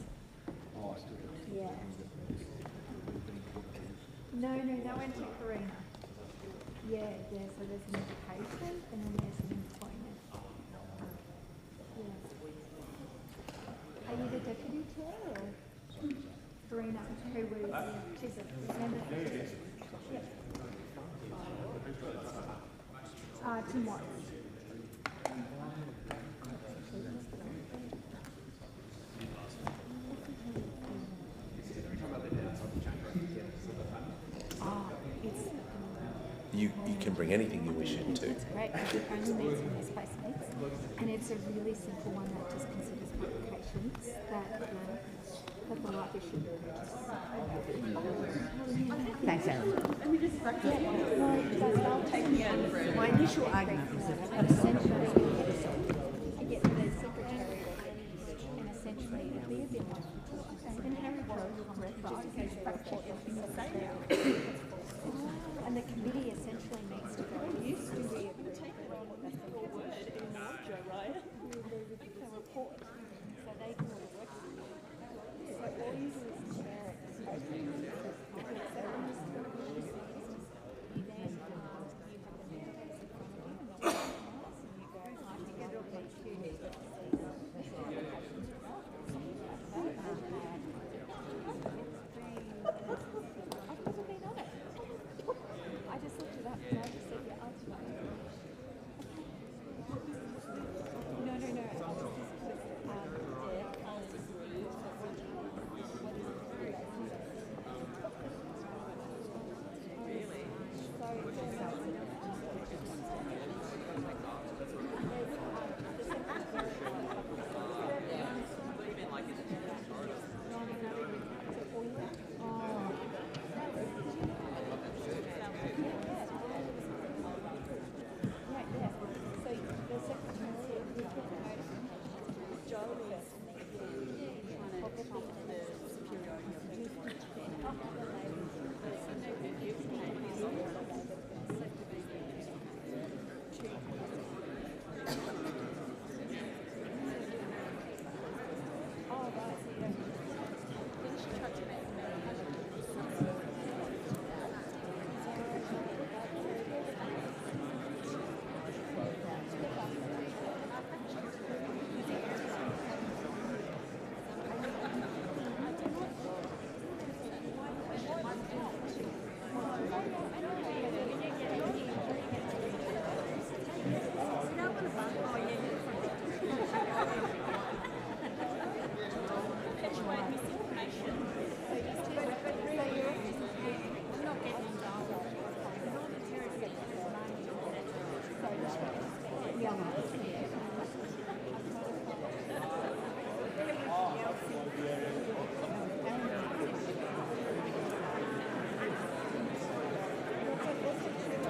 Speaker 9: Yeah. No, that went to Karina. Yeah, so there's an education and then there's an employment. Yeah. Are you the deputy chair or Karina, who was, she's a member? Yeah. Tim Watts.
Speaker 2: You can bring anything you wish into.
Speaker 9: That's great. It only meets when this place meets. And it's a really simple one that just considers publications that the life issue.
Speaker 22: Thanks, Aaron. My initial argument was that
Speaker 9: essentially to get the secretary and essentially it'd be a bit and Harry and the committee essentially needs to go. It used to be a word in the right? The report. So they do all the work. So all you do is share it.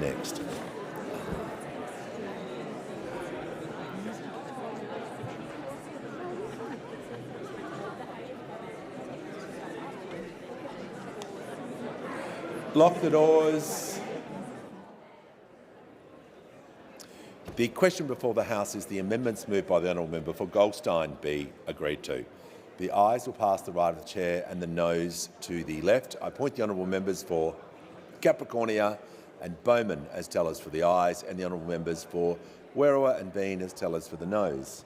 Speaker 2: Next. Lock the doors. The question before the House is the amendments moved by the honourable member for Goldstein be agreed to. The ayes will pass the right of the chair and the noes to the left. I appoint the honourable members for Capricornia and Bowman as tellers for the ayes and the honourable members for Werriwa and Bean as tellers for the noes.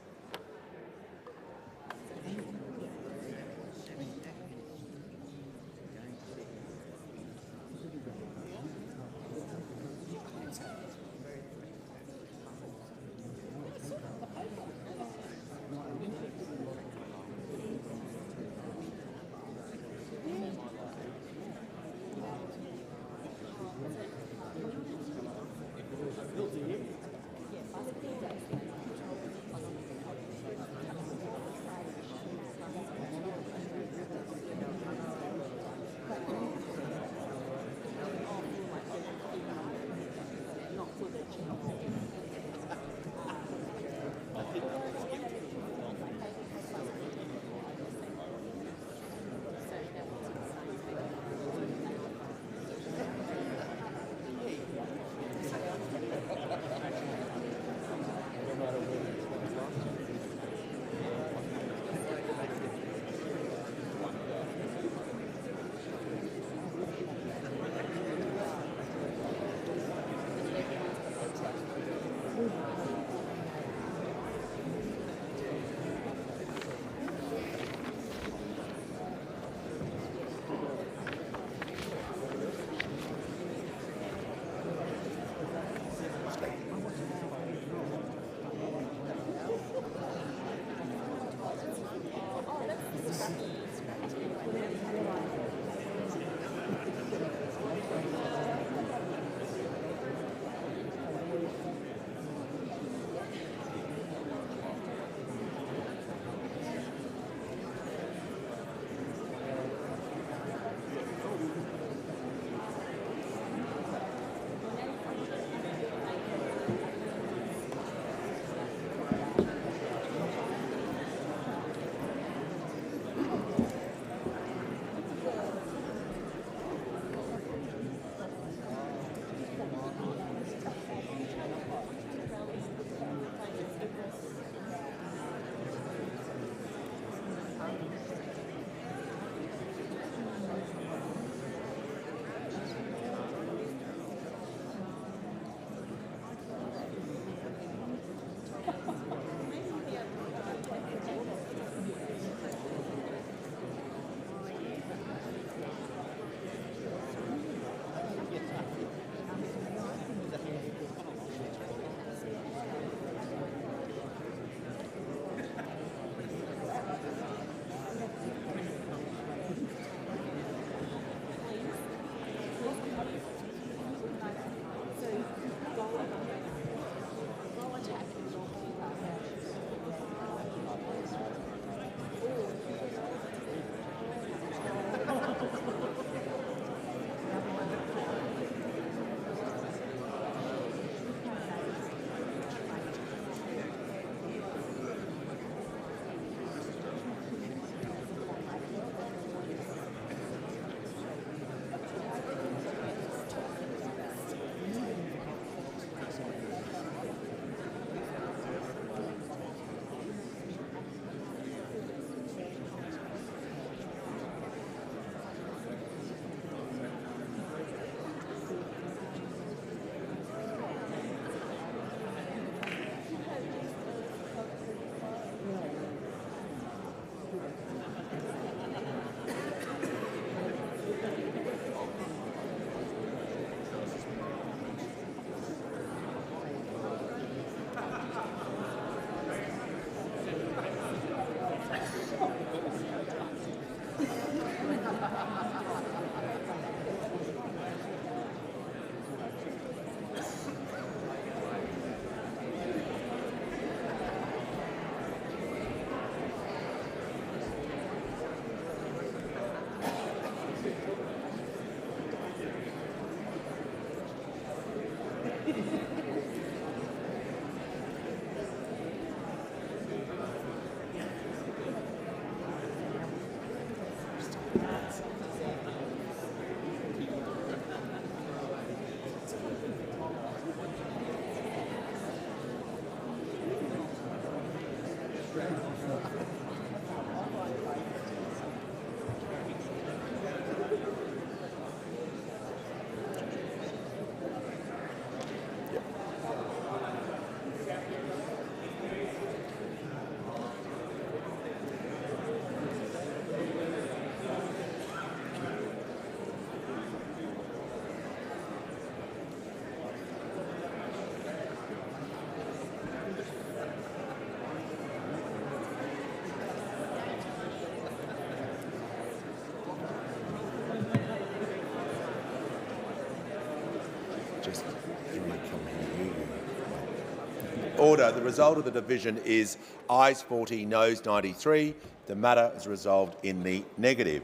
Speaker 2: Order. The result of the division is ayes 40, noes 93. The matter is resolved in the negative.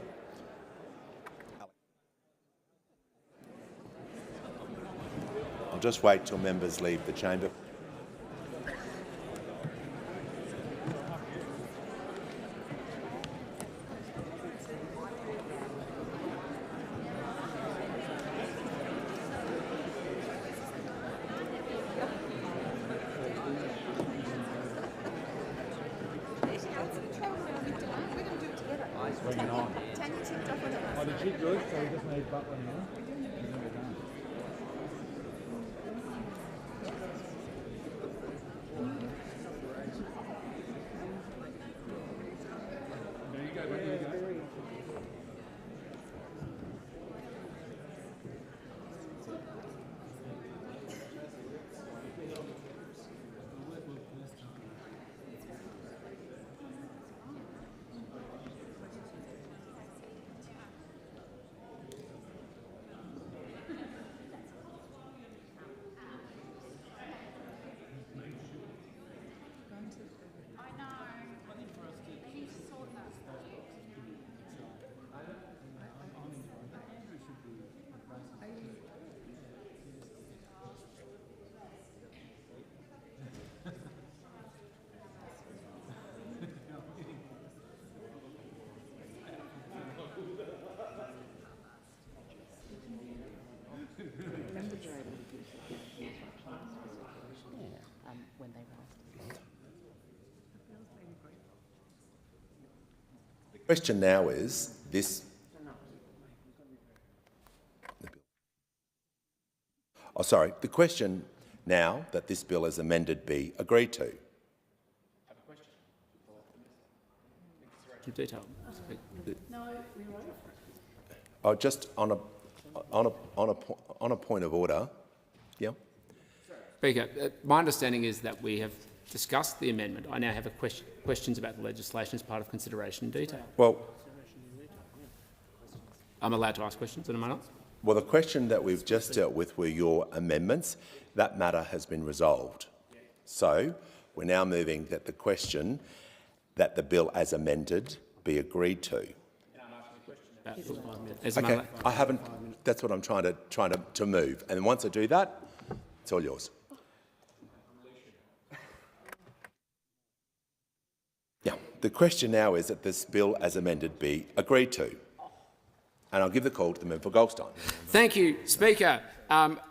Speaker 2: I'll just wait till members leave the chamber. The question now is this. Oh, sorry. The question now that this bill as amended be agreed to.
Speaker 8: Detail.
Speaker 2: Oh, just on a point of order. Yeah.
Speaker 8: Speaker, my understanding is that we have discussed the amendment. I now have questions about the legislation as part of consideration in detail.
Speaker 2: Well,
Speaker 8: I'm allowed to ask questions, am I not?
Speaker 2: Well, the question that we've just dealt with were your amendments. That matter has been resolved. So we're now moving that the question that the bill as amended be agreed to. Okay, I haven't. That's what I'm trying to move. And once I do that, it's all yours. Yeah. The question now is that this bill as amended be agreed to. And I'll give the call to the member for Goldstein.
Speaker 8: Thank you, Speaker.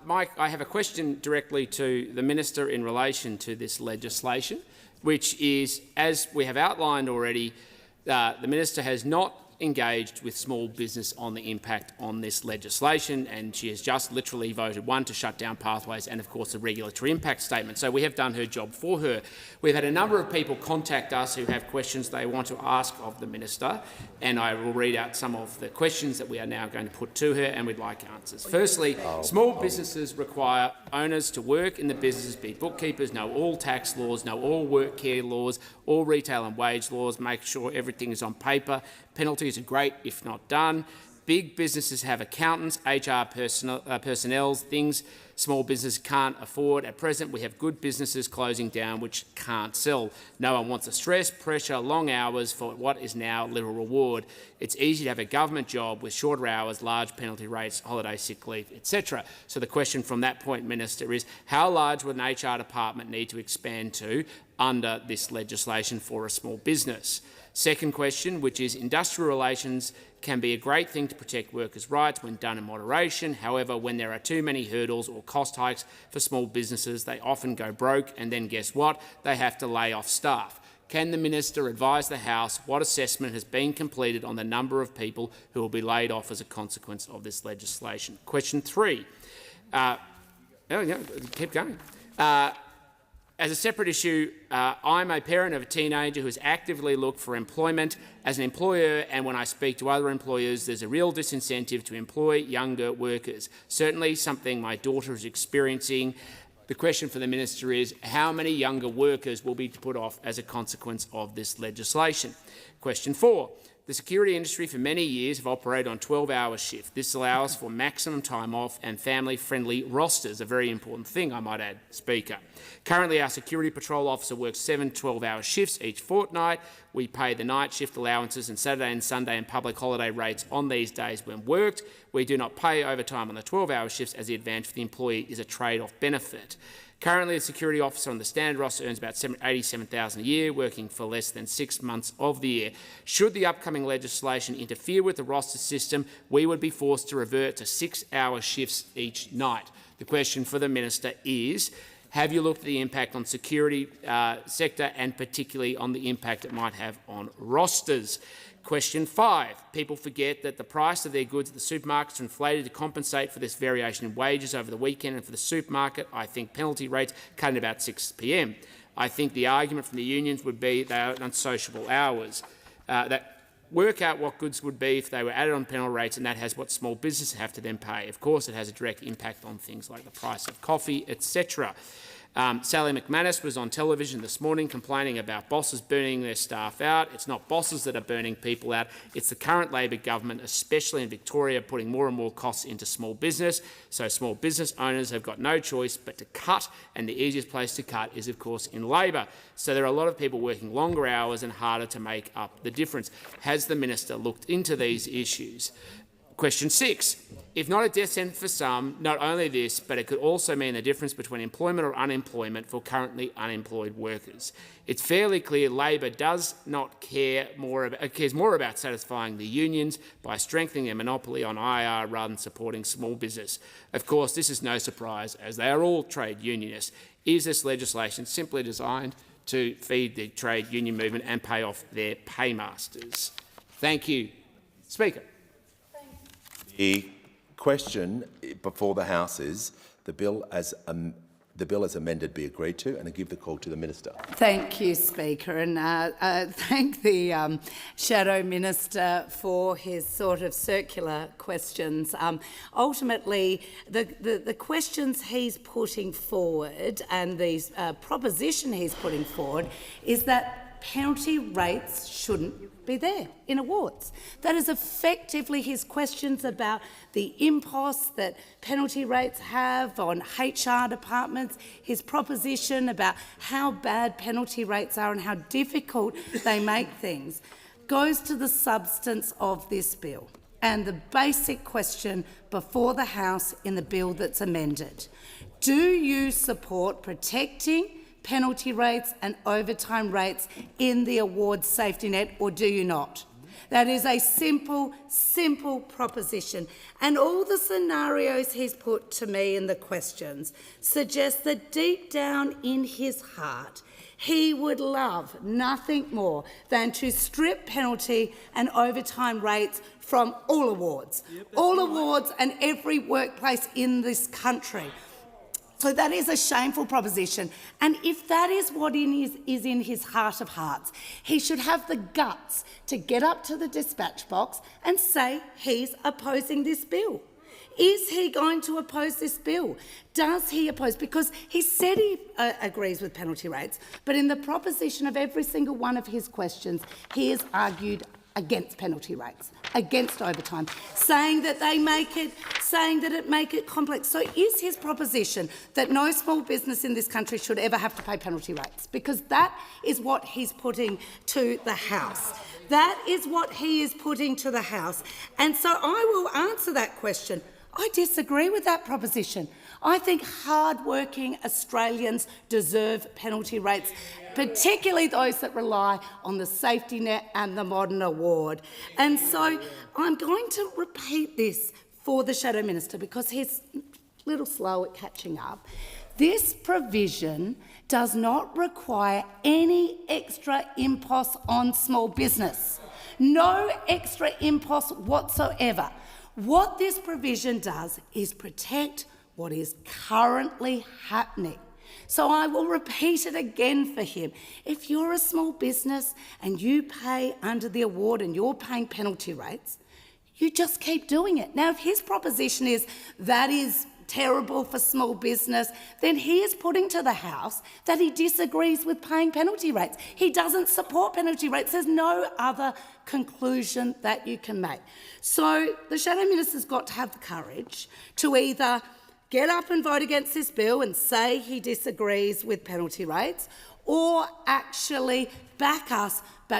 Speaker 8: Mike, I have a question directly to the Minister in relation to this legislation, which is, as we have outlined already, the Minister has not engaged with small business on the impact on this legislation, and she has just literally voted, one, to shut down pathways and, of course, a regulatory impact statement. So we have done her job for her. We've had a number of people contact us who have questions they want to ask of the Minister, and I will read out some of the questions that we are now going to put to her, and we'd like answers. Firstly, small businesses require owners to work in the businesses, be bookkeepers, know all tax laws, know all work care laws, all retail and wage laws, make sure everything is on paper. Penalties are great if not done. Big businesses have accountants, HR personnel, things small businesses can't afford. At present, we have good businesses closing down which can't sell. No one wants the stress, pressure, long hours for what is now little reward. It's easy to have a government job with shorter hours, large penalty rates, holiday sick leave, etc. So the question from that point, Minister, is how large would an HR department need to expand to under this legislation for a small business? Second question, which is industrial relations can be a great thing to protect workers' rights when done in moderation. However, when there are too many hurdles or cost hikes for small businesses, they often go broke, and then guess what? They have to lay off staff. Can the Minister advise the House what assessment has been completed on the number of people who will be laid off as a consequence of this legislation? Question 3. Keep going. As a separate issue, I'm a parent of a teenager who has actively looked for employment as an employer, and when I speak to other employers, there's a real disincentive to employ younger workers. Certainly something my daughter is experiencing. The question for the Minister is, how many younger workers will be put off as a consequence of this legislation? Question 4. The security industry for many years have operated on 12-hour shift. This allows for maximum time off and family-friendly rosters, a very important thing, I might add, Speaker. Currently, our security patrol officer works 7 12-hour shifts each fortnight. We pay the night shift allowances and Saturday and Sunday and public holiday rates on these days when worked. We do not pay overtime on the 12-hour shifts, as the advantage for the employee is a trade-off benefit. Currently, the security officer on the standard roster earns about $87,000 a year, working for less than 6 months of the year. Should the upcoming legislation interfere with the roster system, we would be forced to revert to 6-hour shifts each night. The question for the Minister is, have you looked at the impact on security sector and particularly on the impact it might have on rosters? Question 5. People forget that the price of their goods at the supermarkets are inflated to compensate for this variation in wages over the weekend, and for the supermarket, I think penalty rates cut at about 6 p.m. I think the argument from the unions would be they are unsociable hours. That work out what goods would be if they were added on penalty rates, and that has what small businesses have to then pay. Of course, it has a direct impact on things like the price of coffee, etc. Sally McManus was on television this morning complaining about bosses burning their staff out. It's not bosses that are burning people out. It's the current Labor government, especially in Victoria, putting more and more costs into small business. So small business owners have got no choice but to cut, and the easiest place to cut is, of course, in Labor. So there are a lot of people working longer hours and harder to make up the difference. Has the Minister looked into these issues? Question 6. If not a death sentence for some, not only this, but it could also mean the difference between employment or unemployment for currently unemployed workers. It's fairly clear Labor does not cares more about satisfying the unions by strengthening their monopoly on IR rather than supporting small business. Of course, this is no surprise, as they are all trade unionists. Is this legislation simply designed to feed the trade union movement and pay off their paymasters? Thank you. Speaker.
Speaker 2: The question before the House is the bill as amended be agreed to, and I give the call to the Minister.
Speaker 4: Thank you, Speaker, and thank the Shadow Minister for his sort of circular questions. Ultimately, the questions he's putting forward and the proposition he's putting forward is that penalty rates shouldn't be there in awards. That is effectively his questions about the impost that penalty rates have on HR departments, his proposition about how bad penalty rates are and how difficult they make things, goes to the substance of this bill and the basic question before the House in the bill that's amended. Do you support protecting penalty rates and overtime rates in the awards safety net, or do you not? That is a simple proposition. And all the scenarios he's put to me in the questions suggest that deep down in his heart, he would love nothing more than to strip penalty and overtime rates from all awards, and every workplace in this country. So that is a shameful proposition. And if that is what is in his heart of hearts, he should have the guts to get up to the dispatch box and say he's opposing this bill. Is he going to oppose this bill? Does he oppose? Because he said he agrees with penalty rates, but in the proposition of every single one of his questions, he has argued against penalty rates, against overtime, saying that it make it complex. So is his proposition that no small business in this country should ever have to pay penalty rates? Because that is what he's putting to the House. That is what he is putting to the House. And so I will answer that question. I disagree with that proposition. I think hard-working Australians deserve penalty rates, particularly those that rely on the safety net and the modern award. And so I'm going to repeat this for the Shadow Minister because he's a little slow at catching up. This provision does not require any extra impost on small business. No extra impost whatsoever. What this provision does is protect what is currently happening. So I will repeat it again for him. If you're a small business and you pay under the award and you're paying penalty rates, you just keep doing it. Now, if his proposition is that is terrible for small business, then he is putting to the House that he disagrees with paying penalty rates. He doesn't support penalty rates. There's no other conclusion that you can make. So the Shadow Minister's got to have the courage to either get up and vote against this bill and say he disagrees with penalty rates, or actually back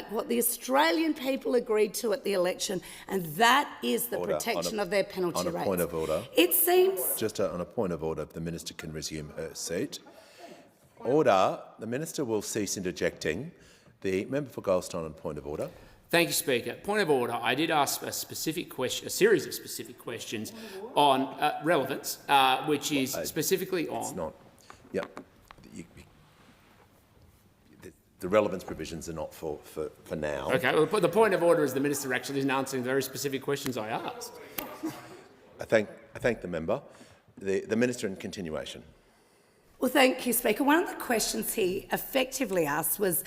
Speaker 4: what the Australian people agreed to at the election, and that is the protection of their penalty rates.
Speaker 2: On a point of order.
Speaker 4: It seems...
Speaker 2: Just on a point of order, the Minister can resume her seat. Order. The Minister will cease interjecting. The member for Goldstein on point of order.
Speaker 8: Thank you, Speaker. Point of order. I did ask a series of specific questions on relevance, which is specifically on...
Speaker 2: It's not. Yep. The relevance provisions are not for now.
Speaker 8: Okay, well, the point of order is the Minister actually isn't answering the very specific questions I asked.
Speaker 2: I thank the member. The Minister in continuation.
Speaker 4: Well, thank you, Speaker. One of the questions he effectively asked was,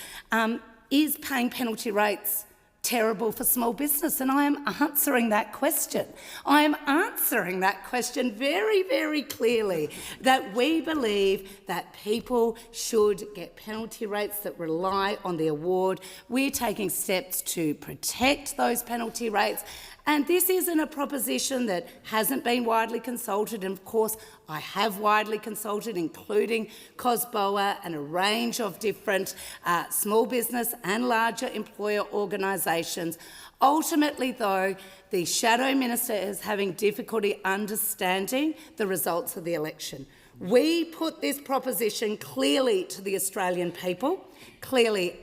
Speaker 4: is paying penalty rates terrible for small business? And I am answering that question. I am answering that question very, very clearly, that we believe that people should get penalty rates that rely on the award. We're taking steps to protect those penalty rates. And this isn't a proposition that hasn't been widely consulted. And of course, I have widely consulted, including COSBOA and a range of different small business and larger employer organisations. Ultimately, though, the Shadow Minister is having difficulty understanding the results of the election. We put this proposition clearly to the Australian people,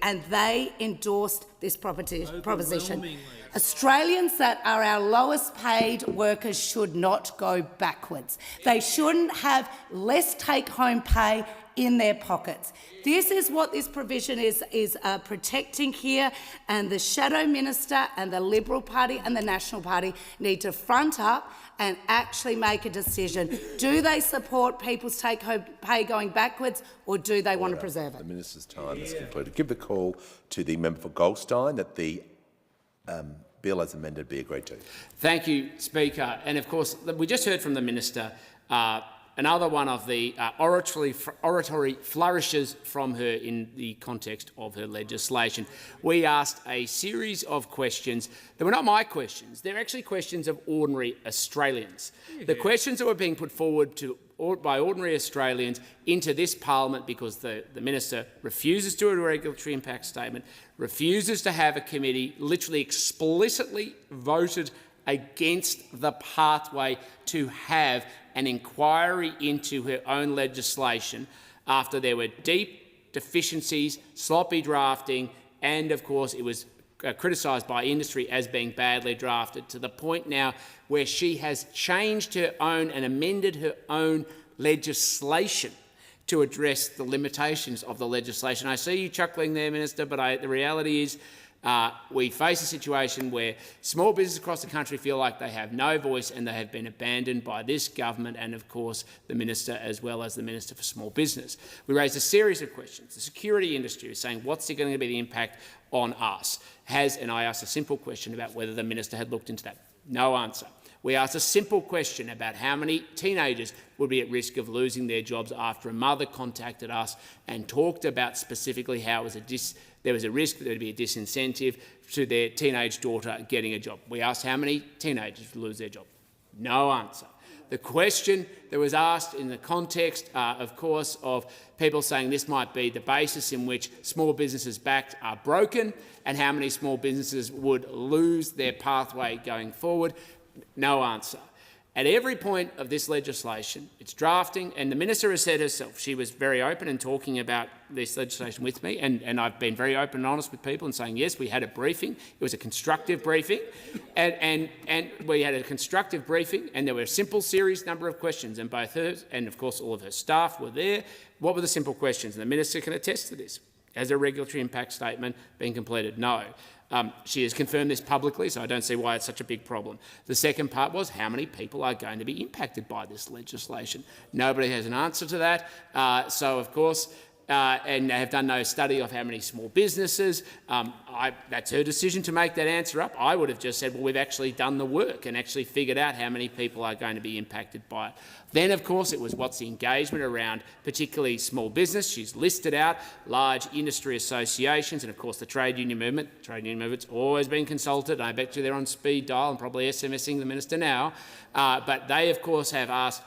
Speaker 4: and they endorsed this proposition. Australians that are our lowest paid workers should not go backwards. They shouldn't have less take-home pay in their pockets. This is what this provision is protecting here, and the Shadow Minister and the Liberal Party and the National Party need to front up and actually make a decision. Do they support people's take-home pay going backwards, or do they want to preserve it?
Speaker 2: The Minister's time is concluded. Give the call to the member for Goldstein that the bill as amended be agreed to.
Speaker 8: Thank you, Speaker. And of course, we just heard from the Minister another one of the oratory flourishes from her in the context of her legislation. We asked a series of questions that were not my questions. They're actually questions of ordinary Australians. The questions that were being put forward by ordinary Australians into this parliament because the Minister refuses to do a regulatory impact statement, refuses to have a committee, literally explicitly voted against the pathway to have an inquiry into her own legislation after there were deep deficiencies, sloppy drafting, and of course it was criticised by industry as being badly drafted, to the point now where she has changed her own and amended her own legislation to address the limitations of the legislation. I see you chuckling there, Minister, but the reality is we face a situation where small businesses across the country feel like they have no voice and they have been abandoned by this government and, of course, the Minister as well as the Minister for Small Business. We raised a series of questions. The security industry is saying, what's going to be the impact on us? And I asked a simple question about whether the Minister had looked into that. No answer. We asked a simple question about how many teenagers would be at risk of losing their jobs after a mother contacted us and talked about specifically how there was a risk that there would be a disincentive to their teenage daughter getting a job. We asked how many teenagers would lose their job. No answer. The question that was asked in the context, of course, of people saying this might be the basis in which small businesses backed are broken and how many small businesses would lose their pathway going forward. No answer. At every point of this legislation, it's drafting, and the minister has said herself, she was very open in talking about this legislation with me, and I've been very open and honest with people and saying, yes, we had a briefing. It was a constructive briefing, and we had a constructive briefing, and there were a simple series number of questions, and both hers and, of course, all of her staff were there. What were the simple questions? And the minister can attest to this. Has a regulatory impact statement been completed? No. She has confirmed this publicly, so I don't see why it's such a big problem. The second part was how many people are going to be impacted by this legislation. Nobody has an answer to that. So, of course, and they have done no study of how many small businesses. That's her decision to make that answer up. I would have just said, well, we've actually done the work and actually figured out how many people are going to be impacted by it. Then, of course, it was what's the engagement around particularly small business. She's listed out large industry associations and, of course, the trade union movement. The trade union movement's always been consulted. I bet you they're on speed dial and probably SMSing the minister now. But they, of course, have asked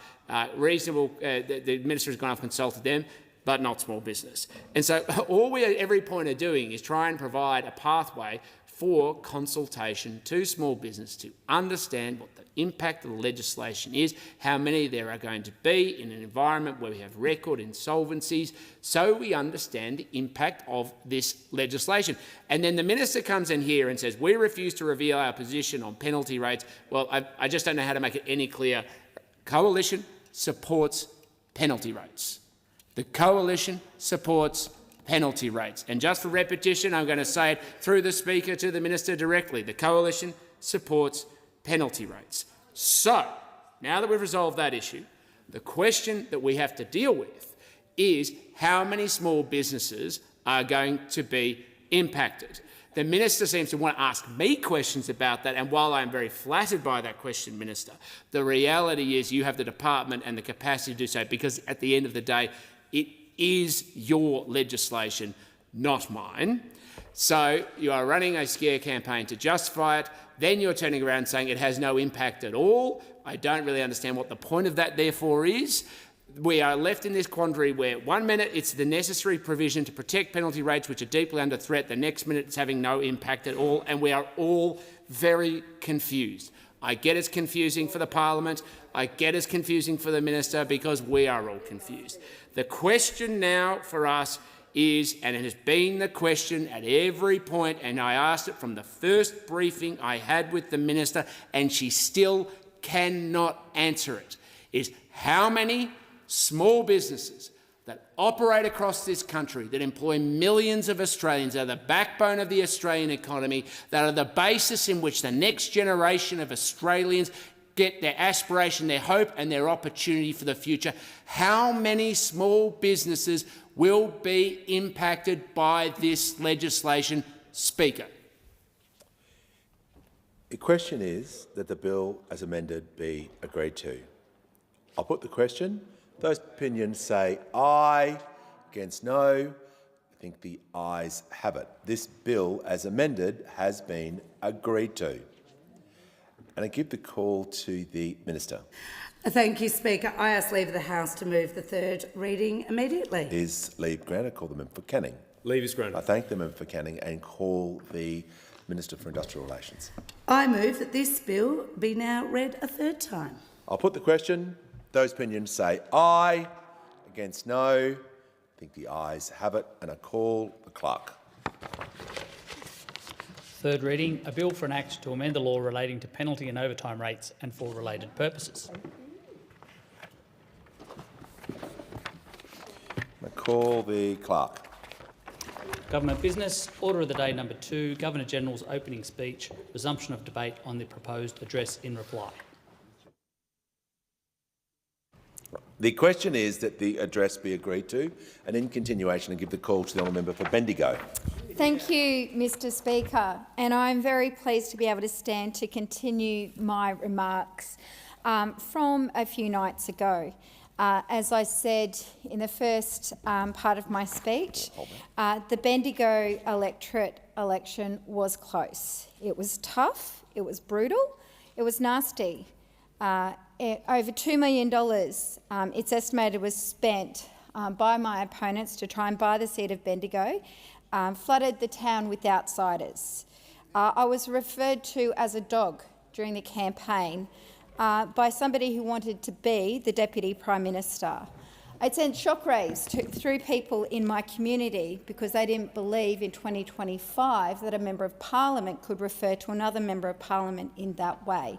Speaker 8: reasonable. The minister has gone off and consulted them, but not small business. And so all we at every point are doing is try and provide a pathway for consultation to small business to understand what the impact of the legislation is, how many there are going to be in an environment where we have record insolvencies, so we understand the impact of this legislation. And then the minister comes in here and says, we refuse to reveal our position on penalty rates. Well, I just don't know how to make it any clearer. Coalition supports penalty rates. The Coalition supports penalty rates. And just for repetition, I'm going to say it through the Speaker to the Minister directly. The Coalition supports penalty rates. So, now that we've resolved that issue, the question that we have to deal with is how many small businesses are going to be impacted. The minister seems to want to ask me questions about that, and while I am very flattered by that question, Minister, the reality is you have the department and the capacity to do so, because at the end of the day, it is your legislation, not mine. So you are running a scare campaign to justify it, then you're turning around saying it has no impact at all. I don't really understand what the point of that therefore is. We are left in this quandary where 1 minute it's the necessary provision to protect penalty rates which are deeply under threat, the next minute it's having no impact at all, and we are all very confused. I get it's confusing for the Parliament, I get it's confusing for the Minister, because we are all confused. The question now for us is, and it has been the question at every point, and I asked it from the first briefing I had with the Minister, and she still cannot answer it, is how many small businesses that operate across this country, that employ millions of Australians, are the backbone of the Australian economy, that are the basis in which the next generation of Australians get their aspiration, their hope and their opportunity for the future. How many small businesses will be impacted by this legislation, Speaker?
Speaker 2: The question is that the bill as amended be agreed to. I'll put the question. Those opinions say aye, against no. I think the ayes have it. This bill as amended has been agreed to. And I give the call to the Minister.
Speaker 4: Thank you, Speaker. I ask leave of the House to move the third reading immediately.
Speaker 2: Is leave granted? I call the member for Canning.
Speaker 7: Leave is granted.
Speaker 2: I thank the member for Canning and call the Minister for Industrial Relations.
Speaker 4: I move that this bill be now read a third time.
Speaker 2: I'll put the question. Those opinions say aye, against no. I think the ayes have it, and I call the clerk.
Speaker 3: Third reading, a bill for an act to amend the law relating to penalty and overtime rates and for related purposes.
Speaker 2: I call the clerk.
Speaker 3: Government business, order of the day number 2, Governor-General's opening speech, resumption of debate on the proposed address in reply.
Speaker 2: The question is that the address be agreed to, and in continuation I give the call to the honourable member for Bendigo.
Speaker 16: Thank you, Mr Speaker, and I'm very pleased to be able to stand to continue my remarks from a few nights ago. As I said in the first part of my speech, the Bendigo electorate election was close. It was tough, it was brutal, it was nasty. Over $2 million, it's estimated, was spent by my opponents to try and buy the seat of Bendigo, flooded the town with outsiders. I was referred to as a dog during the campaign by somebody who wanted to be the Deputy Prime Minister. It sent shockwaves through people in my community because they didn't believe in 2025 that a Member of Parliament could refer to another Member of Parliament in that way.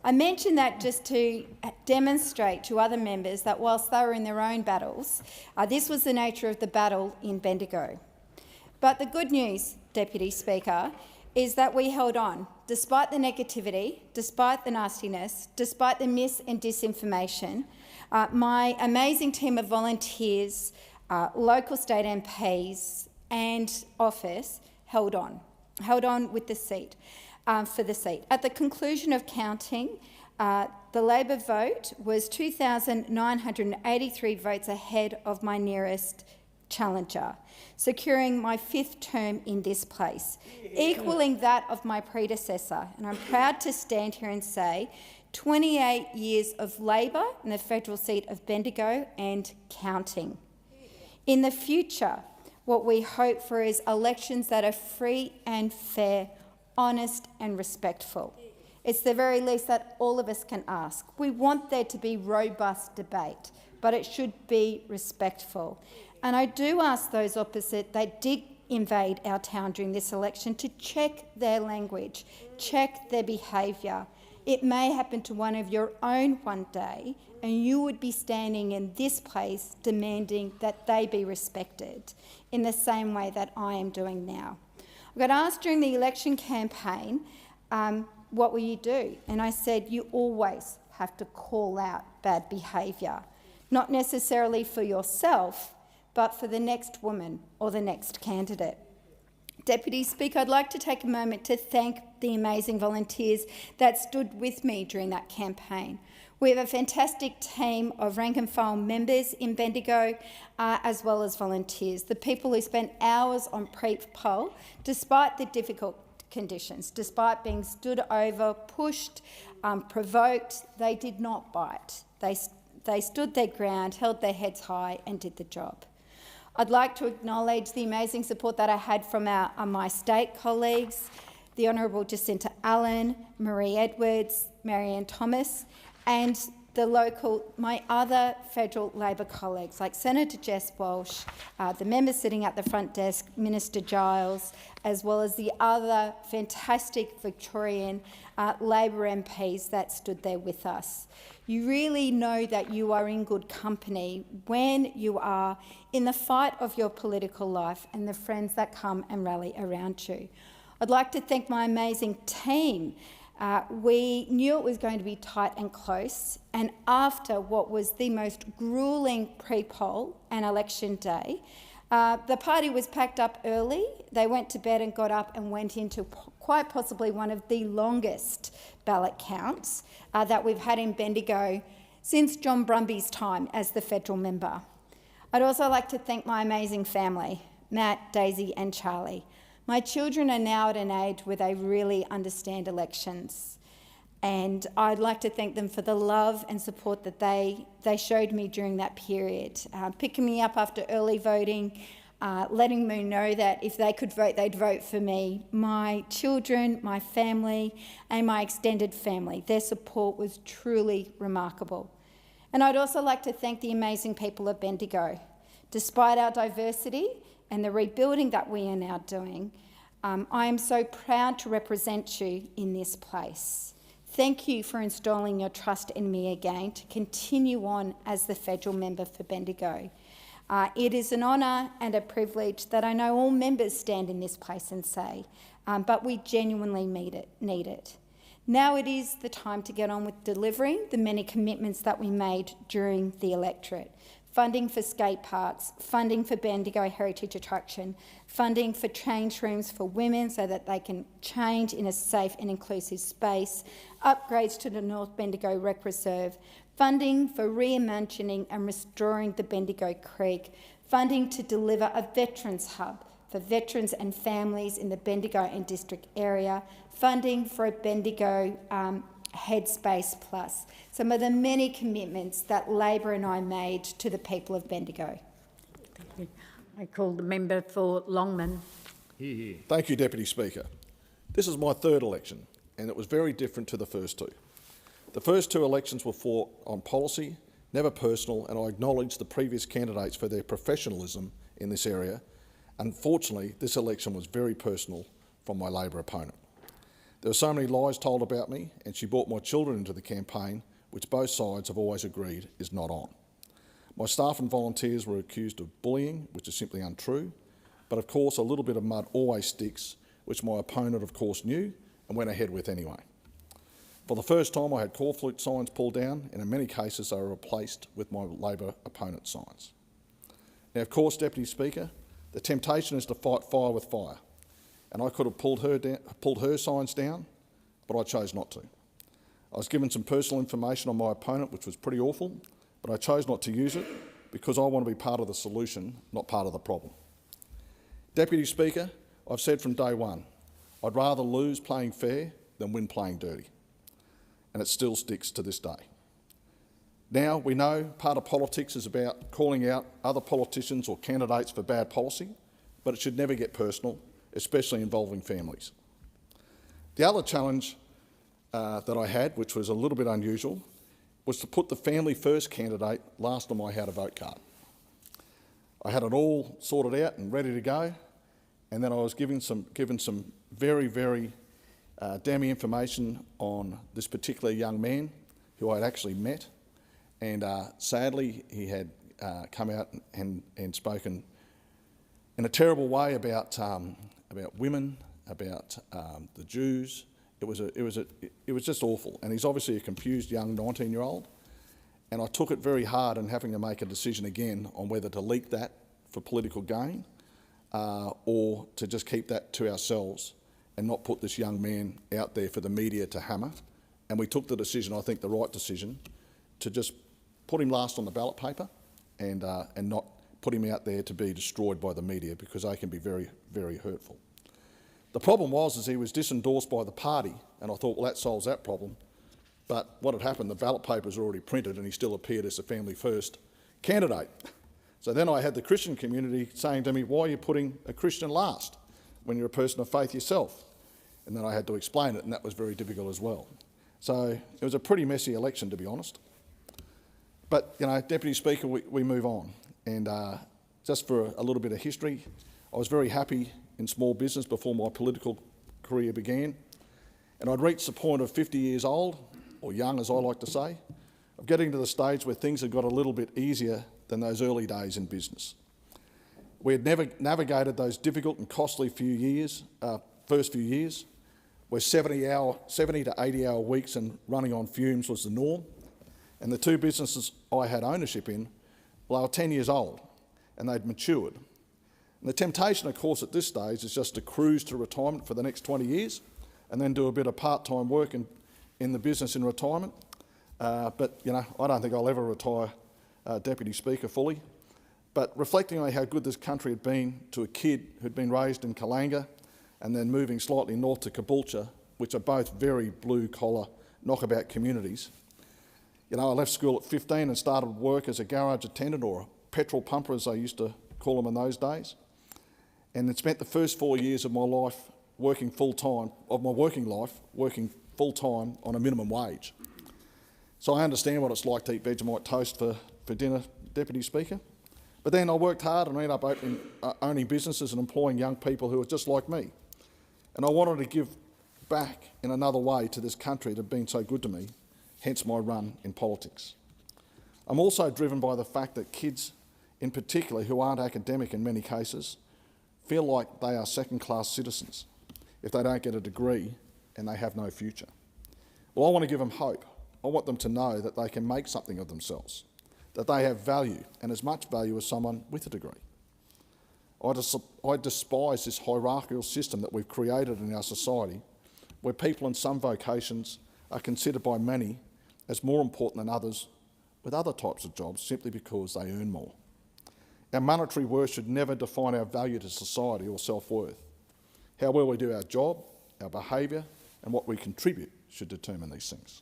Speaker 16: I mention that just to demonstrate to other members that whilst they were in their own battles, this was the nature of the battle in Bendigo. But the good news, Deputy Speaker, is that we held on, despite the negativity, despite the nastiness, despite the mis and disinformation. My amazing team of volunteers, local state MPs and office held on with the seat, for the seat. At the conclusion of counting, the Labor vote was 2,983 votes ahead of my nearest challenger, securing my 5th term in this place, equalling that of my predecessor. And I'm proud to stand here and say 28 years of Labor in the federal seat of Bendigo and counting. In the future, what we hope for is elections that are free and fair, honest and respectful. It's the very least that all of us can ask. We want there to be robust debate, but it should be respectful. And I do ask those opposite that did invade our town during this election to check their language, check their behaviour. It may happen to one of your own one day, and you would be standing in this place demanding that they be respected in the same way that I am doing now. I got asked during the election campaign, what will you do? And I said, you always have to call out bad behaviour, not necessarily for yourself, but for the next woman or the next candidate. Deputy Speaker, I'd like to take a moment to thank the amazing volunteers that stood with me during that campaign. We have a fantastic team of rank and file members in Bendigo, as well as volunteers, the people who spent hours on pre-poll, despite the difficult conditions, despite being stood over, pushed, provoked. They did not bite. They stood their ground, held their heads high and did the job. I'd like to acknowledge the amazing support that I had from my state colleagues, the Honourable Jacinta Allen, Marie Edwards, Marianne Thomas, and my other federal Labor colleagues like Senator Jess Walsh, the members sitting at the front desk, Minister Giles, as well as the other fantastic Victorian Labor MPs that stood there with us. You really know that you are in good company when you are in the fight of your political life and the friends that come and rally around you. I'd like to thank my amazing team. We knew it was going to be tight and close, and after what was the most gruelling pre-poll and election day, the party was packed up early. They went to bed and got up and went into quite possibly one of the longest ballot counts that we've had in Bendigo since John Brumby's time as the federal member. I'd also like to thank my amazing family, Matt, Daisy and Charlie. My children are now at an age where they really understand elections, and I'd like to thank them for the love and support that they showed me during that period, picking me up after early voting, letting me know that if they could vote, they'd vote for me. My children, my family and my extended family, their support was truly remarkable. And I'd also like to thank the amazing people of Bendigo. Despite our diversity and the rebuilding that we are now doing, I am so proud to represent you in this place. Thank you for installing your trust in me again to continue on as the federal member for Bendigo. It is an honour and a privilege that I know all members stand in this place and say, but we genuinely need it. Now it is the time to get on with delivering the many commitments that we made during the electorate. Funding for skate parks, funding for Bendigo Heritage Attraction, funding for change rooms for women so that they can change in a safe and inclusive space, upgrades to the North Bendigo Rec Reserve, funding for reimagining and restoring the Bendigo Creek, funding to deliver a veterans hub for veterans and families in the Bendigo and district area, funding for a Bendigo Headspace Plus, some of the many commitments that Labor and I made to the people of Bendigo.
Speaker 22: Thank you. I call the member for Longman.
Speaker 13: Thank you, Deputy Speaker. This is my third election, and it was very different to the first two. The first two elections were fought on policy, never personal, and I acknowledge the previous candidates for their professionalism in this area. Unfortunately, this election was very personal from my Labor opponent. There were so many lies told about me, and she brought my children into the campaign, which both sides have always agreed is not on. My staff and volunteers were accused of bullying, which is simply untrue, but of course a little bit of mud always sticks, which my opponent of course knew and went ahead with anyway. For the first time I had call flute signs pulled down, and in many cases they were replaced with my Labor opponent signs. Now of course, Deputy Speaker, the temptation is to fight fire with fire, and I could have pulled her signs down, but I chose not to. I was given some personal information on my opponent, which was pretty awful, but I chose not to use it because I want to be part of the solution, not part of the problem. Deputy Speaker, I've said from day one, I'd rather lose playing fair than win playing dirty, and it still sticks to this day. Now we know part of politics is about calling out other politicians or candidates for bad policy, but it should never get personal, especially involving families. The other challenge that I had, which was a little bit unusual, was to put the family first candidate last on my how to vote card. I had it all sorted out and ready to go, and then I was given some very, very damning information on this particular young man who I'd actually met, and sadly he had come out and spoken in a terrible way about women, about the Jews. It was just awful, and he's obviously a confused young 19-year-old, and I took it very hard in having to make a decision again on whether to leak that for political gain or to just keep that to ourselves and not put this young man out there for the media to hammer. And we took the decision, I think the right decision, to just put him last on the ballot paper and not put him out there to be destroyed by the media, because they can be very, very hurtful. The problem was he was disendorsed by the party, and I thought, well, that solves that problem. But what had happened, the ballot papers were already printed and he still appeared as a family first candidate. So then I had the Christian community saying to me, why are you putting a Christian last when you're a person of faith yourself? And then I had to explain it, and that was very difficult as well. So it was a pretty messy election, to be honest. But, you know, Deputy Speaker, we move on. And just for a little bit of history, I was very happy in small business before my political career began, and I'd reached the point of 50 years old, or young as I like to say, of getting to the stage where things had got a little bit easier than those early days in business. We had never navigated those difficult and costly first few years, where 70 to 80-hour weeks and running on fumes was the norm, and the two businesses I had ownership in, well, they were 10 years old, and they'd matured. And the temptation, of course, at this stage is just to cruise to retirement for the next 20 years and then do a bit of part-time work in the business in retirement. But, you know, I don't think I'll ever retire Deputy Speaker fully. But reflecting on how good this country had been to a kid who'd been raised in Kalanga and then moving slightly north to Caboolture, which are both very blue-collar, knockabout communities. You know, I left school at 15 and started work as a garage attendant, or a petrol pumper, as they used to call them in those days. And then spent the first 4 years of my life working full-time, working full-time on a minimum wage. So I understand what it's like to eat Vegemite toast for dinner, Deputy Speaker. But then I worked hard and ended up owning businesses and employing young people who were just like me. And I wanted to give back in another way to this country that had been so good to me, hence my run in politics. I'm also driven by the fact that kids, in particular, who aren't academic in many cases, feel like they are second-class citizens if they don't get a degree and they have no future. Well, I want to give them hope. I want them to know that they can make something of themselves, that they have value, and as much value as someone with a degree. I despise this hierarchical system that we've created in our society, where people in some vocations are considered by many as more important than others with other types of jobs simply because they earn more. Our monetary worth should never define our value to society or self-worth. How well we do our job, our behaviour, and what we contribute should determine these things.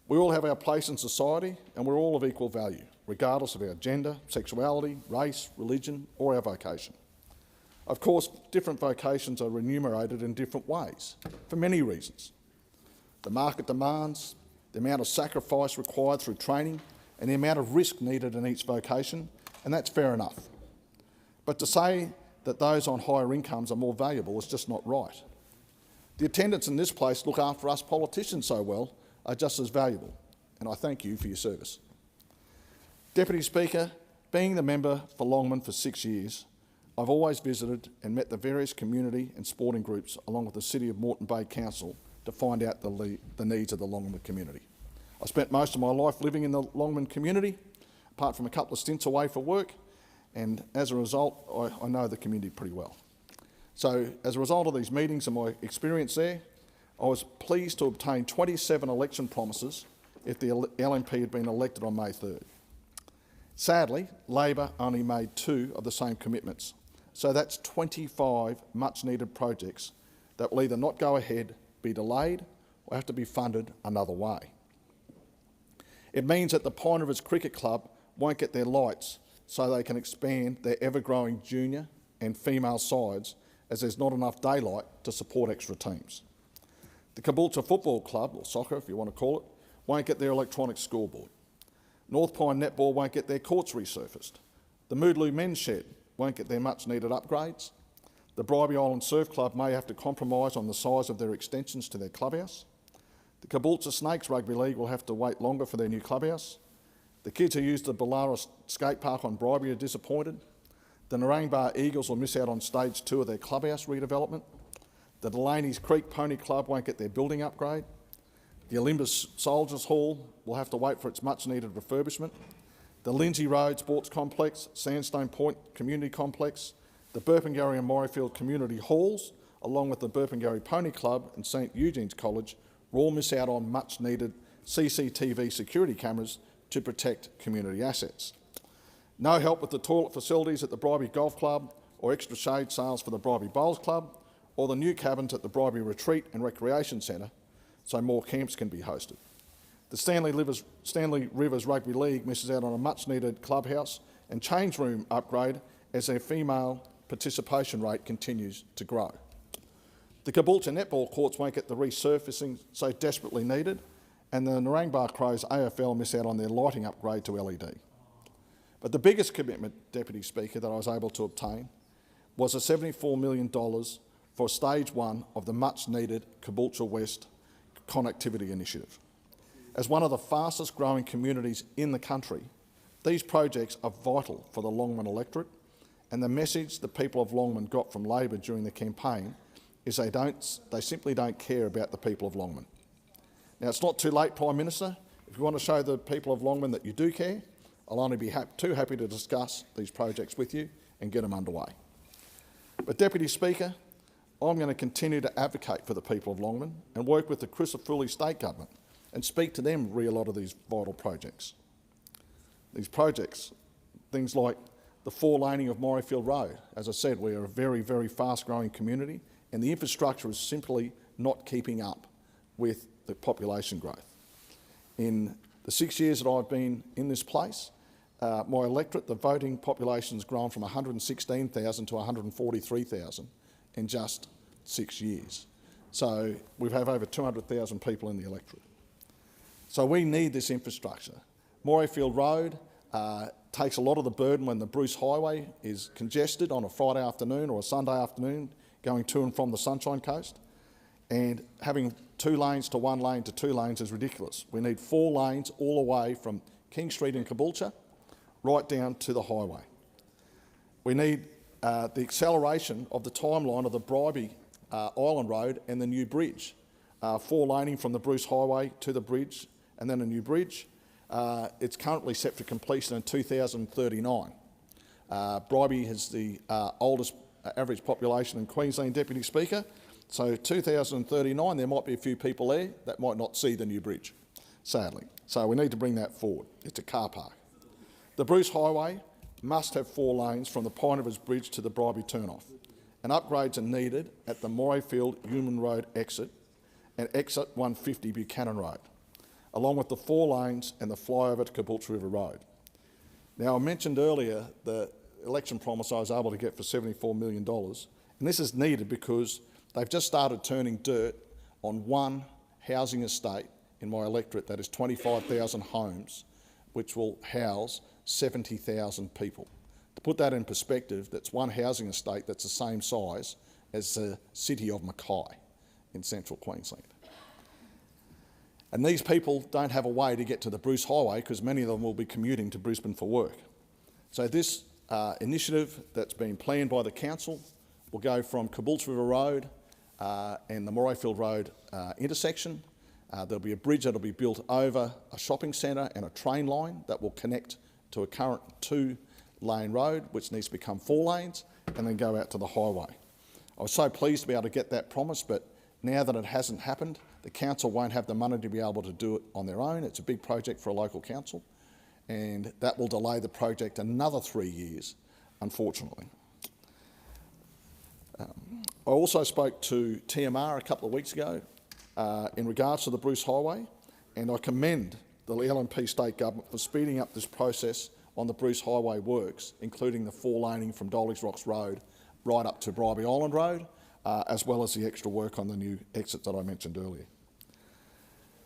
Speaker 13: We all have our place in society, and we're all of equal value, regardless of our gender, sexuality, race, religion, or our vocation. Of course, different vocations are remunerated in different ways, for many reasons. the market demands, the amount of sacrifice required through training, and the amount of risk needed in each vocation, and that's fair enough. But to say that those on higher incomes are more valuable is just not right. The attendants in this place look after us politicians so well are just as valuable, and I thank you for your service. Deputy Speaker, being the member for Longman for 6 years, I've always visited and met the various community and sporting groups along with the City of Moreton Bay Council to find out the needs of the Longman community. I spent most of my life living in the Longman community, apart from a couple of stints away for work, and as a result, I know the community pretty well. So, as a result of these meetings and my experience there, I was pleased to obtain 27 election promises if the LNP had been elected on May 3rd. Sadly, Labor only made 2 of the same commitments, so that's 25 much-needed projects that will either not go ahead, be delayed, or have to be funded another way. It means that the Pine Rivers Cricket Club won't get their lights so they can expand their ever-growing junior and female sides, as there's not enough daylight to support extra teams. The Caboolture Football Club, or soccer if you want to call it, won't get their electronic scoreboard. North Pine Netball won't get their courts resurfaced. The Moodloo Men's Shed won't get their much-needed upgrades. The Bribie Island Surf Club may have to compromise on the size of their extensions to their clubhouse. The Caboolture Snakes Rugby League will have to wait longer for their new clubhouse. The kids who use the Ballara skate park on Bribie are disappointed. The Narangba Eagles will miss out on stage 2 of their clubhouse redevelopment. The Delaney's Creek Pony Club won't get their building upgrade. The Olympus Soldiers Hall will have to wait for its much-needed refurbishment. The Lindsay Road Sports Complex, Sandstone Point Community Complex, the Burpengary and Morayfield Community Halls, along with the Burpengary Pony Club and St Eugene's College, will all miss out on much-needed CCTV security cameras to protect community assets. No help with the toilet facilities at the Bribie Golf Club, or extra shade sales for the Bribie Bowls Club, or the new cabins at the Bribie Retreat and Recreation Centre, so more camps can be hosted. The Stanley Rivers Rugby League misses out on a much-needed clubhouse and change room upgrade as their female participation rate continues to grow. The Caboolture netball courts won't get the resurfacing so desperately needed, and the Narangba Crows AFL miss out on their lighting upgrade to LED. But the biggest commitment, Deputy Speaker, that I was able to obtain was a $74 million for stage 1 of the much-needed Caboolture West Connectivity Initiative. As one of the fastest growing communities in the country, these projects are vital for the Longman electorate, and the message the people of Longman got from Labor during the campaign is they simply don't care about the people of Longman. Now, it's not too late, Prime Minister. If you want to show the people of Longman that you do care, I'll only be too happy to discuss these projects with you and get them underway. But, Deputy Speaker, I'm going to continue to advocate for the people of Longman and work with the Crisafulli State Government and speak to them re a lot of these vital projects. These projects, things like the 4-laning of Morayfield Road. As I said, we are a very, very fast-growing community, and the infrastructure is simply not keeping up with the population growth. In the 6 years that I've been in this place, my electorate, the voting population has grown from 116,000 to 143,000 in just 6 years. So we have over 200,000 people in the electorate. So we need this infrastructure. Morayfield Road takes a lot of the burden when the Bruce Highway is congested on a Friday afternoon or a Sunday afternoon going to and from the Sunshine Coast, and having 2 lanes to 1 lane to 2 lanes is ridiculous. We need 4 lanes all the way from King Street in Caboolture right down to the highway. We need the acceleration of the timeline of the Bribie Island Road and the new bridge. 4-laning from the Bruce Highway to the bridge and then a new bridge. It's currently set for completion in 2039. Bribie has the oldest average population in Queensland, Deputy Speaker, so 2039 there might be a few people there that might not see the new bridge, sadly. So we need to bring that forward. It's a car park. The Bruce Highway must have 4 lanes from the Pine Rivers Bridge to the Bribie turnoff, and upgrades are needed at the Morayfield Human Road exit and exit 150 Buchanan Road, along with the 4 lanes and the flyover to Caboolture River Road. Now, I mentioned earlier the election promise I was able to get for $74 million, and this is needed because they've just started turning dirt on one housing estate in my electorate that is 25,000 homes, which will house 70,000 people. To put that in perspective, that's one housing estate that's the same size as the city of Mackay in central Queensland. And these people don't have a way to get to the Bruce Highway because many of them will be commuting to Brisbane for work. So this initiative that's been planned by the council will go from Caboolture River Road and the Morayfield Road intersection. There'll be a bridge that will be built over a shopping centre and a train line that will connect to a current 2-lane road, which needs to become 4 lanes, and then go out to the highway. I was so pleased to be able to get that promise, but now that it hasn't happened, the council won't have the money to be able to do it on their own. It's a big project for a local council, and that will delay the project another 3 years, unfortunately. I also spoke to TMR a couple of weeks ago in regards to the Bruce Highway, and I commend the LNP State Government for speeding up this process on the Bruce Highway works, including the 4-laning from Dolly's Rocks Road right up to Bribie Island Road, as well as the extra work on the new exit that I mentioned earlier.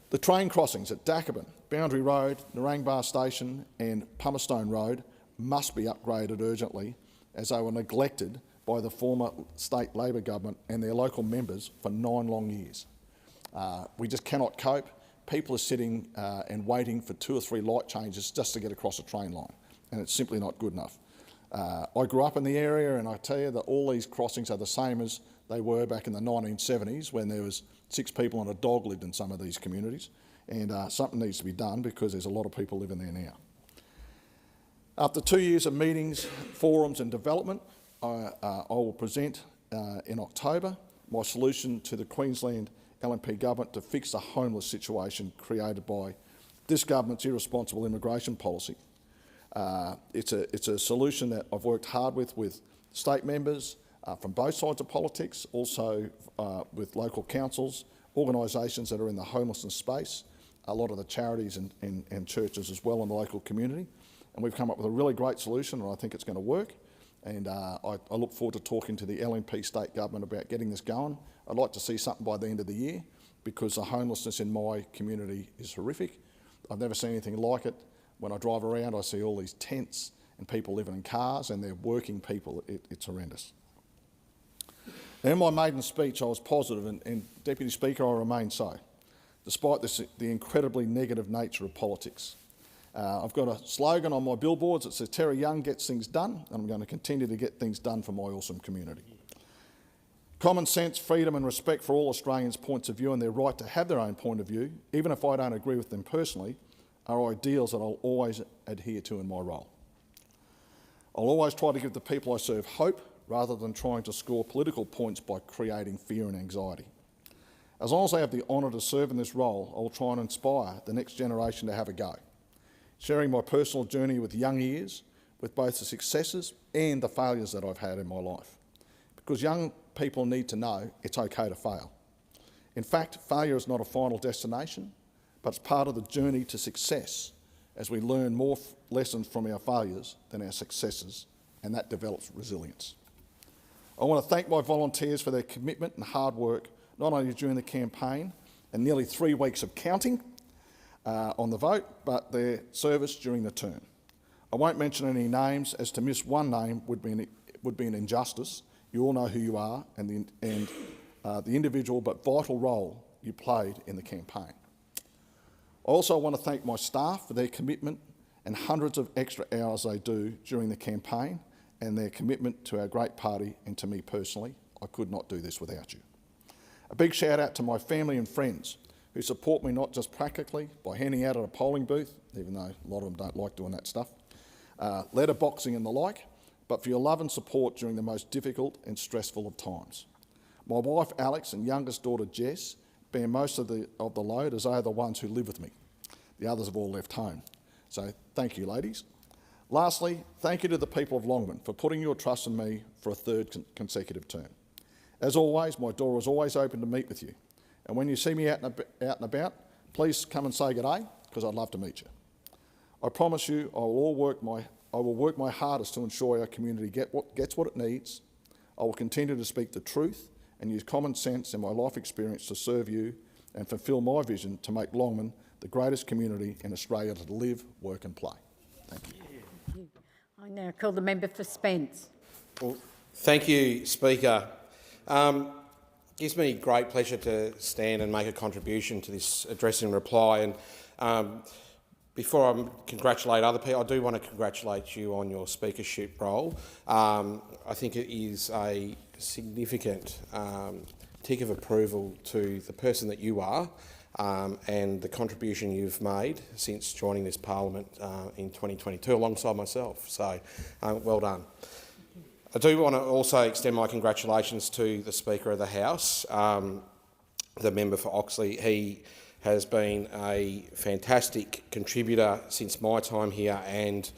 Speaker 13: The train crossings at Dacabin, Boundary Road, Narangbar Station and Pummerstone Road must be upgraded urgently, as they were neglected by the former state Labor government and their local members for 9 long years. We just cannot cope. People are sitting and waiting for 2 or 3 light changes just to get across a train line, and it's simply not good enough. I grew up in the area, and I tell you that all these crossings are the same as they were back in the 1970s when there was 6 people and a dog lived in some of these communities, and something needs to be done because there's a lot of people living there now. After 2 years of meetings, forums and development, I will present in October my solution to the Queensland LNP government to fix the homeless situation created by this government's irresponsible immigration policy. It's a solution that I've worked hard with state members from both sides of politics, also with local councils, organisations that are in the homelessness space, a lot of the charities and churches as well in the local community. And we've come up with a really great solution, and I think it's going to work. And I look forward to talking to the LNP state government about getting this going. I'd like to see something by the end of the year because the homelessness in my community is horrific. I've never seen anything like it. When I drive around, I see all these tents and people living in cars, and they're working people. It's horrendous. In my maiden speech, I was positive, and Deputy Speaker, I remain so, despite the incredibly negative nature of politics. I've got a slogan on my billboards that says, "Terry Young gets things done," and I'm going to continue to get things done for my awesome community. Common sense, freedom and respect for all Australians' points of view and their right to have their own point of view, even if I don't agree with them personally, are ideals that I'll always adhere to in my role. I'll always try to give the people I serve hope rather than trying to score political points by creating fear and anxiety. As long as I have the honour to serve in this role, I'll try and inspire the next generation to have a go, sharing my personal journey with young ears, with both the successes and the failures that I've had in my life. Because young people need to know it's okay to fail. In fact, failure is not a final destination, but it's part of the journey to success as we learn more lessons from our failures than our successes, and that develops resilience. I want to thank my volunteers for their commitment and hard work, not only during the campaign and nearly 3 weeks of counting on the vote, but their service during the term. I won't mention any names, as to miss one name would be an injustice. You all know who you are and the individual but vital role you played in the campaign. I also want to thank my staff for their commitment and hundreds of extra hours they do during the campaign and their commitment to our great party and to me personally. I could not do this without you. A big shout out to my family and friends who support me not just practically by handing out at a polling booth, even though a lot of them don't like doing that stuff, letterboxing and the like, but for your love and support during the most difficult and stressful of times. My wife Alex and youngest daughter Jess bear most of the load, as they are the ones who live with me. The others have all left home. So thank you, ladies. Lastly, thank you to the people of Longman for putting your trust in me for a 3rd consecutive term. As always, my door is always open to meet with you. And when you see me out and about, please come and say good day, because I'd love to meet you. I promise you I will work my hardest to ensure our community gets what it needs. I will continue to speak the truth and use common sense and my life experience to serve you and fulfil my vision to make Longman the greatest community in Australia to live, work and play. Thank you.
Speaker 22: I now call the member for Spence.
Speaker 11: Well, thank you, Speaker. Gives me great pleasure to stand and make a contribution to this address in reply. And before I congratulate other people, I do want to congratulate you on your speakership role. I think it is a significant tick of approval to the person that you are and the contribution you've made since joining this Parliament in 2022 alongside myself. So, well done. I do want to also extend my congratulations to the Speaker of the House, the member for Oxley. He has been a fantastic contributor since my time here and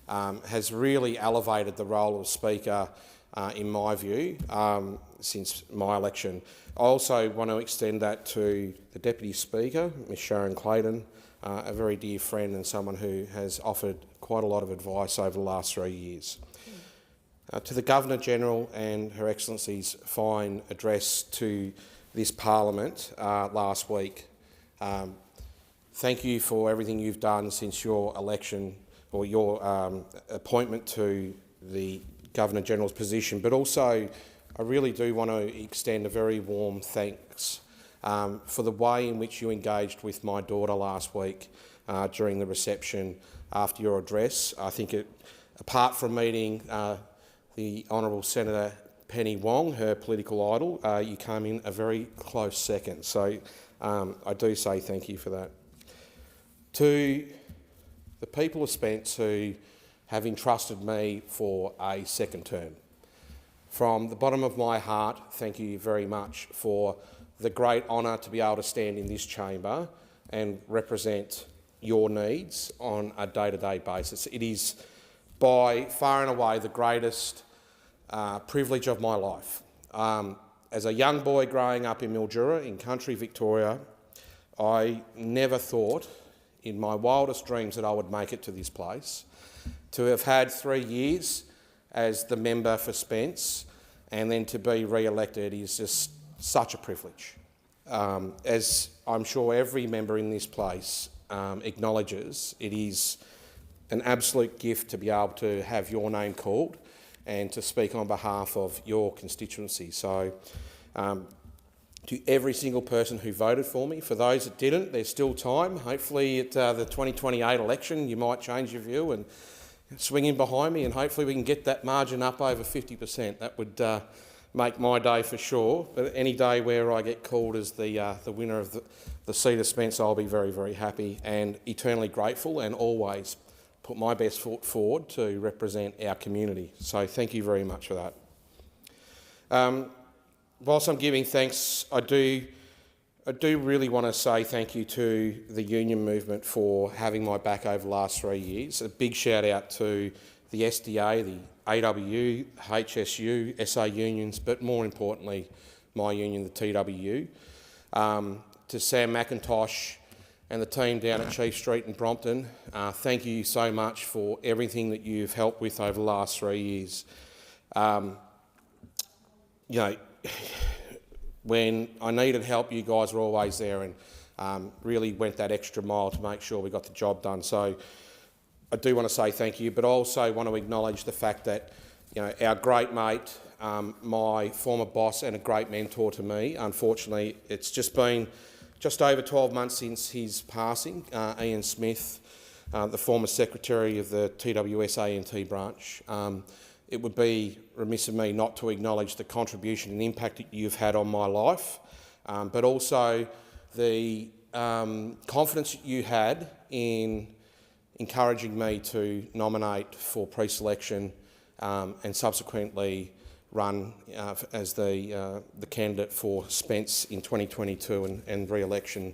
Speaker 11: has really elevated the role of Speaker, in my view, since my election. I also want to extend that to the Deputy Speaker, Ms Sharon Clayton, a very dear friend and someone who has offered quite a lot of advice over the last 3 years. To the Governor-General and Her Excellency's fine address to this Parliament last week, thank you for everything you've done since your election or your appointment to the Governor-General's position, but also I really do want to extend a very warm thanks for the way in which you engaged with my daughter last week during the reception after your address. I think apart from meeting the Honourable Senator Penny Wong, her political idol, you came in a very close second. So I do say thank you for that. To the people of Spence who have entrusted me for a second term, from the bottom of my heart, thank you very much for the great honour to be able to stand in this chamber and represent your needs on a day-to-day basis. It is by far and away the greatest privilege of my life. As a young boy growing up in Mildura in country Victoria, I never thought in my wildest dreams that I would make it to this place. To have had 3 years as the member for Spence and then to be re-elected is just such a privilege. As I'm sure every member in this place acknowledges, it is an absolute gift to be able to have your name called and to speak on behalf of your constituency. So to every single person who voted for me, for those that didn't, there's still time. Hopefully at the 2028 election you might change your view and swing in behind me, and hopefully we can get that margin up over 50%. That would make my day for sure. But any day where I get called as the winner of the seat of Spence, I'll be very, very happy and eternally grateful and always put my best foot forward to represent our community. So thank you very much for that. Whilst I'm giving thanks, I do really want to say thank you to the union movement for having my back over the last 3 years. A big shout out to the SDA, the AWU, HSU, SA unions, but more importantly, my union, the TWU. To Sam McIntosh and the team down at Chief Street in Brompton, thank you so much for everything that you've helped with over the last 3 years. You know, when I needed help, you guys were always there and really went that extra mile to make sure we got the job done. So I do want to say thank you, but I also want to acknowledge the fact that, you know, our great mate, my former boss and a great mentor to me, unfortunately, it's just been just over 12 months since his passing, Ian Smith, the former secretary of the TWS branch. It would be remiss of me not to acknowledge the contribution and impact that you've had on my life, but also the confidence that you had in encouraging me to nominate for pre-selection and subsequently run as the candidate for Spence in 2022 and re-election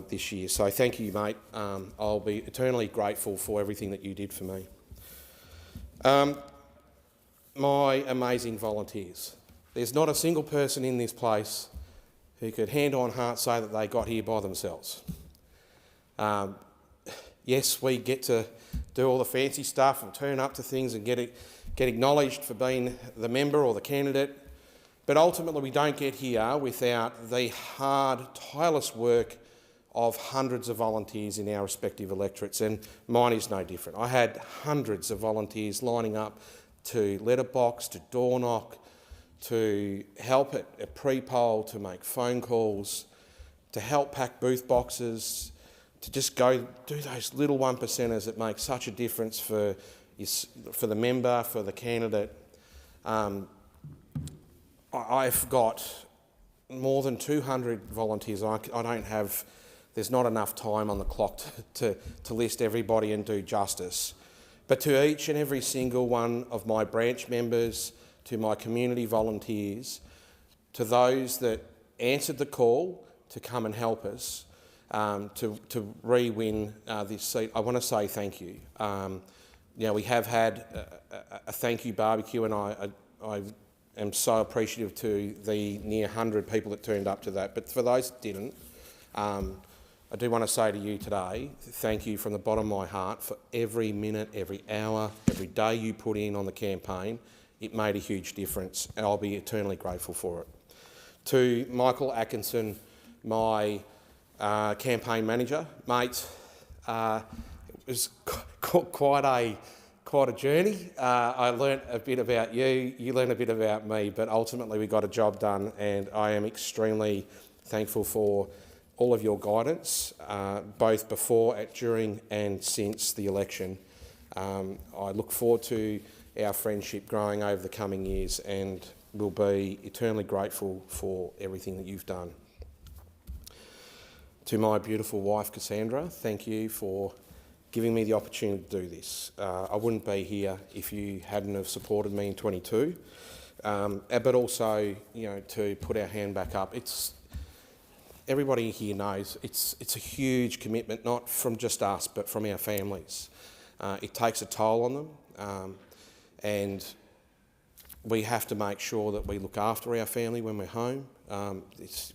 Speaker 11: this year. So thank you, mate. I'll be eternally grateful for everything that you did for me. My amazing volunteers. There's not a single person in this place who could hand on heart say that they got here by themselves. Yes, we get to do all the fancy stuff and turn up to things and get acknowledged for being the member or the candidate, But ultimately we don't get here without the hard, tireless work of hundreds of volunteers in our respective electorates, and mine is no different. I had hundreds of volunteers lining up to letterbox, to door knock, to help at a pre-poll, to make phone calls, to help pack booth boxes, to just go do those little 1%ers that make such a difference for the member, for the candidate. I've got more than 200 volunteers. I don't have, there's not enough time on the clock to list everybody and do justice. But to each and every single one of my branch members, to my community volunteers, to those that answered the call to come and help us to re-win this seat, I want to say thank you. We have had a thank you barbecue, and I am so appreciative to the near 100 people that turned up to that. But for those that didn't, I do want to say to you today, thank you from the bottom of my heart for every minute, every hour, every day you put in on the campaign. It made a huge difference, and I'll be eternally grateful for it. To Michael Atkinson, my campaign manager, mate, it was quite a journey. I learnt a bit about you, you learned a bit about me, but ultimately we got a job done, and I am extremely thankful for all of your guidance, both before, during and since the election. I look forward to our friendship growing over the coming years, and will be eternally grateful for everything that you've done. To my beautiful wife Cassandra, thank you for giving me the opportunity to do this. I wouldn't be here if you hadn't have supported me in 22, but also, to put our hand back up. Everybody here knows it's a huge commitment, not from just us, but from our families. It takes a toll on them, and we have to make sure that we look after our family when we're home.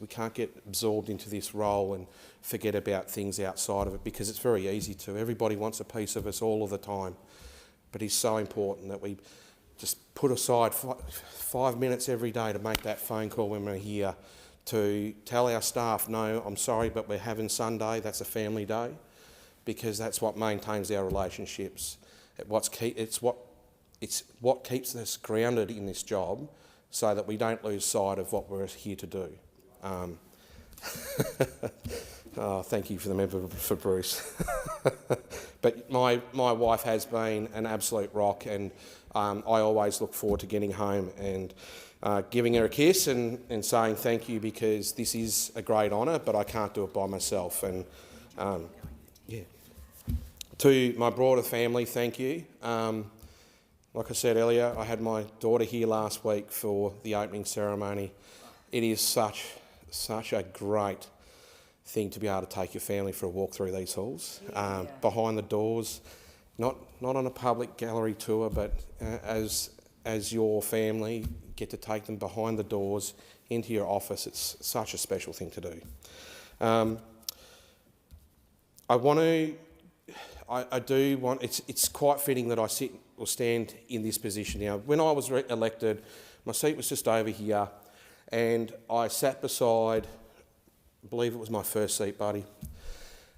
Speaker 11: We can't get absorbed into this role and forget about things outside of it, because it's very easy to. Everybody wants a piece of us all of the time, but it's so important that we just put aside 5 minutes every day to make that phone call when we're here, to tell our staff, no, I'm sorry, but we're having Sunday, that's a family day, because that's what maintains our relationships. It's what keeps us grounded in this job, so that we don't lose sight of what we're here to do. Thank you for the member for Bruce. But my wife has been an absolute rock, and I always look forward to getting home and giving her a kiss and saying thank you, because this is a great honour, but I can't do it by myself. And to my broader family, thank you. Like I said earlier, I had my daughter here last week for the opening ceremony. It is such a great thing to be able to take your family for a walk through these halls, behind the doors, not on a public gallery tour, but as your family, get to take them behind the doors into your office. It's such a special thing to do. It's quite fitting that I sit or stand in this position now. When I was elected, my seat was just over here, and I sat beside, I believe it was my first seat buddy,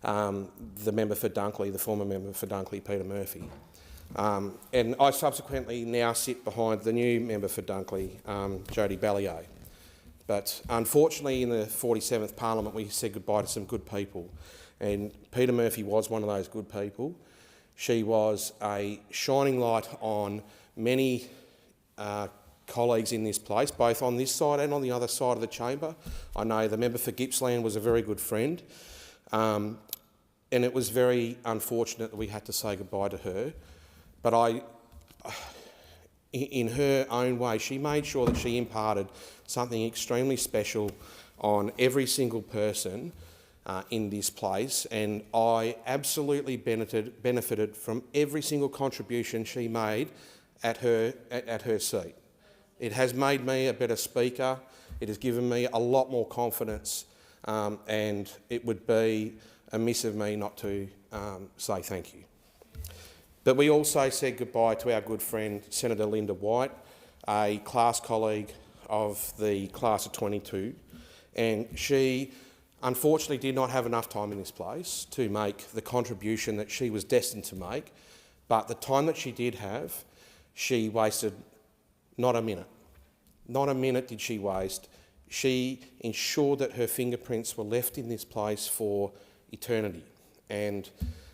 Speaker 11: the member for Dunkley, the former member for Dunkley, Peter Murphy. And I subsequently now sit behind the new member for Dunkley, Jodie Ballier. But unfortunately in the 47th Parliament we said goodbye to some good people, and Peter Murphy was one of those good people. She was a shining light on many colleagues in this place, both on this side and on the other side of the chamber. I know the member for Gippsland was a very good friend, and it was very unfortunate that we had to say goodbye to her. But in her own way, she made sure that she imparted something extremely special on every single person in this place, and I absolutely benefited from every single contribution she made at her seat. It has made me a better speaker. It has given me a lot more confidence, and it would be amiss of me not to say thank you. But we also said goodbye to our good friend Senator Linda White, a class colleague, of the class of 22, and she unfortunately did not have enough time in this place to make the contribution that she was destined to make, but the time that she did have, she wasted not a minute. Not a minute did she waste. She ensured that her fingerprints were left in this place for eternity, and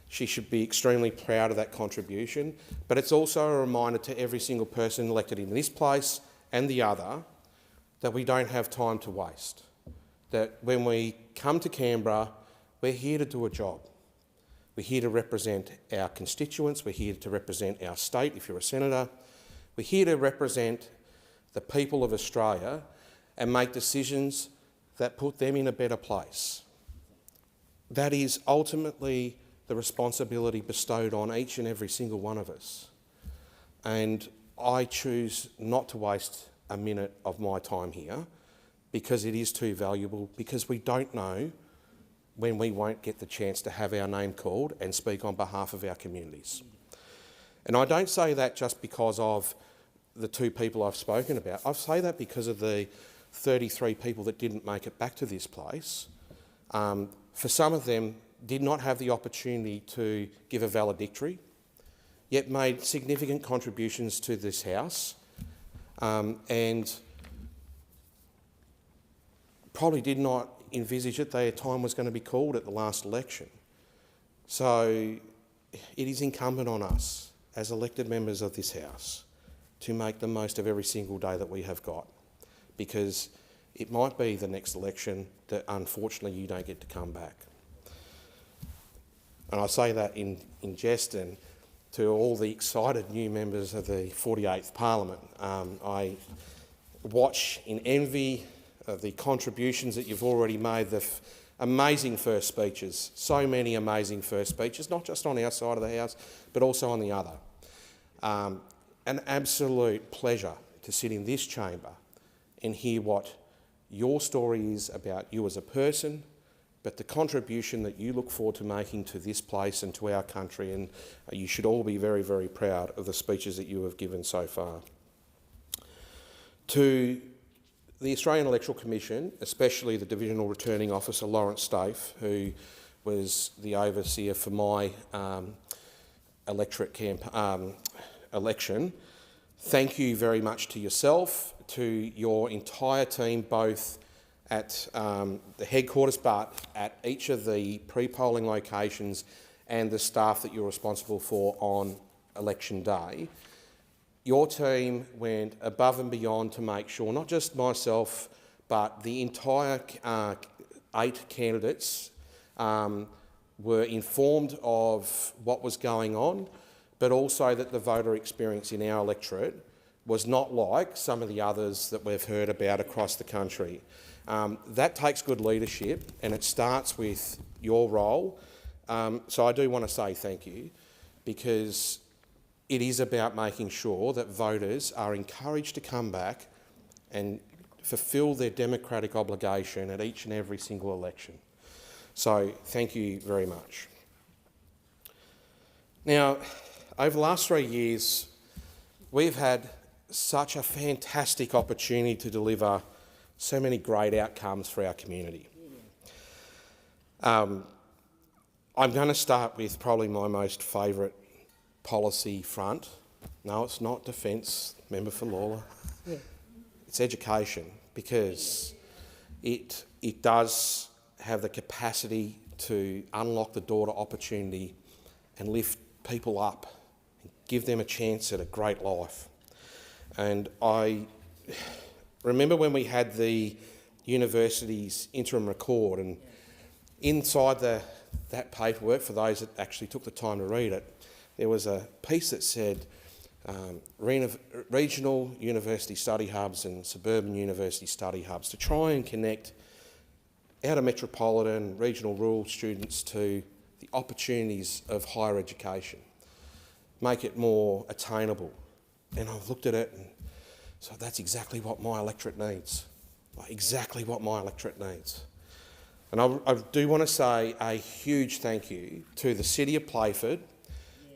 Speaker 11: she should be extremely proud of that contribution. But it's also a reminder to every single person elected in this place and the other that we don't have time to waste. That when we come to Canberra, we're here to do a job. We're here to represent our constituents. We're here to represent our state, if you're a senator. We're here to represent the people of Australia and make decisions that put them in a better place. That is ultimately the responsibility bestowed on each and every single one of us. And I choose not to waste a minute of my time here because it is too valuable, because we don't know when we won't get the chance to have our name called and speak on behalf of our communities. And I don't say that just because of the two people I've spoken about. I say that because of the 33 people that didn't make it back to this place. For some of them, did not have the opportunity to give a valedictory, yet made significant contributions to this House, and probably did not envisage that their time was going to be called at the last election. So it is incumbent on us as elected members of this House to make the most of every single day that we have got, because it might be the next election that unfortunately you don't get to come back. And I say that in jest, and to all the excited new members of the 48th Parliament. I watch in envy of the contributions that you've already made, the amazing first speeches, so many amazing first speeches, not just on our side of the House, but also on the other. An absolute pleasure to sit in this chamber and hear what your story is about you as a person, but the contribution that you look forward to making to this place and to our country, and you should all be very, very proud of the speeches that you have given so far. To the Australian Electoral Commission, especially the Divisional Returning Officer Lawrence Staife, who was the overseer for my electorate election, thank you very much to yourself, to your entire team, both at the headquarters but at each of the pre-polling locations, and the staff that you're responsible for on election day. Your team went above and beyond to make sure not just myself but the entire 8 candidates were informed of what was going on, but also that the voter experience in our electorate was not like some of the others that we've heard about across the country. That takes good leadership, and it starts with your role. So I do want to say thank you, because it is about making sure that voters are encouraged to come back and fulfil their democratic obligation at each and every single election. So thank you very much. Now, over the last 3 years, we've had such a fantastic opportunity to deliver so many great outcomes for our community. I'm going to start with probably my most favourite policy front. No, it's not defence, member for Lawler. Yeah. It's education, because it does have the capacity to unlock the door to opportunity and lift people up and give them a chance at a great life. And I remember when we had the university's interim record, and inside that paperwork, for those that actually took the time to read it, there was a piece that said regional university study hubs and suburban university study hubs, to try and connect outer metropolitan, regional rural students to the opportunities of higher education, make it more attainable. And I've looked at it, and so that's exactly what my electorate needs. Exactly what my electorate needs. And I do want to say a huge thank you to the City of Playford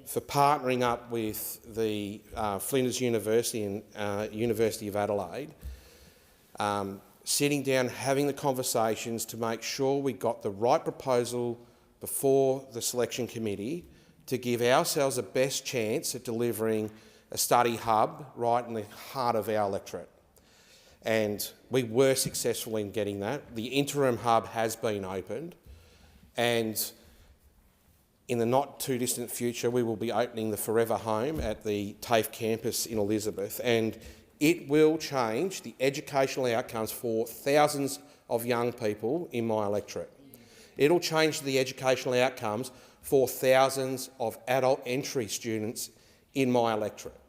Speaker 11: for partnering up with the Flinders University and University of Adelaide sitting down, having the conversations to make sure we got the right proposal before the selection committee to give ourselves the best chance at delivering a study hub right in the heart of our electorate. And we were successful in getting that. The interim hub has been opened, and in the not too distant future we will be opening the Forever Home at the TAFE campus in Elizabeth, and it will change the educational outcomes for thousands of young people in my electorate. It'll change the educational outcomes for thousands of adult entry students in my electorate.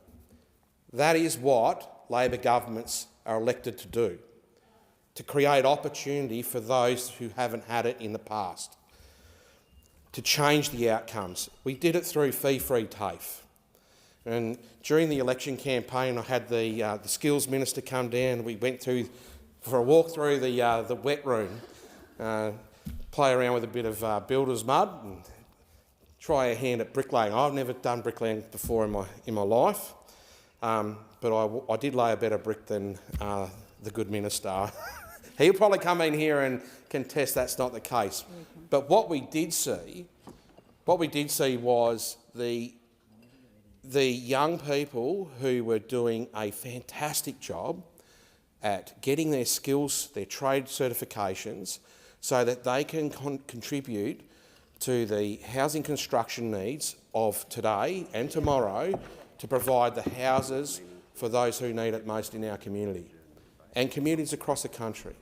Speaker 11: That is what Labor governments are elected to do, to create opportunity for those who haven't had it in the past, to change the outcomes. We did it through fee-free TAFE. And during the election campaign, I had the skills minister come down. We went through for a walk through the wet room, play around with a bit of builder's mud and try a hand at bricklaying. I've never done bricklaying before in my life, but I did lay a better brick than the good minister. He'll probably come in here and contest that's not the case. But what we did see was the young people who were doing a fantastic job at getting their skills, their trade certifications, so that they can contribute to the housing construction needs of today and tomorrow to provide the houses for those who need it most in our community and communities across the country.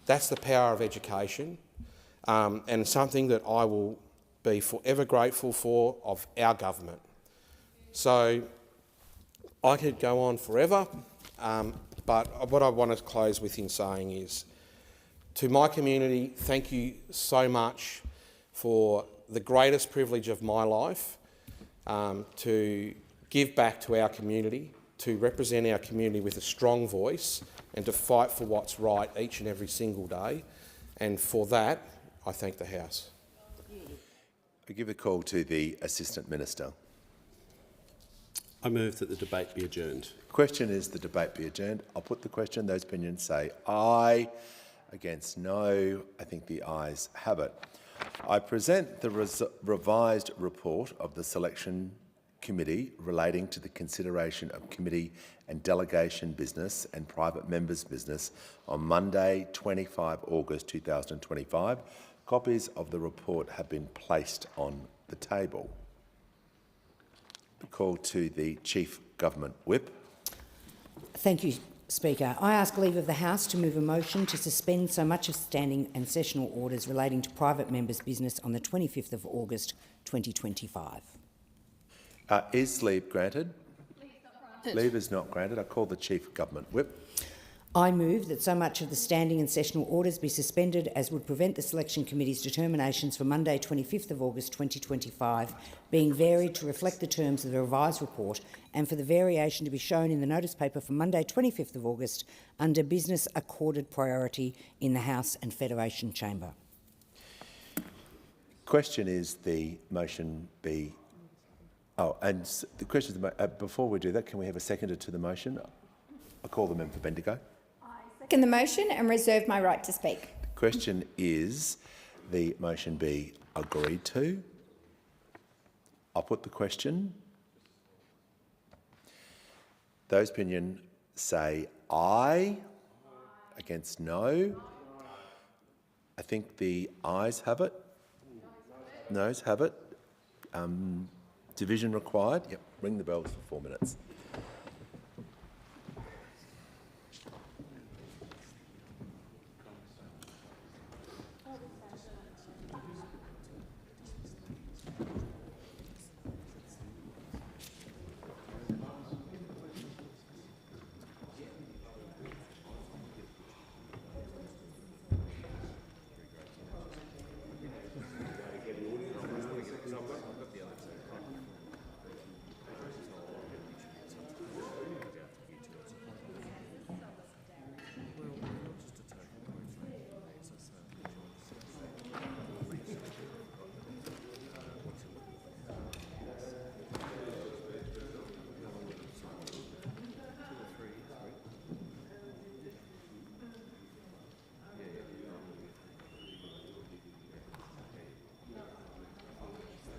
Speaker 11: That's the power of education, and something that I will be forever grateful for of our government. So I could go on forever, but what I want to close with in saying is, to my community, thank you so much for the greatest privilege of my life, to give back to our community, to represent our community with a strong voice and to fight for what's right each and every single day. And for that, I thank the House.
Speaker 2: I give the call to the Assistant Minister.
Speaker 12: I move that the debate be adjourned.
Speaker 2: The question is the debate be adjourned. I'll put the question. Those opinions say aye. Against no. I think the ayes have it. I present the revised report of the Selection Committee relating to the consideration of committee and delegation business and private members' business on Monday, 25 August 2025. Copies of the report have been placed on the table. The call to the Chief Government Whip.
Speaker 14: Thank you, Speaker. I ask leave of the House to move a motion to suspend so much of standing and sessional orders relating to private members' business on the 25th of August 2025.
Speaker 2: Is leave granted? Leave is not granted. I call the Chief Government Whip.
Speaker 14: I move that so much of the standing and sessional orders be suspended as would prevent the Selection Committee's determinations for Monday 25th of August 2025 being varied to reflect the terms of the revised report, and for the variation to be shown in the notice paper for Monday 25th of August under business accorded priority in the House and Federation Chamber.
Speaker 2: Question is the motion be... Oh, and the question is, before we do that, can we have a seconder to the motion? I call the member for Bendigo.
Speaker 16: Second the motion and reserve my right to speak.
Speaker 2: The question is the motion be agreed to. I'll put the question. Those opinion say aye. Against no. I think the ayes have it. Noes have it. Division required. Yep. Ring the bells for 4 minutes.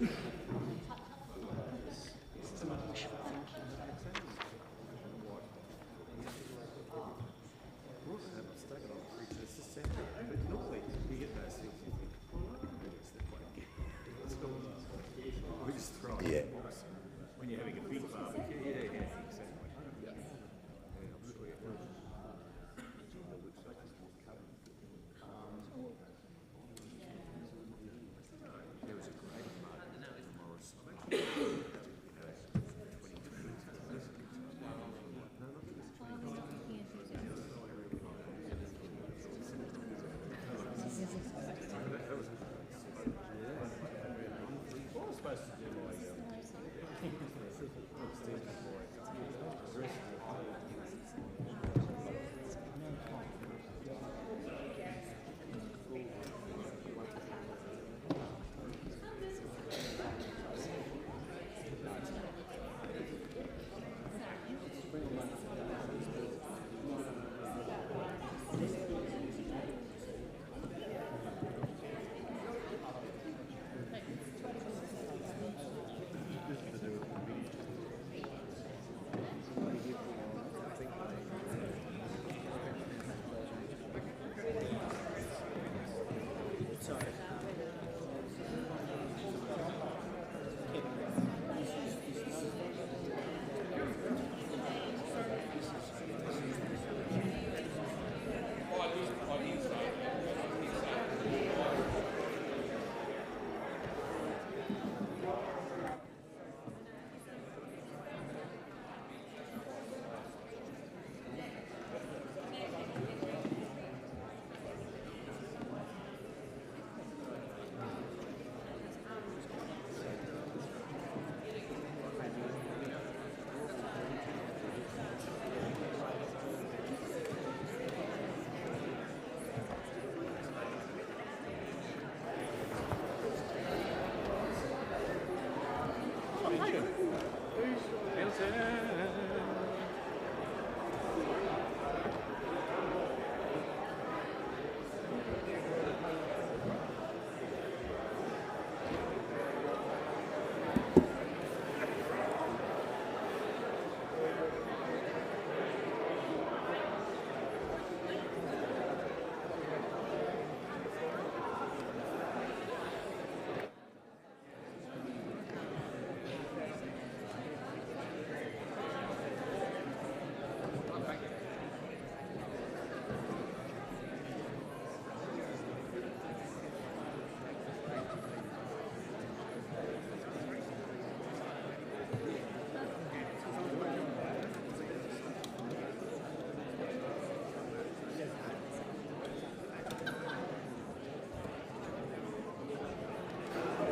Speaker 2: Yeah.
Speaker 7: When you're having a big barbecue, yeah, exactly.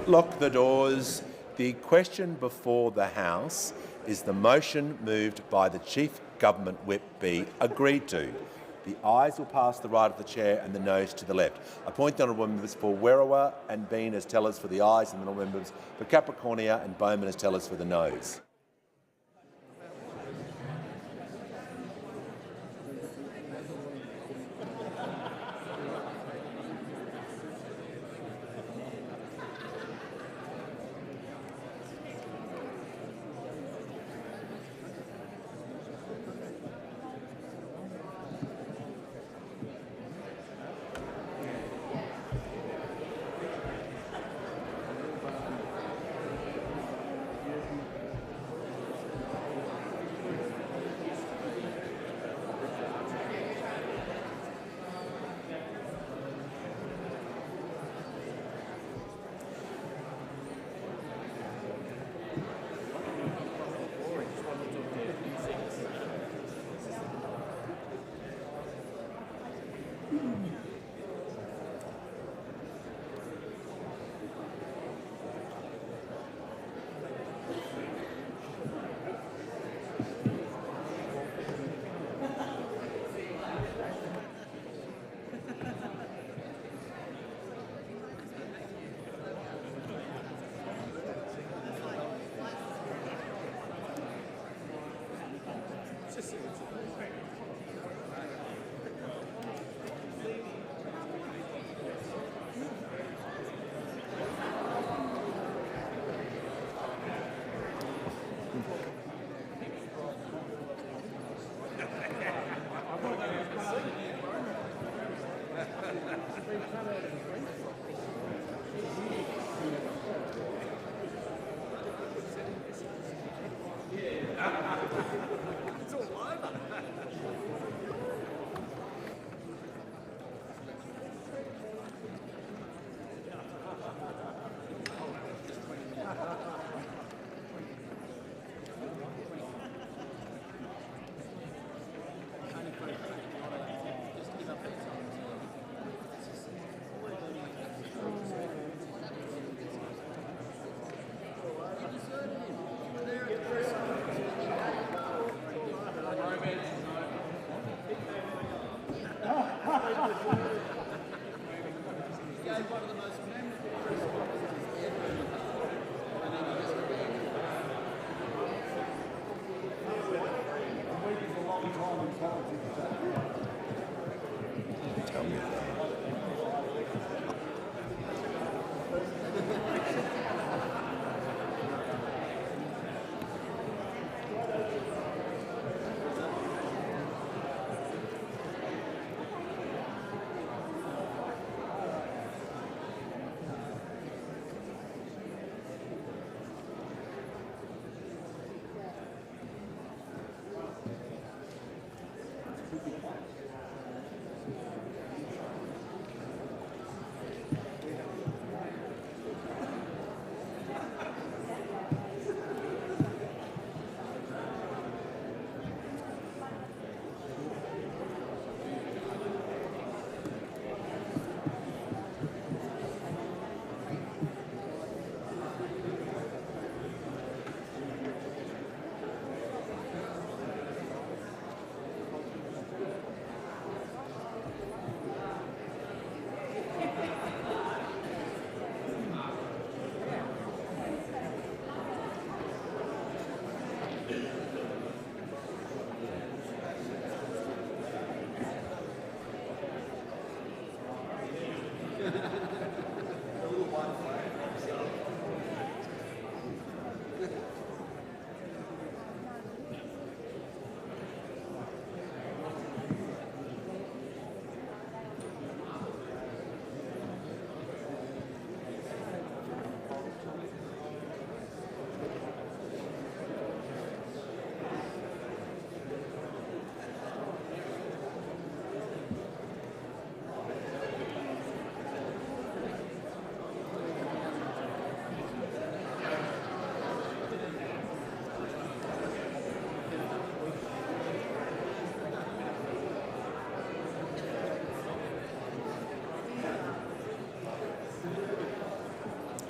Speaker 2: Lock the doors. The question before the House is the motion moved by the Chief Government Whip be agreed to. The ayes will pass to the right of the chair and the noes to the left. I point the honourable members for Werriwa and Bean as tellers for the ayes and the honourable members for Capricornia and Bowman as tellers for the noes. Tell me.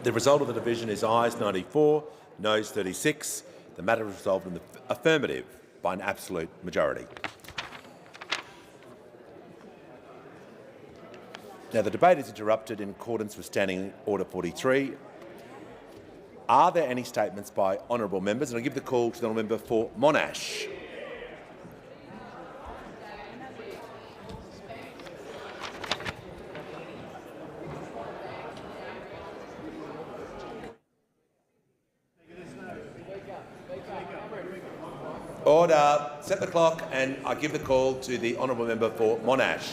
Speaker 2: The result of the division is ayes 94, noes 36. The matter is resolved in the affirmative by an absolute majority. Now, the debate is interrupted in accordance with Standing Order 43. Are there any statements by honourable members? And I give the call to the honourable member for Monash. Order. Set the clock, and I give the call to the honourable member for Monash.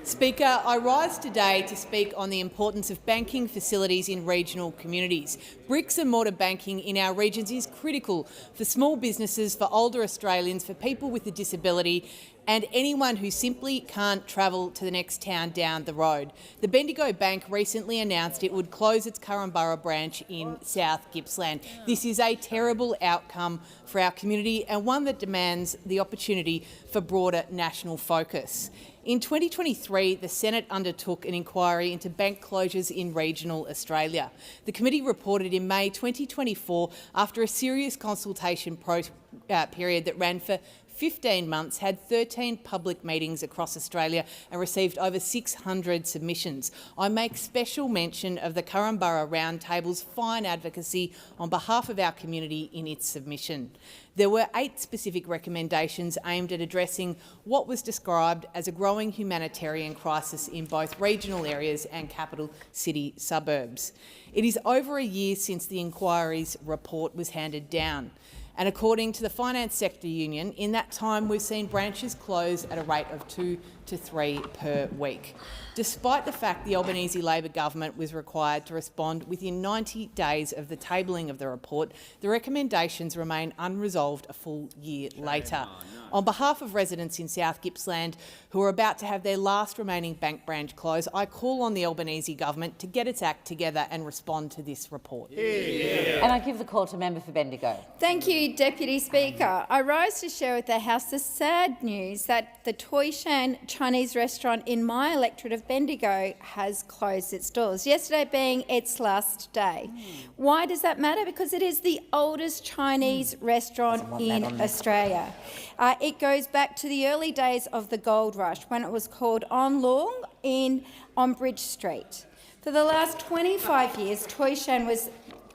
Speaker 15: Speaker, I rise today to speak on the importance of banking facilities in regional communities. Bricks and mortar banking in our regions is critical for small businesses, for older Australians, for people with a disability and anyone who simply can't travel to the next town down the road. The Bendigo Bank recently announced it would close its Currumbara branch in South Gippsland. This is a terrible outcome for our community and one that demands the opportunity for broader national focus. In 2023, the Senate undertook an inquiry into bank closures in regional Australia. The committee reported in May 2024, after a serious consultation period that ran for 15 months, had 13 public meetings across Australia and received over 600 submissions. I make special mention of the Currumbara Roundtable's fine advocacy on behalf of our community in its submission. There were 8 specific recommendations aimed at addressing what was described as a growing humanitarian crisis in both regional areas and capital city suburbs. It is over a year since the inquiry's report was handed down. And according to the Finance Sector Union, in that time we've seen branches close at a rate of 2 to 3 per week. Despite the fact the Albanese Labor government was required to respond within 90 days of the tabling of the report, the recommendations remain unresolved a full year later. On behalf of residents in South Gippsland who are about to have their last remaining bank branch close, I call on the Albanese government to get its act together and respond to this report.
Speaker 17: And I give the call to member for Bendigo.
Speaker 16: Thank you, Deputy Speaker. I rise to share with the House the sad news that the Toy Shan Chinese restaurant in my electorate of Bendigo has closed its doors, yesterday being its last day. Why does that matter? Because it is the oldest Chinese restaurant in Australia. It goes back to the early days of the gold rush, when it was called On Long on Bridge Street. For the last 25 years, Toy Shan was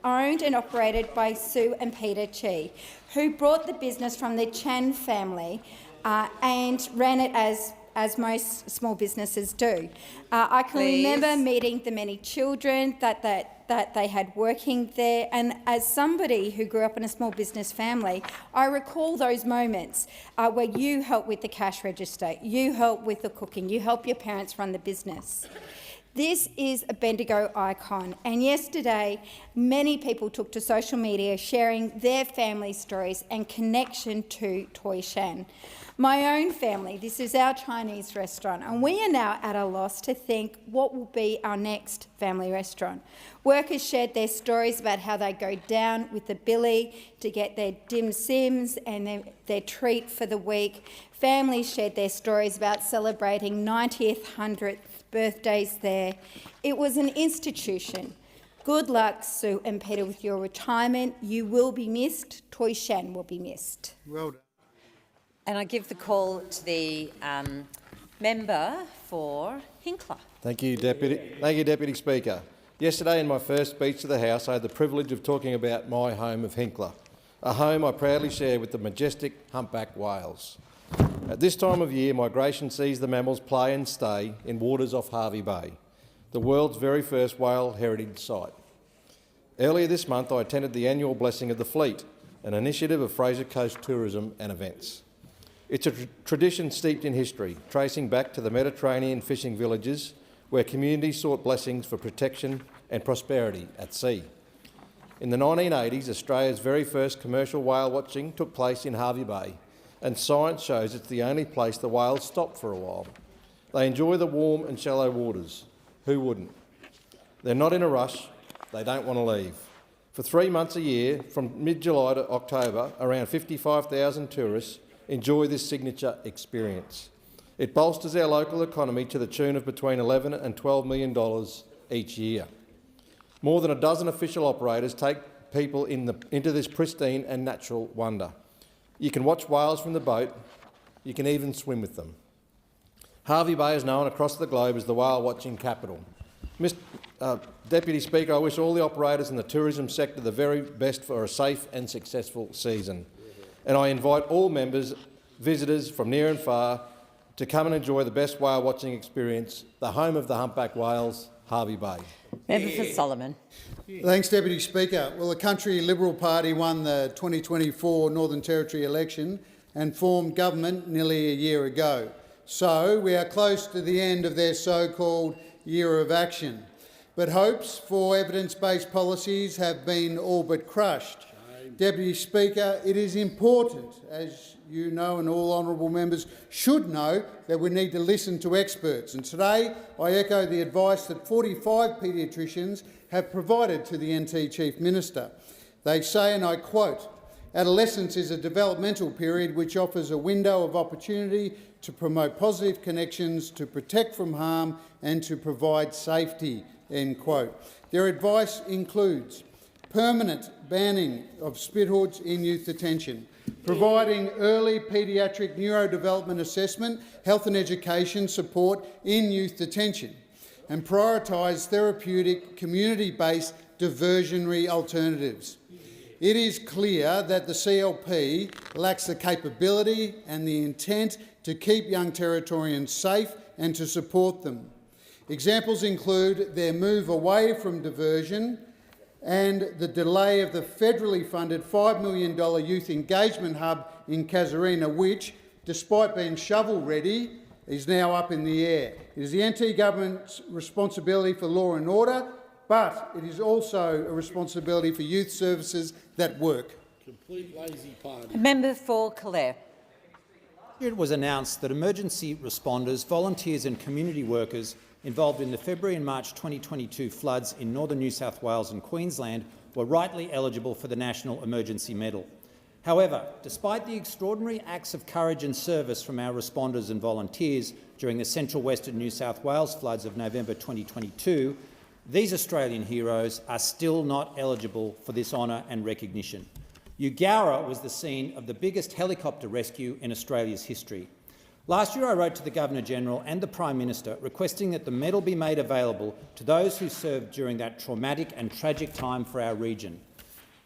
Speaker 16: owned and operated by Sue and Peter Chi, who brought the business from the Chan family and ran it as most small businesses do. I can remember meeting the many children that they had working there, and as somebody who grew up in a small business family, I recall those moments where you help with the cash register, you help with the cooking, you help your parents run the business. This is a Bendigo icon, and yesterday many people took to social media sharing their family stories and connection to Toi Shan. My own family, this is our Chinese restaurant, and we are now at a loss to think what will be our next family restaurant. Workers shared their stories about how they go down with the billy to get their dim sims and their treat for the week. Families shared their stories about celebrating 90th, 100th birthdays there. It was an institution. Good luck, Sue and Peter, with your retirement. You will be missed. Toi Shan will be missed.
Speaker 6: Well done.
Speaker 17: And I give the call to the member for Hinkler.
Speaker 5: Thank you, Deputy Speaker. Yesterday, in my first speech to the House, I had the privilege of talking about my home of Hinkler, a home I proudly share with the majestic humpback whales. At this time of year, migration sees the mammals play and stay in waters off Hervey Bay, the world's very first whale heritage site. Earlier this month, I attended the annual Blessing of the Fleet, an initiative of Fraser Coast Tourism and Events. It's a tradition steeped in history, tracing back to the Mediterranean fishing villages where communities sought blessings for protection and prosperity at sea. In the 1980s, Australia's very first commercial whale watching took place in Hervey Bay, and science shows it's the only place the whales stop for a while. They enjoy the warm and shallow waters. Who wouldn't? They're not in a rush. They don't want to leave. For 3 months a year, from mid-July to October, around 55,000 tourists enjoy this signature experience. It bolsters our local economy to the tune of between $11 and $12 million each year. More than a dozen official operators take people into this pristine and natural wonder. You can watch whales from the boat. You can even swim with them. Hervey Bay is known across the globe as the whale watching capital. Deputy Speaker, I wish all the operators in the tourism sector the very best for a safe and successful season. And I invite all members, visitors from near and far, to come and enjoy the best whale watching experience, the home of the humpback whales, Hervey Bay.
Speaker 17: Member for Solomon.
Speaker 18: Thanks, Deputy Speaker. Well, the Country Liberal Party won the 2024 Northern Territory election and formed government nearly a year ago. So we are close to the end of their so-called year of action. But hopes for evidence-based policies have been all but crushed. Deputy Speaker, it is important, as you know and all honourable members should know, that we need to listen to experts. And today I echo the advice that 45 paediatricians have provided to the NT Chief Minister. They say, and I quote, "Adolescence is a developmental period which offers a window of opportunity to promote positive connections, to protect from harm and to provide safety," end quote. Their advice includes permanent banning of spithoods in youth detention, providing early paediatric neurodevelopment assessment, health and education support in youth detention, and prioritise therapeutic, community-based diversionary alternatives. It is clear that the CLP lacks the capability and the intent to keep young Territorians safe and to support them. Examples include their move away from diversion and the delay of the federally funded $5 million youth engagement hub in Casuarina, which, despite being shovel-ready, is now up in the air. It is the NT government's responsibility for law and order, but it is also a responsibility for youth services that work.
Speaker 12: Complete lazy party.
Speaker 17: Member for Calare.
Speaker 23: It was announced that emergency responders, volunteers and community workers involved in the February and March 2022 floods in northern New South Wales and Queensland were rightly eligible for the National Emergency Medal. However, despite the extraordinary acts of courage and service from our responders and volunteers during the central western New South Wales floods of November 2022, these Australian heroes are still not eligible for this honour and recognition. Eugowra was the scene of the biggest helicopter rescue in Australia's history. Last year I wrote to the Governor-General and the Prime Minister requesting that the medal be made available to those who served during that traumatic and tragic time for our region.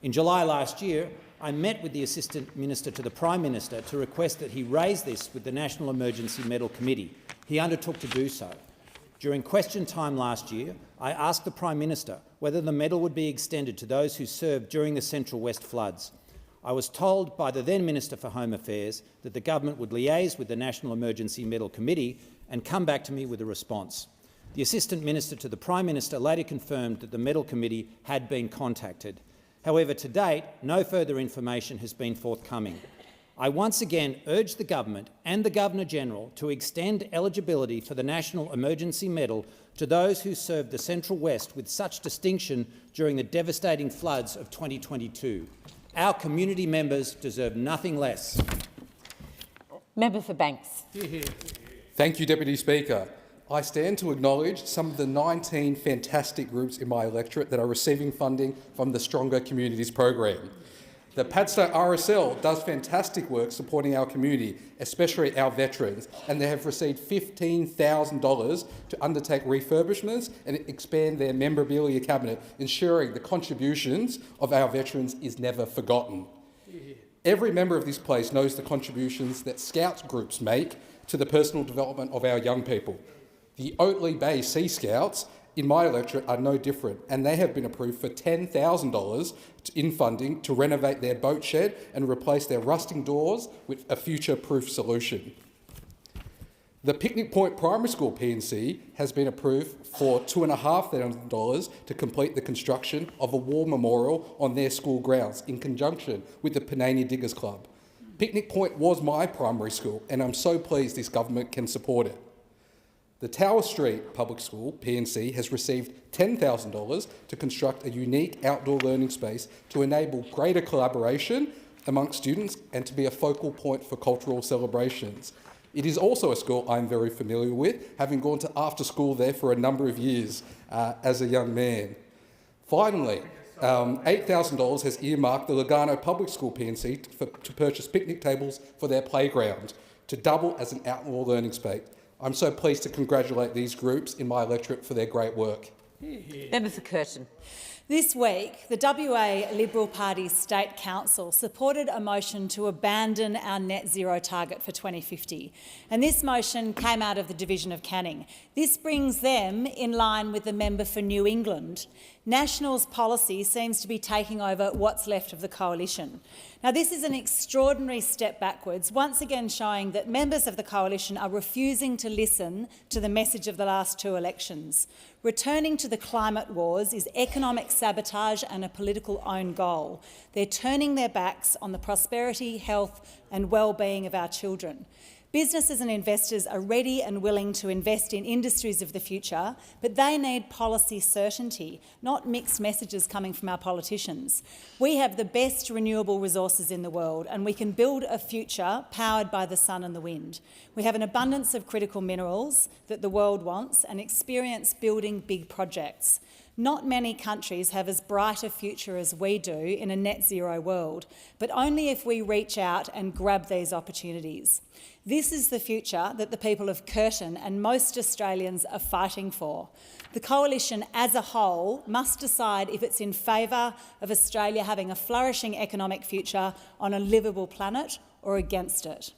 Speaker 23: In July last year, I met with the Assistant Minister to the Prime Minister to request that he raise this with the National Emergency Medal Committee. He undertook to do so. During question time last year, I asked the Prime Minister whether the medal would be extended to those who served during the Central West floods. I was told by the then Minister for Home Affairs that the government would liaise with the National Emergency Medal Committee and come back to me with a response. The Assistant Minister to the Prime Minister later confirmed that the Medal Committee had been contacted. However, to date, no further information has been forthcoming. I once again urge the government and the Governor-General to extend eligibility for the National Emergency Medal to those who served the Central West with such distinction during the devastating floods of 2022. Our community members deserve nothing less.
Speaker 17: Member for Banks.
Speaker 19: Thank you, Deputy Speaker. I stand to acknowledge some of the 19 fantastic groups in my electorate that are receiving funding from the Stronger Communities program. The Padstow RSL does fantastic work supporting our community, especially our veterans, and they have received $15,000 to undertake refurbishments and expand their memorabilia cabinet, ensuring the contributions of our veterans is never forgotten. Every member of this place knows the contributions that Scouts groups make to the personal development of our young people. The Oatley Bay Sea Scouts in my electorate are no different, and they have been approved for $10,000 in funding to renovate their boat shed and replace their rusting doors with a future-proof solution. The Picnic Point Primary School P&C has been approved for $2,500 to complete the construction of a war memorial on their school grounds in conjunction with the Panania Diggers Club. Picnic Point was my primary school, and I'm so pleased this government can support it. The Tower Street Public School, P&C, has received $10,000 to construct a unique outdoor learning space to enable greater collaboration amongst students and to be a focal point for cultural celebrations. It is also a school I'm very familiar with, having gone to after school there for a number of years as a young man. Finally, $8,000 has earmarked the Lugano Public School P&C to purchase picnic tables for their playground, to double as an outdoor learning space. I'm so pleased to congratulate these groups in my electorate for their great work.
Speaker 17: Member for Curtin.
Speaker 20: This week, the WA Liberal Party's State Council supported a motion to abandon our net zero target for 2050. And this motion came out of the division of Canning. This brings them in line with the member for New England. Nationals policy seems to be taking over what's left of the coalition. Now, this is an extraordinary step backwards, once again showing that members of the coalition are refusing to listen to the message of the last two elections. Returning to the climate wars is economic sabotage and a political own goal. They're turning their backs on the prosperity, health and well-being of our children. Businesses and investors are ready and willing to invest in industries of the future, but they need policy certainty, not mixed messages coming from our politicians. We have the best renewable resources in the world, and we can build a future powered by the sun and the wind. We have an abundance of critical minerals that the world wants and experience building big projects. Not many countries have as bright a future as we do in a net zero world, but only if we reach out and grab these opportunities. This is the future that the people of Curtin and most Australians are fighting for. The coalition as a whole must decide if it's in favour of Australia having a flourishing economic future on a livable planet or against it.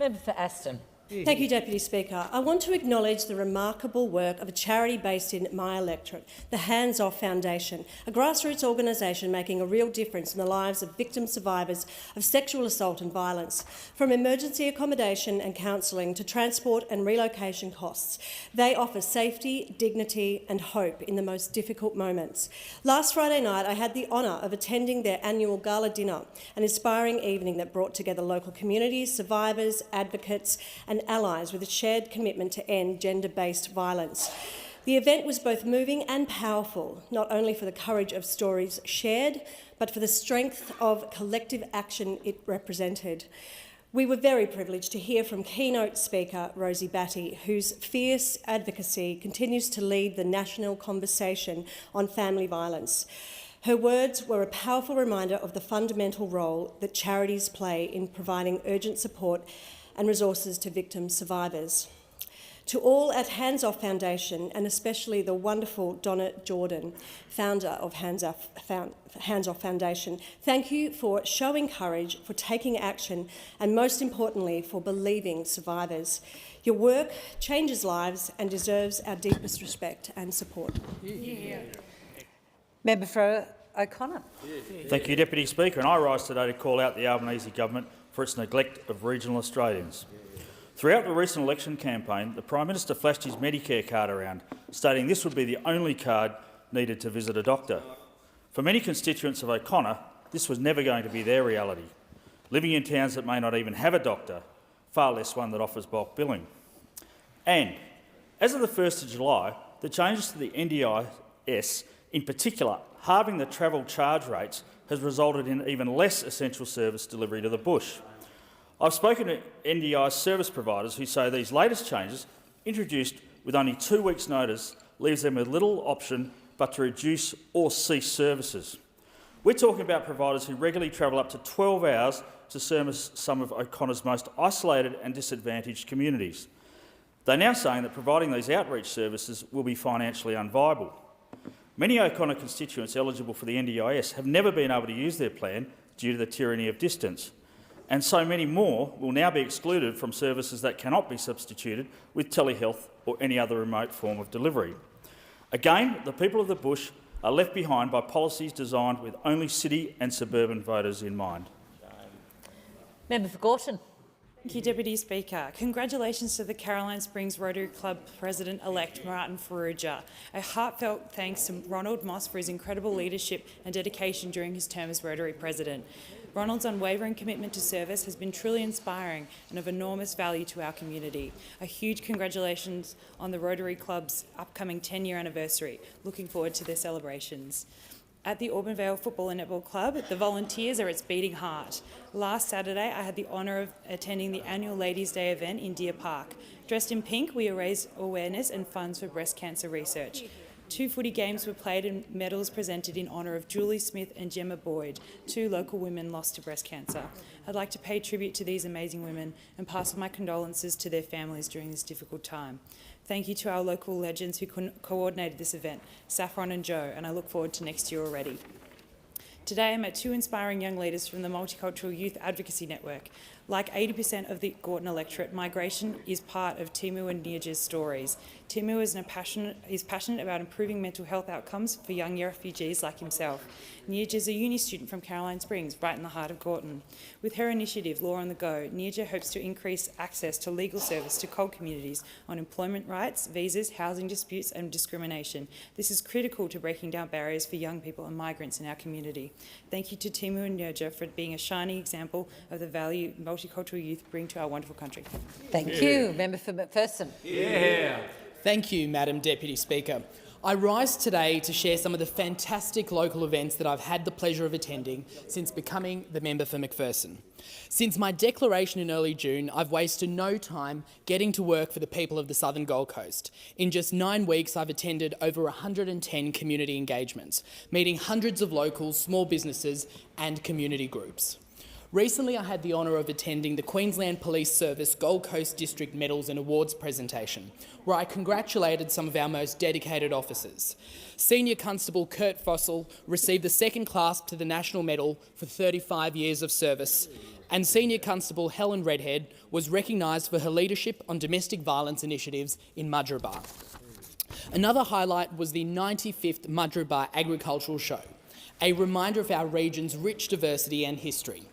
Speaker 17: Member for Aston.
Speaker 21: Thank you, Deputy Speaker. I want to acknowledge the remarkable work of a charity based in my electorate, the Hands Off Foundation, a grassroots organisation making a real difference in the lives of victim survivors of sexual assault and violence. From emergency accommodation and counselling to transport and relocation costs, they offer safety, dignity and hope in the most difficult moments. Last Friday night, I had the honour of attending their annual gala dinner, an inspiring evening that brought together local communities, survivors, advocates and allies with a shared commitment to end gender-based violence. The event was both moving and powerful, not only for the courage of stories shared, but for the strength of collective action it represented. We were very privileged to hear from keynote speaker Rosie Batty, whose fierce advocacy continues to lead the national conversation on family violence. Her words were a powerful reminder of the fundamental role that charities play in providing urgent support and resources to victim survivors. To all at Hands Off Foundation, and especially the wonderful Donna Jordan, founder of Hands Off Foundation, thank you for showing courage, for taking action, and most importantly, for believing survivors. Your work changes lives and deserves our deepest respect and support.
Speaker 17: Member for O'Connor.
Speaker 7: Thank you, Deputy Speaker. And I rise today to call out the Albanese government for its neglect of regional Australians. Throughout the recent election campaign, the Prime Minister flashed his Medicare card around, stating this would be the only card needed to visit a doctor. For many constituents of O'Connor, this was never going to be their reality, living in towns that may not even have a doctor, far less one that offers bulk billing. And, as of the 1st of July, the changes to the NDIS, in particular halving the travel charge rates, has resulted in even less essential service delivery to the bush. I've spoken to NDI service providers who say these latest changes, introduced with only 2 weeks' notice, leaves them with little option but to reduce or cease services. We're talking about providers who regularly travel up to 12 hours to service some of O'Connor's most isolated and disadvantaged communities. They're now saying that providing these outreach services will be financially unviable. Many O'Connor constituents eligible for the NDIS have never been able to use their plan due to the tyranny of distance, and so many more will now be excluded from services that cannot be substituted with telehealth or any other remote form of delivery. Again, the people of the bush are left behind by policies designed with only city and suburban voters in mind.
Speaker 17: Member for Gorton.
Speaker 20: Thank you, Deputy Speaker. Congratulations to the Caroline Springs Rotary Club President-elect Martin Farrugia. A heartfelt thanks to Ronald Moss for his incredible leadership and dedication during his term as Rotary President. Ronald's unwavering commitment to service has been truly inspiring and of enormous value to our community. A huge congratulations on the Rotary Club's upcoming 10-year anniversary. Looking forward to their celebrations. At the Auburn Vale Football and Netball Club, the volunteers are its beating heart. Last Saturday, I had the honour of attending the annual Ladies' Day event in Deer Park. Dressed in pink, we raised awareness and funds for breast cancer research. 2 footy games were played and medals presented in honour of Julie Smith and Gemma Boyd, 2 local women lost to breast cancer. I'd like to pay tribute to these amazing women and pass on my condolences to their families during this difficult time. Thank you to our local legends who coordinated this event, Saffron and Joe, and I look forward to next year already. Today I met 2 inspiring young leaders from the Multicultural Youth Advocacy Network. Like 80% of the Gorton electorate, migration is part of Timu and Nirja's stories. Timu is passionate about improving mental health outcomes for young refugees like himself. Nirja is a uni student from Caroline Springs, right in the heart of Gorton. With her initiative, Law on the Go, Nirja hopes to increase access to legal service to COG communities on employment rights, visas, housing disputes and discrimination. This is critical to breaking down barriers for young people and migrants in our community. Thank you to Timu and Nirja for being a shining example of the value multicultural youth bring to our wonderful country.
Speaker 17: Thank you. Member for McPherson.
Speaker 1: Thank you, Madam Deputy Speaker. I rise today to share some of the fantastic local events that I've had the pleasure of attending since becoming the member for McPherson. Since my declaration in early June, I've wasted no time getting to work for the people of the Southern Gold Coast. In just 9 weeks, I've attended over 110 community engagements, meeting hundreds of locals, small businesses and community groups. Recently, I had the honour of attending the Queensland Police Service Gold Coast District Medals and Awards presentation, where I congratulated some of our most dedicated officers. Senior Constable Kurt Fossel received the second clasp to the National Medal for 35 years of service, and Senior Constable Helen Redhead was recognised for her leadership on domestic violence initiatives in Mudgeeraba. Another highlight was the 95th Mudgeeraba Agricultural Show, a reminder of our region's rich diversity and history.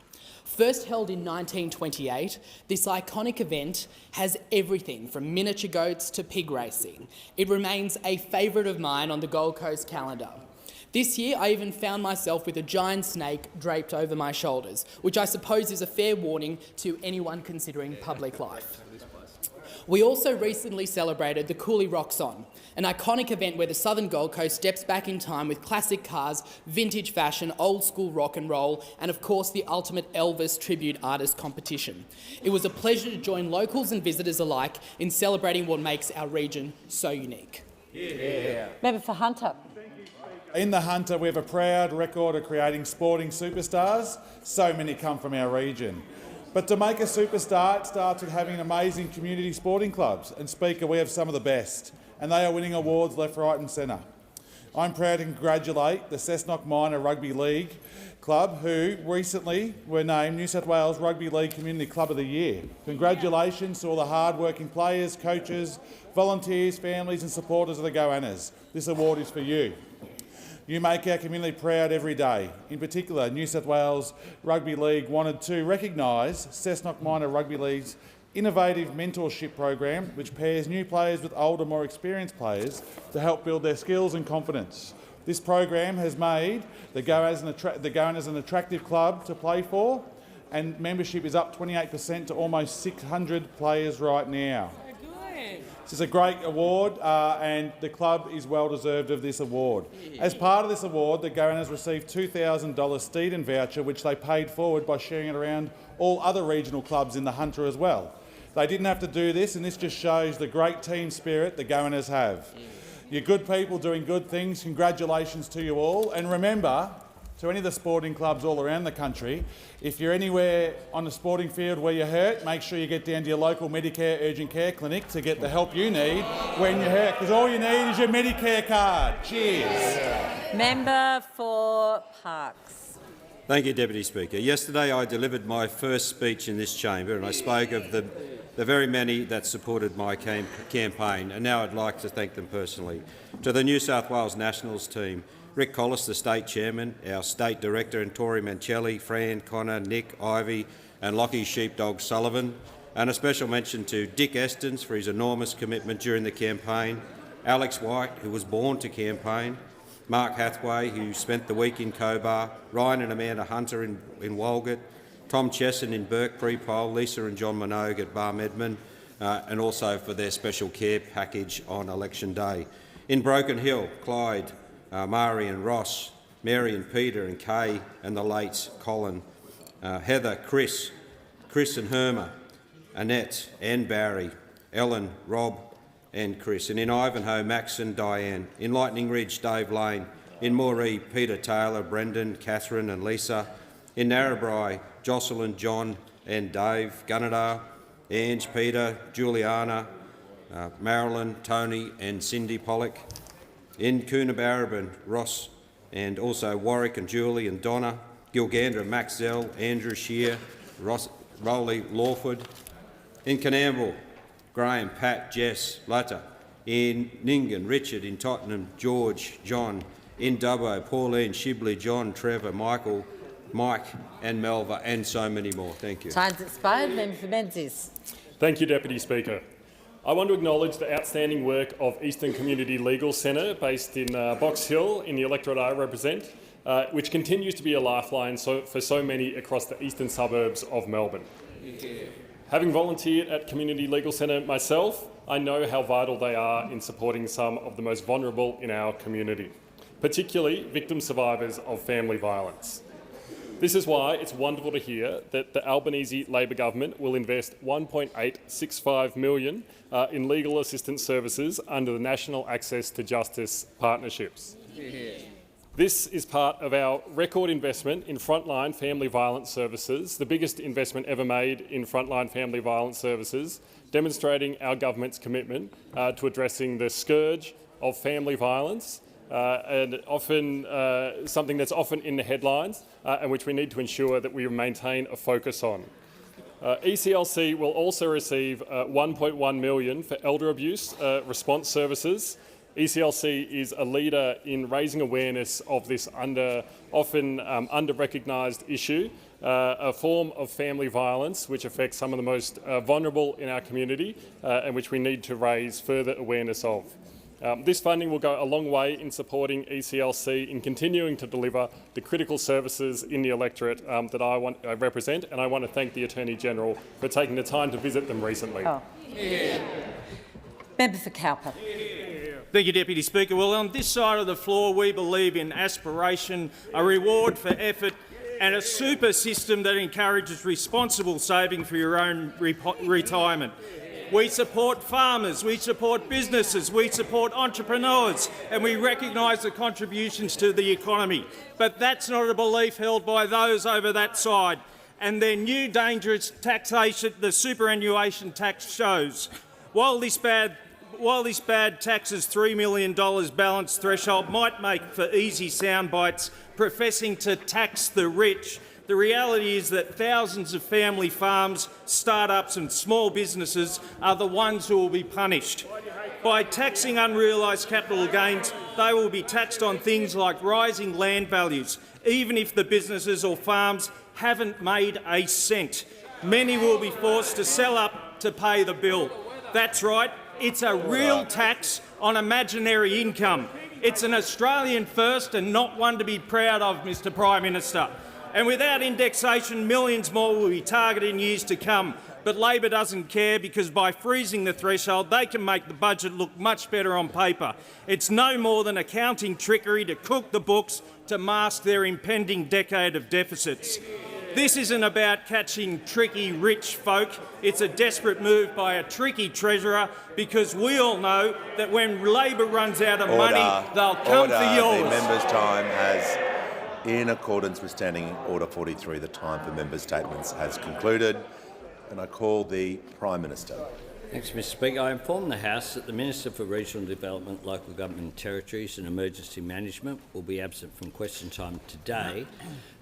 Speaker 1: First held in 1928, this iconic event has everything from miniature goats to pig racing. It remains a favourite of mine on the Gold Coast calendar. This year, I even found myself with a giant snake draped over my shoulders, which I suppose is a fair warning to anyone considering public life. We also recently celebrated the Cooley Rocks On, an iconic event where the Southern Gold Coast steps back in time with classic cars, vintage fashion, old school rock and roll, and of course the ultimate Elvis tribute artist competition. It was a pleasure to join locals and visitors alike in celebrating what makes our region so unique.
Speaker 17: Member for Hunter.
Speaker 9: In the Hunter, we have a proud record of creating sporting superstars. So many come from our region. But to make a superstar, it starts with having amazing community sporting clubs. And Speaker, we have some of the best, and they are winning awards left, right and centre. I'm proud to congratulate the Cessnock Minor Rugby League Club, who recently were named New South Wales Rugby League Community Club of the Year. Congratulations to all the hard-working players, coaches, volunteers, families and supporters of the Goannas. This award is for you. You make our community proud every day. In particular, New South Wales Rugby League wanted to recognise Cessnock Minor Rugby League's innovative mentorship program, which pairs new players with older, more experienced players to help build their skills and confidence. This program has made the Goannas an attractive club to play for, and membership is up 28% to almost 600 players right now. This is a great award, and the club is well deserved of this award. As part of this award, the Goannas received $2,000 Steeden voucher, which they paid forward by sharing it around all other regional clubs in the Hunter as well. They didn't have to do this, and this just shows the great team spirit the Goannas have. You're good people doing good things. Congratulations to you all. And remember, to any of the sporting clubs all around the country, if you're anywhere on the sporting field where you're hurt, make sure you get down to your local Medicare urgent care clinic to get the help you need when you're hurt, because all you need is your Medicare card. Cheers.
Speaker 17: Member for Parks.
Speaker 12: Thank you, Deputy Speaker. Yesterday I delivered my first speech in this chamber and I spoke of the very many that supported my campaign, and now I'd like to thank them personally. To the New South Wales Nationals team, Rick Collis, the State Chairman, our State Director and Tori Mancelli, Fran, Connor, Nick, Ivy and Lockie Sheepdog Sullivan, and a special mention to Dick Estens for his enormous commitment during the campaign, Alex White, who was born to campaign, Mark Hathaway, who spent the week in Cobar, Ryan and Amanda Hunter in Walgett, Tom Chesson in Burke pre-poll, Lisa and John Minogue at Barmedman, and also for their special care package on election day. In Broken Hill, Clyde, Mari and Ross, Mary and Peter and Kay and the late Colin, Heather, Chris and Herma, Annette and Barry, Ellen, Rob and Chris. And in Ivanhoe, Max and Diane. In Lightning Ridge, Dave Lane. In Moree, Peter Taylor, Brendan, Catherine and Lisa. In Narrabri, Jocelyn, John and Dave, Gunnedah, Ange, Peter, Juliana, Marilyn, Tony and Cindy Pollock. In Coonabarabran, Ross and also Warwick and Julie and Donna, Gilgandra, Max Zell, Andrew Shear, Rowley, Lawford. In Canamble, Graham, Pat, Jess, Latta. In Ningen, Richard. In Tottenham, George, John. In Dubbo, Pauline, Shibley, John, Trevor, Michael, Mike and Melva, and so many more. Thank you.
Speaker 17: Time's expired. Member for Menzies.
Speaker 4: Thank you, Deputy Speaker. I want to acknowledge the outstanding work of Eastern Community Legal Centre, based in Box Hill in the electorate I represent, which continues to be a lifeline for so many across the eastern suburbs of Melbourne. Yeah. Having volunteered at Community Legal Centre myself, I know how vital they are in supporting some of the most vulnerable in our community, particularly victim survivors of family violence. This is why it's wonderful to hear that the Albanese Labor government will invest $1.865 million in legal assistance services under the National Access to Justice partnerships. Yeah. This is part of our record investment in frontline family violence services, the biggest investment ever made in frontline family violence services, demonstrating our government's commitment to addressing the scourge of family violence, and often something that's often in the headlines and which we need to ensure that we maintain a focus on. ECLC will also receive $1.1 million for elder abuse response services. ECLC is a leader in raising awareness of this often under-recognised issue, a form of family violence which affects some of the most vulnerable in our community and which we need to raise further awareness of. This funding will go a long way in supporting ECLC in continuing to deliver the critical services in the electorate that I represent, and I want to thank the Attorney-General for taking the time to visit them recently.
Speaker 17: Oh. Yeah. Member for Cowper.
Speaker 8: Thank you, Deputy Speaker. Well, on this side of the floor, we believe in aspiration, a reward for effort and a super system that encourages responsible saving for your own retirement. We support farmers, we support businesses, we support entrepreneurs, and we recognise the contributions to the economy. But that's not a belief held by those over that side. and their new dangerous taxation, the superannuation tax shows. While this bad tax's $3 million balance threshold might make for easy sound bites professing to tax the rich, the reality is that thousands of family farms, start-ups and small businesses are the ones who will be punished. By taxing unrealised capital gains, they will be taxed on things like rising land values, even if the businesses or farms haven't made a cent. Many will be forced to sell up to pay the bill. That's right, it's a real tax on imaginary income. It's an Australian first and not one to be proud of, Mr Prime Minister. And without indexation, millions more will be targeted in years to come. But Labor doesn't care because by freezing the threshold, they can make the budget look much better on paper. It's no more than accounting trickery to cook the books to mask their impending decade of deficits. This isn't about catching tricky rich folk. It's a desperate move by a tricky treasurer because we all know that when Labor runs out of money, they'll come for yours.
Speaker 2: The member's time has, in accordance with Standing Order 43, the time for member statements has concluded, and I call the Prime Minister.
Speaker 3: Thanks, Mr Speaker. I inform the House that the Minister for Regional Development, Local Government and Territories and Emergency Management will be absent from question time today.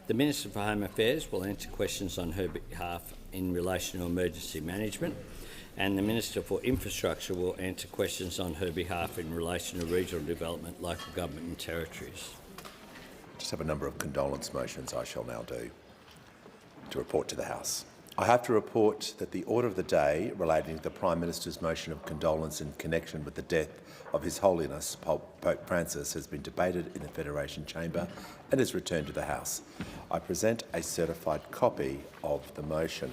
Speaker 3: The Minister for Home Affairs will answer questions on her behalf in relation to emergency management, and the Minister for Infrastructure will answer questions on her behalf in relation to regional development, local government and territories.
Speaker 2: I just have a number of condolence motions I shall now do to report to the House. I have to report that the order of the day relating to the Prime Minister's motion of condolence in connection with the death of His Holiness Pope Francis has been debated in the Federation Chamber and is returned to the House. I present a certified copy of the motion.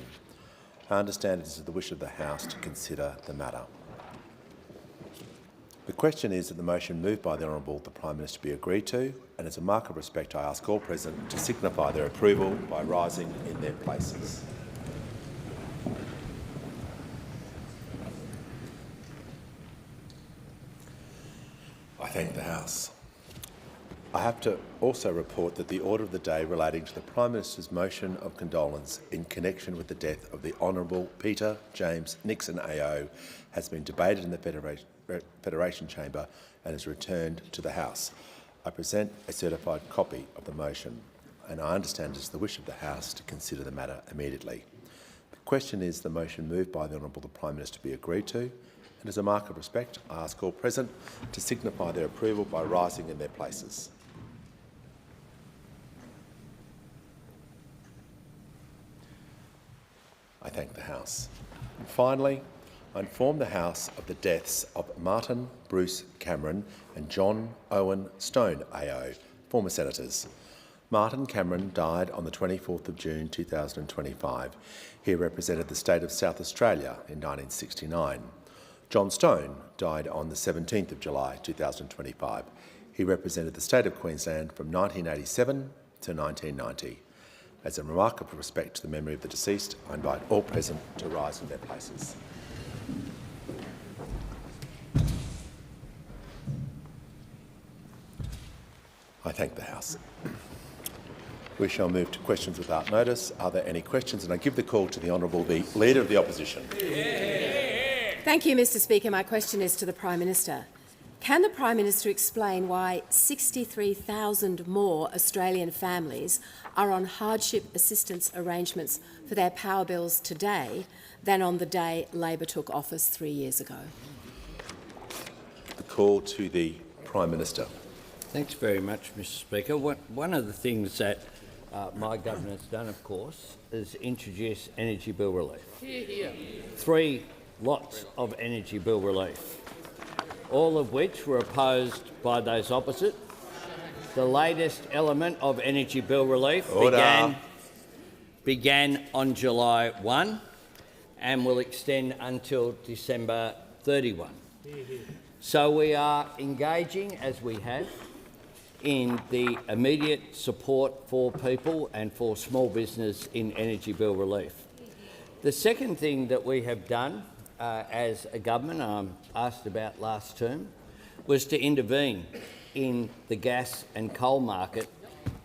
Speaker 2: I understand it is the wish of the House to consider the matter. The question is that the motion moved by the Honourable the Prime Minister be agreed to, and as a mark of respect I ask all present to signify their approval by rising in their places. I thank the House. I have to also report that the order of the day relating to the Prime Minister's motion of condolence in connection with the death of the Honourable Peter James Nixon AO has been debated in the Federation Chamber and is returned to the House. I present a certified copy of the motion, and I understand it is the wish of the House to consider the matter immediately. The question is the motion moved by the Honourable the Prime Minister be agreed to, and as a mark of respect, I ask all present to signify their approval by rising in their places. I thank the House. And finally, I inform the House of the deaths of Martin Bruce Cameron and John Owen Stone AO, former senators. Martin Cameron died on the 24th of June 2025. He represented the state of South Australia in 1969. John Stone died on the 17th of July 2025. He represented the state of Queensland from 1987 to 1990. As a remark of respect to the memory of the deceased, I invite all present to rise in their places. I thank the House. We shall move to questions without notice. Are there any questions? And I give the call to the Honourable the Leader of the Opposition.
Speaker 10: Thank you, Mr Speaker. My question is to the Prime Minister. Can the Prime Minister explain why 63,000 more Australian families are on hardship assistance arrangements for their power bills today than on the day Labor took office 3 years ago?
Speaker 2: The call to the Prime Minister.
Speaker 3: Thanks very much, Mr Speaker. One of the things that my government has done, of course, is introduce energy bill relief. 3 lots of energy bill relief, all of which were opposed by those opposite. The latest element of energy bill relief began on July 1 and will extend until December 31. So we are engaging, as we have, in the immediate support for people and for small business in energy bill relief. The second thing that we have done as a government, I'm asked about last term, was to intervene in the gas and coal market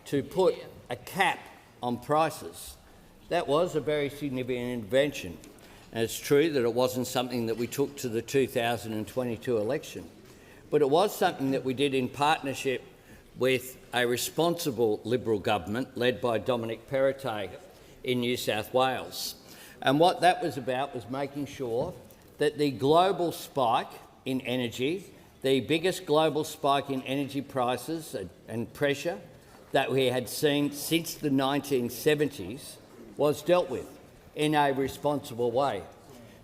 Speaker 3: to put a cap on prices That was a very significant intervention. And it's true that it wasn't something that we took to the 2022 election, but it was something that we did in partnership with a responsible Liberal government led by Dominic Perrottet in New South Wales. And what that was about was making sure that the global spike in energy, the biggest global spike in energy prices and pressure that we had seen since the 1970s, was dealt with in a responsible way.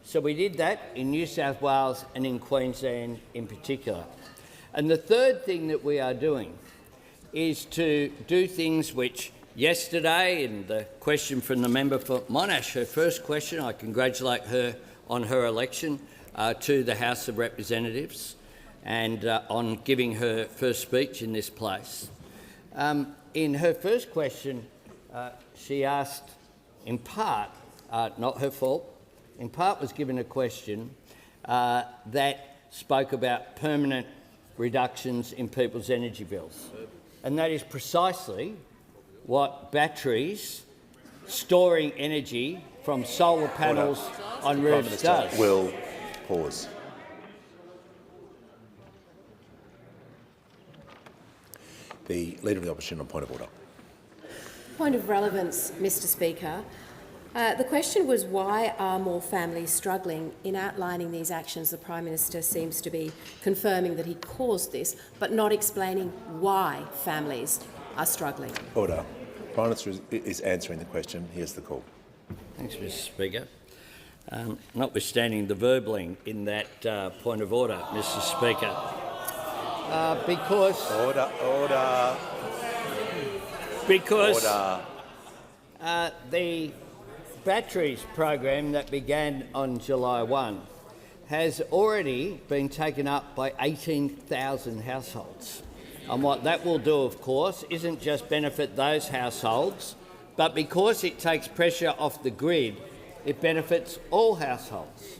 Speaker 3: So we did that in New South Wales and in Queensland in particular. And the third thing that we are doing is to do things which yesterday, in the question from the member for Monash, her first question, I congratulate her on her election to the House of Representatives and on giving her first speech in this place. In her first question, she asked, in part, not her fault, in part was given a question that spoke about permanent reductions in people's energy bills. And that is precisely what batteries storing energy from solar panels on roofs does.
Speaker 2: Will pause. The Leader of the Opposition on point of order.
Speaker 10: Point of relevance, Mr Speaker. The question was, why are more families struggling? In outlining these actions, the Prime Minister seems to be confirming that he caused this, but not explaining why families are struggling.
Speaker 2: Order. Prime Minister is answering the question. Here's the call.
Speaker 3: Thanks, Mr Speaker. Notwithstanding the verbling in that point of order, Mr Speaker, because...
Speaker 2: Order.
Speaker 3: Because the batteries program that began on July 1 has already been taken up by 18,000 households. And what that will do, of course, isn't just benefit those households, but because it takes pressure off the grid, it benefits all households.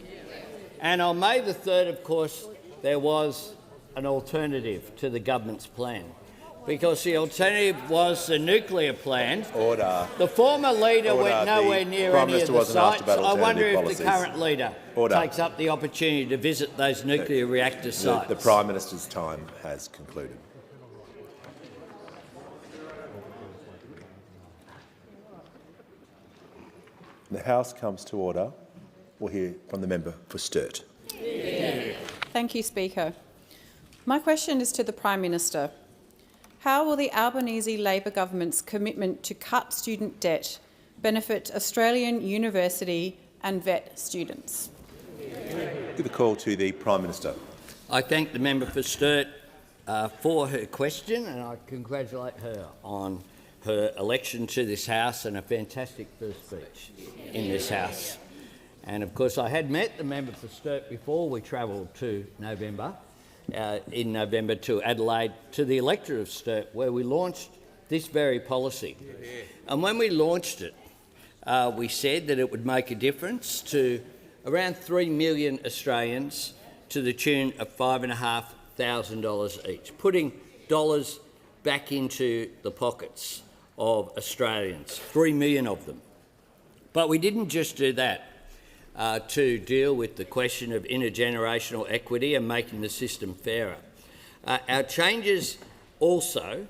Speaker 3: And on May the 3rd, of course, there was an alternative to the government's plan, because the alternative was the nuclear plan.
Speaker 2: Order.
Speaker 3: The former leader went nowhere near any of the sites. I wonder if the current leader takes up the opportunity to visit those nuclear reactor sites.
Speaker 2: The Prime Minister's time has concluded. The House comes to order. We'll hear from the member for Sturt.
Speaker 11: Thank you, Speaker. My question is to the Prime Minister. How will the Albanese Labor government's commitment to cut student debt benefit Australian university and vet students?
Speaker 2: Give the call to the Prime Minister.
Speaker 3: I thank the member for Sturt for her question, and I congratulate her on her election to this House and a fantastic first speech in this House. And of course I had met the member for Sturt before we travelled to in November to Adelaide, to the Electorate of Sturt, where we launched this very policy. And when we launched it, we said that it would make a difference to around 3 million Australians to the tune of $5,500 each, putting dollars back into the pockets of Australians, 3 million of them. But we didn't just do that. To deal with the question of intergenerational equity and making the system fairer. Our changes also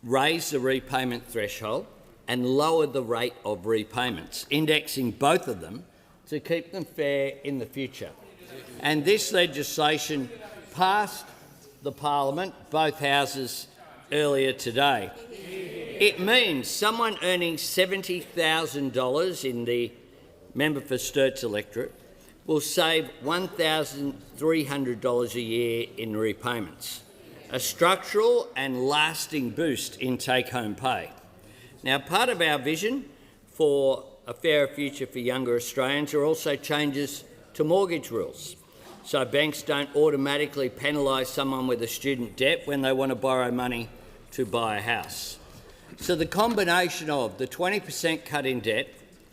Speaker 3: raise the repayment threshold and lower the rate of repayments, indexing both of them to keep them fair in the future. And this legislation passed the Parliament, both houses, earlier today. It means someone earning $70,000 in the member for Sturt's electorate will save $1,300 a year in repayments, a structural and lasting boost in take-home pay. Now, part of our vision for a fairer future for younger Australians are also changes to mortgage rules, so banks don't automatically penalise someone with a student debt when they want to borrow money to buy a house. So the combination of the 20% cut in debt,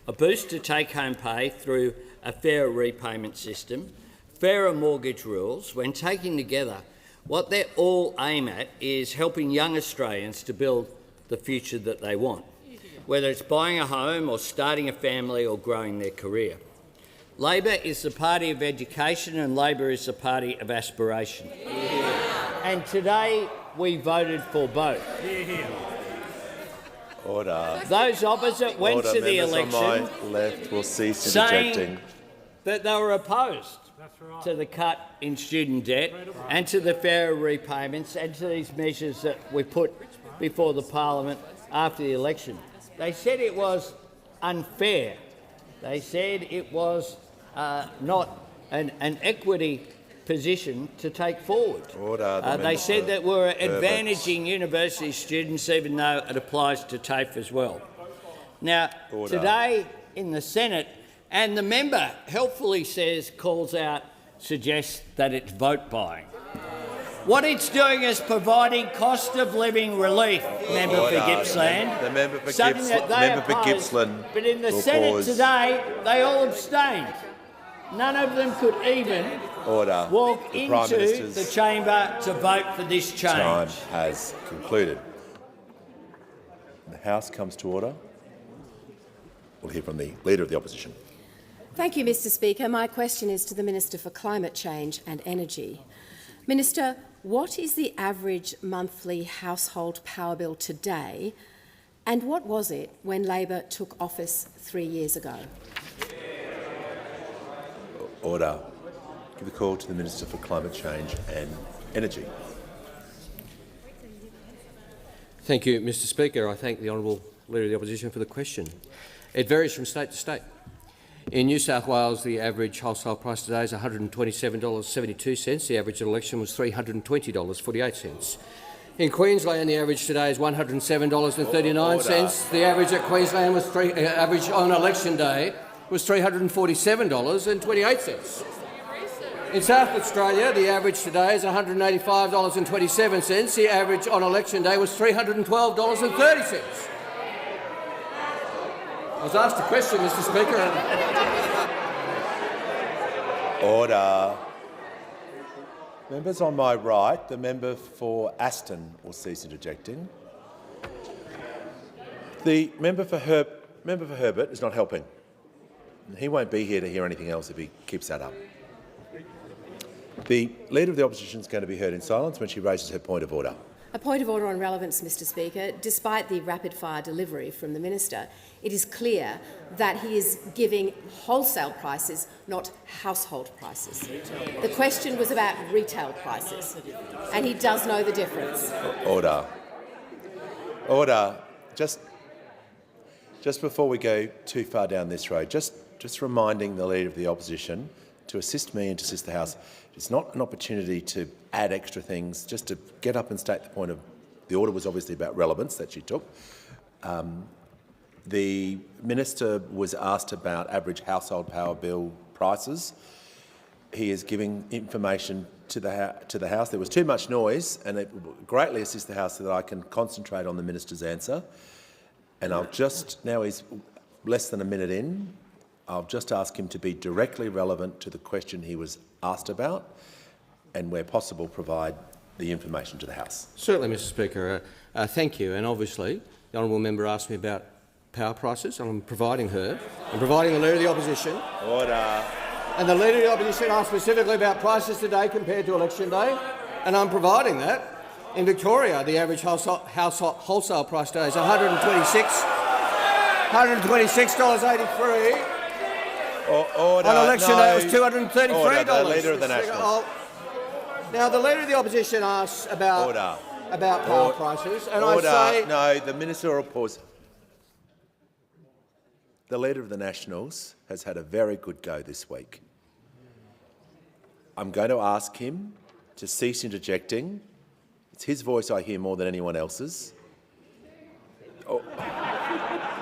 Speaker 3: a boost to take-home pay through a fairer repayment system, fairer mortgage rules, when taken together, what they all aim at is helping young Australians to build the future that they want. whether it's buying a home or starting a family or growing their career. Labor is the party of education and Labor is the party of aspiration. And today we voted for both.
Speaker 2: Order.
Speaker 3: Those opposite went
Speaker 2: Order.
Speaker 3: to the
Speaker 2: Members
Speaker 3: election
Speaker 2: on my left will cease
Speaker 3: saying
Speaker 2: interjecting.
Speaker 3: that they were opposed to the cut in student debt and to the fairer repayments and to these measures that we put before the Parliament after the election. They said it was unfair. They said it was not an equity position to take forward.
Speaker 2: Order.
Speaker 3: They said that we're advantaging university students, even though it applies to TAFE as well. Now,
Speaker 2: Order.
Speaker 3: today in the Senate, and the member helpfully suggests that it's vote buying. What it's doing is providing cost of living relief, member for Gippsland.
Speaker 2: The member for
Speaker 3: something that they
Speaker 2: Member for
Speaker 3: opposed,
Speaker 2: Gippsland.
Speaker 3: but in the
Speaker 2: will
Speaker 3: Senate
Speaker 2: pause.
Speaker 3: today, they all abstained. None of them could even
Speaker 2: Order.
Speaker 3: walk
Speaker 2: The Prime
Speaker 3: into
Speaker 2: Minister's
Speaker 3: the chamber to vote for this change.
Speaker 2: time has concluded. The House comes to order. We'll hear from the Leader of the Opposition.
Speaker 10: Thank you, Mr Speaker. My question is to the Minister for Climate Change and Energy. Minister, what is the average monthly household power bill today, and what was it when Labor took office 3 years ago?
Speaker 2: Order. Give the call to the Minister for Climate Change and Energy.
Speaker 13: Thank you, Mr Speaker. I thank the honourable Leader of the Opposition for the question. It varies from state to state. In New South Wales, the average wholesale price today is $127.72. The average at election was $320.48. In Queensland, the average today is $107.39. The average at Queensland was average on election day was $347.28. In South Australia, the average today is $185.27. The average on election day was $312.30. I was asked a question, Mr Speaker.
Speaker 2: Order. Members on my right, the member for Aston will cease interjecting. The member for Herbert is not helping. He won't be here to hear anything else if he keeps that up. The Leader of the Opposition is going to be heard in silence when she raises her point of order.
Speaker 10: A point of order on relevance, Mr Speaker. Despite the rapid-fire delivery from the Minister, it is clear that he is giving wholesale prices, not household prices. The question was about retail prices, and he does know the difference.
Speaker 2: Order. Order. Just before we go too far down this road, just reminding the Leader of the Opposition to assist me and to assist the House. It's not an opportunity to add extra things, just to get up and state the point of the order was obviously about relevance that she took. The Minister was asked about average household power bill prices. He is giving information to the House. There was too much noise, and it will greatly assist the House so that I can concentrate on the Minister's answer. And I'll just, now he's less than a minute in, I'll just ask him to be directly relevant to the question he was asked about and, where possible, provide the information to the House.
Speaker 13: Certainly, Mr Speaker. Thank you. And obviously, the honourable member asked me about power prices, and I'm providing the Leader of the Opposition.
Speaker 2: Order.
Speaker 13: And the Leader of the Opposition asked specifically about prices today compared to election day, and I'm providing that. In Victoria, the average wholesale price today is $126.83.
Speaker 2: Order.
Speaker 13: On election day, it was $233.
Speaker 2: Order. The Leader of the Nationals.
Speaker 13: Now, the Leader of the Opposition asks about power prices, and I say...
Speaker 2: No, the Minister will pause. The Leader of the Nationals has had a very good go this week. I'm going to ask him to cease interjecting. It's his voice I hear more than anyone else's.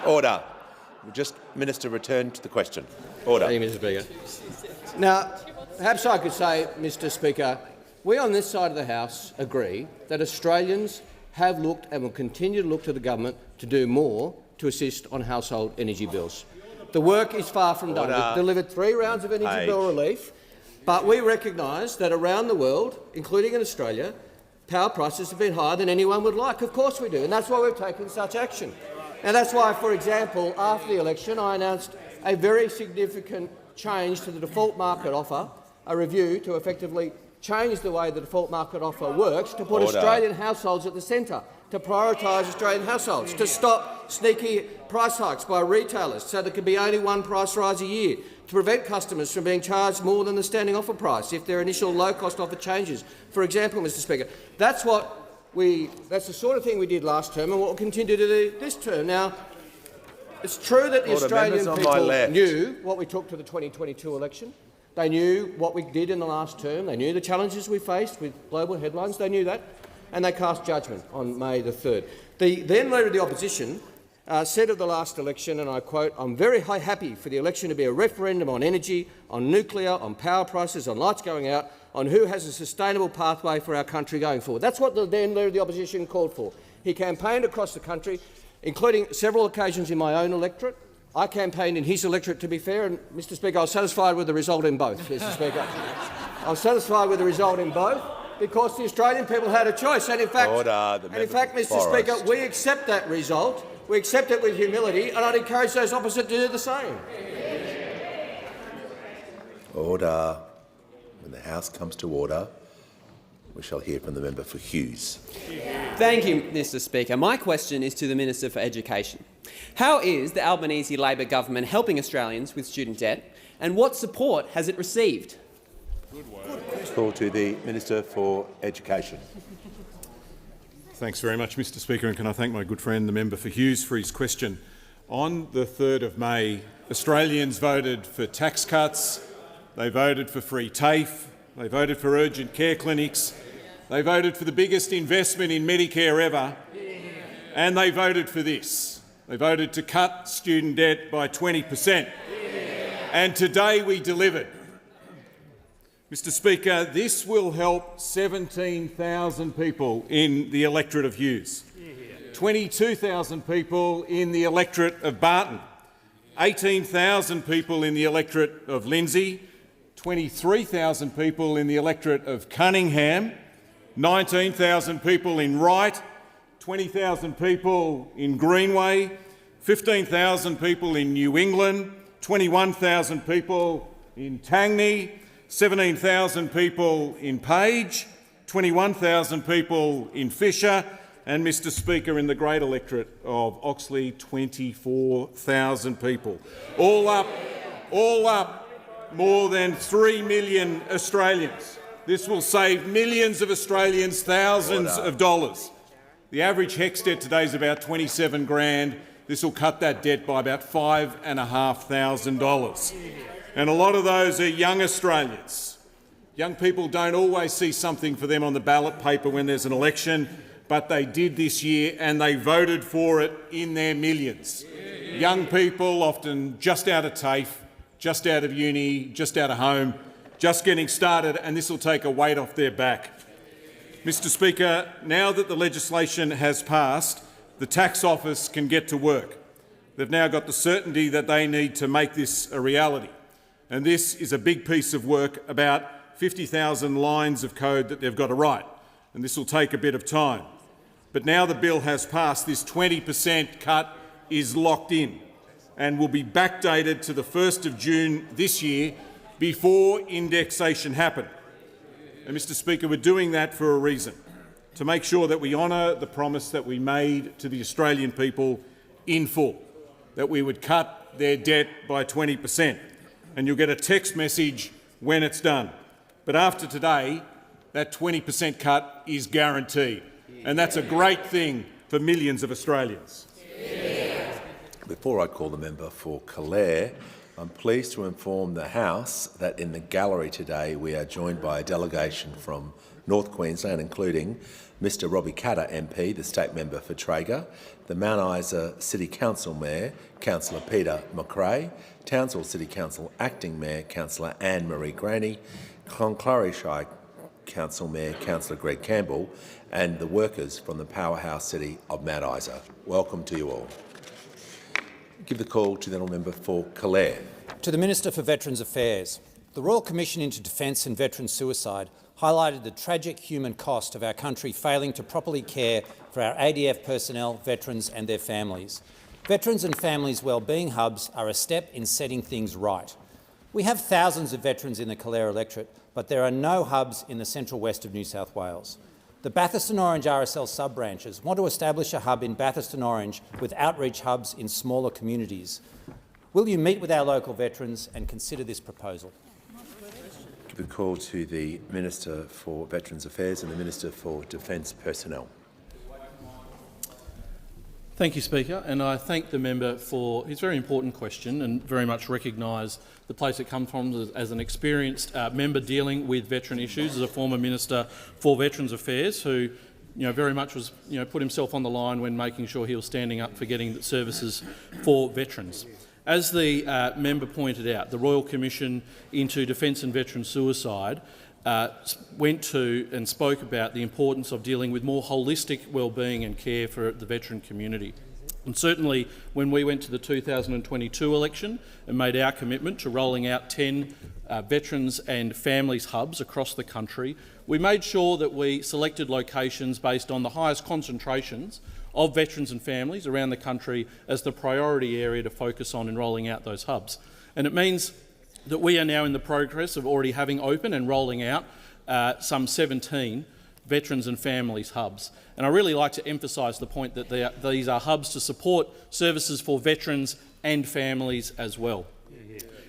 Speaker 2: Order. Just, Minister, return to the question. Order.
Speaker 13: Thank you, Mr Speaker. Now, perhaps I could say, Mr Speaker, we on this side of the House agree that Australians have looked and will continue to look to the government to do more to assist on household energy bills. The work is far from done. We've delivered 3 rounds of energy bill relief, but we recognise that around the world, including in Australia, power prices have been higher than anyone would like. Of course we do, and that's why we've taken such action. Now, that's why, for example, after the election, I announced a very significant change to the default market offer, a review to effectively change the way the default market offer works, to put Australian households at the centre, to prioritise Australian households, to stop sneaky price hikes by retailers so there could be only one price rise a year, to prevent customers from being charged more than the standing offer price if their initial low-cost offer changes. For example, Mr Speaker, that's the sort of thing we did last term and what we'll continue to do this term. Now, it's true that the Australian people knew what we took to the 2022 election. They knew what we did in the last term. They knew the challenges we faced with global headlines. They knew that, and they cast judgment on May the 3rd. The then Leader of the Opposition said of the last election, and I quote, "I'm very happy for the election to be a referendum on energy, on nuclear, on power prices, on lights going out, on who has a sustainable pathway for our country going forward." That's what the then Leader of the Opposition called for. He campaigned across the country, including several occasions in my own electorate. I campaigned in his electorate, to be fair, and, Mr Speaker, I was satisfied with the result in both, Mr Speaker. I was satisfied with the result in both because the Australian people had a choice. And in fact, Mr Speaker, we accept that result. We accept it with humility, and I'd encourage those opposite to do the same.
Speaker 2: Order. When the House comes to order, we shall hear from the member for Hughes.
Speaker 14: Thank you, Mr Speaker. My question is to the Minister for Education. How is the Albanese Labor government helping Australians with student debt, and what support has it received?
Speaker 2: Call to the Minister for Education.
Speaker 15: Thanks very much, Mr Speaker, and can I thank my good friend, the member for Hughes, for his question. On the 3rd of May, Australians voted for tax cuts, they voted for free TAFE, they voted for urgent care clinics, they voted for the biggest investment in Medicare ever, and they voted for this. They voted to cut student debt by 20%. And today we delivered. Mr Speaker, this will help 17,000 people in the electorate of Hughes, 22,000 people in the electorate of Barton, 18,000 people in the electorate of Lindsay, 23,000 people in the electorate of Cunningham, 19,000 people in Wright, 20,000 people in Greenway, 15,000 people in New England, 21,000 people in Tangney, 17,000 people in Page, 21,000 people in Fisher, and, Mr Speaker, in the great electorate of Oxley, 24,000 people. All up, more than 3 million Australians. This will save millions of Australians thousands of dollars. The average HECS debt today is about $27,000. This will cut that debt by about $5,500. And a lot of those are young Australians. Young people don't always see something for them on the ballot paper when there's an election, but they did this year and they voted for it in their millions. Young people, often just out of TAFE, just out of uni, just out of home, just getting started, and this will take a weight off their back. Mr Speaker, now that the legislation has passed, the tax office can get to work. They've now got the certainty that they need to make this a reality. And this is a big piece of work, about 50,000 lines of code that they've got to write, and this will take a bit of time. But now the bill has passed, this 20% cut is locked in and will be backdated to the 1st of June this year before indexation happened. And, Mr Speaker, we're doing that for a reason, to make sure that we honour the promise that we made to the Australian people in full, that we would cut their debt by 20%. And you'll get a text message when it's done. But after today, that 20% cut is guaranteed. And that's a great thing for millions of Australians.
Speaker 2: Before I call the member for Calare, I'm pleased to inform the House that in the gallery today we are joined by a delegation from North Queensland, including Mr Robbie Katter MP, the State Member for Traeger, the Mount Isa City Council Mayor, Councillor Peter McRae, Townsville City Council Acting Mayor, Councillor Anne-Marie Graney, Cloncurry Shire Council Mayor, Councillor Greg Campbell, and the workers from the powerhouse city of Mount Isa. Welcome to you all. Give the call to the honourable member for Calare.
Speaker 23: To the Minister for Veterans Affairs. The Royal Commission into Defence and Veteran Suicide highlighted the tragic human cost of our country failing to properly care for our ADF personnel, veterans and their families. Veterans and families wellbeing hubs are a step in setting things right. We have thousands of veterans in the Calare electorate, but there are no hubs in the central west of New South Wales. The Bathurst and Orange RSL sub-branches want to establish a hub in Bathurst and Orange with outreach hubs in smaller communities. Will you meet with our local veterans and consider this proposal?
Speaker 2: Give the call to the Minister for Veterans Affairs and the Minister for Defence Personnel.
Speaker 6: Thank you, Speaker, and I thank the member for his very important question and very much recognise the place it comes from as an experienced member dealing with veteran issues, as a former Minister for Veterans Affairs who very much was put himself on the line when making sure he was standing up for getting services for veterans. As the member pointed out, the Royal Commission into Defence and Veteran Suicide went to and spoke about the importance of dealing with more holistic wellbeing and care for the veteran community. And certainly when we went to the 2022 election and made our commitment to rolling out 10 veterans and families hubs across the country, we made sure that we selected locations based on the highest concentrations of veterans and families around the country as the priority area to focus on in rolling out those hubs. And it means that we are now in the progress of already having open and rolling out some 17 veterans and families hubs. And I really like to emphasise the point that these are hubs to support services for veterans and families as well.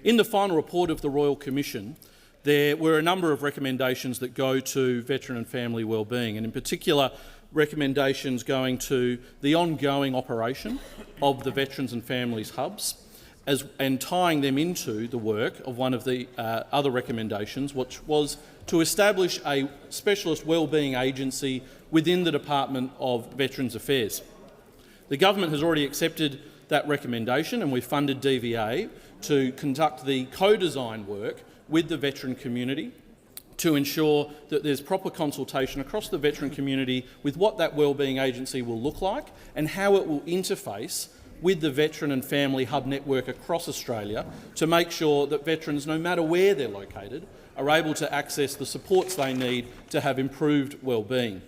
Speaker 6: In the final report of the Royal Commission, there were a number of recommendations that go to veteran and family wellbeing, and in particular recommendations going to the ongoing operation of the veterans and families hubs, and tying them into the work of one of the other recommendations, which was to establish a specialist wellbeing agency within the Department of Veterans Affairs. The government has already accepted that recommendation, and we've funded DVA to conduct the co-design work with the veteran community to ensure that there's proper consultation across the veteran community with what that wellbeing agency will look like and how it will interface with the veteran and family hub network across Australia to make sure that veterans, no matter where they're located, are able to access the supports they need to have improved wellbeing.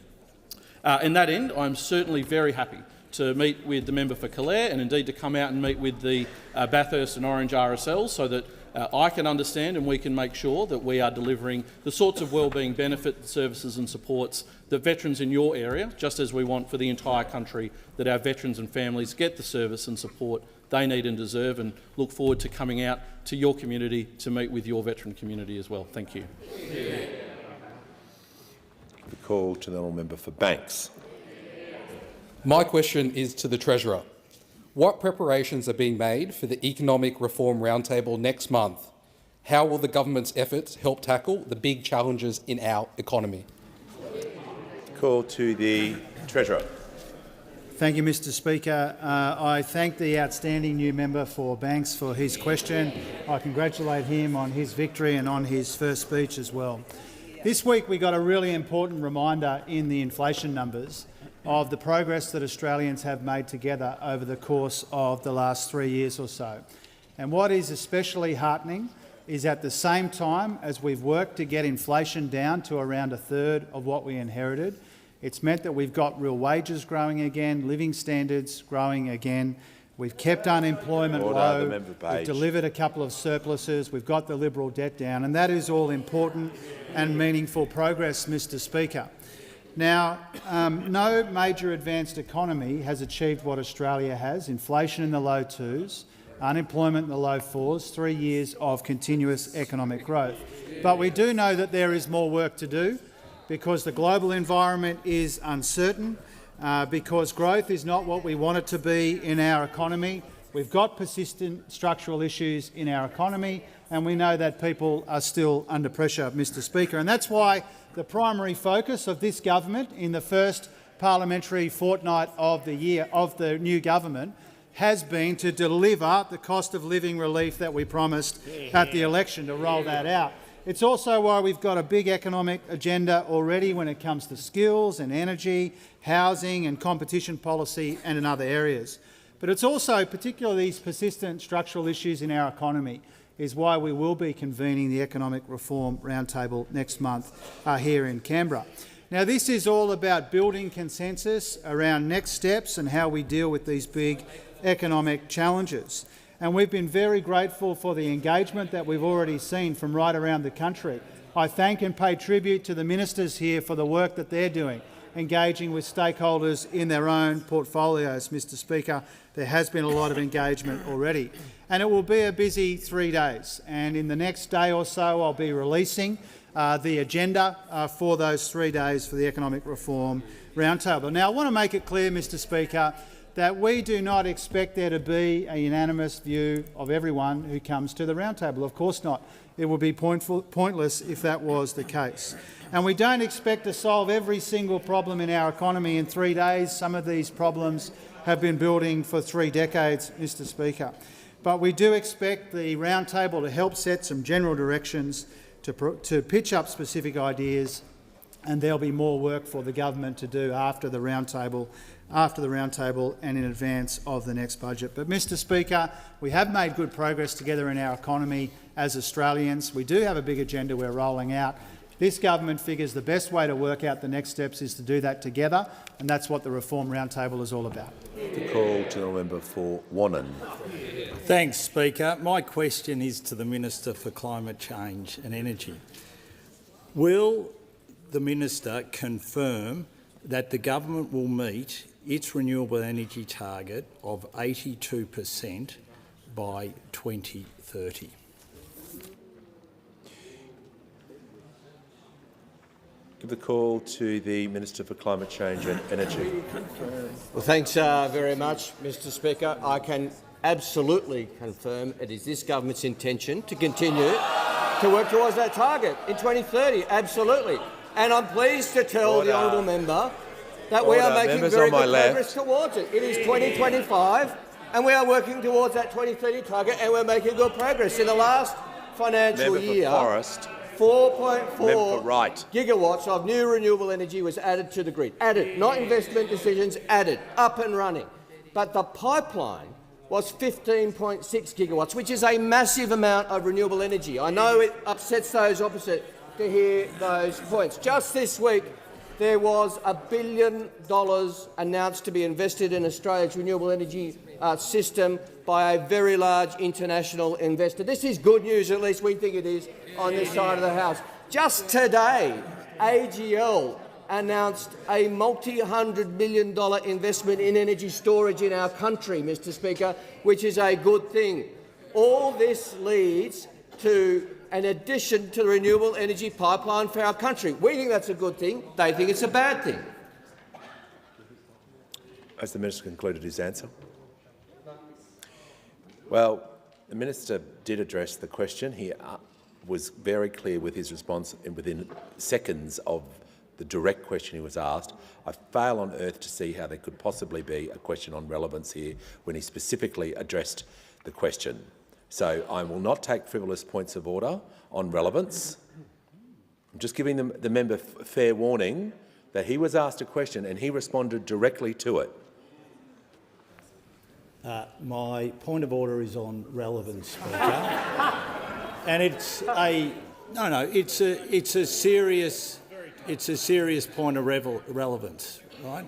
Speaker 6: In that end, I'm certainly very happy to meet with the member for Calare and indeed to come out and meet with the Bathurst and Orange RSLs so that I can understand and we can make sure that we are delivering the sorts of wellbeing benefit services and supports that veterans in your area, just as we want for the entire country, that our veterans and families get the service and support they need and deserve, and look forward to coming out to your community to meet with your veteran community as well. Thank you.
Speaker 2: The call to the honourable member for Banks.
Speaker 19: My question is to the Treasurer. What preparations are being made for the Economic Reform Roundtable next month? How will the government's efforts help tackle the big challenges in our economy?
Speaker 2: Call to the Treasurer.
Speaker 23: Thank you, Mr Speaker. I thank the outstanding new member for Banks for his question. I congratulate him on his victory and on his first speech as well. This week we got a really important reminder in the inflation numbers of the progress that Australians have made together over the course of the last 3 years or so. And what is especially heartening is at the same time as we've worked to get inflation down to around a third of what we inherited, it's meant that we've got real wages growing again, living standards growing again. We've kept unemployment low, we've delivered a couple of surpluses, we've got the Liberal debt down, and that is all important and meaningful progress, Mr Speaker. Now, no major advanced economy has achieved what Australia has: inflation in the low twos, unemployment in the low fours, 3 years of continuous economic growth. But we do know that there is more work to do because the global environment is uncertain, because growth is not what we want it to be in our economy. We've got persistent structural issues in our economy, and we know that people are still under pressure, Mr Speaker. And that's why the primary focus of this government in the first parliamentary fortnight of the year of the new government has been to deliver the cost of living relief that we promised at the election, to roll that out. It's also why we've got a big economic agenda already when it comes to skills and energy, housing and competition policy and in other areas. But it's also particularly these persistent structural issues in our economy is why we will be convening the Economic Reform Roundtable next month here in Canberra.
Speaker 5: Now, this is all about building consensus around next steps and how we deal with these big economic challenges. And we've been very grateful for the engagement that we've already seen from right around the country. I thank and pay tribute to the ministers here for the work that they're doing, engaging with stakeholders in their own portfolios. Mr Speaker, there has been a lot of engagement already. And it will be a busy 3 days. And in the next day or so, I'll be releasing the agenda for those 3 days for the Economic Reform Roundtable. Now, I want to make it clear, Mr Speaker, that we do not expect there to be a unanimous view of everyone who comes to the Roundtable. Of course not. It would be pointless if that was the case. And we don't expect to solve every single problem in our economy in 3 days. Some of these problems have been building for 3 decades, Mr Speaker. But we do expect the Roundtable to help set some general directions, to pitch up specific ideas, and there'll be more work for the government to do after the Roundtable and in advance of the next budget. But, Mr Speaker, we have made good progress together in our economy as Australians. We do have a big agenda we're rolling out. This government figures the best way to work out the next steps is to do that together, and that's what the Reform Roundtable is all about.
Speaker 2: The call to the member for Wannon.
Speaker 16: Thanks, Speaker. My question is to the Minister for Climate Change and Energy. Will the Minister confirm that the government will meet its renewable energy target of 82% by 2030?
Speaker 2: Give the call to the Minister for Climate Change and Energy.
Speaker 13: Well, thanks very much, Mr Speaker. I can absolutely confirm it is this government's intention to continue to work towards that target in 2030, absolutely. And I'm pleased to tell the honourable member that we are making very good progress towards it. It is 2025 and we are working towards that 2030 target, and we're making good progress. In the last financial year, 4.4 gigawatts of new renewable energy was added to the grid. Added, not investment decisions, added, up and running. But the pipeline was 15.6 gigawatts, which is a massive amount of renewable energy. I know it upsets those opposite to hear those points. Just this week, there was $1 billion announced to be invested in Australia's renewable energy system by a very large international investor. This is good news, at least we think it is, on this side of the House. Just today, AGL announced a multi-$100 million investment in energy storage in our country, Mr Speaker, which is a good thing. All this leads to an addition to the renewable energy pipeline for our country. We think that's a good thing. They think it's a bad thing.
Speaker 2: Has the minister concluded his answer? Well, the minister did address the question. He was very clear with his response within seconds of the direct question he was asked. I fail on earth to see how there could possibly be a question on relevance here when he specifically addressed the question. So I will not take frivolous points of order on relevance. I'm just giving the member fair warning that he was asked a question and he responded directly to it.
Speaker 16: My point of order is on relevance, Speaker, and it's a serious point of relevance, right?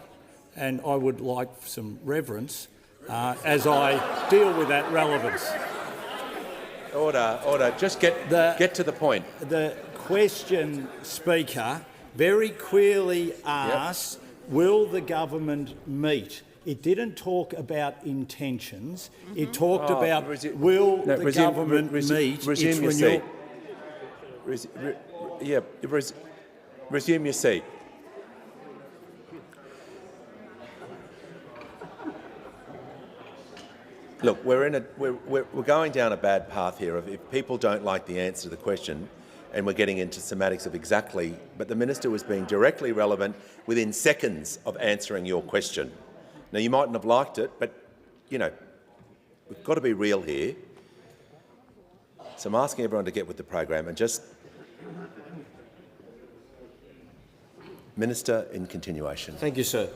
Speaker 16: And I would like some reverence as I deal with that relevance.
Speaker 2: Order. Just get to the point.
Speaker 16: The question, Speaker, very clearly asks, will the government meet? It didn't talk about intentions. It talked about will the government meet its renewal.
Speaker 2: Resume your seat. Look, we're going down a bad path here. If people don't like the answer to the question, and we're getting into semantics of exactly, but the minister was being directly relevant within seconds of answering your question. Now, you mightn't have liked it, but, you know, we've got to be real here. So I'm asking everyone to get with the program and just... Minister, in continuation.
Speaker 13: Thank you, sir.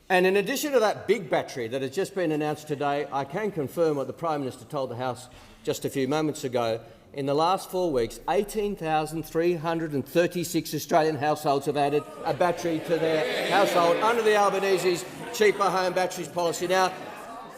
Speaker 13: And in addition to that big battery that has just been announced today, I can confirm what the Prime Minister told the House just a few moments ago
Speaker 3: in the last 4 weeks, 18,336 Australian households have added a battery to their household under the Albanese's cheaper home batteries policy. Now,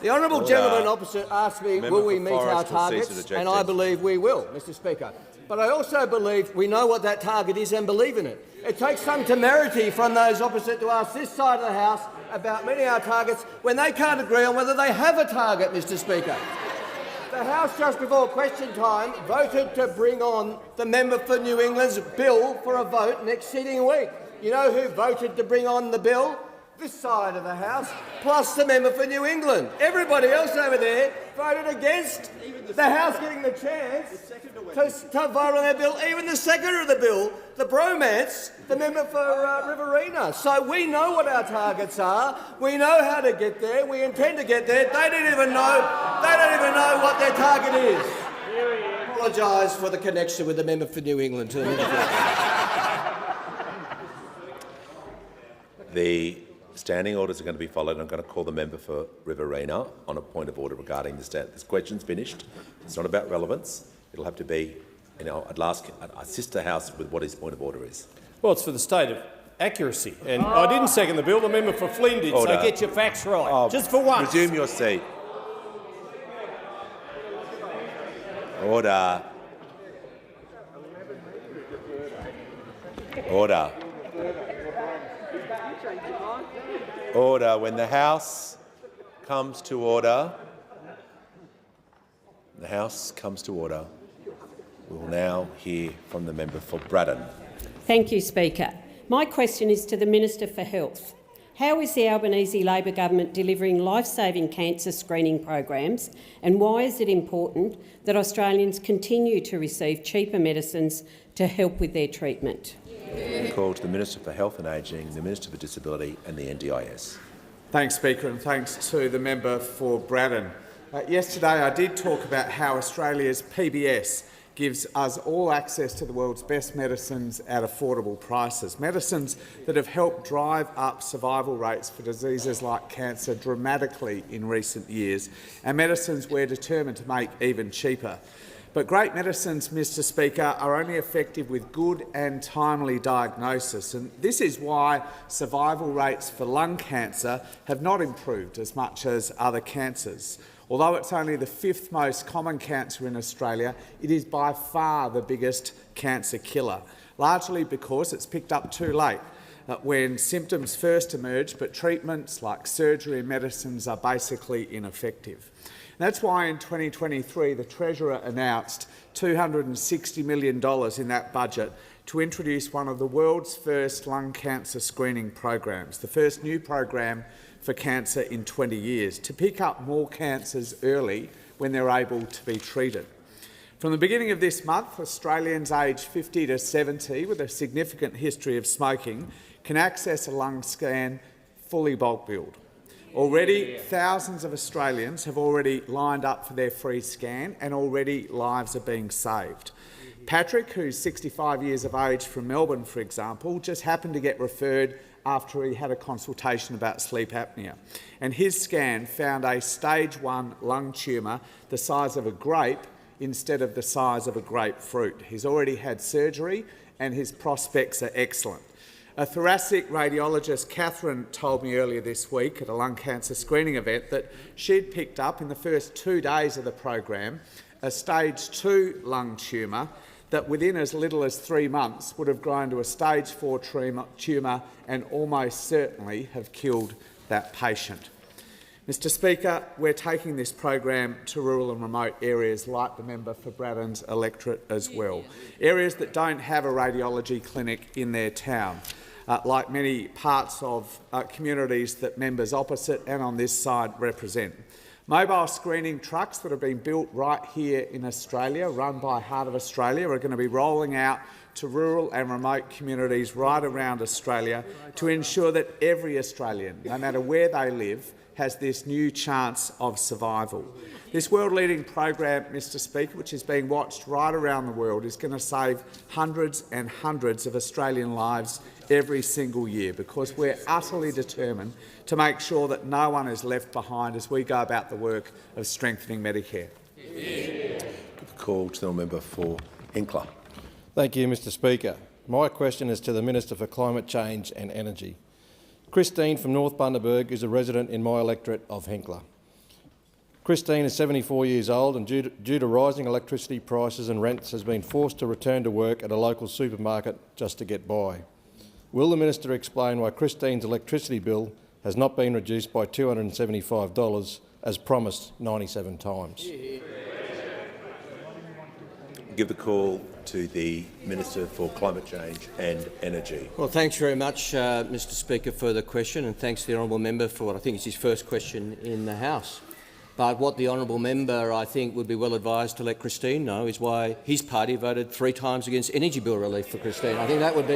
Speaker 3: the honourable gentleman opposite asked me, will we meet our targets? And I believe we will, Mr Speaker. But I also believe we know what that target is and believe in it. It takes some temerity from those opposite to ask this side of the House about meeting our targets when they can't agree on whether they have a target, Mr Speaker. The House, just before question time, voted to bring on the member for New England's bill for a vote next sitting week. You know who voted to bring on the bill? This side of the House, plus the member for New England. Everybody else over there voted against the House getting the chance to vote on their bill, even the seconder of the bill, the bromance, the member for Riverina. So we know what our targets are. We know how to get there. We intend to get there. They don't even know what their target is. I apologise for the connection with the member for New England.
Speaker 2: The standing orders are going to be followed. I'm going to call the member for Riverina on a point of order regarding the stand. This question's finished. It's not about relevance. It'll have to be, I'd assist the House with what his point of order is.
Speaker 18: Well, it's for the state of accuracy. And I didn't second the bill. The member for Flynn did,
Speaker 2: Order.
Speaker 18: so get your facts right, just for once.
Speaker 2: Resume your seat. Order. Order. Order. When the House comes to order, we will now hear from the member for Braddon.
Speaker 21: Thank you, Speaker. My question is to the Minister for Health. How is the Albanese Labor government delivering life-saving cancer screening programs, and why is it important that Australians continue to receive cheaper medicines to help with their treatment?
Speaker 2: I call to the Minister for Health and Ageing, the Minister for Disability and the NDIS.
Speaker 22: Thanks, Speaker, and thanks to the member for Braddon. Yesterday I did talk about how Australia's PBS gives us all access to the world's best medicines at affordable prices, medicines that have helped drive up survival rates for diseases like cancer dramatically in recent years, and medicines we're determined to make even cheaper. But great medicines, Mr Speaker, are only effective with good and timely diagnosis, and this is why survival rates for lung cancer have not improved as much as other cancers. Although it's only the 5th most common cancer in Australia, it is by far the biggest cancer killer, largely because it's picked up too late, when symptoms first emerge, but treatments like surgery and medicines are basically ineffective. That's why in 2023 the Treasurer announced $260 million in that budget to introduce one of the world's first lung cancer screening programs, the first new program for cancer in 20 years, to pick up more cancers early when they're able to be treated. From the beginning of this month, Australians aged 50 to 70 with a significant history of smoking can access a lung scan fully bulk billed. Already, thousands of Australians have already lined up for their free scan, and already lives are being saved. Patrick, who's 65 years of age from Melbourne, for example, just happened to get referred after he had a consultation about sleep apnoea, and his scan found a stage 1 lung tumour the size of a grape instead of the size of a grapefruit. He's already had surgery and his prospects are excellent. A thoracic radiologist, Catherine, told me earlier this week at a lung cancer screening event that she'd picked up in the first 2 days of the program a stage 2 lung tumour that within as little as 3 months would have grown to a stage 4 tumour and almost certainly have killed that patient. Mr Speaker, we're taking this program to rural and remote areas like the member for Braddon's electorate as well, areas that don't have a radiology clinic in their town, like many parts of communities that members opposite and on this side represent. Mobile screening trucks that have been built right here in Australia, run by Heart of Australia, are going to be rolling out to rural and remote communities right around Australia to ensure that every Australian, no matter where they live, has this new chance of survival. This world-leading program, Mr Speaker, which is being watched right around the world, is going to save hundreds and hundreds of Australian lives every single year, because we're utterly determined to make sure that no one is left behind as we go about the work of strengthening Medicare.
Speaker 2: Call to the member for Hinkler.
Speaker 18: Thank you, Mr Speaker. My question is to the Minister for Climate Change and Energy. Christine from North Bundaberg is a resident in my electorate of Hinkler. Christine is 74 years old and due to rising electricity prices and rents has been forced to return to work at a local supermarket just to get by. Will the Minister explain why Christine's electricity bill has not been reduced by $275 as promised 97 times?
Speaker 2: Give the call to the Minister for Climate Change and Energy.
Speaker 13: Well, thanks very much, Mr Speaker, for the question, and thanks to the honourable member for what I think is his first question in the House. But what the honourable member, I think, would be well advised to let Christine know is why his party voted 3 times against energy bill relief for Christine. I think that would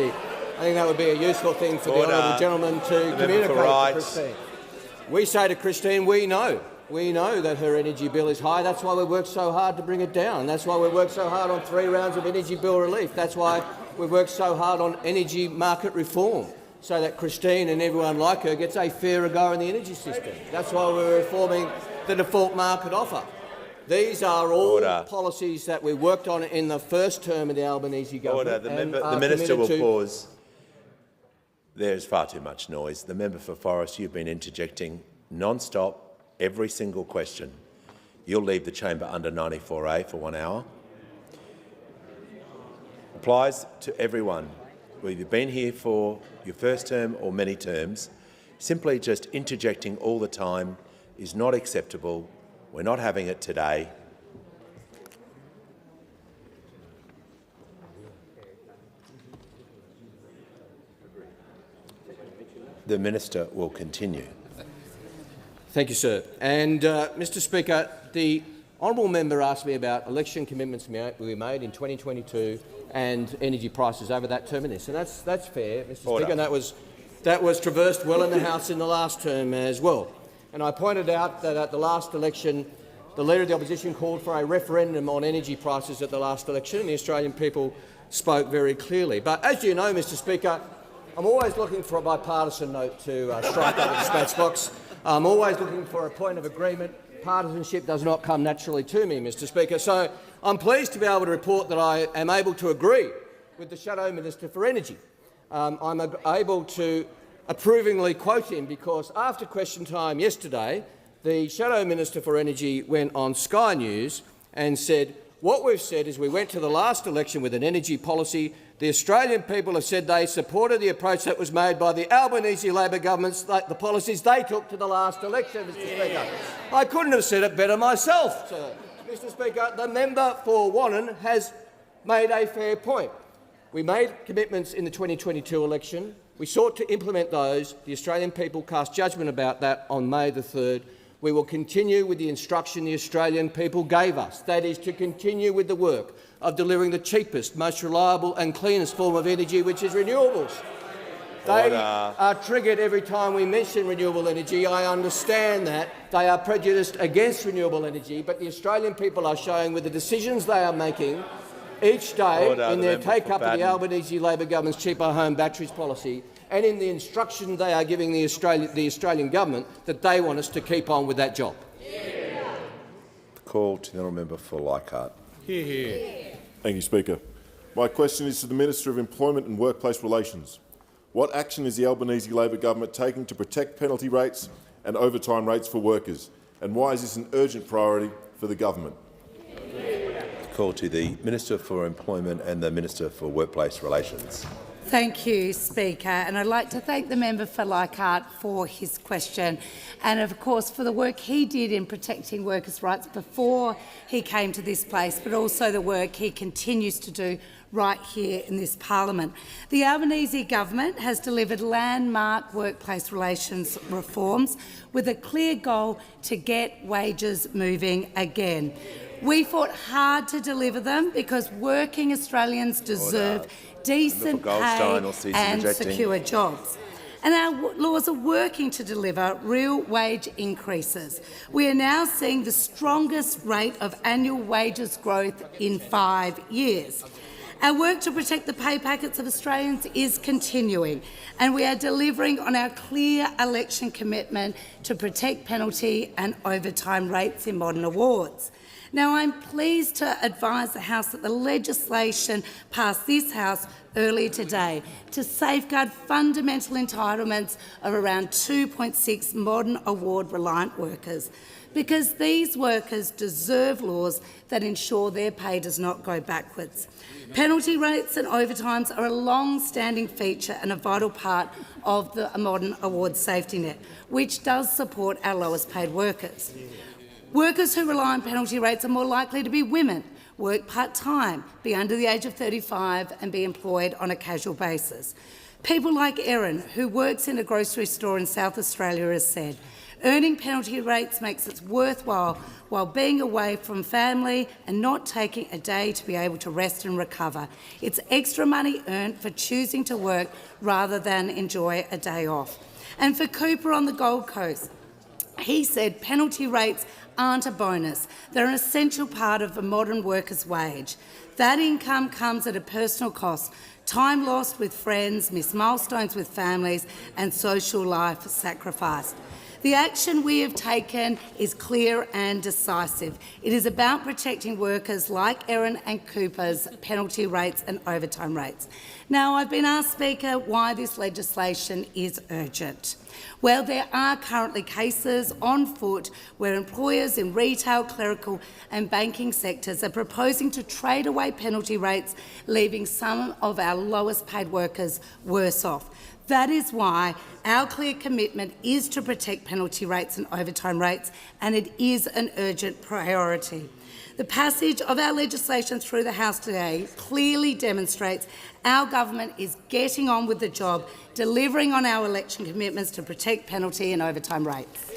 Speaker 13: be a useful thing for the honourable gentleman to communicate to Christine. We say to Christine, we know that her energy bill is high. That's why we work so hard to bring it down. That's why we work so hard on 3 rounds of energy bill relief. That's why we work so hard on energy market reform, so that Christine and everyone like her gets a fairer go in the energy system. That's why we're reforming the default market offer. These are all policies that we worked on in the first term of the Albanese government.
Speaker 2: The Minister will pause. There's far too much noise. The member for Forrest, you've been interjecting non-stop every single question. You'll leave the chamber under 94A for 1 hour. Applies to everyone, whether you've been here for your first term or many terms. Simply just interjecting all the time is not acceptable. We're not having it today. The Minister will continue.
Speaker 13: Thank you, sir. And, Mr Speaker, the honourable member asked me about election commitments we made in 2022 and energy prices over that term in this, and that's fair, Mr Speaker, and that was traversed well in the House in the last term as well. And I pointed out that at the last election, the Leader of the Opposition called for a referendum on energy prices at the last election, and the Australian people spoke very clearly. But as you know, Mr Speaker, I'm always looking for a bipartisan note to strike out of the dispatch box. I'm always looking for a point of agreement. Partisanship does not come naturally to me, Mr Speaker. So I'm pleased to be able to report that I am able to agree with the Shadow Minister for Energy. I'm able to approvingly quote him because after question time yesterday, the Shadow Minister for Energy went on Sky News and said, what we've said is we went to the last election with an energy policy. The Australian people have said they supported the approach that was made by the Albanese Labor governments, the policies they took to the last election, Mr Speaker. I couldn't have said it better myself, sir. Mr Speaker, the member for Wannon has made a fair point. We made commitments in the 2022 election. We sought to implement those. The Australian people cast judgment about that on May the 3rd. We will continue with the instruction the Australian people gave us, that is to continue with the work of delivering the cheapest, most reliable and cleanest form of energy, which is renewables. They are triggered every time we mention renewable energy. I understand that. They are prejudiced against renewable energy, but the Australian people are showing with the decisions they are making each day in their take-up of the Albanese Labor government's cheaper home batteries policy and in the instruction they are giving the Australian government that they want us to keep on with that job.
Speaker 2: Call to the honourable member for Leichhardt.
Speaker 1: Hear, hear. Thank you, Speaker. My question is to the Minister of Employment and Workplace Relations. What action is the Albanese Labor government taking to protect penalty rates and overtime rates for workers? And why is this an urgent priority for the government?
Speaker 2: Call to the Minister for Employment and the Minister for Workplace Relations.
Speaker 7: Thank you, Speaker, and I'd like to thank the member for Leichhardt for his question and, of course, for the work he did in protecting workers' rights before he came to this place, but also the work he continues to do right here in this parliament. The Albanese government has delivered landmark workplace relations reforms with a clear goal to get wages moving again. We fought hard to deliver them because working Australians deserve decent pay and secure jobs. And our laws are working to deliver real wage increases. We are now seeing the strongest rate of annual wages growth in 5 years. Our work to protect the pay packets of Australians is continuing, and we are delivering on our clear election commitment to protect penalty and overtime rates in modern awards. Now, I'm pleased to advise the House that the legislation passed this House earlier today to safeguard fundamental entitlements of around 2.6 modern award-reliant workers, because these workers deserve laws that ensure their pay does not go backwards. Penalty rates and overtimes are a long-standing feature and a vital part of the modern award safety net, which does support our lowest paid workers. Workers who rely on penalty rates are more likely to be women, work part-time, be under the age of 35 and be employed on a casual basis. People like Erin, who works in a grocery store in South Australia, has said, earning penalty rates makes it worthwhile while being away from family and not taking a day to be able to rest and recover. It's extra money earned for choosing to work rather than enjoy a day off. And for Cooper on the Gold Coast, he said penalty rates aren't a bonus. They're an essential part of a modern worker's wage. That income comes at a personal cost, time lost with friends, missed milestones with families and social life sacrificed. The action we have taken is clear and decisive. It is about protecting workers like Erin and Cooper's penalty rates and overtime rates. Now, I've been asked, Speaker, why this legislation is urgent. Well, there are currently cases on foot where employers in retail, clerical and banking sectors are proposing to trade away penalty rates, leaving some of our lowest paid workers worse off. That is why our clear commitment is to protect penalty rates and overtime rates, and it is an urgent priority. The passage of our legislation through the House today clearly demonstrates our government is getting on with the job, delivering on our election commitments to protect penalty and overtime rates.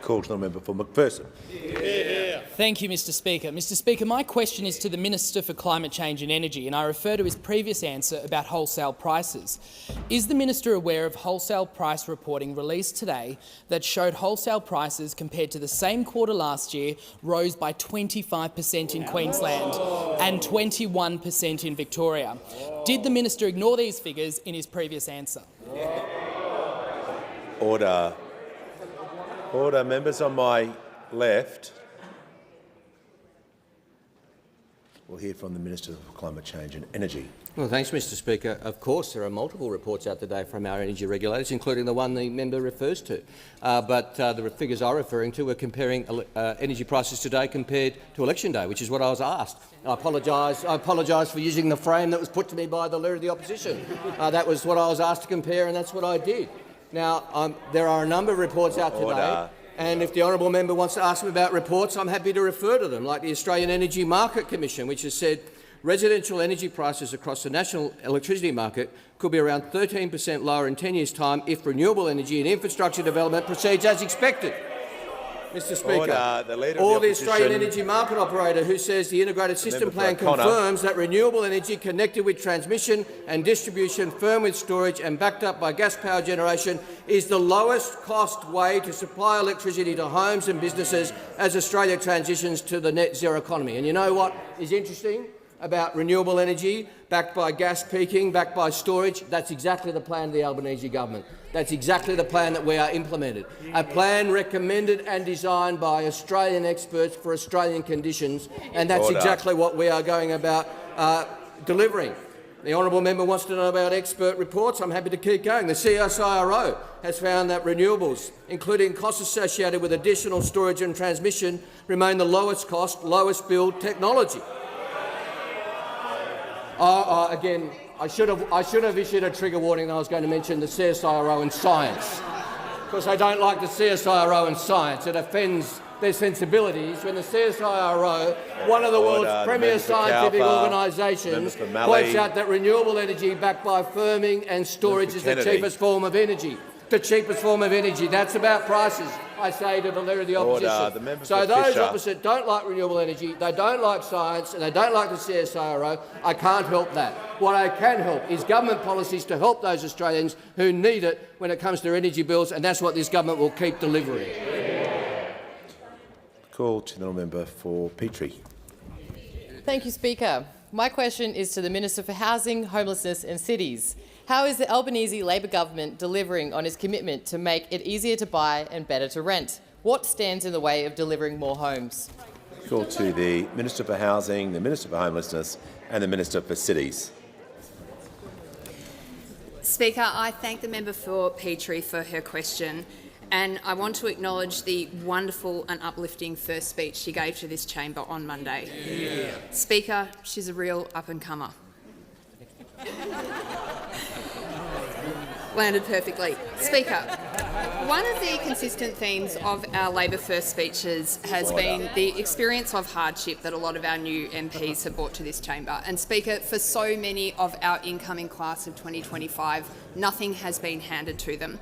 Speaker 2: Call to the member for McPherson.
Speaker 9: Thank you, Mr Speaker. Mr Speaker, my question is to the Minister for Climate Change and Energy, and I refer to his previous answer about wholesale prices. Is the Minister aware of wholesale price reporting released today that showed wholesale prices compared to the same quarter last year rose by 25% in Queensland and 21% in Victoria? Did the Minister ignore these figures in his previous answer?
Speaker 2: Order. Order. Members on my left. We'll hear from the Minister for Climate Change and Energy.
Speaker 13: Well, thanks, Mr Speaker. Of course, there are multiple reports out today from our energy regulators, including the one the member refers to. But the figures I'm referring to were comparing energy prices today compared to election day, which is what I was asked. I apologise for using the frame that was put to me by the Leader of the Opposition. That was what I was asked to compare, and that's what I did. Now, there are a number of reports out today.
Speaker 2: Order.
Speaker 13: And if the honourable member wants to ask me about reports, I'm happy to refer to them, like the Australian Energy Market Commission, which has said residential energy prices across the national electricity market could be around 13% lower in 10 years' time if renewable energy and infrastructure development proceeds as expected. Mr Speaker, or the Australian Energy Market Operator, who says the Integrated System Plan confirms that renewable energy connected with transmission and distribution, firm with storage and backed up by gas power generation is the lowest cost way to supply electricity to homes and businesses as Australia transitions to the net zero economy. And you know what is interesting about renewable energy, backed by gas peaking, backed by storage? That's exactly the plan of the Albanese government. That's exactly the plan that we are implementing. A plan recommended and designed by Australian experts for Australian conditions, and that's exactly what we are going about delivering. The honourable member wants to know about expert reports. I'm happy to keep going. The CSIRO has found that renewables, including costs associated with additional storage and transmission, remain the lowest cost, lowest billed technology. Again, I should have issued a trigger warning that I was going to mention the CSIRO and science, because I don't like the CSIRO and science. It offends their sensibilities when the CSIRO, one of the world's premier scientific organisations, points out that renewable energy backed by firming and storage is the cheapest form of energy. The cheapest form of energy. That's about prices, I say to the Leader of the Opposition. So those opposite don't like renewable energy, they don't like science and they don't like the CSIRO. I can't help that. What I can help is government policies to help those Australians who need it when it comes to their energy bills, and that's what this government will keep delivering.
Speaker 2: Call to the member for Petrie.
Speaker 12: Thank you, Speaker. My question is to the Minister for Housing, Homelessness and Cities. How is the Albanese Labor government delivering on its commitment to make it easier to buy and better to rent? What stands in the way of delivering more homes?
Speaker 2: Call to the Minister for Housing, the Minister for Homelessness and the Minister for Cities.
Speaker 4: Speaker, I thank the member for Petrie for her question, and I want to acknowledge the wonderful and uplifting first speech she gave to this chamber on Monday. Yeah. Speaker, she's a real up-and-comer. Landed perfectly. Speaker, one of the consistent themes of our Labor First speeches has been the experience of hardship that a lot of our new MPs have brought to this chamber. And Speaker, for so many of our incoming class of 2025, nothing has been handed to them.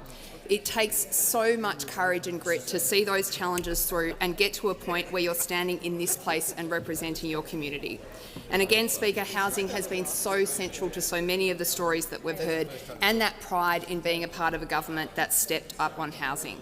Speaker 4: It takes so much courage and grit to see those challenges through and get to a point where you're standing in this place and representing your community. And again, Speaker, housing has been so central to so many of the stories that we've heard, and that pride in being a part of a government that stepped up on housing.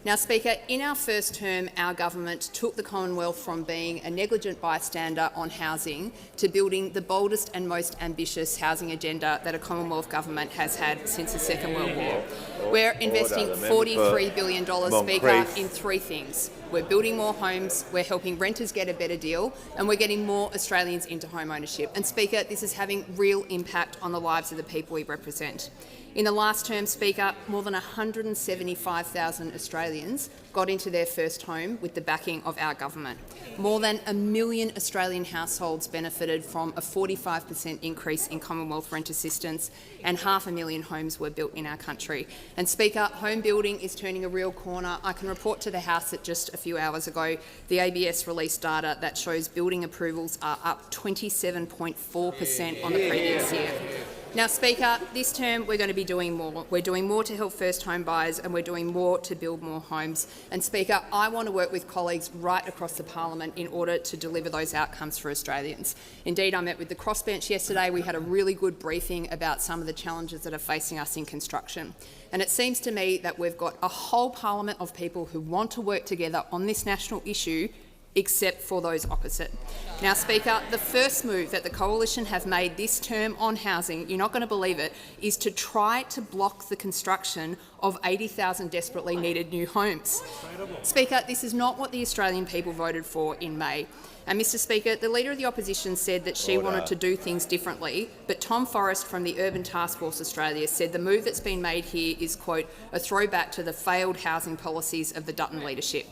Speaker 4: Now, Speaker, in our first term, our government took the Commonwealth from being a negligent bystander on housing to building the boldest and most ambitious housing agenda that a Commonwealth government has had since the Second World War. We're investing $43 billion, Speaker, in three things. We're building more homes, we're helping renters get a better deal, and we're getting more Australians into home ownership. And, Speaker, this is having real impact on the lives of the people we represent. In the last term, Speaker, more than 175,000 Australians got into their first home with the backing of our government. More than 1 million Australian households benefited from a 45% increase in Commonwealth rent assistance, and 500,000 homes were built in our country. And, Speaker, home building is turning a real corner. I can report to the House that just a few hours ago, the ABS released data that shows building approvals are up 27.4% on the previous year. Now, Speaker, this term we're going to be doing more. We're doing more to help first home buyers, and we're doing more to build more homes. And, Speaker, I want to work with colleagues right across the parliament in order to deliver those outcomes for Australians. Indeed, I met with the crossbench yesterday. We had a really good briefing about some of the challenges that are facing us in construction. And it seems to me that we've got a whole parliament of people who want to work together on this national issue, except for those opposite. Now, Speaker, the first move that the Coalition have made this term on housing, you're not going to believe it, is to try to block the construction of 80,000 desperately needed new homes. Speaker, this is not what the Australian people voted for in May. And, Mr Speaker, the Leader of the Opposition said that she wanted to do things differently, but Tom Forrest from the Urban Task Force Australia said the move that's been made here is, quote, a throwback to the failed housing policies of the Dutton leadership.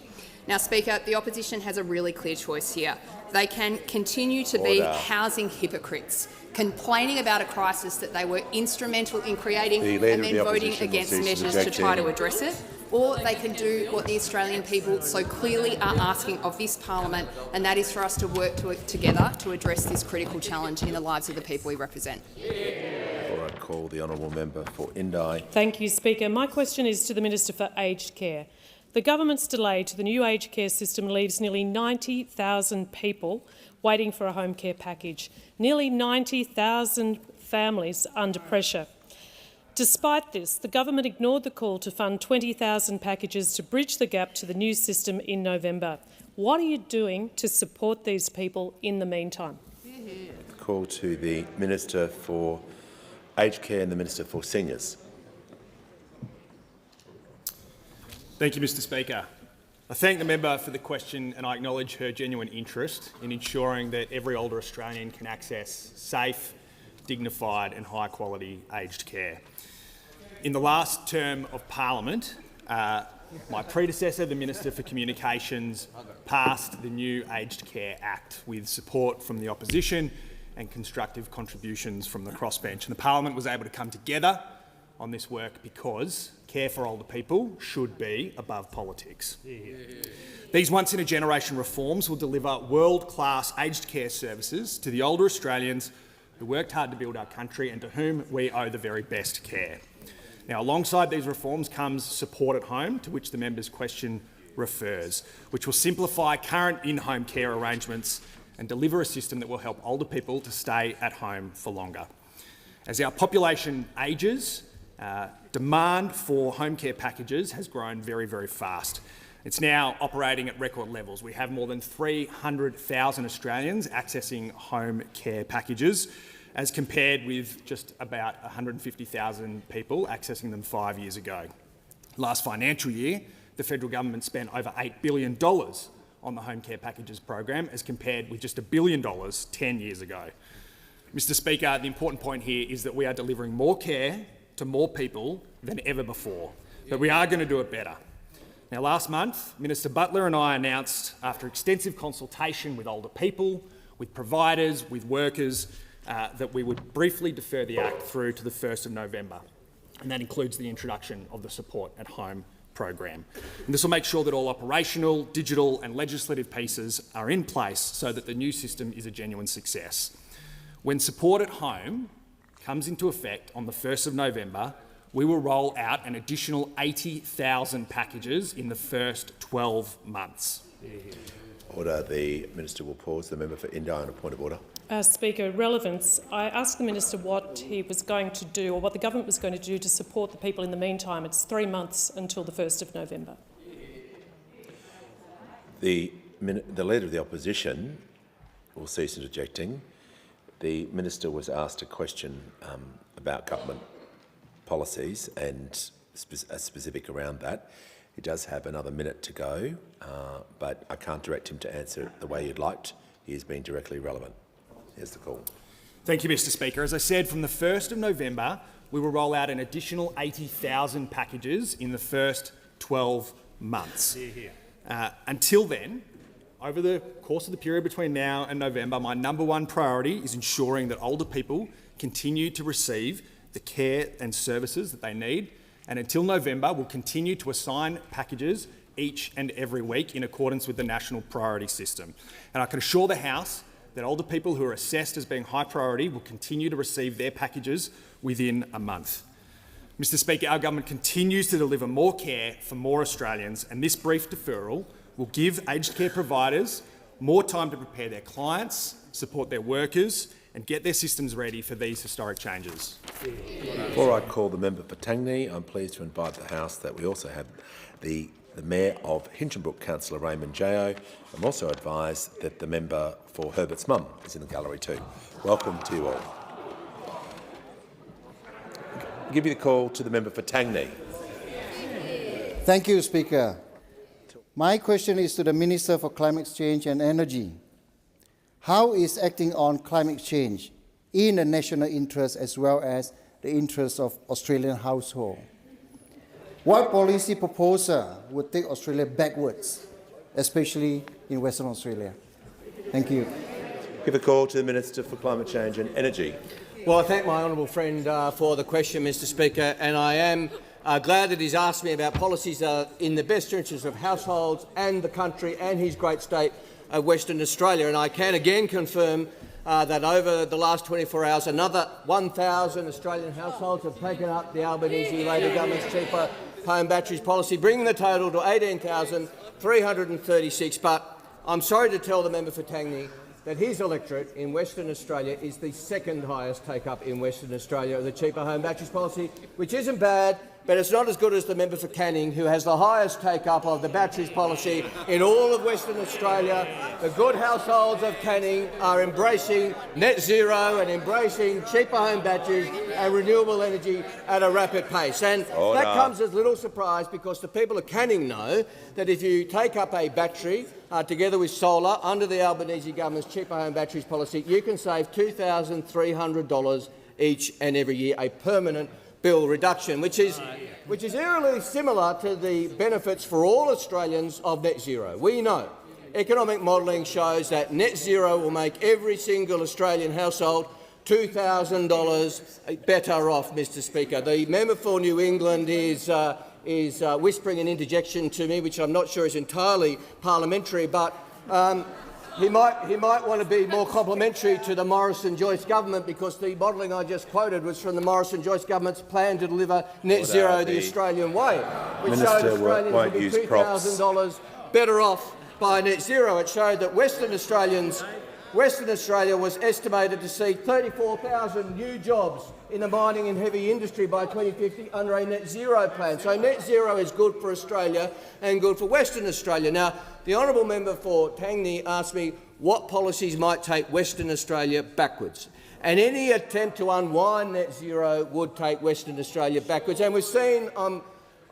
Speaker 4: Now, Speaker, the opposition has a really clear choice here. They can continue to be housing hypocrites, complaining about a crisis that they were instrumental in creating and then voting against measures to try to address it, or they can do what the Australian people so clearly are asking of this parliament, and that is for us to work together to address this critical challenge in the lives of the people we represent.
Speaker 2: Before I call the honourable member for Indi.
Speaker 17: Thank you, Speaker. My question is to the Minister for Aged Care. The government's delay to the new aged care system leaves nearly 90,000 people waiting for a home care package, nearly 90,000 families under pressure. Despite this, the government ignored the call to fund 20,000 packages to bridge the gap to the new system in November. What are you doing to support these people in the meantime?
Speaker 2: Call to the Minister for Aged Care and the Minister for Seniors.
Speaker 20: Thank you, Mr Speaker. I thank the member for the question, and I acknowledge her genuine interest in ensuring that every older Australian can access safe, dignified and high-quality aged care. In the last term of Parliament, my predecessor, the Minister for Communications, passed the new Aged Care Act with support from the opposition and constructive contributions from the crossbench. And the Parliament was able to come together on this work because care for older people should be above politics. These once-in-a-generation reforms will deliver world-class aged care services to the older Australians who worked hard to build our country and to whom we owe the very best care. Now, alongside these reforms comes support at home, to which the member's question refers, which will simplify current in-home care arrangements and deliver a system that will help older people to stay at home for longer. As our population ages, demand for home care packages has grown very, very fast. It's now operating at record levels. We have more than 300,000 Australians accessing home care packages, as compared with just about 150,000 people accessing them 5 years ago. Last financial year, the federal government spent over $8 billion on the home care packages program as compared with just $1 billion 10 years ago. Mr Speaker, the important point here is that we are delivering more care to more people than ever before, but we are going to do it better. Now, last month, Minister Butler and I announced, after extensive consultation with older people, with providers, with workers, that we would briefly defer the Act through to the 1st of November, and that includes the introduction of the Support at Home program. And this will make sure that all operational, digital and legislative pieces are in place so that the new system is a genuine success. When Support at Home comes into effect on the 1st of November, we will roll out an additional 80,000 packages in the first 12 months.
Speaker 2: Order. The Minister will pause. The member for Indi on a point of order.
Speaker 17: Speaker, relevance. I asked the Minister what he was going to do, or what the government was going to do to support the people in the meantime. It's 3 months until the 1st of November.
Speaker 2: The Leader of the Opposition will cease interjecting. The Minister was asked a question about government policies and specific around that. He does have another minute to go, but I can't direct him to answer it the way you'd liked. He has been directly relevant. Here's the call.
Speaker 20: Thank you, Mr Speaker. As I said, from the 1st of November, we will roll out an additional 80,000 packages in the first 12 months. Until then, over the course of the period between now and November, my #1 priority is ensuring that older people continue to receive the care and services that they need. And until November, we'll continue to assign packages each and every week in accordance with the national priority system. And I can assure the House that older people who are assessed as being high priority will continue to receive their packages within a month. Mr Speaker, our government continues to deliver more care for more Australians, and this brief deferral will give aged care providers more time to prepare their clients, support their workers and get their systems ready for these historic changes.
Speaker 2: Before I call the member for Tangney, I'm pleased to invite the House that we also have the Mayor of Hinchinbrook, Councillor Raymond Jao. I'm also advised that the member for Herbert's mum is in the gallery too. Welcome to you all. I'll give you the call to the member for Tangney.
Speaker 8: Thank you, Speaker. My question is to the Minister for Climate Change and Energy. How is acting on climate change in the national interest as well as the interest of Australian households? What policy proposal would take Australia backwards, especially in Western Australia? Thank you.
Speaker 2: Give a call to the Minister for Climate Change and Energy.
Speaker 13: Well, I thank my honourable friend for the question, Mr Speaker, and I am glad that he's asked me about policies in the best interest of households and the country and his great state of Western Australia. And I can again confirm that over the last 24 hours, another 1,000 Australian households have taken up the Albanese Labor government's cheaper home batteries policy, bringing the total to 18,336. But I'm sorry to tell the member for Tangney that his electorate in Western Australia is the second highest take-up in Western Australia of the cheaper home batteries policy, which isn't bad, but it's not as good as the member for Canning, who has the highest take-up of the batteries policy in all of Western Australia. The good households of Canning are embracing net zero and embracing cheaper home batteries and renewable energy at a rapid pace. And that comes as little surprise because the people of Canning know that if you take up a battery together with solar under the Albanese government's cheaper home batteries policy, you can save $2,300 each and every year, a permanent bill reduction, which is eerily similar to the benefits for all Australians of net zero. We know economic modelling shows that net zero will make every single Australian household $2,000 better off, Mr Speaker. The member for New England is whispering an interjection to me, which I'm not sure is entirely parliamentary, but he might want to be more complimentary to the Morrison-Joyce government, because the modelling I just quoted was from the Morrison-Joyce government's plan to deliver net zero the Australian way, which showed Australians would be $2,000 better off by net zero. It showed that Western Australia was estimated to see 34,000 new jobs in the mining and heavy industry by 2050 under a net zero plan. So net zero is good for Australia and good for Western Australia. Now, the honourable member for Tangney asked me what policies might take Western Australia backwards. And any attempt to unwind net zero would take Western Australia backwards. And we've seen, I'm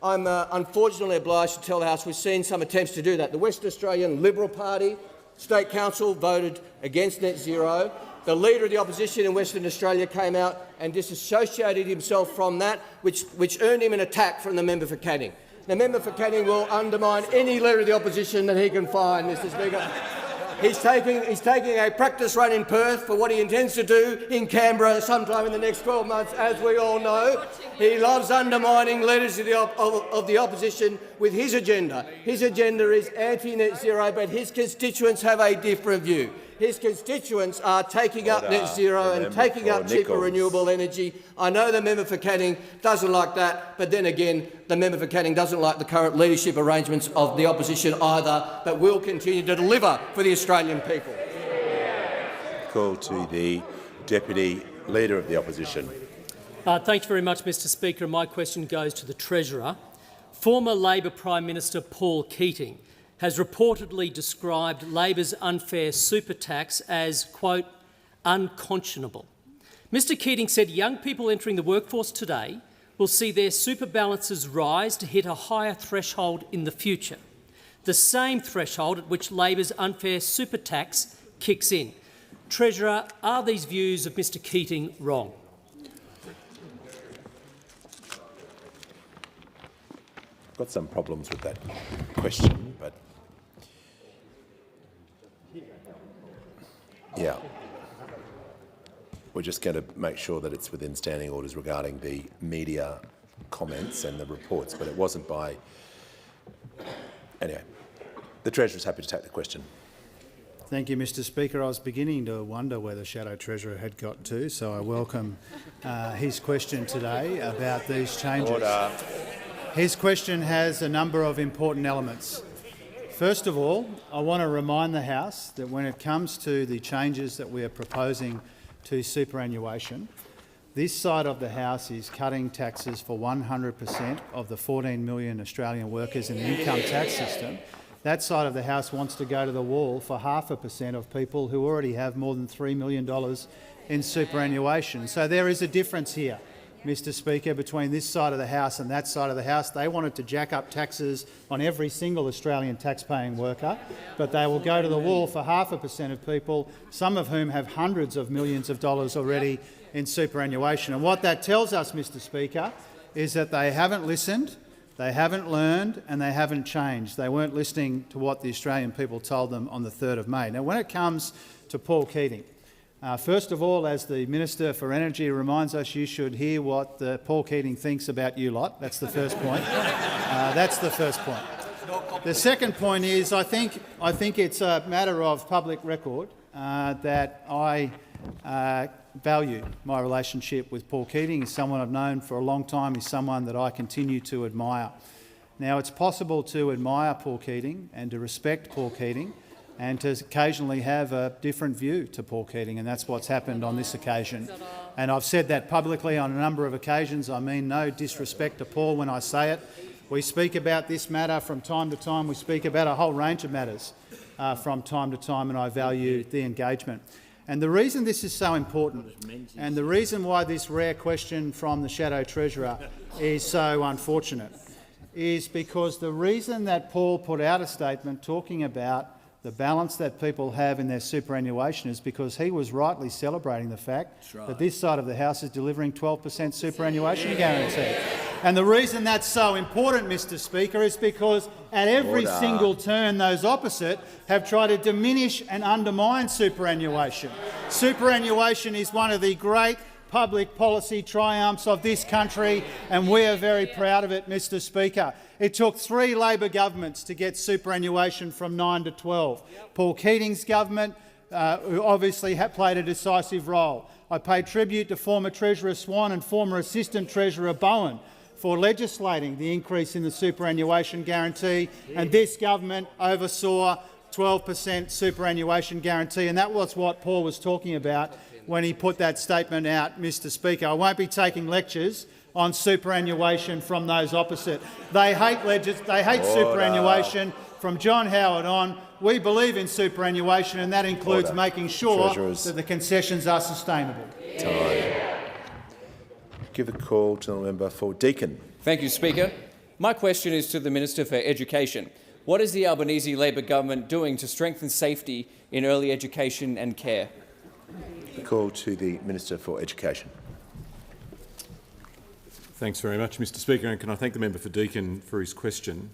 Speaker 13: I'm unfortunately obliged to tell the House we've seen some attempts to do that. The Western Australian Liberal Party State Council voted against net zero. The Leader of the Opposition in Western Australia came out and disassociated himself from that, which earned him an attack from the member for Canning. The member for Canning will undermine any Leader of the Opposition that he can find, Mr Speaker. He's taking a practice run in Perth for what he intends to do in Canberra sometime in the next 12 months, as we all know. He loves undermining leaders of the opposition with his agenda. His agenda is anti-net zero, but his constituents have a different view. His constituents are taking up net zero and taking up cheaper renewable energy. I know the member for Canning doesn't like that, but then again, the member for Canning doesn't like the current leadership arrangements of the opposition either, but will continue to deliver for the Australian people.
Speaker 2: Call to the Deputy Leader of the Opposition.
Speaker 10: Thanks very much, Mr Speaker. My question goes to the Treasurer. Former Labor Prime Minister Paul Keating has reportedly described Labor's unfair super tax as, quote, unconscionable. Mr Keating said young people entering the workforce today will see their super balances rise to hit a higher threshold in the future, the same threshold at which Labor's unfair super tax kicks in. Treasurer, are these views of Mr Keating wrong?
Speaker 2: I've got some problems with that question, but yeah. We're just going to make sure that it's within standing orders regarding the media comments and the reports, but it wasn't by... Anyway, the Treasurer is happy to take the question.
Speaker 5: Thank you, Mr Speaker. I was beginning to wonder where the Shadow Treasurer had got to, so I welcome his question today about these changes.
Speaker 2: Order.
Speaker 5: His question has a number of important elements. First of all, I want to remind the House that when it comes to the changes that we are proposing to superannuation, this side of the House is cutting taxes for 100% of the 14 million Australian workers in the income tax system. That side of the House wants to go to the wall for 0.5% of people who already have more than $3 million in superannuation. So there is a difference here, Mr Speaker, between this side of the House and that side of the House. They wanted to jack up taxes on every single Australian taxpaying worker, but they will go to the wall for 0.5% of people, some of whom have hundreds of millions of dollars already in superannuation. And what that tells us, Mr Speaker, is that they haven't listened, they haven't learned and they haven't changed. They weren't listening to what the Australian people told them on the 3rd of May. Now, when it comes to Paul Keating, first of all, as the Minister for Energy reminds us, you should hear what Paul Keating thinks about you lot. That's the first point. That's the first point. The second point is I think it's a matter of public record that I value my relationship with Paul Keating. He's someone I've known for a long time. He's someone that I continue to admire. Now, it's possible to admire Paul Keating and to respect Paul Keating and to occasionally have a different view to Paul Keating, and that's what's happened on this occasion. And I've said that publicly on a number of occasions. I mean no disrespect to Paul when I say it. We speak about this matter from time to time. We speak about a whole range of matters from time to time, and I value the engagement. And the reason this is so important, and the reason why this rare question from the Shadow Treasurer is so unfortunate, is because the reason that Paul put out a statement talking about the balance that people have in their superannuation is because he was rightly celebrating the fact that this side of the House is delivering 12% superannuation guarantee. And the reason that's so important, Mr Speaker, is because at every single turn those opposite have tried to diminish and undermine superannuation. Superannuation is one of the great public policy triumphs of this country, and we are very proud of it, Mr Speaker. It took 3 Labor governments to get superannuation from 9 to 12. Paul Keating's government, who obviously played a decisive role. I pay tribute to former Treasurer Swan and former Assistant Treasurer Bowen for legislating the increase in the superannuation guarantee, and this government oversaw 12% superannuation guarantee, and that was what Paul was talking about when he put that statement out, Mr Speaker. I won't be taking lectures on superannuation from those opposite. They hate superannuation from John Howard on. We believe in superannuation, and that includes making sure that the concessions are sustainable.
Speaker 2: Time. Give the call to the member for Deakin.
Speaker 11: Thank you, Speaker. My question is to the Minister for Education. What is the Albanese Labor government doing to strengthen safety in early education and care?
Speaker 2: Call to the Minister for Education.
Speaker 1: Thanks very much, Mr Speaker, and can I thank the member for Deakin for his question.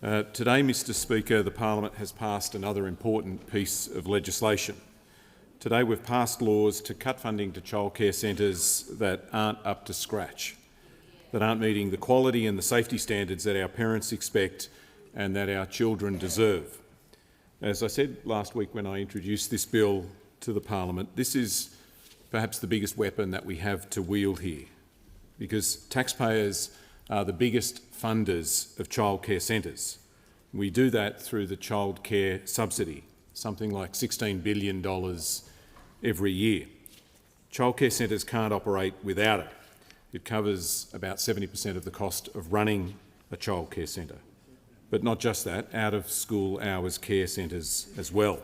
Speaker 1: Today, Mr Speaker, the Parliament has passed another important piece of legislation. Today we've passed laws to cut funding to childcare centres that aren't up to scratch, that aren't meeting the quality and the safety standards that our parents expect and that our children deserve. As I said last week when I introduced this bill to the Parliament, this is perhaps the biggest weapon that we have to wield here, because taxpayers are the biggest funders of childcare centres. We do that through the childcare subsidy, something like $16 billion every year. Childcare centres can't operate without it. It covers about 70% of the cost of running a childcare centre. But not just that, out-of-school hours care centres as well.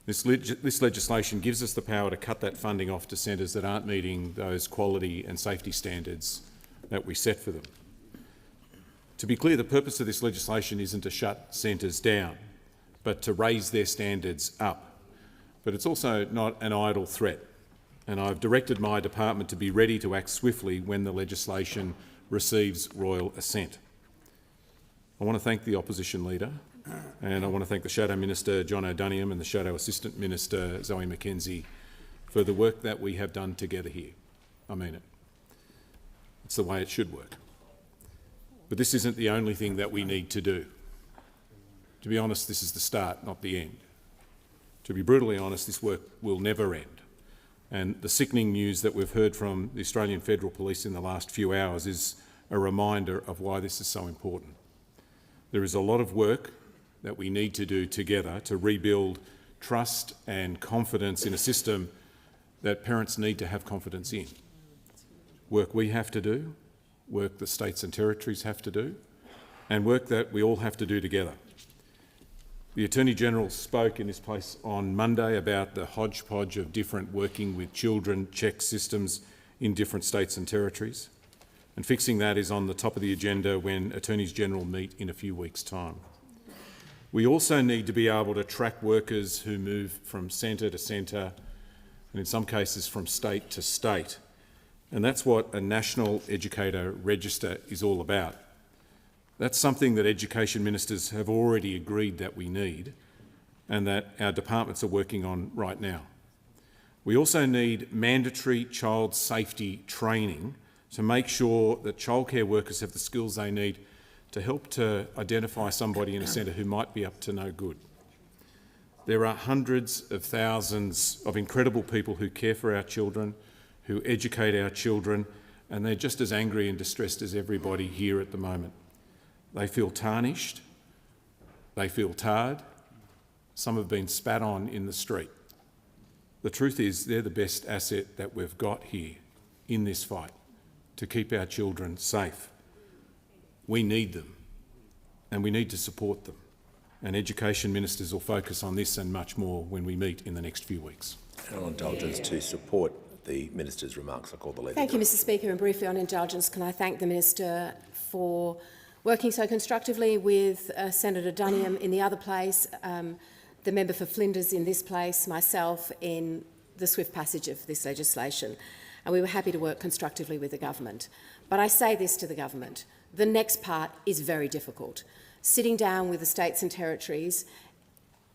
Speaker 1: This legislation gives us the power to cut that funding off to centres that aren't meeting those quality and safety standards that we set for them. To be clear, the purpose of this legislation isn't to shut centres down, but to raise their standards up. But it's also not an idle threat, and I've directed my department to be ready to act swiftly when the legislation receives royal assent. I want to thank the opposition leader, and I want to thank the Shadow Minister John O'Doniam and the Shadow Assistant Minister Zoe McKenzie for the work that we have done together here. I mean it. It's the way it should work. But this isn't the only thing that we need to do. To be honest, this is the start, not the end. To be brutally honest, this work will never end. And the sickening news that we've heard from the Australian Federal Police in the last few hours is a reminder of why this is so important. There is a lot of work that we need to do together to rebuild trust and confidence in a system that parents need to have confidence in. Work we have to do, work the states and territories have to do, and work that we all have to do together. The Attorney-General spoke in this place on Monday about the hodgepodge of different working with children check systems in different states and territories, and fixing that is on the top of the agenda when Attorneys-General meet in a few weeks' time. We also need to be able to track workers who move from centre to centre, and in some cases from state to state. And that's what a National Educator Register is all about. That's something that education ministers have already agreed that we need and that our departments are working on right now. We also need mandatory child safety training to make sure that childcare workers have the skills they need to help to identify somebody in a centre who might be up to no good. There are hundreds of thousands of incredible people who care for our children, who educate our children, and they're just as angry and distressed as everybody here at the moment. They feel tarnished, they feel tarred, some have been spat on in the street. The truth is they're the best asset that we've got here in this fight to keep our children safe. We need them and we need to support them, and education ministers will focus on this and much more when we meet in the next few weeks.
Speaker 2: And on indulgence to support the minister's remarks, I call the leader.
Speaker 14: Thank you, Mr Speaker, and briefly on indulgence, can I thank the Minister for working so constructively with Senator Duniam in the other place, the member for Flinders in this place, myself in the swift passage of this legislation. And we were happy to work constructively with the government. But I say this to the government, the next part is very difficult. Sitting down with the states and territories,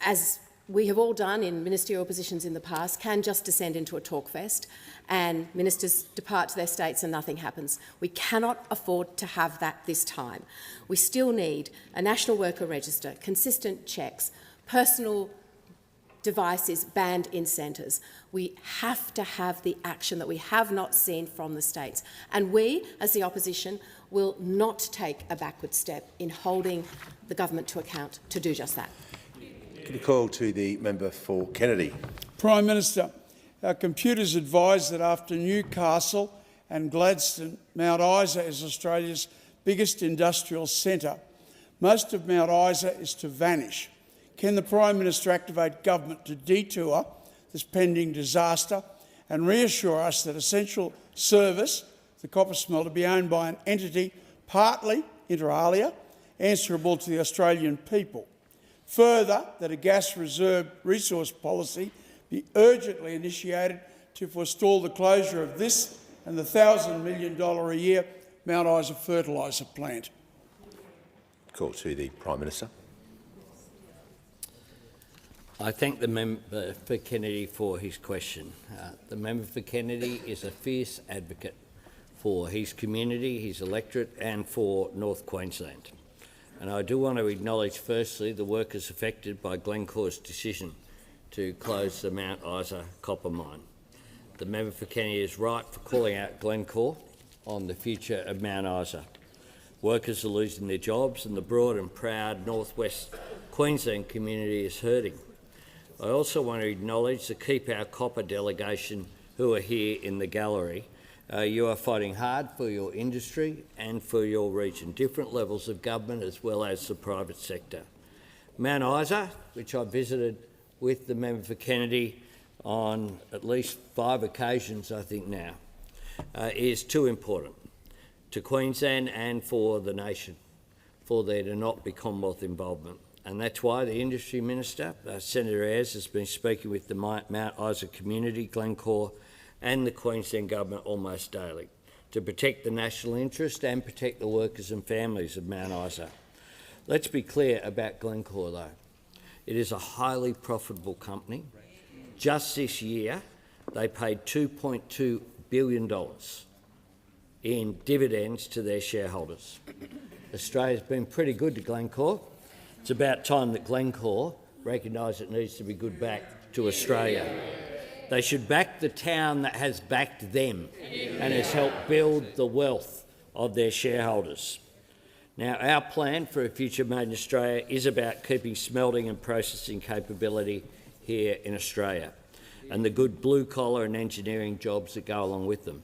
Speaker 14: as we have all done in ministerial positions in the past, can just descend into a talk fest and ministers depart to their states and nothing happens. We cannot afford to have that this time. We still need a national worker register, consistent checks, personal devices banned in centres. We have to have the action that we have not seen from the states. And we, as the opposition, will not take a backward step in holding the government to account to do just that.
Speaker 2: Can you call to the member for Kennedy?
Speaker 15: Prime Minister, our computers advise that after Newcastle and Gladstone, Mount Isa is Australia's biggest industrial centre. Most of Mount Isa is to vanish. Can the Prime Minister activate government to detour this pending disaster and reassure us that essential service, the copper smelter, be owned by an entity partly inter alia, answerable to the Australian people. Further, that a gas reserve resource policy be urgently initiated to forestall the closure of this and the $1,000 million a year Mount Isa fertiliser plant.
Speaker 2: Call to the Prime Minister.
Speaker 3: I thank the member for Kennedy for his question. The member for Kennedy is a fierce advocate for his community, his electorate and for North Queensland. And I do want to acknowledge firstly the workers affected by Glencore's decision to close the Mount Isa copper mine. The member for Kennedy is right for calling out Glencore on the future of Mount Isa. Workers are losing their jobs and the broad and proud northwest Queensland community is hurting. I also want to acknowledge the Keep Our Copper delegation who are here in the gallery. You are fighting hard for your industry and for your region, different levels of government as well as the private sector. Mount Isa, which I visited with the member for Kennedy on at least 5 occasions, I think now, is too important to Queensland and for the nation, for there to not be Commonwealth involvement. And that's why the Industry Minister, Senator Ayres, has been speaking with the Mount Isa community, Glencore and the Queensland Government almost daily to protect the national interest and protect the workers and families of Mount Isa. Let's be clear about Glencore though. It is a highly profitable company. Just this year, they paid $2.2 billion in dividends to their shareholders. Australia's been pretty good to Glencore. It's about time that Glencore recognise it needs to be good back to Australia. They should back the town that has backed them and has helped build the wealth of their shareholders. Now, our plan for a future made in Australia is about keeping smelting and processing capability here in Australia and the good blue-collar and engineering jobs that go along with them.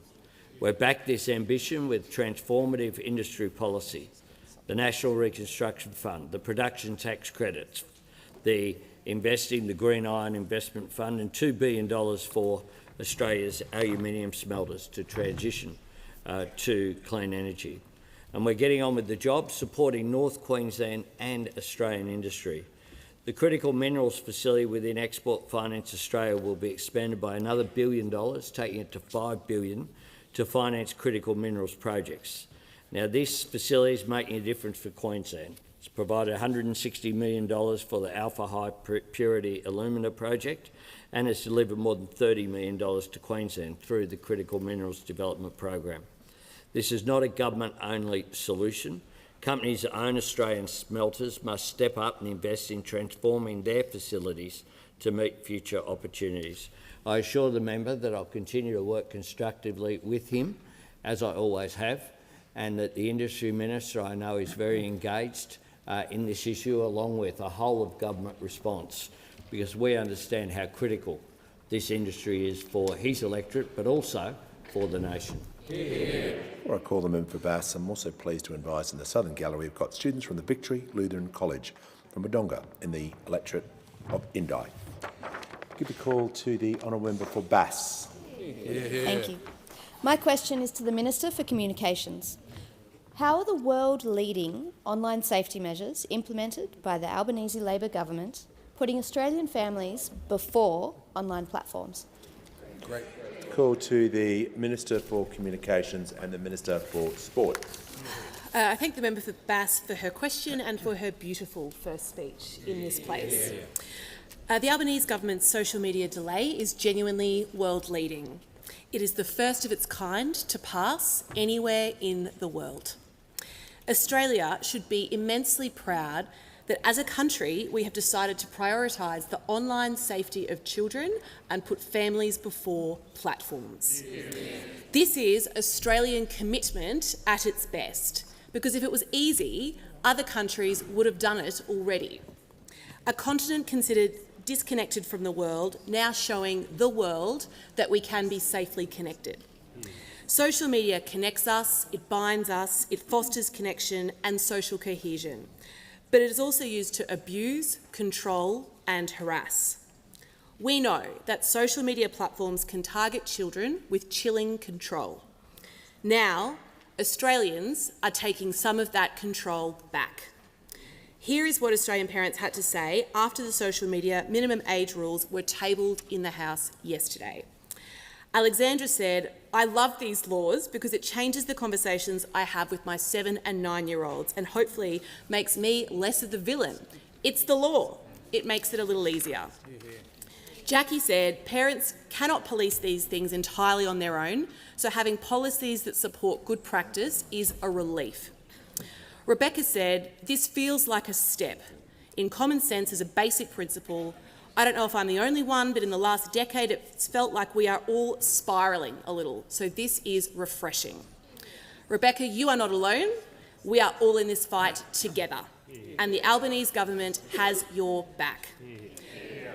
Speaker 3: We've backed this ambition with transformative industry policy, the National Reconstruction Fund, the production tax credits, the investing the Green Iron Investment Fund and $2 billion for Australia's aluminium smelters to transition to clean energy. And we're getting on with the job, supporting North Queensland and Australian industry. The critical minerals facility within Export Finance Australia will be expanded by another $1 billion, taking it to $5 billion, to finance critical minerals projects. Now, this facility is making a difference for Queensland. It's provided $160 million for the Alpha High Purity Alumina project and has delivered more than $30 million to Queensland through the Critical Minerals Development Program. This is not a government-only solution. Companies that own Australian smelters must step up and invest in transforming their facilities to meet future opportunities. I assure the member that I'll continue to work constructively with him, as I always have, and that the Industry Minister, I know, is very engaged in this issue, along with a whole-of-government response, because we understand how critical this industry is for his electorate, but also for the nation.
Speaker 2: Before I call the member for Bass, I'm also pleased to advise in the Southern Gallery we've got students from the Victory Lutheran College from Wodonga in the electorate of Indi. Give a call to the honourable member for Bass.
Speaker 6: Thank you. My question is to the Minister for Communications. How are the world-leading online safety measures implemented by the Albanese Labor government putting Australian families before online platforms?
Speaker 2: Great. Call to the Minister for Communications and the Minister for Sport.
Speaker 14: I thank the member for Bass for her question and for her beautiful first speech in this place. The Albanese government's social media delay is genuinely world-leading. It is the first of its kind to pass anywhere in the world. Australia should be immensely proud that as a country we have decided to prioritise the online safety of children and put families before platforms. This is Australian commitment at its best, because if it was easy, other countries would have done it already. A continent considered disconnected from the world, now showing the world that we can be safely connected. Social media connects us, it binds us, it fosters connection and social cohesion, but it is also used to abuse, control and harass. We know that social media platforms can target children with chilling control. Now,
Speaker 16: Australians are taking some of that control back. Here is what Australian parents had to say after the social media minimum age rules were tabled in the House yesterday. Alexandra said, "I love these laws because it changes the conversations I have with my 7- and 9-year-olds and hopefully makes me less of the villain. It's the law. It makes it a little easier." Jackie said, "Parents cannot police these things entirely on their own, so having policies that support good practice is a relief." Rebecca said, "This feels like a step in common sense as a basic principle. I don't know if I'm the only one, but in the last decade it's felt like we are all spiralling a little, so this is refreshing." Rebecca, you are not alone. We are all in this fight together, and the Albanese government has your back.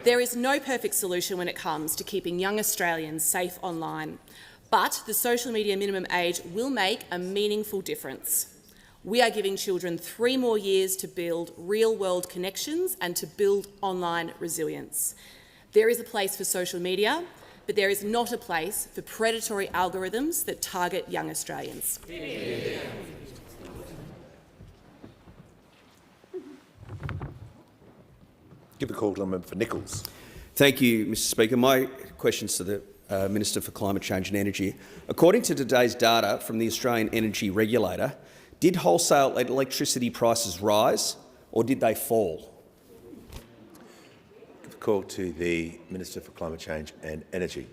Speaker 16: There is no perfect solution when it comes to keeping young Australians safe online, but the social media minimum age will make a meaningful difference. We are giving children 3 more years to build real-world connections and to build online resilience. There is a place for social media, but there is not a place for predatory algorithms that target young Australians.
Speaker 2: Give the call to the member for Nichols.
Speaker 19: Thank you, Mr Speaker. My question is to the Minister for Climate Change and Energy. According to today's data from the Australian Energy Regulator, did wholesale electricity prices rise or did they fall?
Speaker 2: Give the call to the Minister for Climate Change and Energy.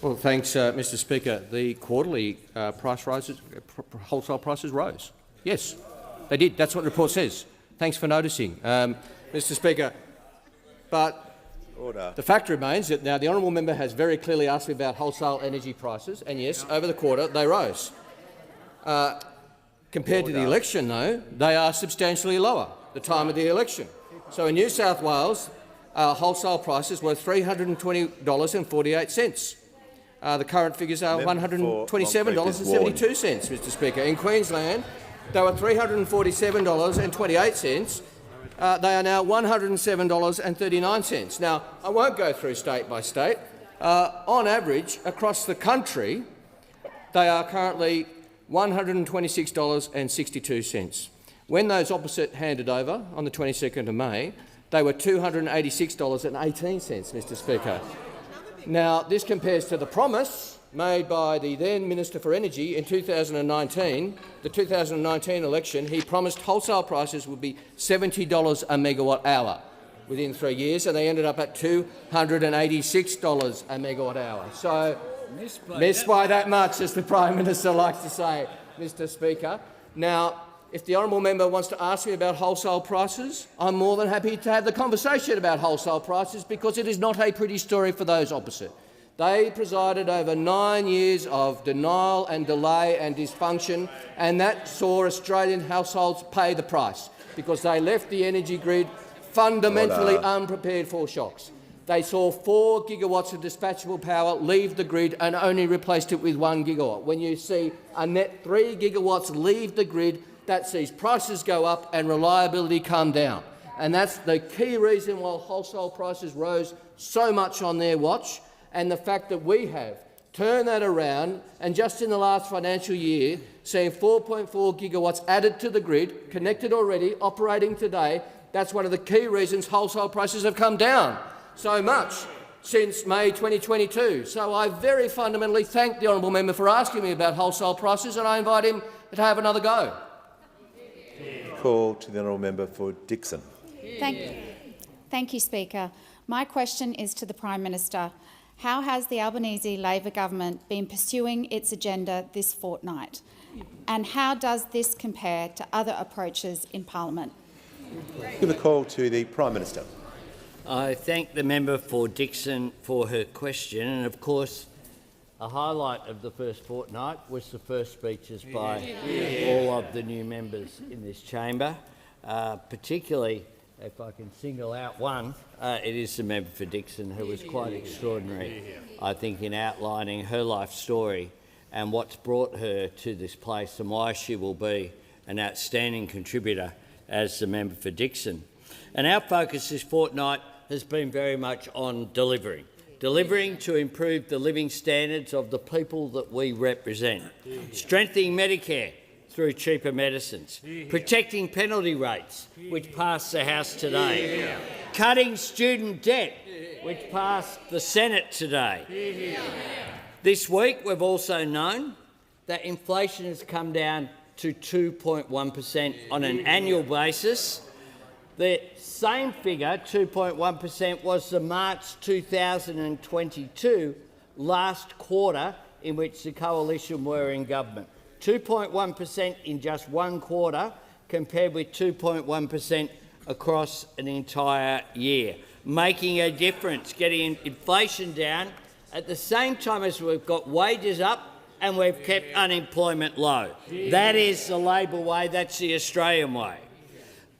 Speaker 13: Well, thanks, Mr Speaker. The quarterly price rises, wholesale prices rose. Yes, they did. That's what the report says. Thanks for noticing, Mr Speaker. But
Speaker 2: Order.
Speaker 13: The fact remains that now the honourable member has very clearly asked me about wholesale energy prices, and yes, over the quarter they rose. Compared to the election, though, they are substantially lower at the time of the election. So in New South Wales, wholesale prices were $320.48. The current figures are $127.72, Mr Speaker. In Queensland, they were $347.28. They are now $107.39. Now, I won't go through state by state. On average, across the country, they are currently $126.62. When those opposite handed over on the 22nd of May, they were $286.18, Mr Speaker. Now, this compares to the promise made by the then Minister for Energy in 2019, the 2019 election. He promised wholesale prices would be $70 a megawatt hour within 3 years, and they ended up at $286 a megawatt hour. So, missed by that much, as the Prime Minister likes to say, Mr Speaker. Now, if the honourable member wants to ask me about wholesale prices, I'm more than happy to have the conversation about wholesale prices, because it is not a pretty story for those opposite. They presided over 9 years of denial and delay and dysfunction, and that saw Australian households pay the price because they left the energy grid fundamentally unprepared for shocks. They saw 4 gigawatts of dispatchable power leave the grid and only replaced it with 1 gigawatt. When you see a net 3 gigawatts leave the grid, that sees prices go up and reliability come down. And that's the key reason why wholesale prices rose so much on their watch. And the fact that we have turned that around, and just in the last financial year, seeing 4.4 gigawatts added to the grid, connected already, operating today, that's one of the key reasons wholesale prices have come down so much since May 2022. So I very fundamentally thank the honourable member for asking me about wholesale prices, and I invite him to have another go.
Speaker 2: Call to the honourable member for Dixon.
Speaker 23: Thank you, Speaker. My question is to the Prime Minister. How has the Albanese Labor government been pursuing its agenda this fortnight? And how does this compare to other approaches in Parliament?
Speaker 2: Give the call to the Prime Minister.
Speaker 3: I thank the member for Dixon for her question, and of course a highlight of the first fortnight was the first speeches by all of the new members in this chamber, particularly, if I can single out one, it is the member for Dixon, who was quite extraordinary, I think, in outlining her life story and what's brought her to this place and why she will be an outstanding contributor as the member for Dixon. And our focus this fortnight has been very much on delivering. delivering to improve the living standards of the people that we represent, strengthening Medicare through cheaper medicines, protecting penalty rates, which passed the House today, cutting student debt, which passed the Senate today. This week we've also known that inflation has come down to 2.1% on an annual basis. The same figure, 2.1%, was the March 2022 last quarter in which the coalition were in government. 2.1% in just one quarter compared with 2.1% across an entire year, making a difference, getting inflation down at the same time as we've got wages up and we've kept unemployment low. That is the Labor way, that's the Australian way.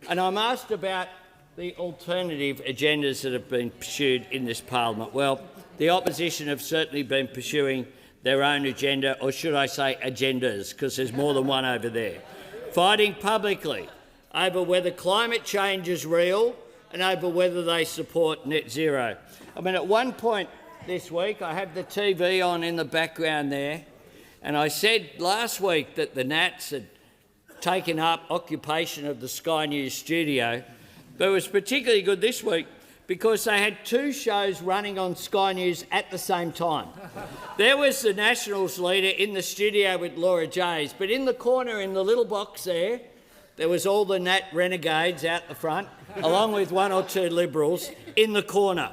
Speaker 3: And I'm asked about the alternative agendas that have been pursued in this parliament. Well, the opposition have certainly been pursuing their own agenda, or should I say agendas, because there's more than one over there, fighting publicly over whether climate change is real and over whether they support net zero. I mean, at one point this week, I have the TV on in the background there, and I said last week that the Nats had taken up occupation of the Sky News studio, but it was particularly good this week because they had two shows running on Sky News at the same time. There was the Nationals leader in the studio with Laura Jays, but in the corner, in the little box there, there was all the Nat renegades out the front, along with one or two Liberals in the corner.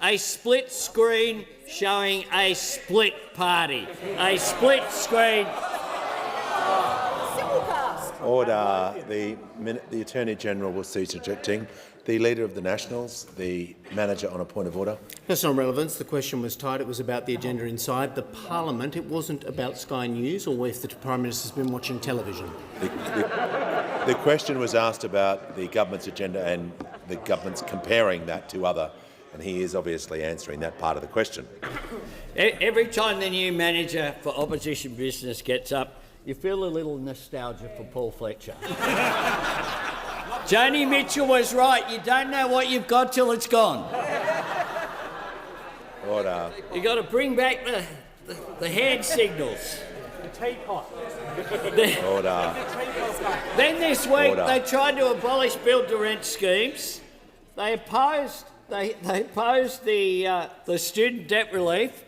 Speaker 3: A split screen showing a split party. A split screen.
Speaker 2: Order. The Attorney-General will cease objecting. The Leader of the Nationals, the manager on a point of order.
Speaker 18: Personal relevance. The question was tied. It was about the agenda inside the Parliament. It wasn't about Sky News or if the Prime Minister's been watching television.
Speaker 2: The question was asked about the government's agenda and the government's comparing that to other, and he is obviously answering that part of the question.
Speaker 3: Every time the new manager for opposition business gets up, you feel a little nostalgia for Paul Fletcher. Joni Mitchell was right. You don't know what you've got till it's gone.
Speaker 2: Order.
Speaker 3: You've got to bring back the hand signals.
Speaker 10: The teapot.
Speaker 2: Order.
Speaker 3: Then this week
Speaker 2: Order.
Speaker 3: they tried to abolish build-to-rent schemes. They opposed the student debt relief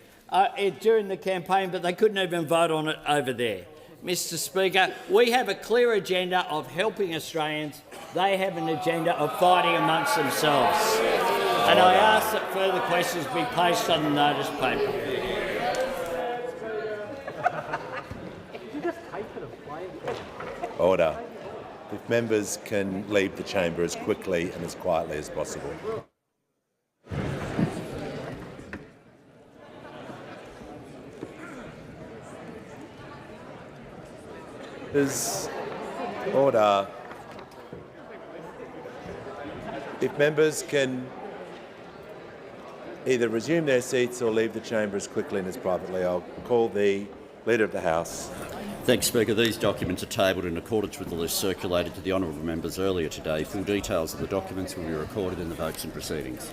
Speaker 3: during the campaign, but they couldn't even vote on it over there. Mr Speaker, we have a clear agenda of helping Australians. They have an agenda of fighting amongst themselves. And I ask that further questions be placed on the notice paper.
Speaker 2: Order. If members can leave the chamber as quickly and as quietly as possible. Order. If members can either resume their seats or leave the chamber as quickly and as privately, I'll call the Leader of the House.
Speaker 21: Thanks, Speaker. These documents are tabled in accordance with the list circulated to the honourable members earlier today. Full details of the documents will be recorded in the votes and proceedings.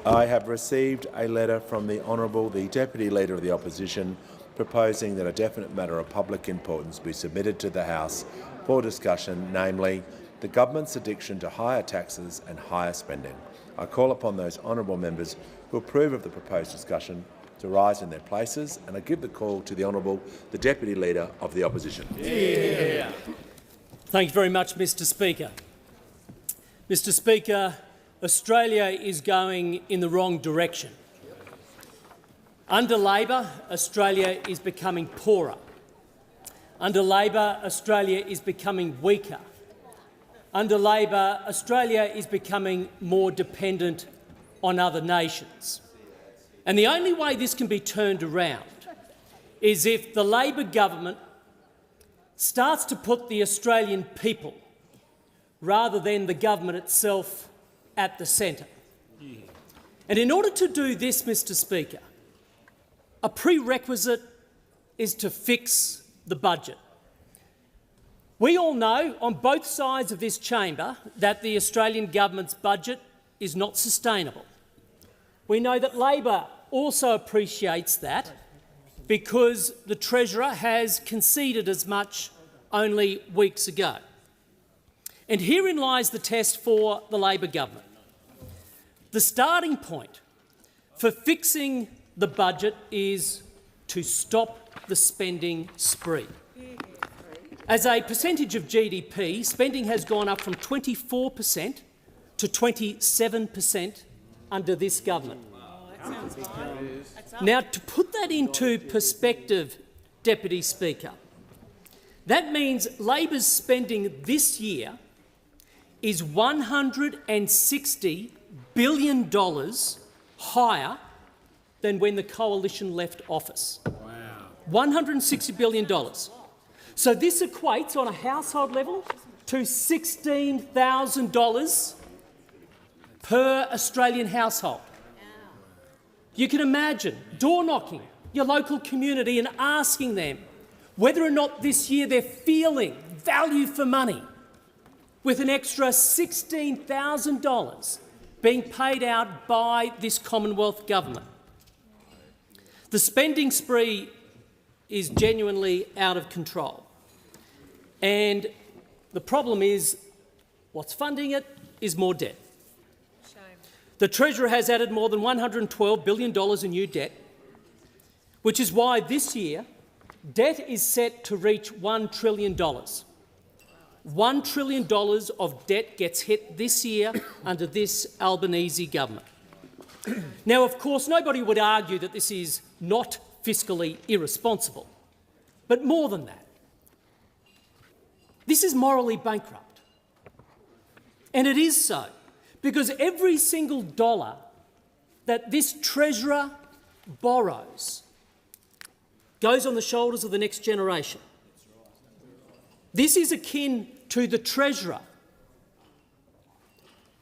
Speaker 2: I have received a letter from the Honourable the Deputy Leader of the Opposition proposing that a definite matter of public importance be submitted to the House for discussion, namely the government's addiction to higher taxes and higher spending. I call upon those honourable members who approve of the proposed discussion to rise in their places, and I give the call to the Honourable the Deputy Leader of the Opposition.
Speaker 10: Yeah. Thank you very much, Mr Speaker. Mr Speaker, Australia is going in the wrong direction. Under Labor, Australia is becoming poorer. Under Labor, Australia is becoming weaker. Under Labor, Australia is becoming more dependent on other nations. And the only way this can be turned around is if the Labor government starts to put the Australian people, rather than the government itself, at the centre. And in order to do this, Mr Speaker, a prerequisite is to fix the budget. We all know on both sides of this chamber that the Australian government's budget is not sustainable. We know that Labor also appreciates that because the Treasurer has conceded as much only weeks ago. And herein lies the test for the Labor government. The starting point for fixing the budget is to stop the spending spree. As a percentage of GDP, spending has gone up from 24% to 27% under this government. Now, to put that into perspective, Deputy Speaker, that means Labor's spending this year is $160 billion higher than when the coalition left office. Wow. $160 billion. So this equates on a household level to $16,000 per Australian household. You can imagine door knocking your local community and asking them whether or not this year they're feeling value for money with an extra $16,000 being paid out by this Commonwealth government. The spending spree is genuinely out of control. And the problem is what's funding it is more debt. The Treasurer has added more than $112 billion in new debt, which is why this year debt is set to reach $1 trillion. $1 trillion of debt gets hit this year under this Albanese government. Now, of course, nobody would argue that this is not fiscally irresponsible, but more than that, this is morally bankrupt. And it is so, because every single dollar that this Treasurer borrows goes on the shoulders of the next generation. This is akin to the Treasurer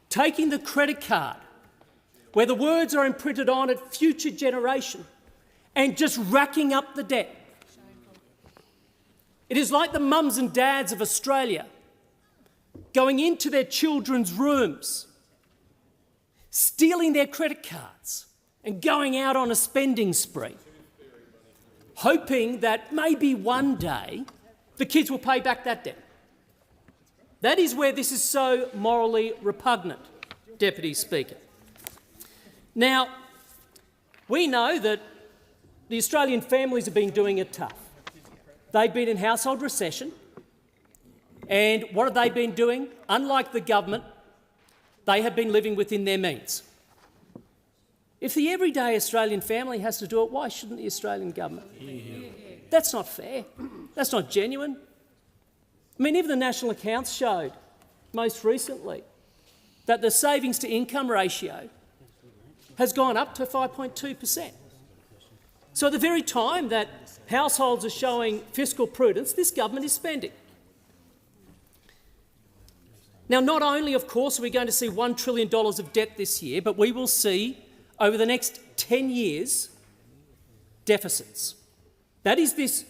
Speaker 10: taking the credit card where the words are imprinted on it, future generation, and just racking up the debt. It is like the mums and dads of Australia going into their children's rooms, stealing their credit cards and going out on a spending spree, hoping that maybe one day the kids will pay back that debt. That is where this is so morally repugnant, Deputy Speaker. Now, we know that the Australian families have been doing it tough. They've been in household recession, and what have they been doing? Unlike the government, they have been living within their means. If the everyday Australian family has to do it, why shouldn't the Australian government? That's not fair. That's not genuine. I mean, even the National Accounts showed most recently that the savings to income ratio has gone up to 5.2%. So at the very time that households are showing fiscal prudence, this government is spending. Now, not only, of course, are we going to see $1 trillion of debt this year, but we will see, over the next 10 years, deficits. That is this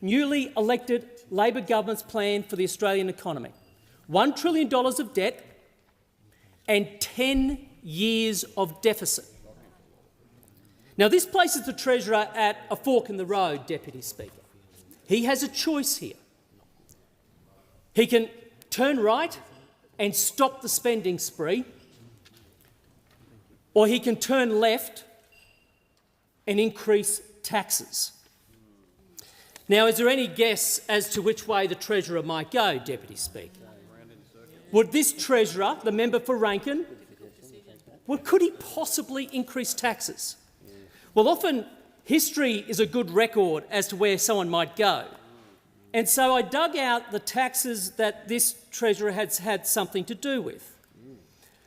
Speaker 10: newly elected Labor government's plan for the Australian economy. $1 trillion of debt and 10 years of deficit. Now, this places the Treasurer at a fork in the road, Deputy Speaker. He has a choice here. He can turn right and stop the spending spree, or he can turn left and increase taxes. Now, is there any guess as to which way the Treasurer might go, Deputy Speaker? Would this Treasurer, the member for Rankin, could he possibly increase taxes? Well, often history is a good record as to where someone might go. And so I dug out the taxes that this Treasurer has had something to do with.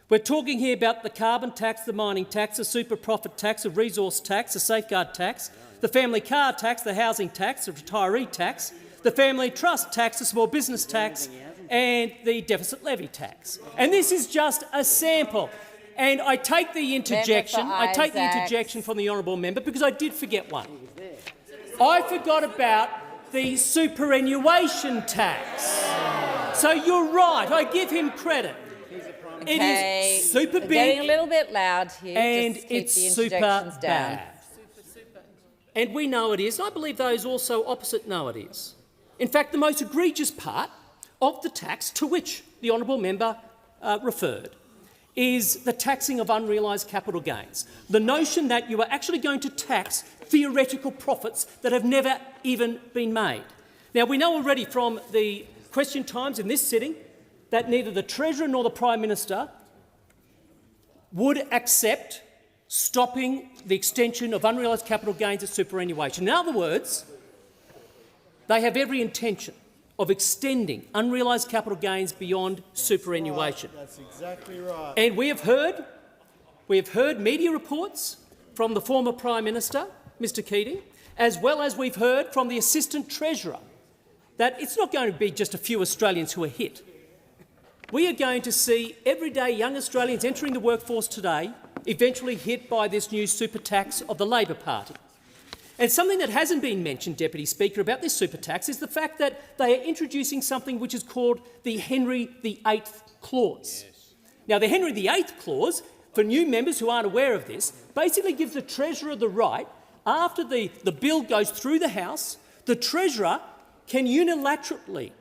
Speaker 10: We're talking here about the carbon tax, the mining tax, the super profit tax, the resource tax, the safeguard tax, the family car tax, the housing tax, the retiree tax, the family trust tax, the small business tax and the deficit levy tax. And this is just a sample. And I take the interjection from the honourable member because I did forget one. I forgot about the superannuation tax. So you're right, I give him credit. It is super big.
Speaker 7: Getting a little bit loud here.
Speaker 10: And
Speaker 7: just keep
Speaker 10: it's
Speaker 7: the
Speaker 10: super
Speaker 7: interjections down.
Speaker 10: bad. And we know it is, and I believe those also opposite know it is. In fact, the most egregious part of the tax to which the honourable member referred is the taxing of unrealised capital gains. The notion that you are actually going to tax theoretical profits that have never even been made. Now, we know already from the question times in this sitting that neither the Treasurer nor the Prime Minister would accept stopping the extension of unrealised capital gains at superannuation. In other words, they have every intention of extending unrealised capital gains beyond superannuation.
Speaker 5: Right, that's exactly right.
Speaker 10: And we have heard media reports from the former Prime Minister, Mr Keating, as well as we've heard from the Assistant Treasurer, that it's not going to be just a few Australians who are hit. We are going to see everyday young Australians entering the workforce today eventually hit by this new super tax of the Labor Party. And something that hasn't been mentioned, Deputy Speaker, about this super tax is the fact that they are introducing something which is called the Henry VIII Clause. Yes. Now, the Henry VIII Clause, for new members who aren't aware of this, basically gives the Treasurer the right, after the bill goes through the House, the Treasurer can unilaterally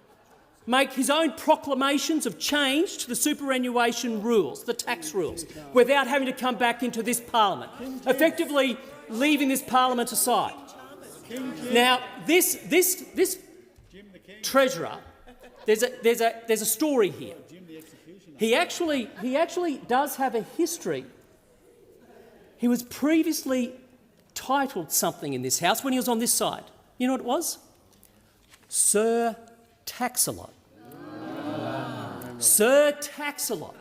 Speaker 10: make his own proclamations of change to the superannuation rules, the tax rules, without having to come back into this parliament, effectively leaving this parliament aside. Now, this Treasurer, there's a story here. He actually does have a history. He was previously titled something in this House when he was on this side. You know what it was? Sir Tax-a-lot. Sir Tax-a-lot.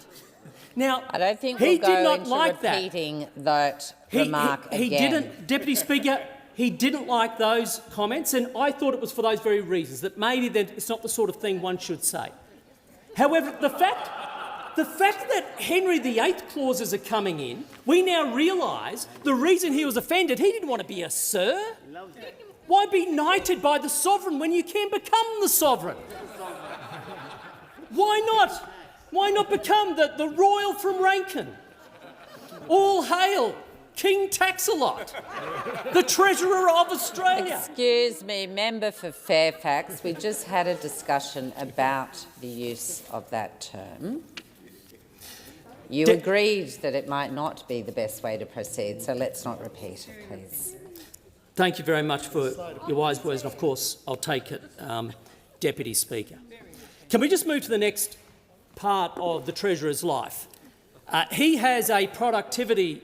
Speaker 10: Now,
Speaker 7: I don't think
Speaker 10: he
Speaker 7: we'll
Speaker 10: did
Speaker 7: go
Speaker 10: not
Speaker 7: into
Speaker 10: like
Speaker 7: repeating that remark
Speaker 10: he
Speaker 7: again.
Speaker 10: didn't, Deputy Speaker, he didn't like those comments, and I thought it was for those very reasons, that maybe that it's not the sort of thing one should say. However, the fact that Henry VIII clauses are coming in, we now realise the reason he was offended, he didn't want to be a sir. Why be knighted by the sovereign when you can become the sovereign? Why not? Why not become the royal from Rankin? All hail King Tax-a-lot, the Treasurer of Australia.
Speaker 7: Excuse me, member for Fairfax, we just had a discussion about the use of that term. You agreed that it might not be the best way to proceed, so let's not repeat it, please.
Speaker 10: Thank you very much for your wise words, and of course I'll take it, Deputy Speaker. Can we just move to the next part of the Treasurer's life? He has a productivity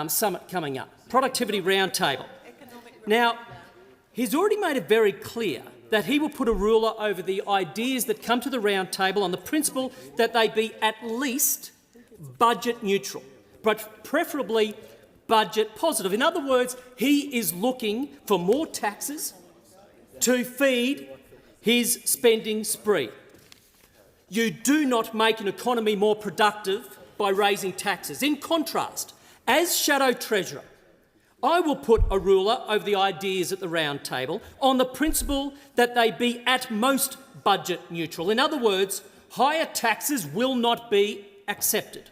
Speaker 10: summit coming up, productivity roundtable. Now, he's already made it very clear that he will put a ruler over the ideas that come to the roundtable on the principle that they be at least budget neutral, but preferably budget positive. In other words, he is looking for more taxes to feed his spending spree. You do not make an economy more productive by raising taxes. In contrast, as Shadow Treasurer, I will put a ruler over the ideas at the round table on the principle that they be at most budget neutral. In other words, higher taxes will not be accepted.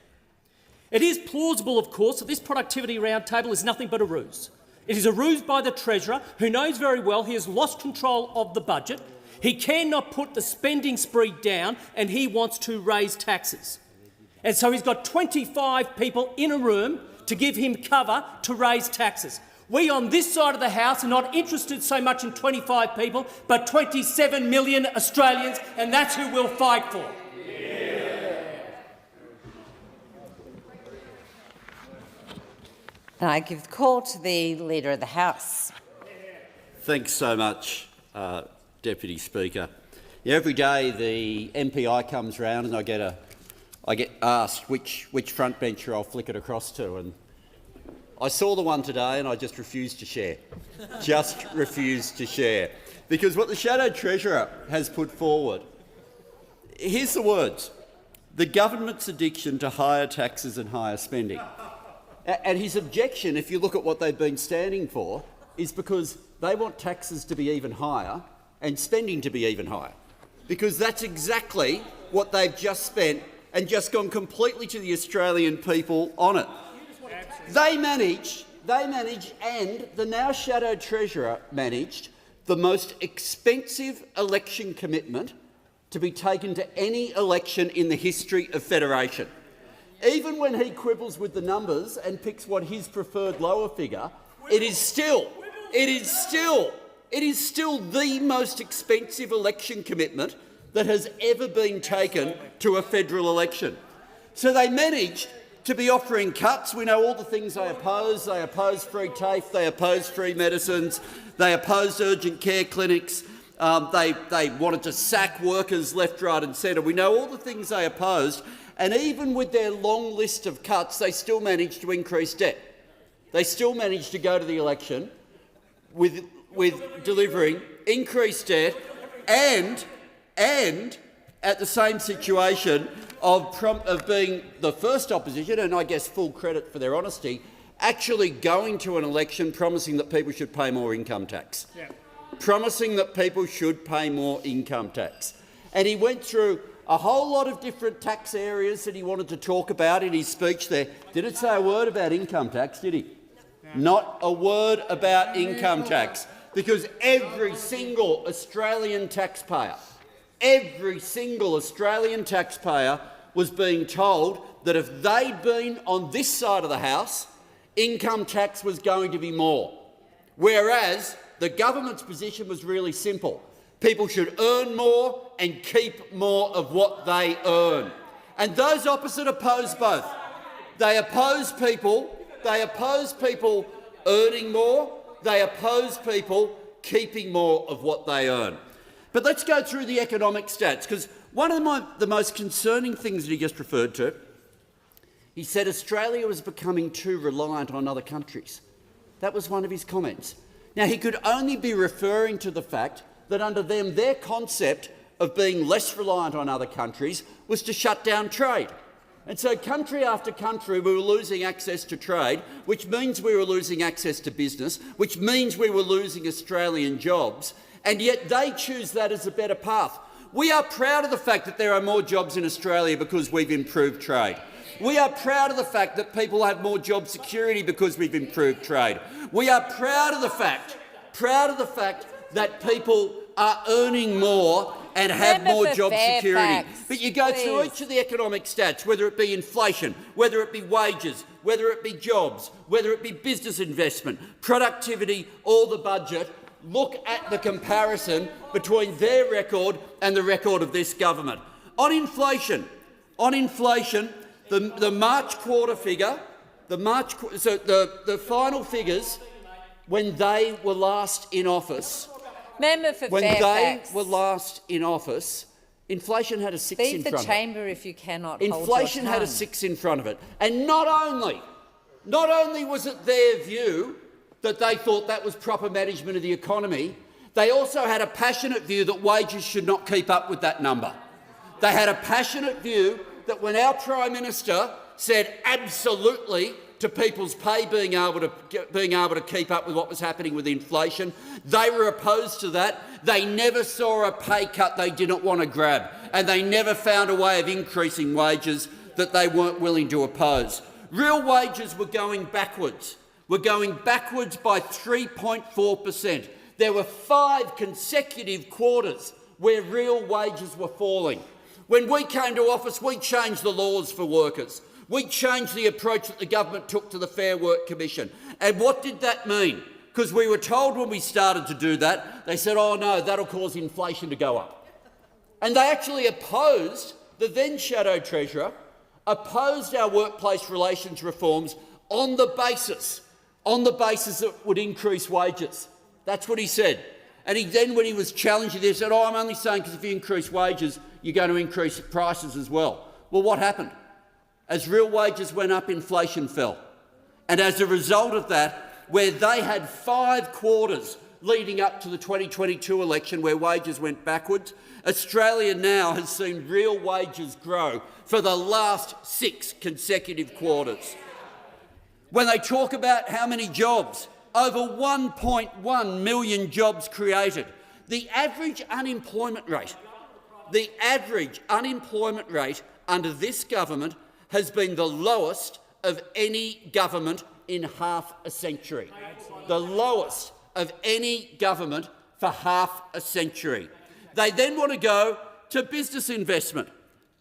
Speaker 10: It is plausible, of course, that this productivity roundtable is nothing but a ruse. It is a ruse by the Treasurer, who knows very well he has lost control of the budget. He cannot put the spending spree down, and he wants to raise taxes. And so he's got 25 people in a room to give him cover to raise taxes. We on this side of the House are not interested so much in 25 people, but 27 million Australians, and that's who we'll fight for.
Speaker 7: And I give the call to the Leader of the House.
Speaker 21: Thanks so much, Deputy Speaker. Yeah, every day the MPI comes round and I get asked which front bencher I'll flick it across to, and I saw the one today and I just refused to share. Just refused to share. Because what the Shadow Treasurer has put forward, here's the words: the government's addiction to higher taxes and higher spending. And his objection, if you look at what they've been standing for, is because they want taxes to be even higher and spending to be even higher. Because that's exactly what they've just spent and just gone completely to the Australian people on it. They managed, and the now Shadow Treasurer managed the most expensive election commitment to be taken to any election in the history of Federation. Even when he quibbles with the numbers and picks what his preferred lower figure, it is still the most expensive election commitment that has ever been taken to a federal election. So they managed to be offering cuts. We know all the things they oppose. They oppose free TAFE, they oppose free medicines, they opposed urgent care clinics, they wanted to sack workers left, right and centre. We know all the things they opposed, and even with their long list of cuts, they still managed to increase debt. They still managed to go to the election with delivering increased debt and at the same situation of being the first opposition, and I guess full credit for their honesty, actually going to an election promising that people should pay more income tax. Yeah. Promising that people should pay more income tax. And he went through a whole lot of different tax areas that he wanted to talk about in his speech there. Didn't say a word about income tax, did he? Not a word about income tax, because every single Australian taxpayer was being told that if they'd been on this side of the House, income tax was going to be more. Whereas the government's position was really simple. People should earn more and keep more of what they earn. And those opposite oppose both. They oppose people earning more, they oppose people keeping more of what they earn. But let's go through the economic stats, because one of the most concerning things that he just referred to, he said Australia was becoming too reliant on other countries. That was one of his comments. Now, he could only be referring to the fact that under them, their concept of being less reliant on other countries was to shut down trade. And so country after country, we were losing access to trade, which means we were losing access to business, which means we were losing Australian jobs, and yet they choose that as a better path. We are proud of the fact that there are more jobs in Australia because we've improved trade. We are proud of the fact that people have more job security because we've improved trade. We are proud of the fact that people are earning more and have more job security. But you go through each of the economic stats, whether it be inflation, whether it be wages, whether it be jobs, whether it be business investment, productivity, or the budget, look at the comparison between their record and the record of this government. On inflation, the March quarter figure, the final figures when they were last in office.
Speaker 7: Member for
Speaker 21: when
Speaker 7: Fairfax.
Speaker 21: they were last in office, inflation had a 6 in front of it.
Speaker 7: Leave the chamber if you cannot hold your tongue.
Speaker 21: Inflation had a 6 in front of it. And not only was it their view that they thought that was proper management of the economy, they also had a passionate view that wages should not keep up with that number. They had a passionate view that when our Prime Minister said absolutely to people's pay being able to keep up with what was happening with inflation, they were opposed to that. They never saw a pay cut they didn't want to grab, and they never found a way of increasing wages that they weren't willing to oppose. Real wages were going backwards. We're going backwards by 3.4%. There were 5 consecutive quarters where real wages were falling. When we came to office, we changed the laws for workers. We changed the approach that the government took to the Fair Work Commission. And what did that mean? Because we were told when we started to do that, they said, oh no, that'll cause inflation to go up. And they actually opposed, the then Shadow Treasurer, opposed our workplace relations reforms on the basis that it would increase wages. That's what he said. And then when he was challenging this, he said, oh, I'm only saying because if you increase wages, you're going to increase prices as well. Well, what happened? As real wages went up, inflation fell. And as a result of that, where they had 5 quarters leading up to the 2022 election where wages went backwards, Australia now has seen real wages grow for the last 6 consecutive quarters. When they talk about how many jobs, over 1.1 million jobs created. The average unemployment rate the average unemployment rate under this government has been the lowest of any government in half a century. The lowest of any government for half a century. They then want to go to business investment.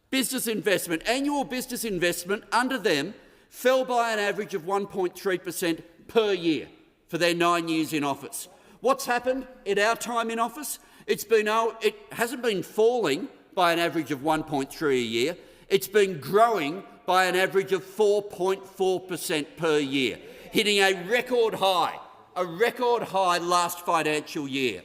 Speaker 21: Business investment. Annual business investment under them fell by an average of 1.3% per year for their 9 years in office. What's happened in our time in office? It hasn't been falling by an average of 1.3 a year. It's been growing by an average of 4.4% per year, hitting a record high last financial year.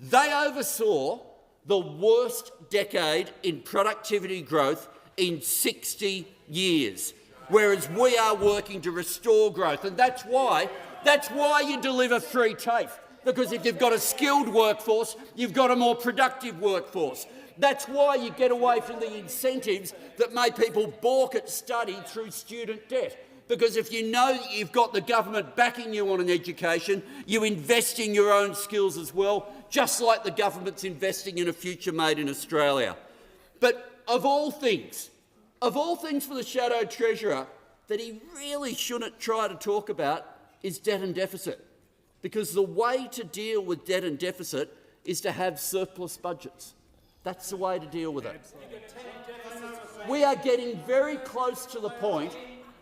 Speaker 21: They oversaw the worst decade in productivity growth in 60 years, whereas we are working to restore growth. And that's why you deliver free TAFE, because if you've got a skilled workforce, you've got a more productive workforce. That's why you get away from the incentives that make people balk at study through student debt. Because if you know that you've got the government backing you on an education, you invest in your own skills as well, just like the government's investing in a future made in Australia. But of all things for the Shadow Treasurer that he really shouldn't try to talk about is debt and deficit. Because the way to deal with debt and deficit is to have surplus budgets. That's the way to deal with it. We are getting very close to the point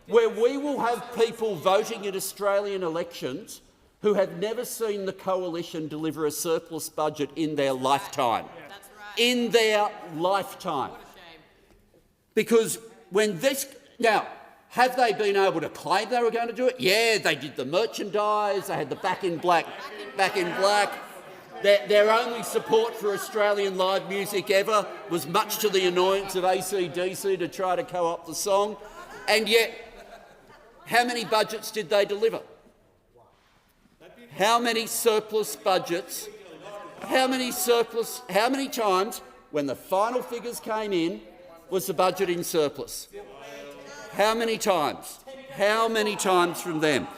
Speaker 21: where we will have people voting in Australian elections who have never seen the Coalition deliver a surplus budget in their lifetime. In their lifetime. Because when this... Now, have they been able to claim they were going to do it? Yeah, they did the merchandise, they had the back in black. Their only support for Australian live music ever was much to the annoyance of AC/DC to try to co-opt the song. And yet, how many budgets did they deliver? How many surplus budgets? How many times, when the final figures came in, was the budget in surplus? How many times? How many times from them?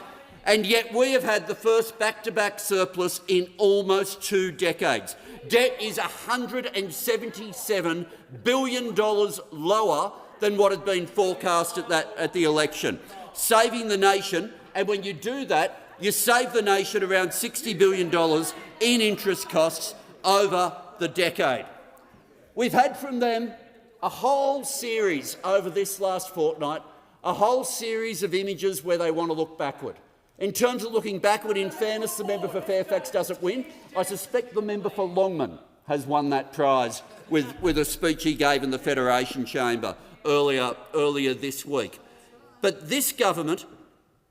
Speaker 21: And yet we have had the first back-to-back surplus in almost 2 decades. Debt is $177 billion lower than what had been forecast at the election, saving the nation. And when you do that, you save the nation around $60 billion in interest costs over the decade. We've had from them a whole series over this last fortnight, a whole series of images where they want to look backward. In terms of looking backward, in fairness, the member for Fairfax doesn't win. I suspect the member for Longman has won that prize with a speech he gave in the Federation Chamber earlier this week. But this government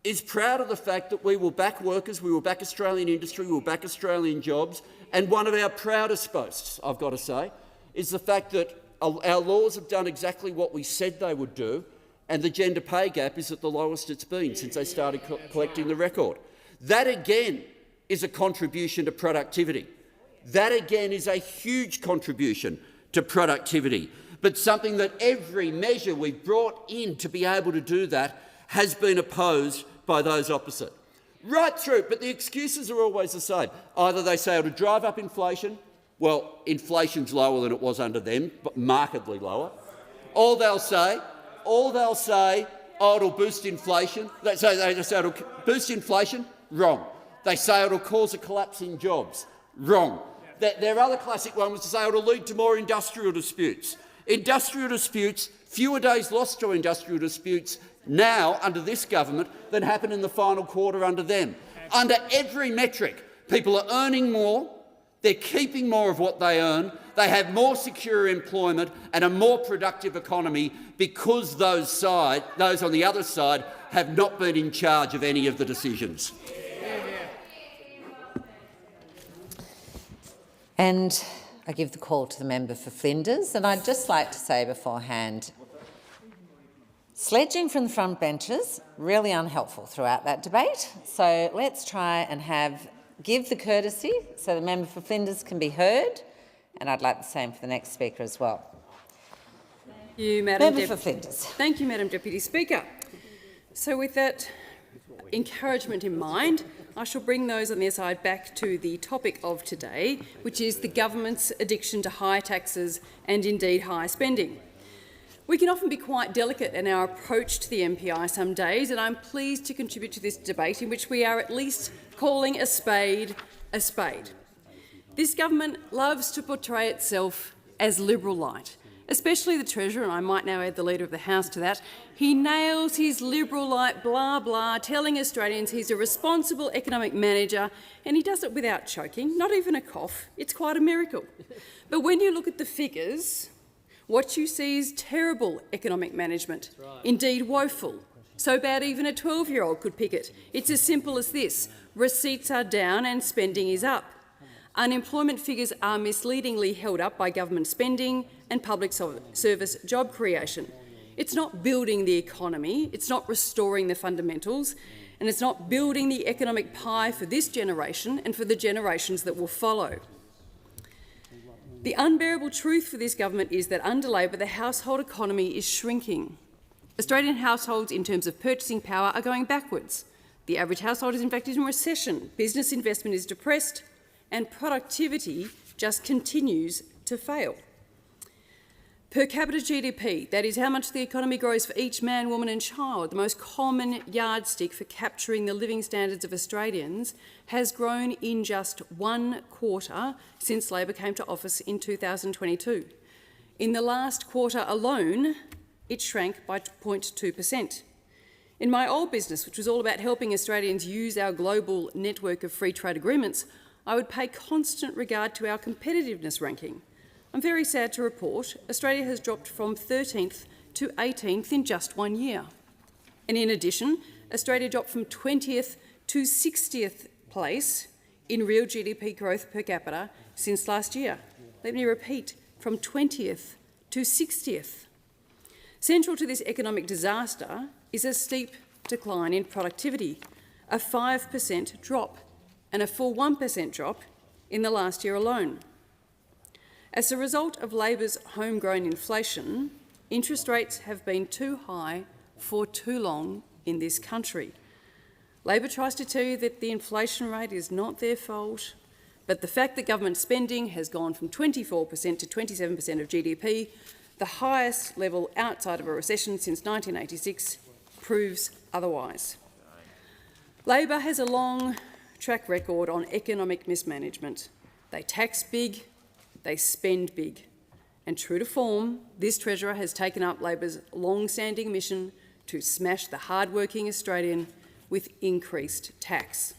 Speaker 21: is proud of the fact that we will back workers, we will back Australian industry, we will back Australian jobs, and one of our proudest boasts, I've got to say, is the fact that our laws have done exactly what we said they would do, and the gender pay gap is at the lowest it's been since they started collecting the record. That again is a contribution to productivity. That again is a huge contribution to productivity, but something that every measure we've brought in to be able to do that has been opposed by those opposite. Right through, but the excuses are always the same. Either they say it'll drive up inflation. Well, inflation's lower than it was under them, but markedly lower. Or they'll say, oh, it'll boost inflation. They say it'll boost inflation. Wrong. They say it'll cause a collapse in jobs. Wrong. Their other classic one was to say it'll lead to more industrial disputes. Industrial disputes, fewer days lost to industrial disputes now under this government than happened in the final quarter under them. Under every metric, people are earning more, they're keeping more of what they earn, they have more secure employment and a more productive economy because those on the other side have not been in charge of any of the decisions.
Speaker 7: And I give the call to the member for Flinders, and I'd just like to say beforehand, sledging from the front benches, really unhelpful throughout that debate. So let's try and give the courtesy so the member for Flinders can be heard, and I'd like the same for the next speaker as well.
Speaker 9: Thank you, Madam
Speaker 7: Member for Flinders.
Speaker 9: Thank you, Madam Deputy Speaker. So with that encouragement in mind, I shall bring those on their side back to the topic of today, which is the government's addiction to high taxes and indeed high spending. We can often be quite delicate in our approach to the MPI some days, and I'm pleased to contribute to this debate in which we are at least calling a spade a spade. This government loves to portray itself as liberal light, especially the Treasurer, and I might now add the Leader of the House to that. He nails his liberal light blah blah, telling Australians he's a responsible economic manager, and he does it without choking, not even a cough. It's quite a miracle. But when you look at the figures, what you see is terrible economic management, indeed woeful. So bad even a 12-year-old could pick it. It's as simple as this: receipts are down and spending is up. Unemployment figures are misleadingly held up by government spending and public service job creation. It's not building the economy, it's not restoring the fundamentals, and it's not building the economic pie for this generation and for the generations that will follow. The unbearable truth for this government is that under Labor, the household economy is shrinking. Australian households, in terms of purchasing power, are going backwards. The average household is in fact in recession, business investment is depressed, and productivity just continues to fail. Per capita GDP, that is how much the economy grows for each man, woman and child, the most common yardstick for capturing the living standards of Australians, has grown in just 1 quarter since Labor came to office in 2022. In the last quarter alone, it shrank by 0.2%. In my old business, which was all about helping Australians use our global network of free trade agreements, I would pay constant regard to our competitiveness ranking. I'm very sad to report Australia has dropped from 13th to 18th in just 1 year. And in addition, Australia dropped from 20th to 60th place in real GDP growth per capita since last year. Let me repeat, from 20th to 60th. Central to this economic disaster is a steep decline in productivity, a 5% drop, and a full 1% drop in the last year alone. As a result of Labor's homegrown inflation, interest rates have been too high for too long in this country. Labor tries to tell you that the inflation rate is not their fault, but the fact that government spending has gone from 24% to 27% of GDP, the highest level outside of a recession since 1986, proves otherwise. Labor has a long track record on economic mismanagement. They tax big, they spend big. And true to form, this Treasurer has taken up Labor's long-standing mission to smash the hard-working Australian with increased tax.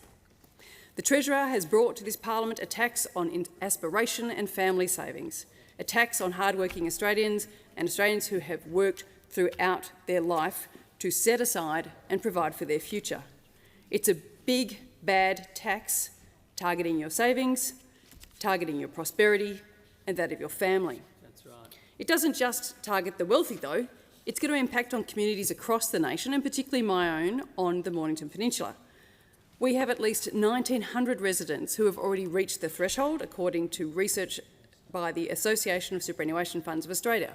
Speaker 9: The Treasurer has brought to this parliament a tax on aspiration and family savings, a tax on hard-working Australians and Australians who have worked throughout their life to set aside and provide for their future. It's a big, bad tax targeting your savings, targeting your prosperity and that of your family.
Speaker 10: That's right.
Speaker 9: It doesn't just target the wealthy, though. It's going to impact on communities across the nation, and particularly my own on the Mornington Peninsula. We have at least 1,900 residents who have already reached the threshold, according to research by the Association of Superannuation Funds of Australia.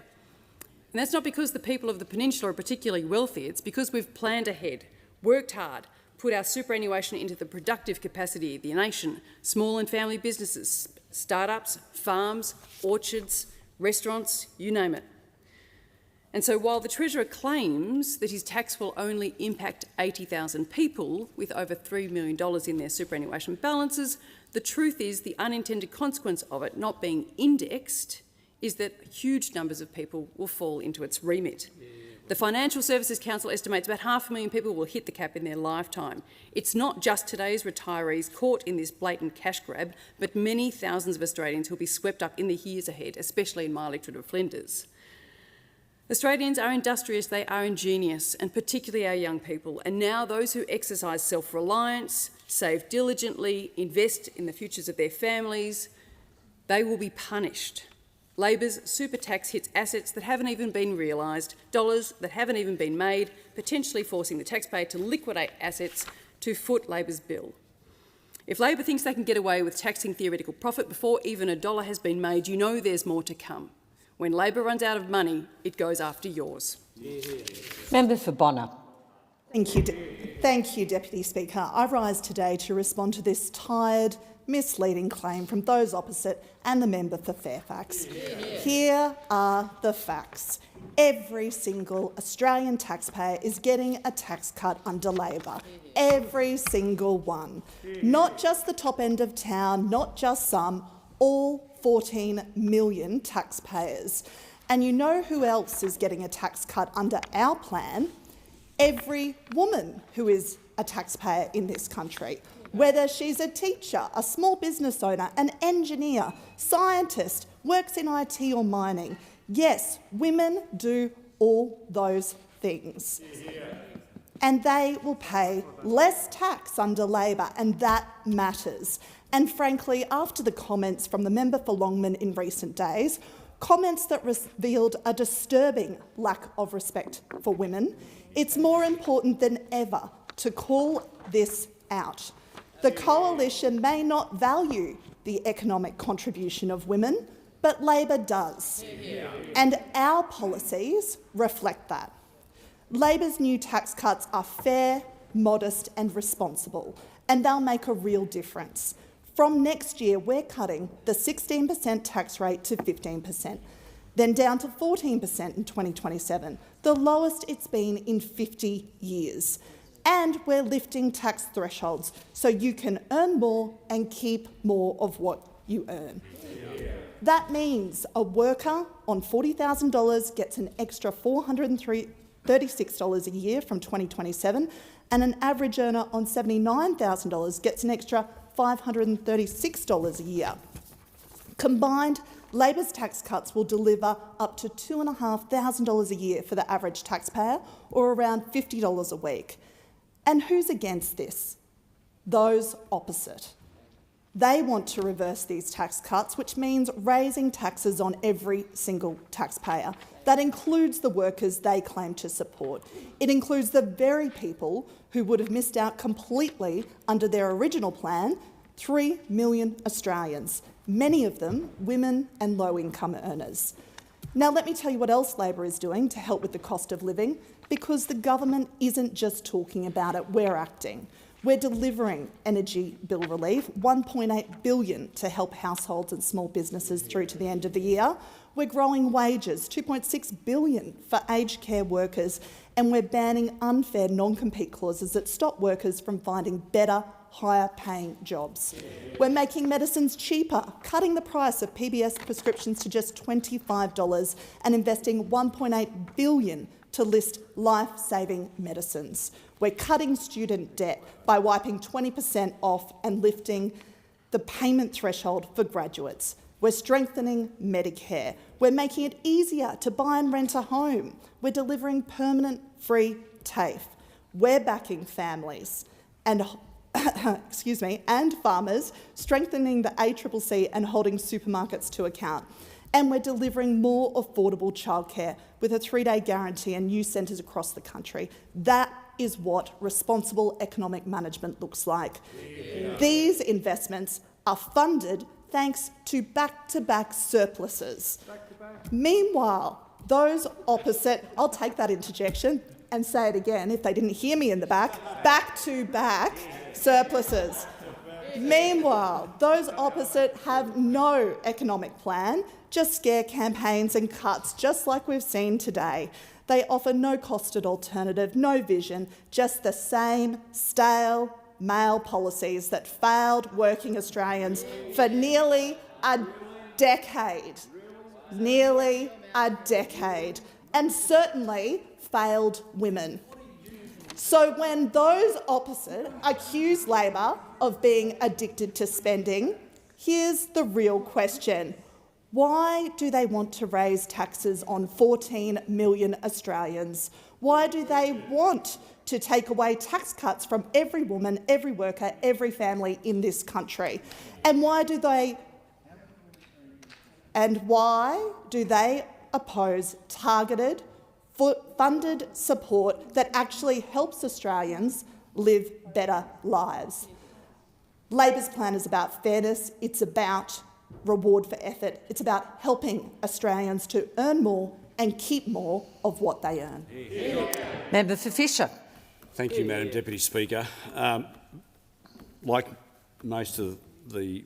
Speaker 9: And that's not because the people of the peninsula are particularly wealthy, it's because we've planned ahead, worked hard, put our superannuation into the productive capacity of the nation, small and family businesses, startups, farms, orchards, restaurants, you name it. And so while the Treasurer claims that his tax will only impact 80,000 people with over $3 million in their superannuation balances, the truth is the unintended consequence of it not being indexed is that huge numbers of people will fall into its remit. The Financial Services Council estimates about 500,000 people will hit the cap in their lifetime. It's not just today's retirees caught in this blatant cash grab, but many thousands of Australians who will be swept up in the years ahead, especially in my electorate of Flinders. Australians are industrious, they are ingenious, and particularly our young people. And now those who exercise self-reliance, save diligently, invest in the futures of their families, they will be punished. Labor's super tax hits assets that haven't even been realised, dollars that haven't even been made, potentially forcing the taxpayer to liquidate assets to foot Labor's bill. If Labor thinks they can get away with taxing theoretical profit before even a dollar has been made, you know there's more to come. When Labor runs out of money, it goes after yours.
Speaker 7: Member for Bonner.
Speaker 4: Thank you. Thank you, Deputy Speaker. I rise today to respond to this tired, misleading claim from those opposite and the member for Fairfax. Here are the facts. Every single Australian taxpayer is getting a tax cut under Labor. Every single one. Not just the top end of town, not just some, all 14 million taxpayers. And you know who else is getting a tax cut under our plan? Every woman who is a taxpayer in this country. Whether she's a teacher, a small business owner, an engineer, scientist, works in IT or mining. Yes, women do all those things. And they will pay less tax under Labor, and that matters. And frankly, after the comments from the member for Longman in recent days, comments that revealed a disturbing lack of respect for women, it's more important than ever to call this out. The Coalition may not value the economic contribution of women, but Labor does. And our policies reflect that. Labor's new tax cuts are fair, modest and responsible, and they'll make a real difference. From next year, we're cutting the 16% tax rate to 15%, then down to 14% in 2027, the lowest it's been in 50 years. And we're lifting tax thresholds so you can earn more and keep more of what you earn. That means a worker on $40,000 gets an extra $436 a year from 2027, and an average earner on $79,000 gets an extra $536 a year. Combined, Labor's tax cuts will deliver up to $2,500 a year for the average taxpayer, or around $50 a week. And who's against this? Those opposite. They want to reverse these tax cuts, which means raising taxes on every single taxpayer. That includes the workers they claim to support. It includes the very people who would have missed out completely under their original plan, 3 million Australians, many of them women and low-income earners. Now, let me tell you what else Labor is doing to help with the cost of living, because the government isn't just talking about it, we're acting. We're delivering energy bill relief, $1.8 billion to help households and small businesses through to the end of the year. We're growing wages, $2.6 billion for aged care workers, and we're banning unfair non-compete clauses that stop workers from finding better, higher-paying jobs. We're making medicines cheaper, cutting the price of PBS prescriptions to just $25 and investing $1.8 billion to list life-saving medicines. We're cutting student debt by wiping 20% off and lifting the payment threshold for graduates. We're strengthening Medicare. We're making it easier to buy and rent a home. We're delivering permanent free TAFE. We're backing families and and farmers, strengthening the ACCC and holding supermarkets to account. And we're delivering more affordable childcare with a 3-day guarantee and new centres across the country. That is what responsible economic management looks like. These investments are funded thanks to back-to-back surpluses. Meanwhile, those opposite— I'll take that interjection and say it again if they didn't hear me in the back—back-to-back surpluses. Meanwhile, those opposite have no economic plan, just scare campaigns and cuts, just like we've seen today. They offer no costed alternative, no vision, just the same stale, male policies that failed working Australians for nearly a decade. Nearly a decade. And certainly failed women. So when those opposite accuse Labor of being addicted to spending, here's the real question. Why do they want to raise taxes on 14 million Australians? Why do they want to take away tax cuts from every woman, every worker, every family in this country? And why do they oppose targeted, funded support that actually helps Australians live better lives? Labor's plan is about fairness, it's about reward for effort, it's about helping Australians to earn more and keep more of what they earn.
Speaker 7: Member for Fisher.
Speaker 12: Thank you, Madam Deputy Speaker. Like most of the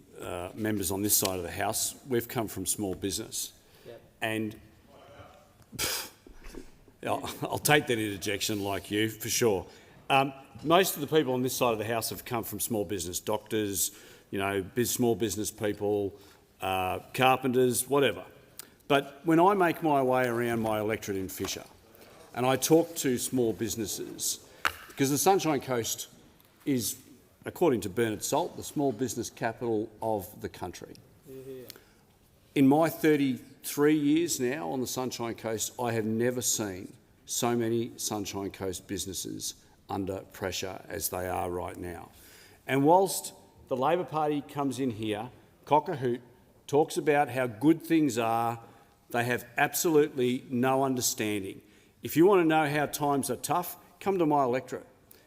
Speaker 12: members on this side of the House, we've come from small business. Yep. And I'll take that interjection like you, for sure. Most of the people on this side of the House have come from small business, doctors, small business people, carpenters, whatever. But when I make my way around my electorate in Fisher and I talk to small businesses, because the Sunshine Coast is, according to Bernard Salt, the small business capital of the country. In my 33 years now on the Sunshine Coast, I have never seen so many Sunshine Coast businesses under pressure as they are right now. And whilst the Labor Party comes in here, cock a hoot, talks about how good things are, they have absolutely no understanding. If you want to know how times are tough, come to my electorate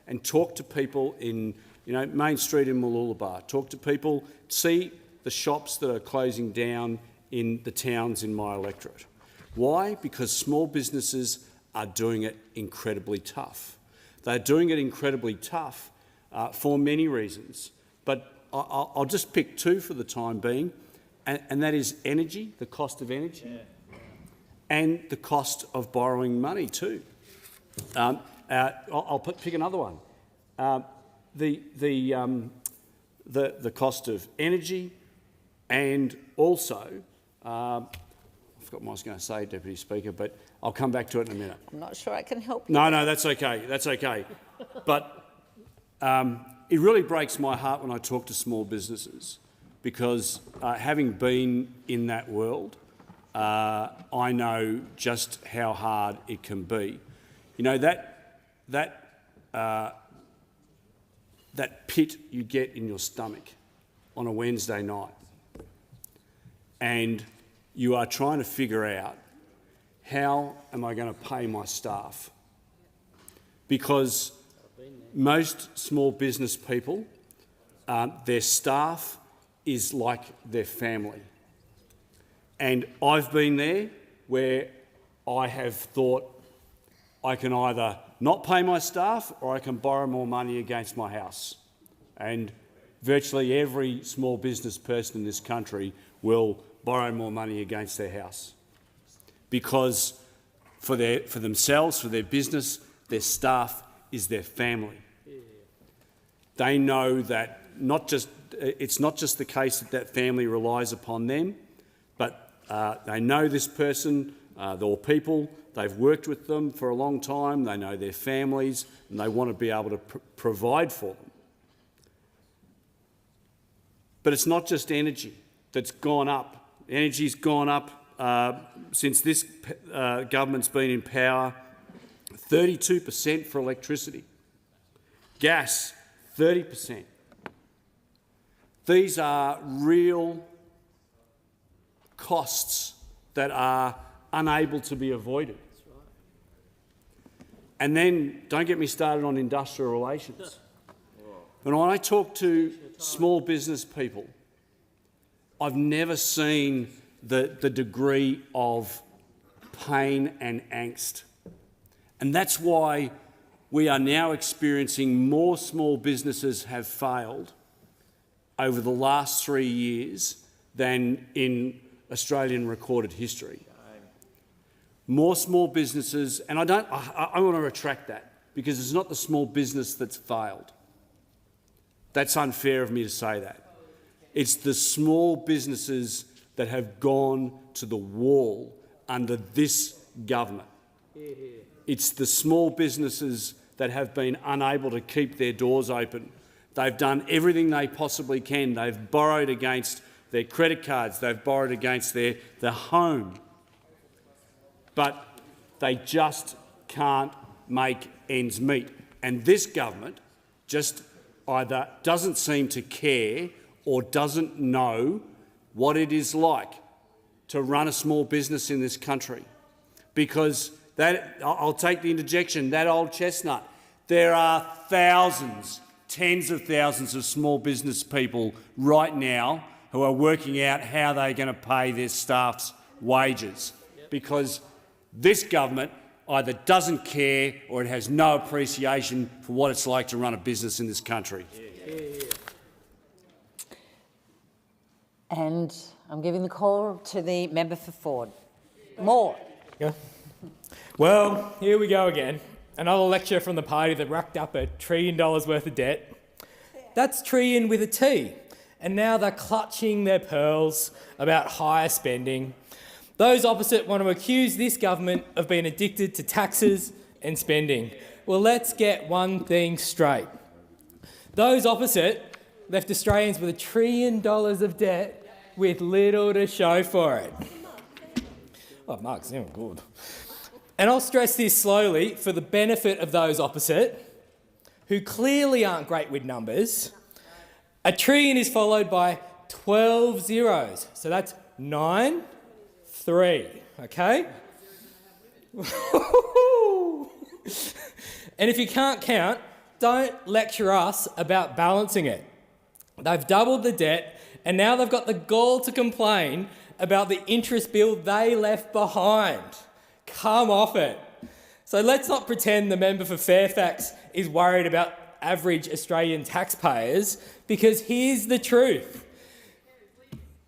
Speaker 12: and talk to people in Main Street in Mooloolaba, talk to people, see the shops that are closing down in the towns in my electorate. Why? Because small businesses are doing it incredibly tough. They're doing it incredibly tough for many reasons, but I'll just pick two for the time being, and that is energy, the cost of energy, and the cost of borrowing money too. I'll pick another one. The cost of energy, and also, I forgot what I was going to say, Deputy Speaker, but I'll come back to it in a minute.
Speaker 7: I'm not sure I can help you.
Speaker 12: No, that's okay. That's okay. But it really breaks my heart when I talk to small businesses, because having been in that world, I know just how hard it can be. That pit you get in your stomach on a Wednesday night, and you are trying to figure out, how am I going to pay my staff? Because most small business people, their staff is like their family. And I've been there where I have thought I can either not pay my staff or I can borrow more money against my house. And virtually every small business person in this country will borrow more money against their house, because for themselves, for their business, their staff is their family. They know that it's not just the case that family relies upon them, but they know this person or people, they've worked with them for a long time, they know their families, and they want to be able to provide for them. But it's not just energy that's gone up. Energy's gone up since this government's been in power, 32% for electricity. Gas, 30%. These are real costs that are unable to be avoided. And then, don't get me started on industrial relations. And when I talk to small business people, I've never seen the degree of pain and angst. And that's why we are now experiencing more small businesses have failed over the last 3 years than in Australian recorded history. More small businesses, and I want to retract that, because it's not the small business that's failed. That's unfair of me to say that. It's the small businesses that have gone to the wall under this government. It's the small businesses that have been unable to keep their doors open. They've done everything they possibly can. They've borrowed against their credit cards. They've borrowed against their home. But they just can't make ends meet. And this government just either doesn't seem to care or doesn't know what it is like to run a small business in this country. Because I'll take the interjection, that old chestnut. There are thousands, tens of thousands of small business people right now who are working out how they're going to pay their staff's wages, because this government either doesn't care or it has no appreciation for what it's like to run a business in this country.
Speaker 7: And I'm giving the call to the member for Ford. More.
Speaker 17: Yeah. Well, here we go again. Another lecture from the party that racked up $1 trillion worth of debt. That's trillion with a T. And now they're clutching their pearls about higher spending. Those opposite want to accuse this government of being addicted to taxes and spending. Well, let's get one thing straight. Those opposite left Australians with $1 trillion of debt with little to show for it. Oh, Mark's doing good. And I'll stress this slowly for the benefit of those opposite, who clearly aren't great with numbers. $1 trillion is followed by 12 zeros. So that's 9, 3, okay? And if you can't count, don't lecture us about balancing it. They've doubled the debt, and now they've got the gall to complain about the interest bill they left behind. Come off it. So let's not pretend the member for Fairfax is worried about average Australian taxpayers, because here's the truth.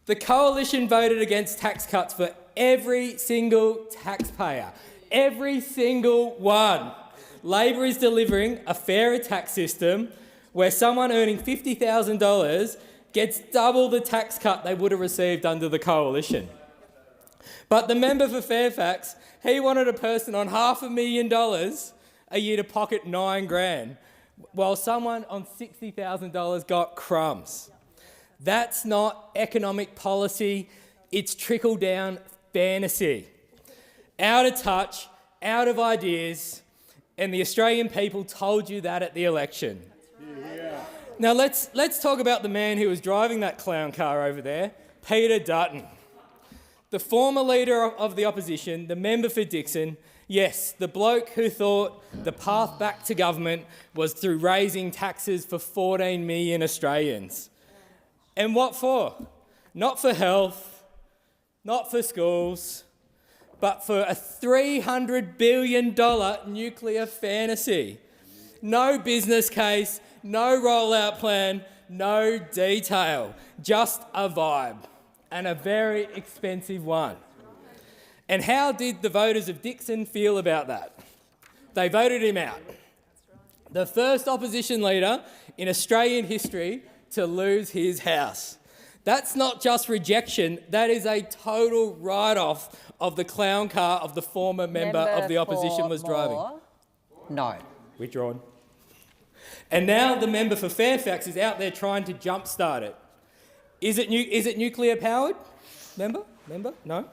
Speaker 17: The Coalition voted against tax cuts for every single taxpayer. Every single one. Labor is delivering a fairer tax system where someone earning $50,000 gets double the tax cut they would have received under the Coalition. But the member for Fairfax, he wanted a person on $500,000 a year to pocket $9,000, while someone on $60,000 got crumbs. That's not economic policy, it's trickle-down fantasy. Out of touch, out of ideas, and the Australian people told you that at the election. Now let's talk about the man who was driving that clown car over there, Peter Dutton. The former leader of the opposition, the member for Dixon, yes, the bloke who thought the path back to government was through raising taxes for 14 million Australians. And what for? Not for health, not for schools, but for a $300 billion nuclear fantasy. No business case, no rollout plan, no detail, just a vibe, and a very expensive one. And how did the voters of Dixon feel about that? They voted him out. The first opposition leader in Australian history to lose his house. That's not just rejection, that is a total write-off of the clown car of the former member of the opposition was driving.
Speaker 7: No.
Speaker 17: Withdrawn. And now the member for Fairfax is out there trying to jumpstart it. Is it nuclear powered? Member? No.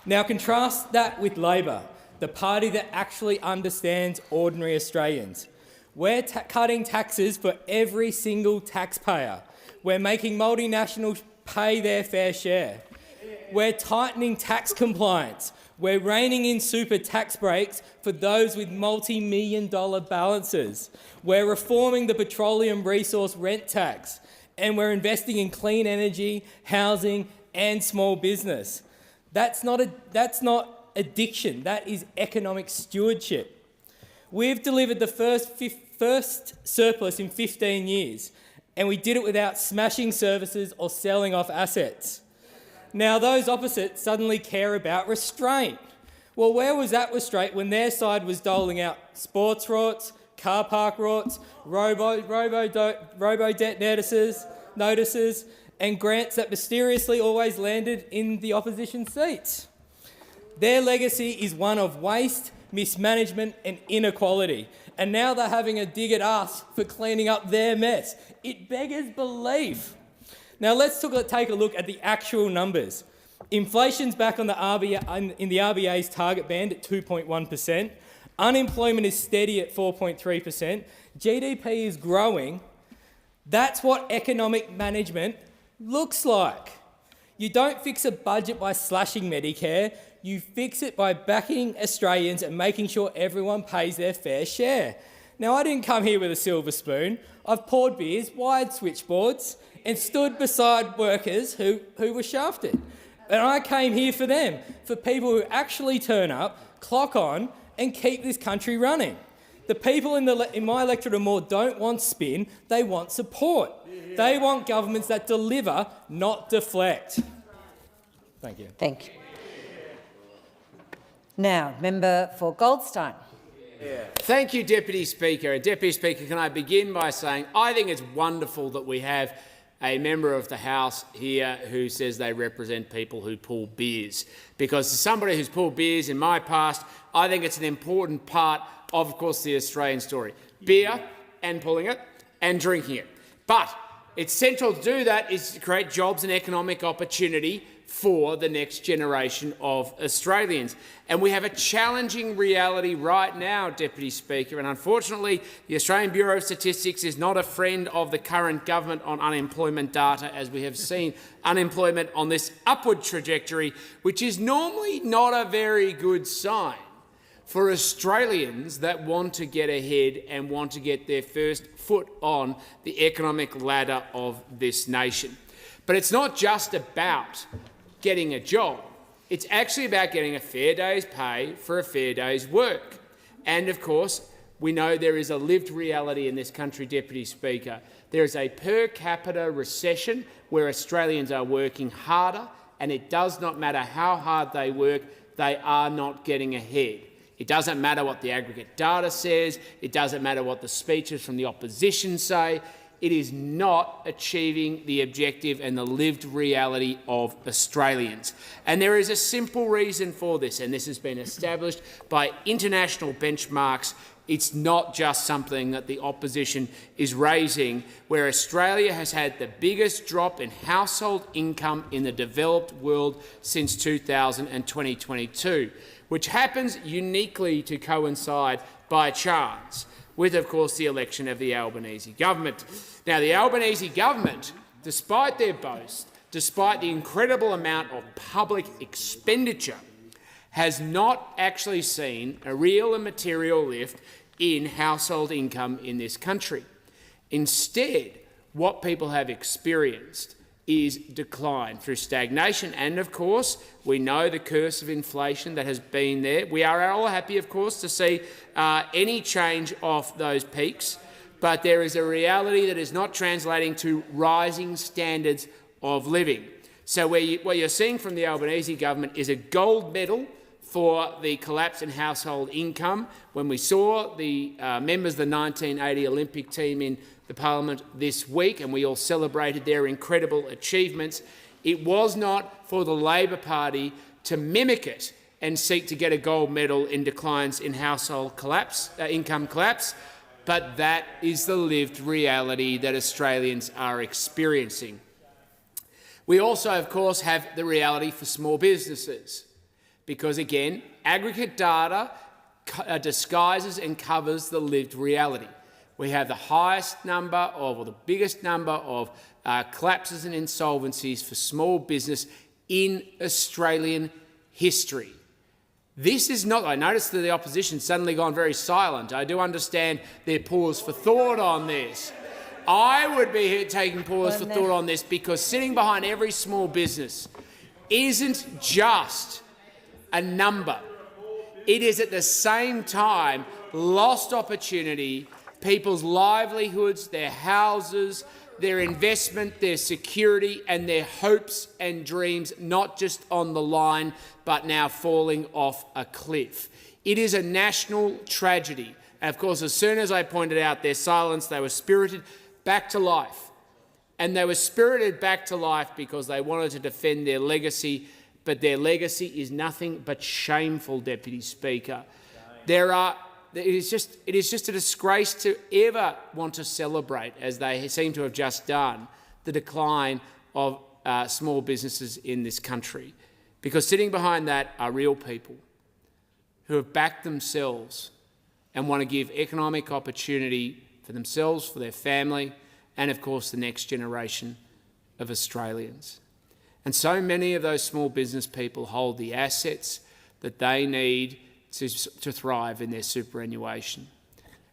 Speaker 17: Now contrast that with Labor, the party that actually understands ordinary Australians. We're cutting taxes for every single taxpayer. We're making multinationals pay their fair share. We're tightening tax compliance. We're reining in super tax breaks for those with multi-million-dollar balances. We're reforming the petroleum resource rent tax. And we're investing in clean energy, housing and small business. That's not addiction, that is economic stewardship. We've delivered the first surplus in 15 years, and we did it without smashing services or selling off assets. Now those opposites suddenly care about restraint. Well, where was that restraint when their side was doling out sports rorts, car park rorts, robo-debt notices, and grants that mysteriously always landed in the opposition seats? Their legacy is one of waste, mismanagement and inequality, and now they're having a dig at us for cleaning up their mess. It beggars belief. Now let's take a look at the actual numbers. Inflation's back on in the RBA's target band at 2.1%. Unemployment is steady at 4.3%. GDP is growing. That's what economic management looks like. You don't fix a budget by slashing Medicare. You fix it by backing Australians and making sure everyone pays their fair share. Now, I didn't come here with a silver spoon. I've poured beers, wired switchboards, and stood beside workers who were shafted. And I came here for them, for people who actually turn up, clock on, and keep this country running. The people in my electorate of Moore don't want spin, they want support. They want governments that deliver, not deflect. Thank you.
Speaker 7: Thank you. Now, member for Goldstein.
Speaker 8: Thank you, Deputy Speaker. Deputy Speaker, can I begin by saying I think it's wonderful that we have a member of the House here who says they represent people who pull beers. Because as somebody who's pulled beers in my past, I think it's an important part of course, the Australian story. Beer and pulling it and drinking it. But it's central to do that is to create jobs and economic opportunity for the next generation of Australians. And we have a challenging reality right now, Deputy Speaker, and unfortunately the Australian Bureau of Statistics is not a friend of the current government on unemployment data, as we have seen unemployment on this upward trajectory, which is normally not a very good sign for Australians that want to get ahead and want to get their first foot on the economic ladder of this nation. But it's not just about getting a job. It's actually about getting a fair day's pay for a fair day's work. And of course, we know there is a lived reality in this country, Deputy Speaker. There is a per capita recession where Australians are working harder, and it does not matter how hard they work, they are not getting ahead. It doesn't matter what the aggregate data says. It doesn't matter what the speeches from the opposition say. It is not achieving the objective and the lived reality of Australians. And there is a simple reason for this, and this has been established by international benchmarks. It's not just something that the opposition is raising, where Australia has had the biggest drop in household income in the developed world since 2022, which happens uniquely to coincide by chance with, of course, the election of the Albanese government. Now, the Albanese government, despite their boast, despite the incredible amount of public expenditure, has not actually seen a real and material lift in household income in this country. Instead, what people have experienced is decline through stagnation, and of course we know the curse of inflation that has been there. We are all happy, of course, to see any change off those peaks, but there is a reality that is not translating to rising standards of living. So what you're seeing from the Albanese government is a gold medal for the collapse in household income. When we saw the members of the 1980 Olympic team in the Parliament this week, and we all celebrated their incredible achievements, it was not for the Labor Party to mimic it and seek to get a gold medal in declines in household income collapse, but that is the lived reality that Australians are experiencing. We also, of course, have the reality for small businesses, because, again, aggregate data disguises and covers the lived reality. We have the highest number of, or the biggest number of collapses and insolvencies for small business in Australian history. This is not, I noticed that the opposition suddenly gone very silent. I do understand their pause for thought on this. I would be here taking pause for thought on this, because sitting behind every small business isn't just a number. It is at the same time lost opportunity, people's livelihoods, their houses, their investment, their security, and their hopes and dreams not just on the line but now falling off a cliff. It is a national tragedy. And of course, as soon as I pointed out their silence, they were spirited back to life. And they were spirited back to life because they wanted to defend their legacy, but their legacy is nothing but shameful, Deputy Speaker. It is just a disgrace to ever want to celebrate, as they seem to have just done, the decline of small businesses in this country. Because sitting behind that are real people who have backed themselves and want to give economic opportunity for themselves, for their family, and of course the next generation of Australians. And so many of those small business people hold the assets that they need to thrive in their superannuation.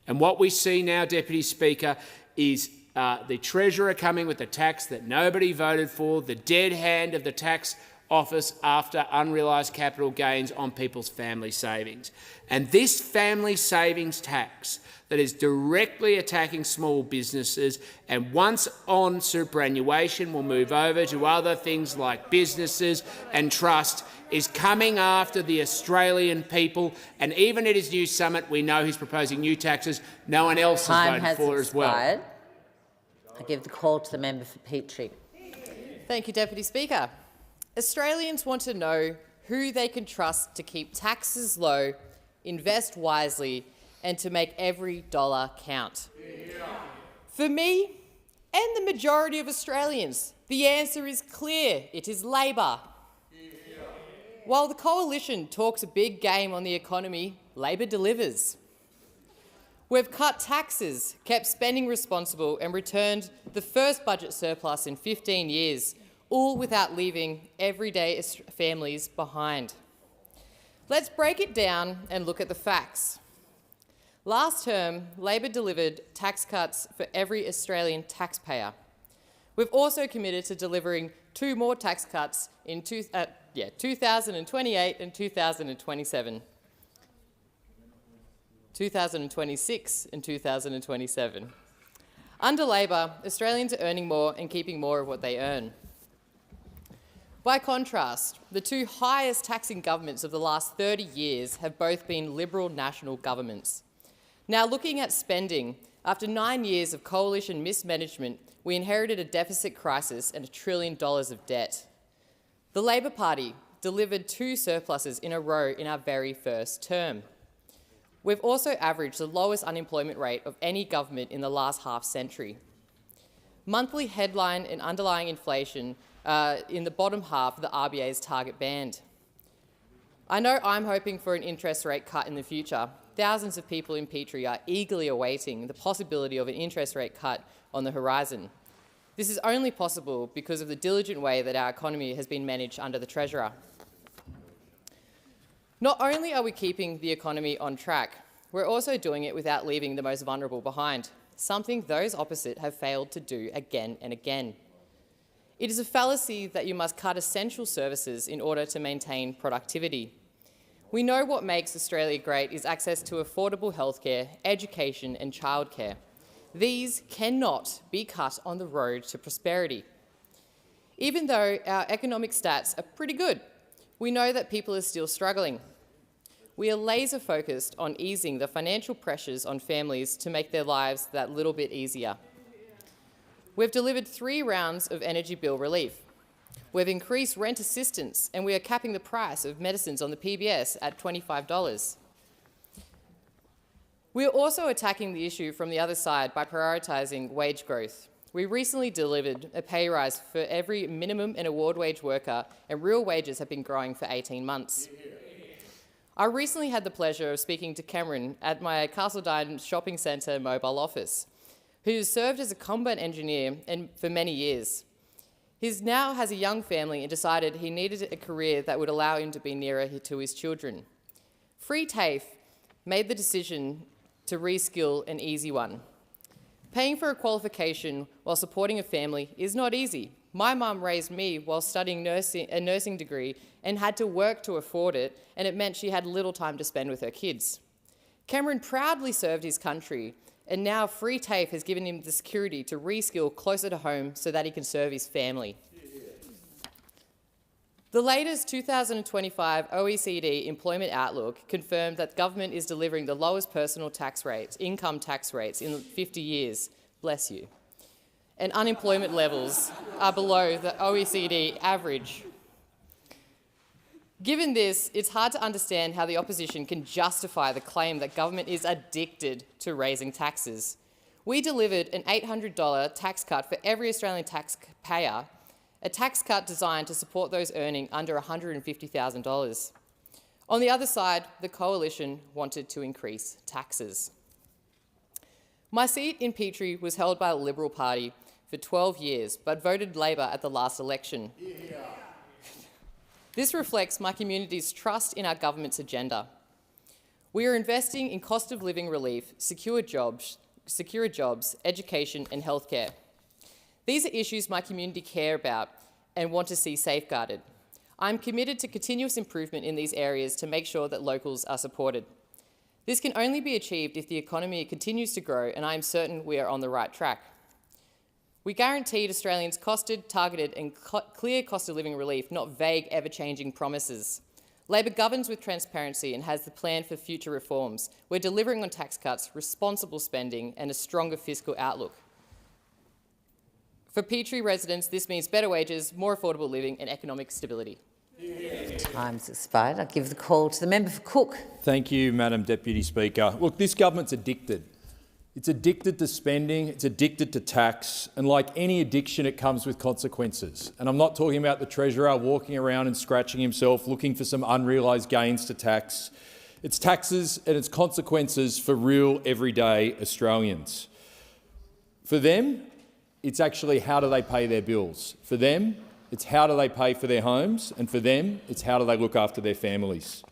Speaker 8: And what we see now, Deputy Speaker, is the Treasurer coming with a tax that nobody voted for, the dead hand of the tax office after unrealised capital gains on people's family savings. And this family savings tax that is directly attacking small businesses and once on superannuation will move over to other things like businesses and trust is coming after the Australian people. And even at his new summit, we know he's proposing new taxes. No one else has voted for it as well.
Speaker 7: I give the call to the member for Petrie.
Speaker 11: Thank you, Deputy Speaker. Australians want to know who they can trust to keep taxes low, invest wisely, and to make every dollar count. For me and the majority of Australians, the answer is clear. It is Labor. While the Coalition talks a big game on the economy, Labor delivers. We've cut taxes, kept spending responsible and returned the first budget surplus in 15 years, all without leaving everyday families behind. Let's break it down and look at the facts. Last term, Labor delivered tax cuts for every Australian taxpayer. We've also committed to delivering 2 more tax cuts in 2028 and 2027. 2026 and 2027. Under Labor, Australians are earning more and keeping more of what they earn. By contrast, the 2 highest taxing governments of the last 30 years have both been Liberal national governments. Now, looking at spending, after 9 years of coalition mismanagement, we inherited a deficit crisis and $1 trillion of debt. The Labor Party delivered 2 surpluses in a row in our very first term. We've also averaged the lowest unemployment rate of any government in the last half-century. Monthly headline and underlying inflation in the bottom half of the RBA's target band. I know I'm hoping for an interest rate cut in the future. Thousands of people in Petrie are eagerly awaiting the possibility of an interest rate cut on the horizon. This is only possible because of the diligent way that our economy has been managed under the Treasurer. Not only are we keeping the economy on track, we're also doing it without leaving the most vulnerable behind, something those opposite have failed to do again and again. It is a fallacy that you must cut essential services in order to maintain productivity. We know what makes Australia great is access to affordable healthcare, education and childcare. These cannot be cut on the road to prosperity. Even though our economic stats are pretty good, we know that people are still struggling. We are laser-focused on easing the financial pressures on families to make their lives that little bit easier. We've delivered 3 rounds of energy bill relief. We've increased rent assistance and we are capping the price of medicines on the PBS at $25. We are also attacking the issue from the other side by prioritising wage growth. We recently delivered a pay rise for every minimum and award wage worker, and real wages have been growing for 18 months. I recently had the pleasure of speaking to Cameron at my Castledine Shopping Centre mobile office, who served as a combat engineer for many years. He now has a young family and decided he needed a career that would allow him to be nearer to his children. Free TAFE made the decision to reskill an easy one. Paying for a qualification while supporting a family is not easy. My mum raised me while studying a nursing degree and had to work to afford it, and it meant she had little time to spend with her kids. Cameron proudly served his country, and now Free TAFE has given him the security to reskill closer to home so that he can serve his family. The latest 2025 OECD Employment Outlook confirmed that government is delivering the lowest personal tax rates, income tax rates in 50 years, bless you, and unemployment levels are below the OECD average. Given this, it's hard to understand how the opposition can justify the claim that government is addicted to raising taxes. We delivered an $800 tax cut for every Australian taxpayer, a tax cut designed to support those earning under $150,000. On the other side, the Coalition wanted to increase taxes. My seat in Petrie was held by the Liberal Party for 12 years, but voted Labor at the last election. This reflects my community's trust in our government's agenda. We are investing in cost of living relief, secure jobs, education and healthcare. These are issues my community care about and want to see safeguarded. I'm committed to continuous improvement in these areas to make sure that locals are supported. This can only be achieved if the economy continues to grow, and I am certain we are on the right track. We guaranteed Australians costed, targeted and clear cost of living relief, not vague, ever-changing promises. Labor governs with transparency and has the plan for future reforms. We're delivering on tax cuts, responsible spending and a stronger fiscal outlook. For Petrie residents, this means better wages, more affordable living and economic stability.
Speaker 7: Time's expired. I'll give the call to the member for Cook.
Speaker 1: Thank you, Madam Deputy Speaker. Look, this government's addicted. It's addicted to spending, it's addicted to tax, and like any addiction, it comes with consequences. And I'm not talking about the Treasurer walking around and scratching himself looking for some unrealised gains to tax. It's taxes and its consequences for real, everyday Australians. For them, it's actually how do they pay their bills. For them, it's how do they pay for their homes, and for them, it's how do they look after their families.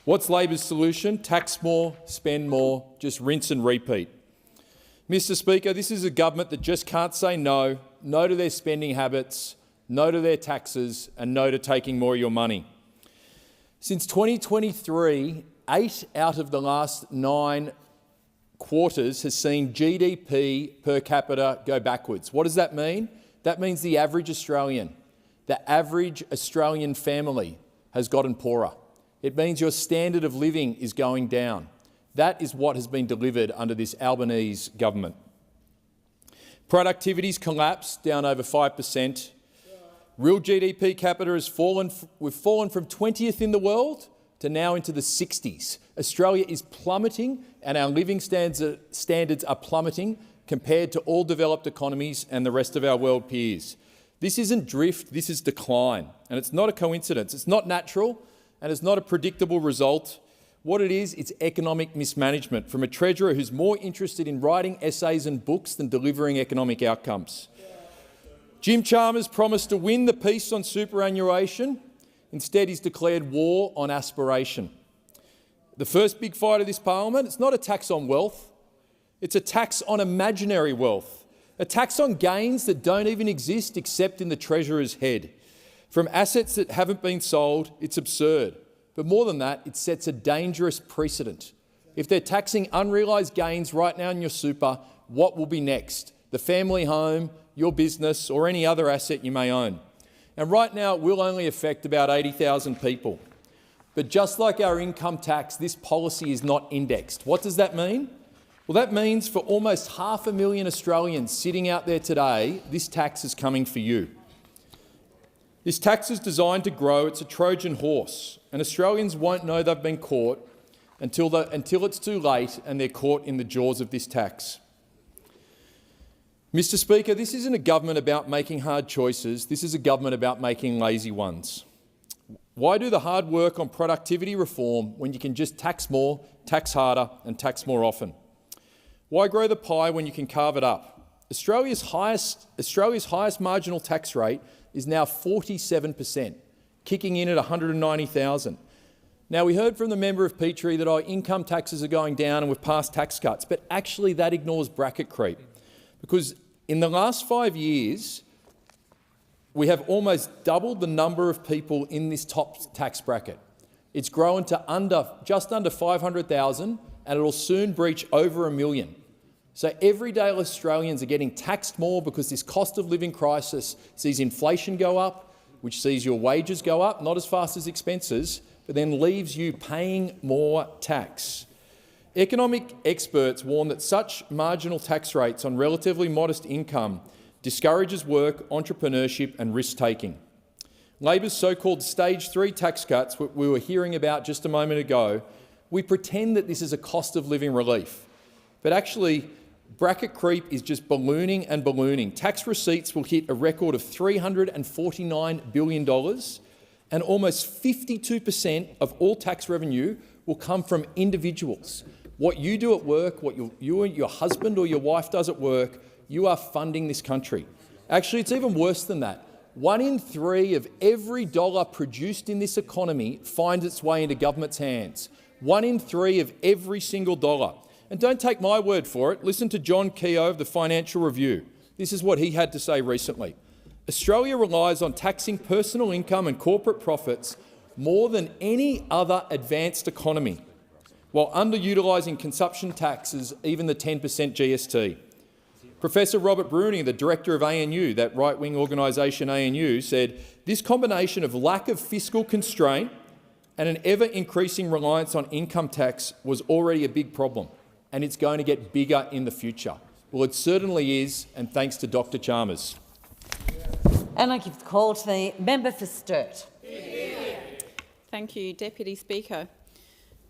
Speaker 1: What's Labor's solution? Tax more, spend more, just rinse and repeat. Mr Speaker, this is a government that just can't say no, no to their spending habits, no to their taxes and no to taking more of your money. Since 2023, 8 out of the last 9 quarters has seen GDP per capita go backwards. What does that mean? That means the average Australian family has gotten poorer. It means your standard of living is going down. That is what has been delivered under this Albanese government. Productivity's collapsed, down over 5%. Real GDP capita has fallen. We've fallen from 20th in the world to now into the 60s. Australia is plummeting and our living standards are plummeting compared to all developed economies and the rest of our world peers. This isn't drift, this is decline. And it's not a coincidence. It's not natural and it's not a predictable result. What it is, it's economic mismanagement from a Treasurer who's more interested in writing essays and books than delivering economic outcomes. Jim Chalmers promised to win the peace on superannuation. Instead, he's declared war on aspiration. The first big fight of this parliament, it's not a tax on wealth. It's a tax on imaginary wealth, a tax on gains that don't even exist except in the Treasurer's head. From assets that haven't been sold, it's absurd. But more than that, it sets a dangerous precedent. If they're taxing unrealised gains right now in your super, what will be next? The family home, your business or any other asset you may own. And right now it will only affect about 80,000 people. But just like our income tax, this policy is not indexed. What does that mean? Well, that means for almost 500,000 Australians sitting out there today, this tax is coming for you. This tax is designed to grow. It's a Trojan horse, and Australians won't know they've been caught until it's too late and they're caught in the jaws of this tax. Mr Speaker, this isn't a government about making hard choices. This is a government about making lazy ones. Why do the hard work on productivity reform when you can just tax more, tax harder and tax more often? Why grow the pie when you can carve it up? Australia's highest marginal tax rate is now 47%, kicking in at 190,000. Now, we heard from the member of Petrie that our income taxes are going down and we've passed tax cuts, but actually that ignores bracket creep. Because in the last 5 years, we have almost doubled the number of people in this top tax bracket. It's grown to just under 500,000 and it'll soon breach over 1 million. So everyday Australians are getting taxed more because this cost of living crisis sees inflation go up, which sees your wages go up, not as fast as expenses, but then leaves you paying more tax. Economic experts warn that such marginal tax rates on relatively modest income discourages work, entrepreneurship and risk-taking. Labor's so-called Stage 3 tax cuts, what we were hearing about just a moment ago, we pretend that this is a cost of living relief. But actually, bracket creep is just ballooning and ballooning. Tax receipts will hit a record of $349 billion and almost 52% of all tax revenue will come from individuals. What you do at work, what you and your husband or your wife does at work, you are funding this country. Actually, it's even worse than that. 1 in 3 of every dollar produced in this economy finds its way into government's hands. 1 in 3 of every single dollar. And don't take my word for it. Listen to John Keogh of the Financial Review. This is what he had to say recently. Australia relies on taxing personal income and corporate profits more than any other advanced economy, while underutilising consumption taxes, even the 10% GST. Professor Robert Bruni, the director of ANU, that right-wing organisation ANU, said this combination of lack of fiscal constraint and an ever-increasing reliance on income tax was already a big problem, and it's going to get bigger in the future. Well, it certainly is, and thanks to Dr Chalmers.
Speaker 7: And I give the call to the member for Sturt.
Speaker 9: Thank you, Deputy Speaker.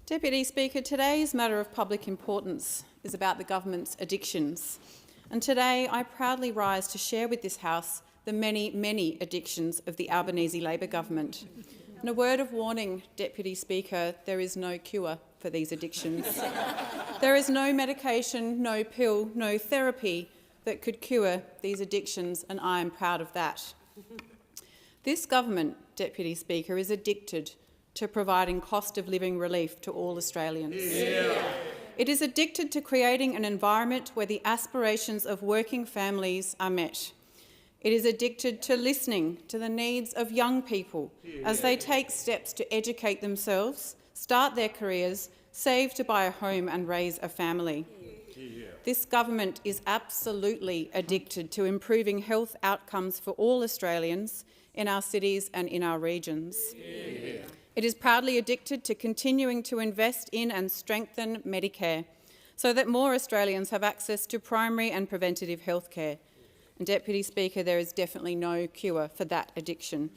Speaker 9: Deputy Speaker, today's matter of public importance is about the government's addictions. And today I proudly rise to share with this House the many, many addictions of the Albanese Labor government. And a word of warning, Deputy Speaker, there is no cure for these addictions. There is no medication, no pill, no therapy that could cure these addictions, and I am proud of that. This government, Deputy Speaker, is addicted to providing cost of living relief to all Australians. Yeah. It is addicted to creating an environment where the aspirations of working families are met. It is addicted to listening to the needs of young people as they take steps to educate themselves, start their careers, save to buy a home and raise a family. This government is absolutely addicted to improving health outcomes for all Australians in our cities and in our regions. It is proudly addicted to continuing to invest in and strengthen Medicare so that more Australians have access to primary and preventative health care. And Deputy Speaker, there is definitely no cure for that addiction.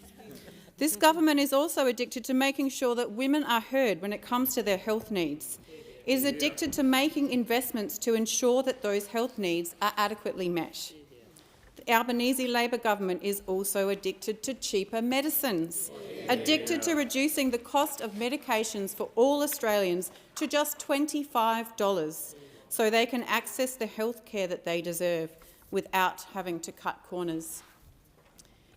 Speaker 9: This government is also addicted to making sure that women are heard when it comes to their health needs. It is addicted to making investments to ensure that those health needs are adequately met. The Albanese Labor government is also addicted to cheaper medicines, addicted to reducing the cost of medications for all Australians to just $25 so they can access the health care that they deserve without having to cut corners.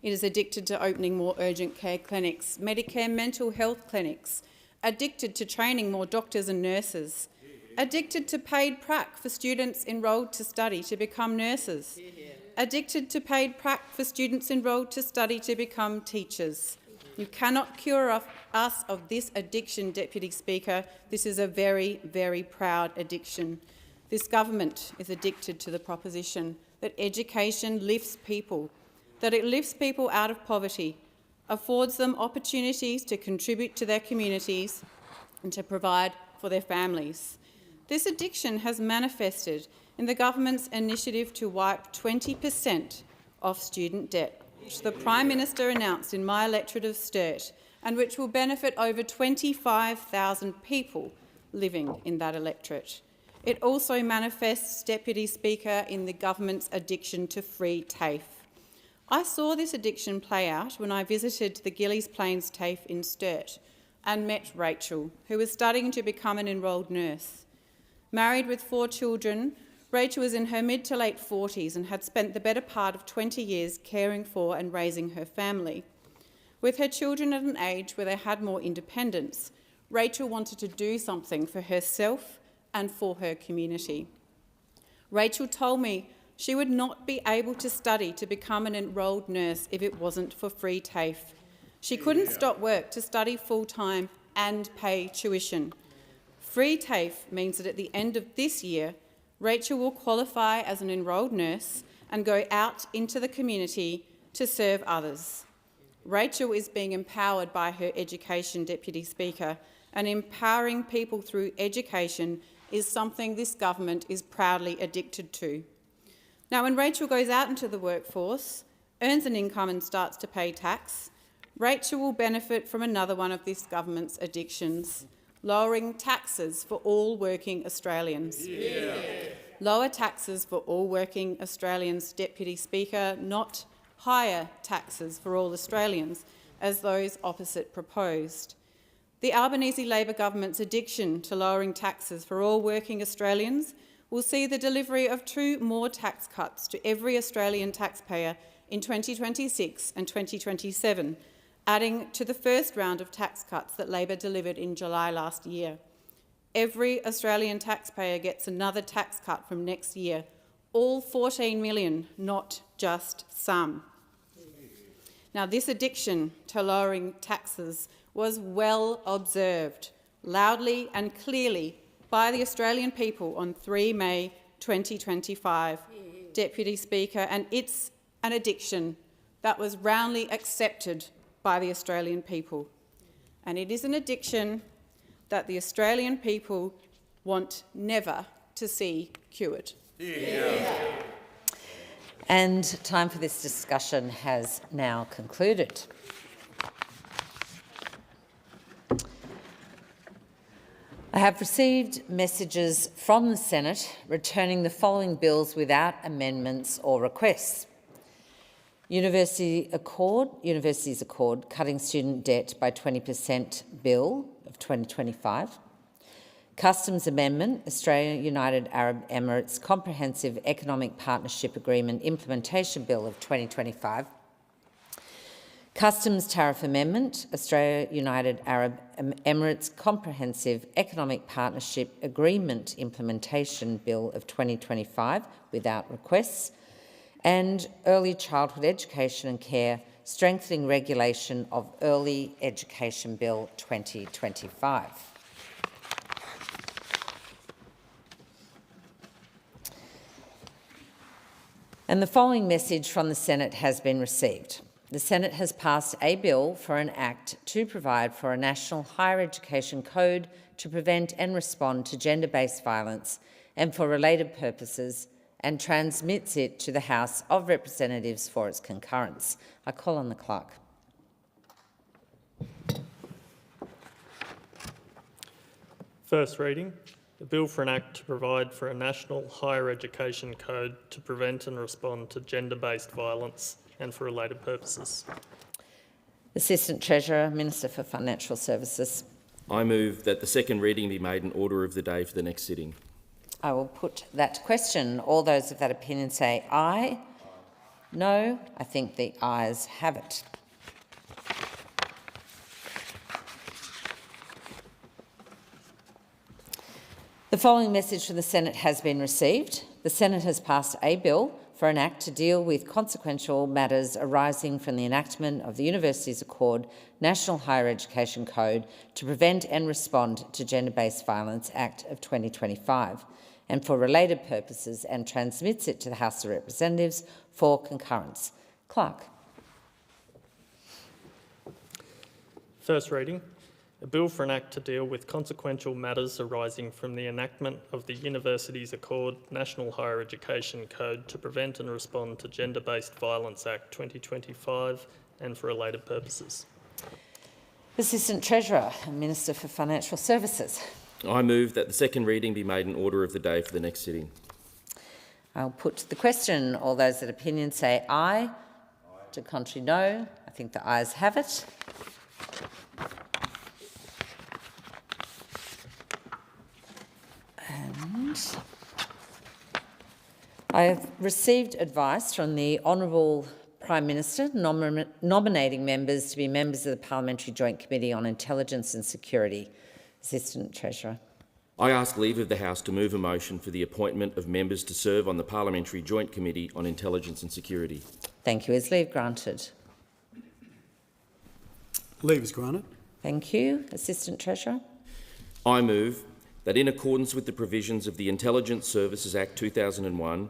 Speaker 9: It is addicted to opening more urgent care clinics, Medicare mental health clinics, addicted to training more doctors and nurses, addicted to paid prac for students enrolled to study to become nurses, addicted to paid prac for students enrolled to study to become teachers. You cannot cure us of this addiction, Deputy Speaker. This is a very, very proud addiction. This government is addicted to the proposition that education lifts people, that it lifts people out of poverty, affords them opportunities to contribute to their communities and to provide for their families. This addiction has manifested in the government's initiative to wipe 20% off student debt, which the Prime Minister announced in my electorate of Sturt, and which will benefit over 25,000 people living in that electorate. It also manifests, Deputy Speaker, in the government's addiction to free TAFE. I saw this addiction play out when I visited the Gillies Plains TAFE in Sturt and met Rachel, who was studying to become an enrolled nurse. Married with 4 children, Rachel was in her mid to late 40s and had spent the better part of 20 years caring for and raising her family. With her children at an age where they had more independence, Rachel wanted to do something for herself and for her community. Rachel told me she would not be able to study to become an enrolled nurse if it wasn't for free TAFE. She couldn't stop work to study full-time and pay tuition. Free TAFE means that at the end of this year, Rachel will qualify as an enrolled nurse and go out into the community to serve others. Rachel is being empowered by her education, Deputy Speaker, and empowering people through education is something this government is proudly addicted to. Now, when Rachel goes out into the workforce, earns an income and starts to pay tax, Rachel will benefit from another one of this government's addictions, lowering taxes for all working Australians. Yeah. Lower taxes for all working Australians, Deputy Speaker, not higher taxes for all Australians, as those opposite proposed. The Albanese Labor government's addiction to lowering taxes for all working Australians will see the delivery of 2 more tax cuts to every Australian taxpayer in 2026 and 2027, adding to the first round of tax cuts that Labor delivered in July last year. Every Australian taxpayer gets another tax cut from next year, all 14 million, not just some.
Speaker 15: Now, this addiction to lowering taxes was well observed, loudly and clearly by the Australian people on 3 May 2025, Deputy Speaker, and it's an addiction that was roundly accepted by the Australian people. And it is an addiction that the Australian people want never to see cured.
Speaker 7: And time for this discussion has now concluded. I have received messages from the Senate returning the following bills without amendments or requests. Universities Accord Cutting Student Debt by 20% Bill of 2025. Customs Amendment, Australia United Arab Emirates Comprehensive Economic Partnership Agreement Implementation Bill of 2025. Customs Tariff Amendment, Australia United Arab Emirates Comprehensive Economic Partnership Agreement Implementation Bill of 2025 without requests, and Early Childhood Education and Care Strengthening Regulation of Early Education Bill 2025. And the following message from the Senate has been received. The Senate has passed a bill for an act to provide for a national higher education code to prevent and respond to gender-based violence and for related purposes, and transmits it to the House of Representatives for its concurrence. I call on the clerk.
Speaker 20: First reading. The bill for an act to provide for a national higher education code to prevent and respond to gender-based violence and for related purposes.
Speaker 7: Assistant Treasurer, Minister for Financial Services.
Speaker 22: I move that the second reading be made in order of the day for the next sitting.
Speaker 7: I will put that to question. All those of that opinion say aye. No. I think the ayes have it. The following message from the Senate has been received. The Senate has passed a bill for an act to deal with consequential matters arising from the enactment of the Universities Accord National Higher Education Code to prevent and respond to Gender-Based Violence Act of 2025 and for related purposes, and transmits it to the House of Representatives for concurrence. Clerk.
Speaker 20: First reading. A bill for an act to deal with consequential matters arising from the enactment of the Universities Accord National Higher Education Code to prevent and respond to Gender-Based Violence Act 2025 and for related purposes.
Speaker 7: Assistant Treasurer and Minister for Financial Services.
Speaker 22: I move that the second reading be made in order of the day for the next sitting.
Speaker 7: I'll put to the question. All those that opinion say aye. To contrary, no. I think the ayes have it. And I have received advice from the Honourable Prime Minister nominating members to be members of the Parliamentary Joint Committee on Intelligence and Security. Assistant Treasurer.
Speaker 22: I ask leave of the House to move a motion for the appointment of members to serve on the Parliamentary Joint Committee on Intelligence and Security.
Speaker 7: Thank you. Is leave granted?
Speaker 24: Leave is granted.
Speaker 7: Thank you. Assistant Treasurer.
Speaker 22: I move that in accordance with the provisions of the Intelligence Services Act 2001,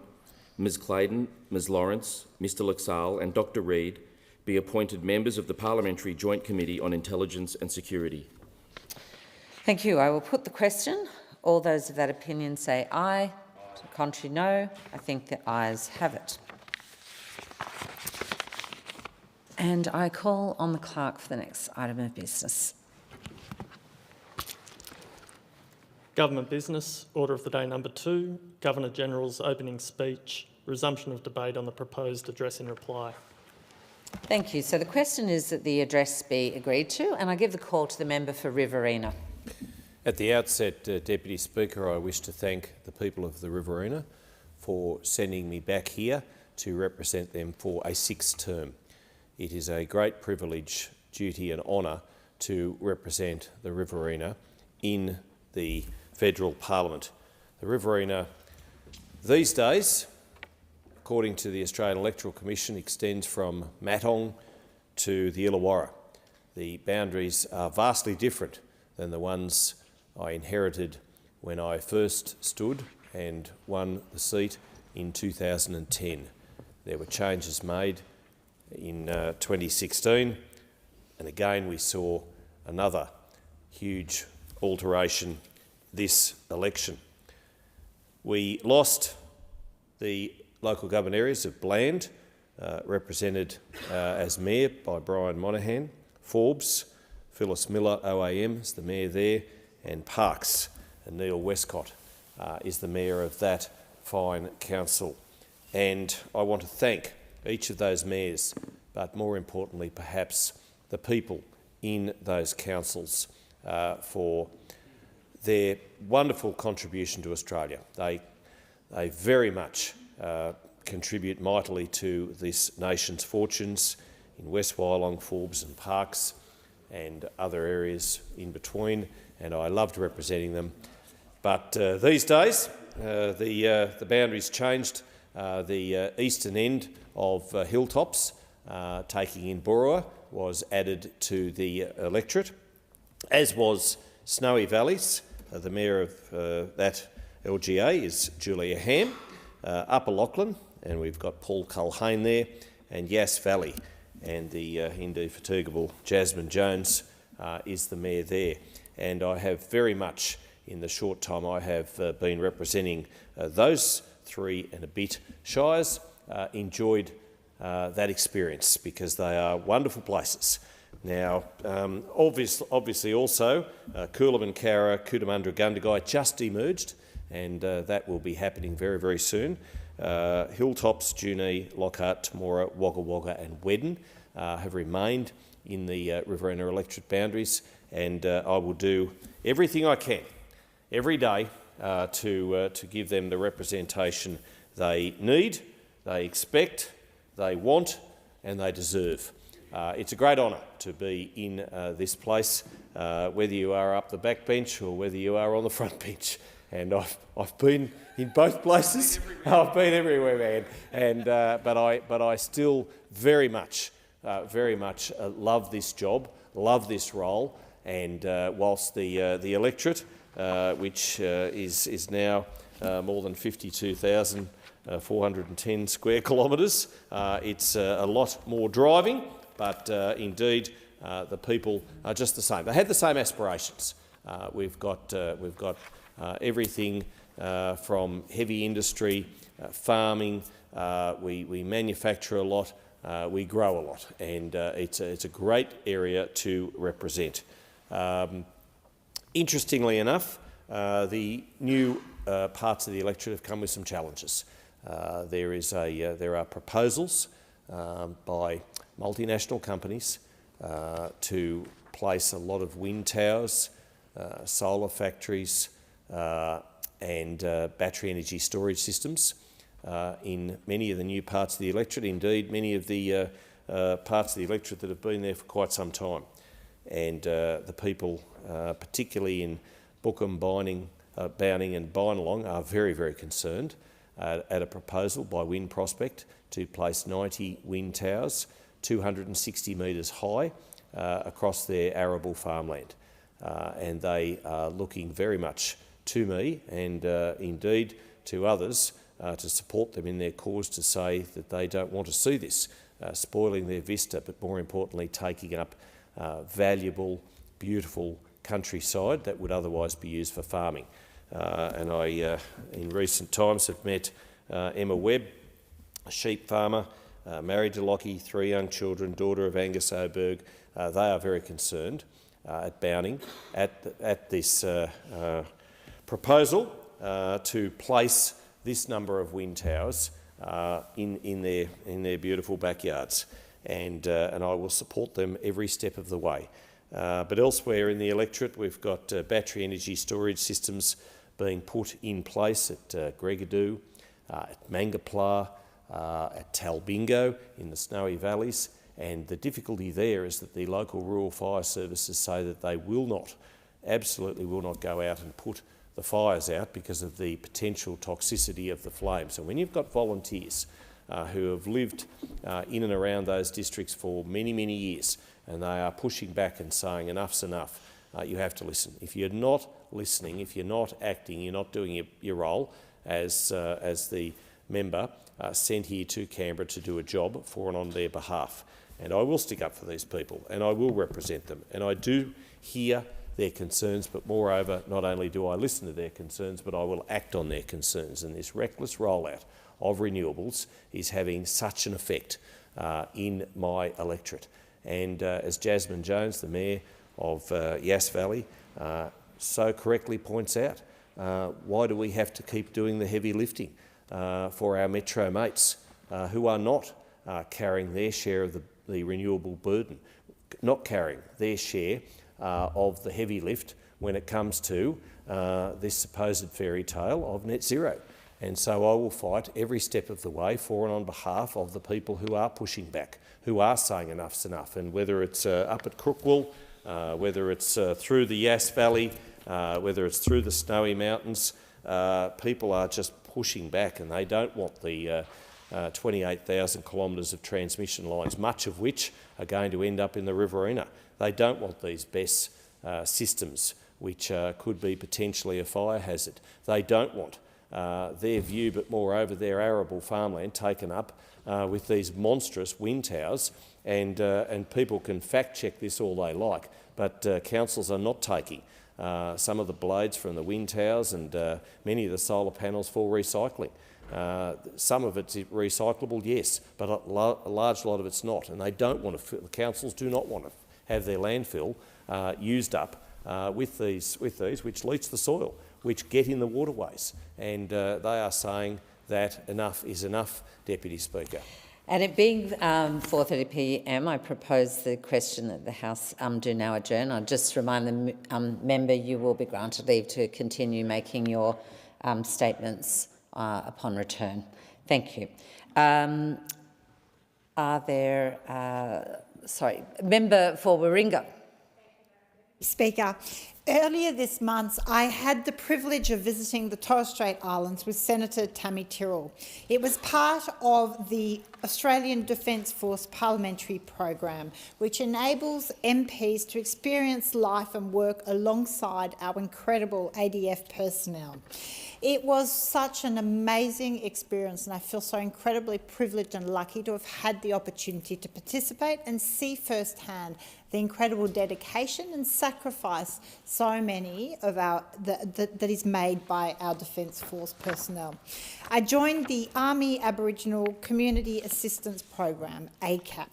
Speaker 22: Ms Clayton, Ms Lawrence, Mr Laxale and Dr Reid be appointed members of the Parliamentary Joint Committee on Intelligence and Security.
Speaker 7: Thank you. I will put the question. All those of that opinion say aye. To the contrary, no. I think the ayes have it. And I call on the clerk for the next item of business.
Speaker 20: Government business, order of the day number 2, Governor-General's opening speech, resumption of debate on the proposed address in reply.
Speaker 7: Thank you. So the question is that the address be agreed to, and I give the call to the member for Riverina.
Speaker 25: At the outset, Deputy Speaker, I wish to thank the people of the Riverina for sending me back here to represent them for a 6th term. It is a great privilege, duty and honour to represent the Riverina in the Federal Parliament. The Riverina these days, according to the Australian Electoral Commission, extends from Matong to the Illawarra. The boundaries are vastly different than the ones I inherited when I first stood and won the seat in 2010. There were changes made in 2016, and again we saw another huge alteration this election. We lost the local government areas of Bland, represented as mayor by Brian Monaghan, Forbes, Phyllis Miller OAM is the mayor there, and Parkes, and Neil Westcott is the mayor of that fine council. And I want to thank each of those mayors, but more importantly perhaps the people in those councils for their wonderful contribution to Australia. They very much contribute mightily to this nation's fortunes in West Wyalong, Forbes and Parkes and other areas in between, and I loved representing them. But these days the boundaries changed. The eastern end of Hilltops, taking in Borua, was added to the electorate, as was Snowy Valleys. The mayor of that LGA is Julia Ham. Upper Lachlan, and we've got Paul Culhane there, and Yass Valley, and the indefatigable Jasmine Jones is the mayor there. And I have very much, in the short time I have been representing those 3 and a bit shires, enjoyed that experience because they are wonderful places. Now, obviously also, Coolum, Cowra, Cootamundra, Gundagai just emerged, and that will be happening very, very soon. Hilltops, Junee, Lockhart, Temora, Wagga Wagga and Wedden have remained in the Riverina electorate boundaries, and I will do everything I can every day to give them the representation they need, they expect, they want and they deserve. It's a great honour to be in this place, whether you are up the back bench or whether you are on the front bench. And I've been in both places. I've been everywhere, man. And but I still very much love this job, love this role. And whilst the electorate, which is now more than 52,410 square kilometres, it's a lot more driving. But indeed, the people are just the same. They had the same aspirations. We've got everything from heavy industry, farming. We manufacture a lot. We grow a lot, and it's a great area to represent. Interestingly enough, the new parts of the electorate have come with some challenges. There are proposals by multinational companies to place a lot of wind towers, solar factories and battery energy storage systems in many of the new parts of the electorate, indeed many of the parts of the electorate that have been there for quite some time. And the people, particularly in Bookham, Bowning and Bynalong, are very, very concerned at a proposal by Wind Prospect to place 90 wind towers 260 metres high across their arable farmland. And they are looking very much to me and indeed to others to support them in their cause, to say that they don't want to see this spoiling their vista, but more importantly taking up valuable, beautiful countryside that would otherwise be used for farming. And I, in recent times, have met Emma Webb, a sheep farmer, married to Lockie, 3 young children, daughter of Angus Oberg. They are very concerned at Bowning at this proposal to place this number of wind towers in their beautiful backyards, and I will support them every step of the way. But elsewhere in the electorate, we've got battery energy storage systems being put in place at Gregadoo, at Mangapla, at Talbingo in the Snowy Valleys, and the difficulty there is that the local rural fire services say that they will not, absolutely will not go out and put the fires out because of the potential toxicity of the flames. And when you've got volunteers who have lived in and around those districts for many, many years, and they are pushing back and saying enough's enough. You have to listen. If you're not listening, if you're not acting, you're not doing your role as the member sent here to Canberra to do a job for and on their behalf. And I will stick up for these people, and I will represent them, and I do hear their concerns, but moreover, not only do I listen to their concerns, but I will act on their concerns. And this reckless rollout of renewables is having such an effect in my electorate. And as Jasmine Jones, the Mayor of Yass Valley, so correctly points out, why do we have to keep doing the heavy lifting for our metro mates who are not carrying their share of the renewable burden, not carrying their share of the heavy lift when it comes to this supposed fairy tale of net zero? And so I will fight every step of the way for and on behalf of the people who are pushing back, who are saying enough's enough. And whether it's up at Crookwell, whether it's through the Yass Valley, whether it's through the Snowy Mountains, people are just pushing back, and they don't want the 28,000 kilometres of transmission lines, much of which are going to end up in the Riverina. They don't want these BESS systems, which could be potentially a fire hazard. They don't want their view, but moreover their arable farmland taken up with these monstrous wind towers. And people can fact-check this all they like, but councils are not taking some of the blades from the wind towers and many of the solar panels for recycling. Some of it's recyclable, yes, but a large lot of it's not, and they don't want to. The councils do not want to have their landfill used up with these, which leach the soil, which get in the waterways, and they are saying that enough is enough, Deputy Speaker.
Speaker 7: And it being 4:30 p.m, I propose the question that the House do now adjourn. I'll just remind the member you will be granted leave to continue making your statements upon return. Thank you. Are there... Member for Warringah.
Speaker 6: Speaker, earlier this month I had the privilege of visiting the Torres Strait Islands with Senator Tammy Tyrrell. It was part of the Australian Defence Force Parliamentary Program, which enables MPs to experience life and work alongside our incredible ADF personnel. It was such an amazing experience, and I feel so incredibly privileged and lucky to have had the opportunity to participate and see firsthand the incredible dedication and sacrifice so many of that is made by our Defence Force personnel. I joined the Army Aboriginal Community Assistance Program, ACAP,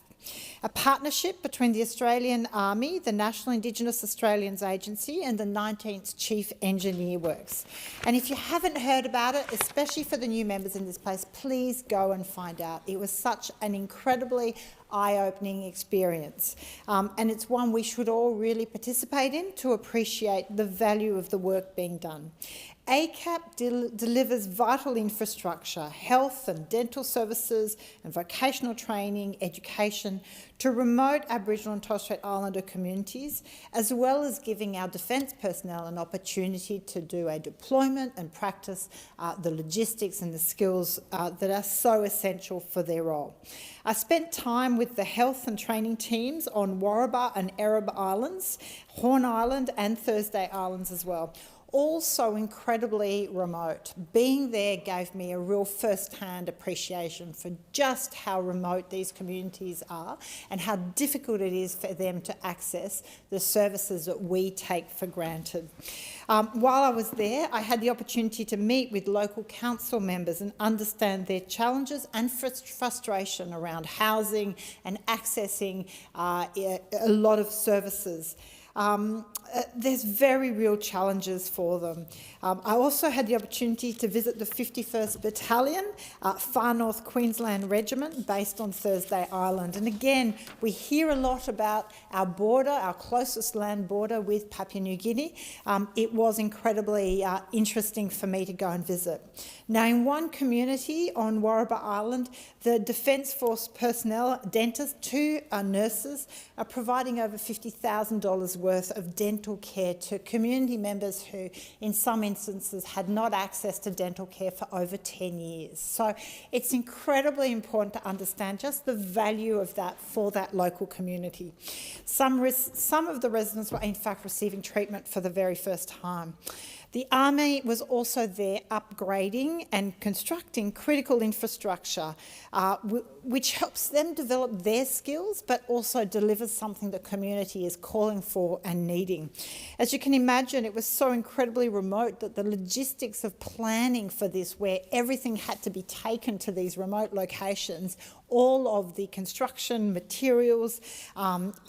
Speaker 6: a partnership between the Australian Army, the National Indigenous Australians Agency and the 19th Chief Engineer Works. And if you haven't heard about it, especially for the new members in this place, please go and find out. It was such an incredibly eye-opening experience, and it's one we should all really participate in to appreciate the value of the work being done. ACAP delivers vital infrastructure, health and dental services and vocational training, education to remote Aboriginal and Torres Strait Islander communities, as well as giving our defence personnel an opportunity to do a deployment and practice the logistics and the skills that are so essential for their role. I spent time with the health and training teams on Warraba and Erebor Islands, Horn Island and Thursday Islands as well. All so incredibly remote. Being there gave me a real first-hand appreciation for just how remote these communities are and how difficult it is for them to access the services that we take for granted. While I was there, I had the opportunity to meet with local council members and understand their challenges and frustration around housing and accessing a lot of services. There's very real challenges for them. I also had the opportunity to visit the 51st Battalion, Far North Queensland Regiment, based on Thursday Island. And again, we hear a lot about our border, our closest land border with Papua New Guinea. It was incredibly interesting for me to go and visit. Now, in one community on Warraba Island, the Defence Force personnel, dentists, 2 nurses, are providing over $50,000 worth of dental dental care to community members who, in some instances, had not access to dental care for over 10 years. So it's incredibly important to understand just the value of that for that local community. Some of the residents were in fact receiving treatment for the very first time. The Army was also there upgrading and constructing critical infrastructure, which helps them develop their skills, but also delivers something the community is calling for and needing. As you can imagine, it was so incredibly remote that the logistics of planning for this, where everything had to be taken to these remote locations, all of the construction materials,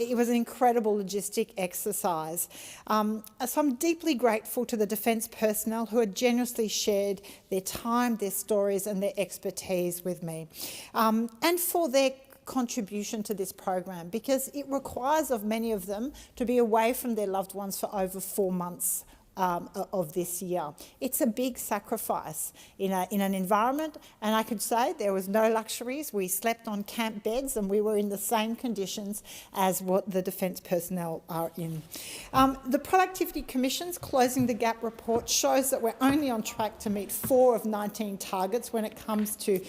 Speaker 6: it was an incredible logistic exercise. So I'm deeply grateful to the Defence personnel who had generously shared their time, their stories and their expertise with me, and for their contribution to this program, because it requires of many of them to be away from their loved ones for over 4 months of this year. It's a big sacrifice in an environment, and I could say there was no luxuries. We slept on camp beds and we were in the same conditions as what the Defence personnel are in. The Productivity Commission's Closing the Gap report shows that we're only on track to meet 4 of 19 targets when it comes to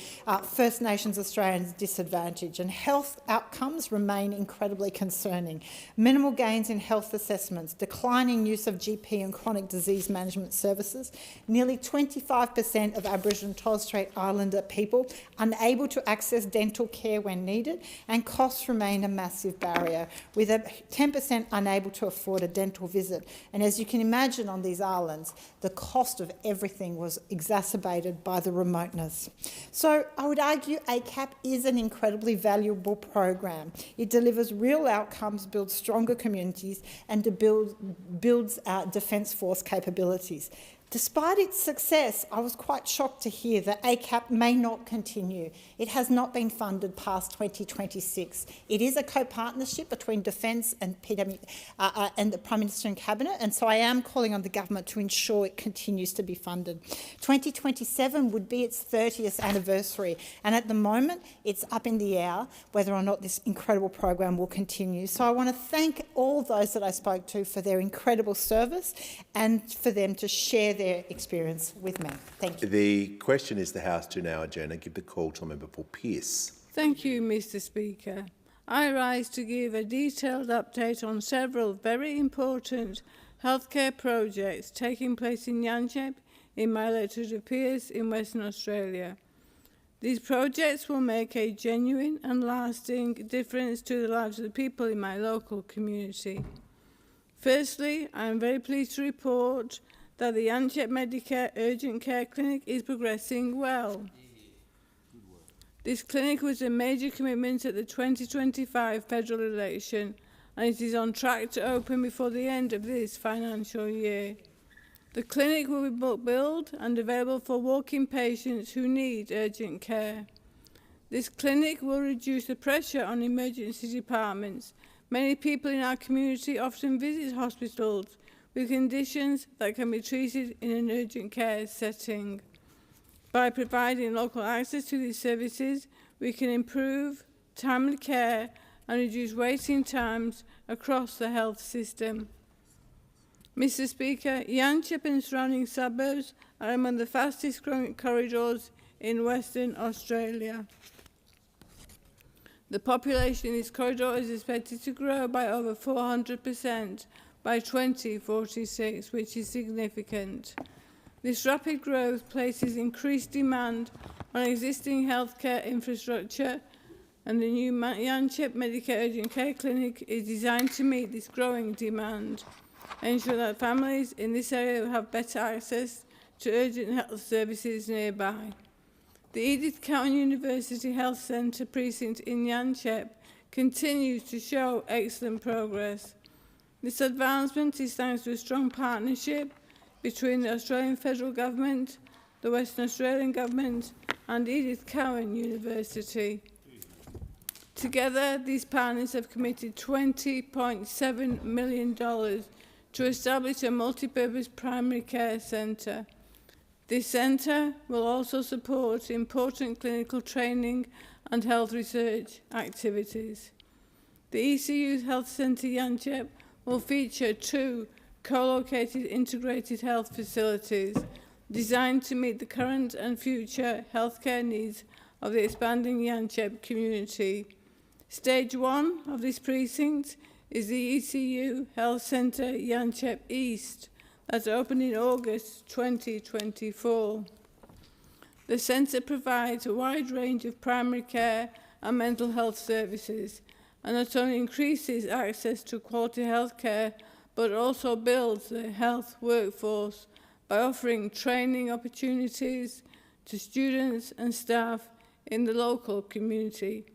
Speaker 6: First Nations Australians' disadvantage, and health outcomes remain incredibly concerning. Minimal gains in health assessments, declining use of GP and chronic disease management services, nearly 25% of Aboriginal and Torres Strait Islander people unable to access dental care when needed, and costs remain a massive barrier, with 10% unable to afford a dental visit. And as you can imagine, on these islands, the cost of everything was exacerbated by the remoteness. So I would argue ACAP is an incredibly valuable program. It delivers real outcomes, builds stronger communities, and builds Defence Force capabilities. Despite its success, I was quite shocked to hear that ACAP may not continue. It has not been funded past 2026. It is a co-partnership between Defence and and the Prime Minister and Cabinet, and so I am calling on the government to ensure it continues to be funded. 2027 would be its 30th anniversary, and at the moment it's up in the air whether or not this incredible program will continue. So I want to thank all those that I spoke to for their incredible service and for them to share their experience with me. Thank you.
Speaker 2: The question is the House to now adjourn and give the call to a member for Pearce.
Speaker 13: Thank you, Mr Speaker. I rise to give a detailed update on several very important healthcare projects taking place in Yanchep, in my electorate of Pearce in Western Australia. These projects will make a genuine and lasting difference to the lives of the people in my local community. Firstly, I am very pleased to report that the Yanchep Medicare Urgent Care Clinic is progressing well. This clinic was a major commitment at the 2025 federal election, and it is on track to open before the end of this financial year. The clinic will be book-billed and available for walk-in patients who need urgent care. This clinic will reduce the pressure on emergency departments. Many people in our community often visit hospitals with conditions that can be treated in an urgent care setting. By providing local access to these services, we can improve timely care and reduce waiting times across the health system. Mr Speaker, Yanchep and surrounding suburbs are among the fastest growing corridors in Western Australia. The population in this corridor is expected to grow by over 400% by 2046, which is significant. This rapid growth places increased demand on existing healthcare infrastructure, and the new Yanchep Medicare Urgent Care Clinic is designed to meet this growing demand, ensure that families in this area will have better access to urgent health services nearby. The Edith Cowan University Health Centre precinct in Yanchep continues to show excellent progress. This advancement is thanks to a strong partnership between the Australian Federal Government, the Western Australian Government and Edith Cowan University. Together, these partners have committed $20.7 million to establish a multi-purpose primary care centre. This centre will also support important clinical training and health research activities. The ECU Health Centre Yanchep will feature 2 co-located integrated health facilities designed to meet the current and future healthcare needs of the expanding Yanchep community. Stage 1 of this precinct is the ECU Health Centre Yanchep East that opened in August 2024. The centre provides a wide range of primary care and mental health services and not only increases access to quality health care but also builds the health workforce by offering training opportunities to students and staff in the local community.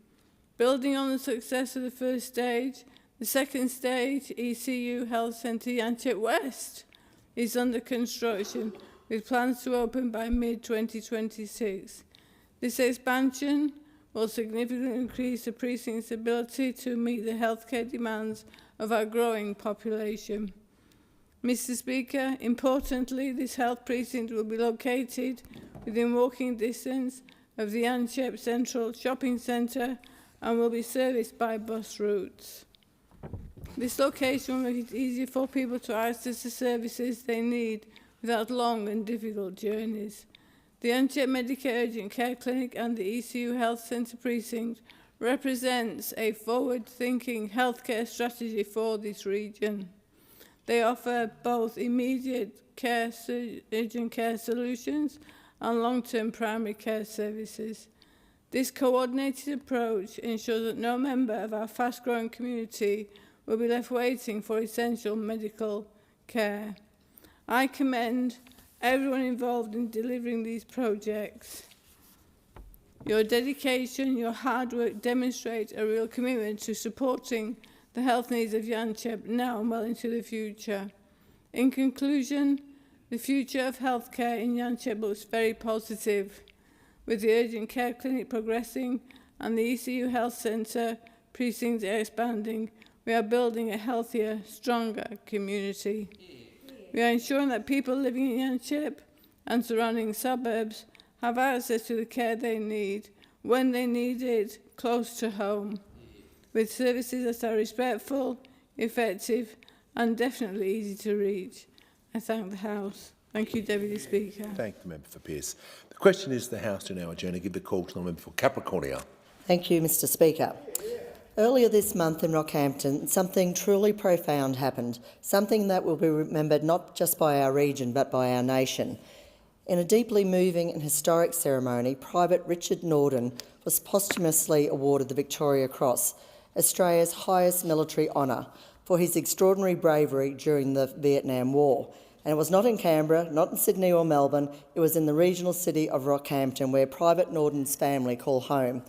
Speaker 13: Building on the success of the first stage, the second stage, ECU Health Centre Yanchep West, is under construction with plans to open by mid-2026. This expansion will significantly increase the precinct's ability to meet the healthcare demands of our growing population. Mr. Speaker, importantly, this health precinct will be located within walking distance of the Yanchep Central Shopping Centre and will be serviced by bus routes. This location will make it easier for people to access the services they need without long and difficult journeys. The Yanchep Medicare Urgent Care Clinic and the ECU Health Centre Precinct represents a forward-thinking healthcare strategy for this region. They offer both immediate care, urgent care solutions and long-term primary care services. This coordinated approach ensures that no member of our fast-growing community will be left waiting for essential medical care. I commend everyone involved in delivering these projects. Your dedication, your hard work demonstrate a real commitment to supporting the health needs of Yanchep now and well into the future. In conclusion, the future of healthcare in Yanchep looks very positive. With the urgent care clinic progressing and the ECU Health Centre precincts expanding, we are building a healthier, stronger community. We are ensuring that people living in Yanchep and surrounding suburbs have access to the care they need, when they need it, close to home, with services that are respectful, effective and definitely easy to reach. I thank the House. Thank you, Deputy Speaker.
Speaker 2: Thank the member for Pearce. The question is the House to now adjourn and give the call to the member for Capricornia.
Speaker 14: Thank you, Mr. Speaker. Earlier this month in Rockhampton, something truly profound happened, something that will be remembered not just by our region but by our nation. In a deeply moving and historic ceremony, Private Richard Norden was posthumously awarded the Victoria Cross, Australia's highest military honour, for his extraordinary bravery during the Vietnam War. And it was not in Canberra, not in Sydney or Melbourne, it was in the regional city of Rockhampton, where Private Norden's family call home.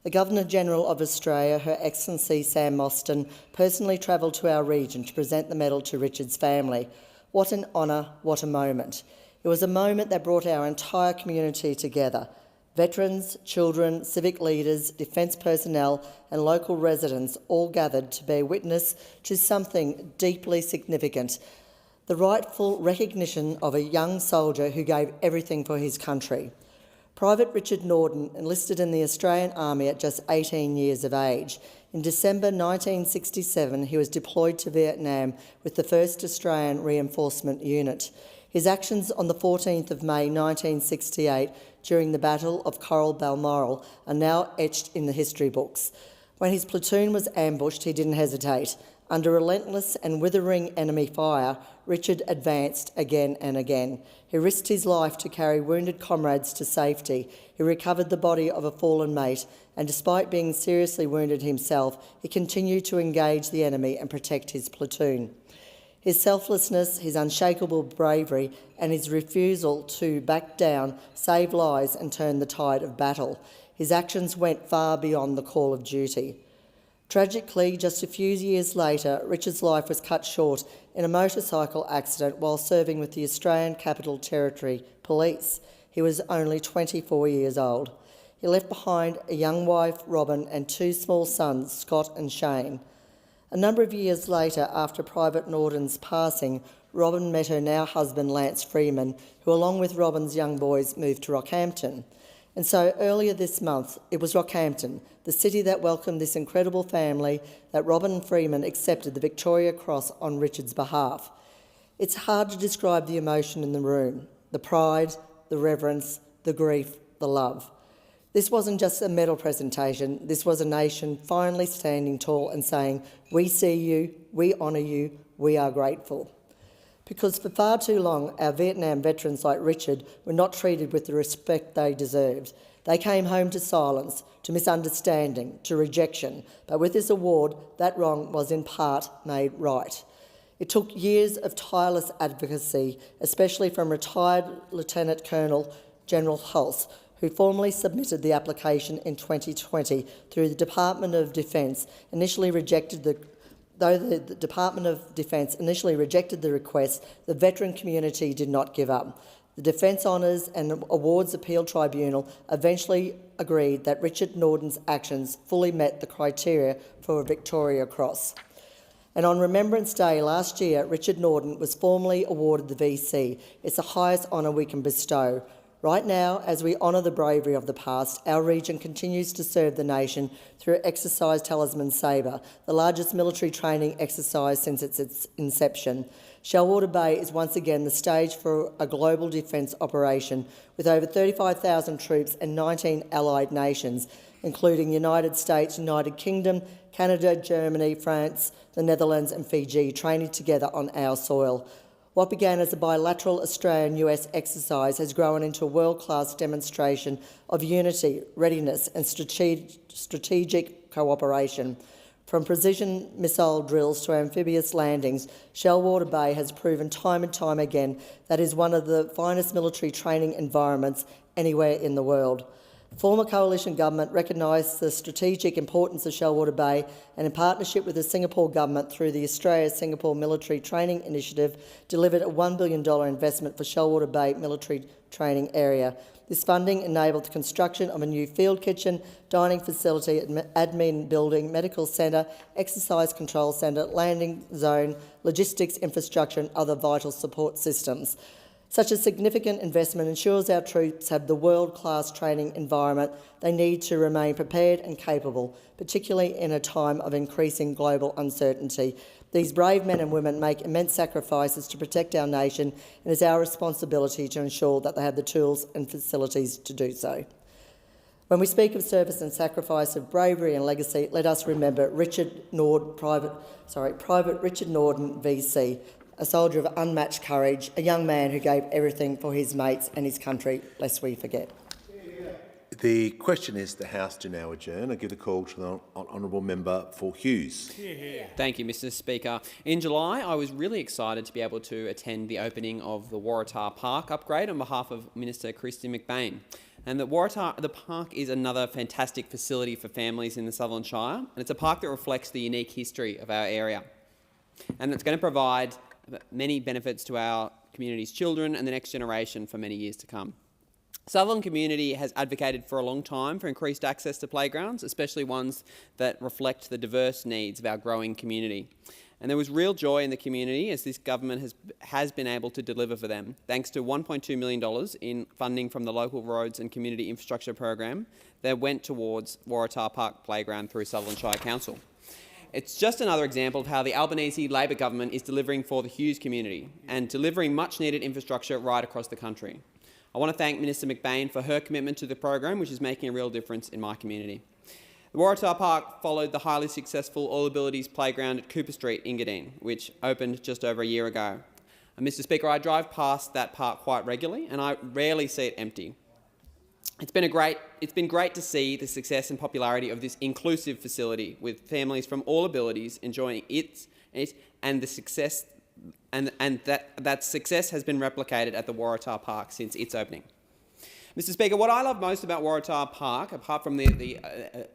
Speaker 14: The Governor-General of Australia, Her Excellency Sam Mostyn, personally travelled to our region to present the medal to Richard's family. What an honour, what a moment. It was a moment that brought our entire community together. Veterans, children, civic leaders, defence personnel and local residents all gathered to bear witness to something deeply significant, the rightful recognition of a young soldier who gave everything for his country. Private Richard Norden enlisted in the Australian Army at just 18 years of age. In December 1967, he was deployed to Vietnam with the 1st Australian Reinforcement Unit. His actions on the 14th of May 1968 during the Battle of Coral Balmoral are now etched in the history books. When his platoon was ambushed, he didn't hesitate. Under relentless and withering enemy fire, Richard advanced again and again. He risked his life to carry wounded comrades to safety. He recovered the body of a fallen mate, and despite being seriously wounded himself, he continued to engage the enemy and protect his platoon. His selflessness, his unshakable bravery, and his refusal to back down saved lives and turned the tide of battle. His actions went far beyond the call of duty. Tragically, just a few years later, Richard's life was cut short in a motorcycle accident while serving with the Australian Capital Territory Police. He was only 24 years old. He left behind a young wife, Robin, and 2 small sons, Scott and Shane. A number of years later, after Private Norden's passing, Robin met her now husband, Lance Freeman, who along with Robin's young boys moved to Rockhampton. And so earlier this month, it was Rockhampton, the city that welcomed this incredible family, that Robin Freeman accepted the Victoria Cross on Richard's behalf. It's hard to describe the emotion in the room, the pride, the reverence, the grief, the love. This wasn't just a medal presentation, this was a nation finally standing tall and saying, we see you, we honour you, we are grateful. Because for far too long, our Vietnam veterans like Richard were not treated with the respect they deserved. They came home to silence, to misunderstanding, to rejection. But with this award, that wrong was in part made right. It took years of tireless advocacy, especially from retired Lieutenant Colonel General Hulse, who formally submitted the application in 2020 through the Department of Defence, Though the Department of Defence initially rejected the request, the veteran community did not give up. The Defence Honours and Awards Appeal Tribunal eventually agreed that Richard Norden's actions fully met the criteria for a Victoria Cross. And on Remembrance Day last year, Richard Norden was formally awarded the VC. It's the highest honour we can bestow. Right now, as we honour the bravery of the past, our region continues to serve the nation through Exercise Talisman Sabre, the largest military training exercise since its inception. Shellwater Bay is once again the stage for a global defence operation with over 35,000 troops and 19 allied nations, including United States, United Kingdom, Canada, Germany, France, the Netherlands and Fiji, training together on our soil. What began as a bilateral Australian-US exercise has grown into a world-class demonstration of unity, readiness and strategic cooperation. From precision missile drills to amphibious landings, Shellwater Bay has proven time and time again that it is one of the finest military training environments anywhere in the world. The former coalition government recognised the strategic importance of Shellwater Bay and in partnership with the Singapore government through the Australia-Singapore Military Training Initiative delivered a $1 billion investment for Shellwater Bay military training area. This funding enabled the construction of a new field kitchen, dining facility, admin building, medical centre, exercise control centre, landing zone, logistics infrastructure and other vital support systems. Such a significant investment ensures our troops have the world-class training environment they need to remain prepared and capable, particularly in a time of increasing global uncertainty. These brave men and women make immense sacrifices to protect our nation, and it is our responsibility to ensure that they have the tools and facilities to do so. When we speak of service and sacrifice, of bravery and legacy, let us remember Private Richard Norden, VC, a soldier of unmatched courage, a young man who gave everything for his mates and his country, lest we forget.
Speaker 2: The question is the House to now adjourn. I give the call to the honourable member for Hughes.
Speaker 16: Thank you, Mr Speaker. In July, I was really excited to be able to attend the opening of the Waratah Park upgrade on behalf of Minister Kristy McBain. And the park is another fantastic facility for families in the Sutherland Shire, and it's a park that reflects the unique history of our area. And it's going to provide many benefits to our community's children and the next generation for many years to come. Sutherland community has advocated for a long time for increased access to playgrounds, especially ones that reflect the diverse needs of our growing community. And there was real joy in the community as this government has been able to deliver for them, thanks to $1.2 million in funding from the Local Roads and Community Infrastructure Program that went towards Waratah Park Playground through Sutherland Shire Council. It's just another example of how the Albanese Labor government is delivering for the Hughes community and delivering much-needed infrastructure right across the country. I want to thank Minister McBain for her commitment to the program, which is making a real difference in my community. The Waratah Park followed the highly successful All Abilities Playground at Cooper Street, Engadine, which opened just over a year ago. And Mr Speaker, I drive past that park quite regularly and I rarely see it empty. It's been great to see the success and popularity of this inclusive facility, with families from all abilities enjoying it, and the success that success has been replicated at the Waratah Park since its opening. Mr Speaker, what I love most about Waratah Park, apart from the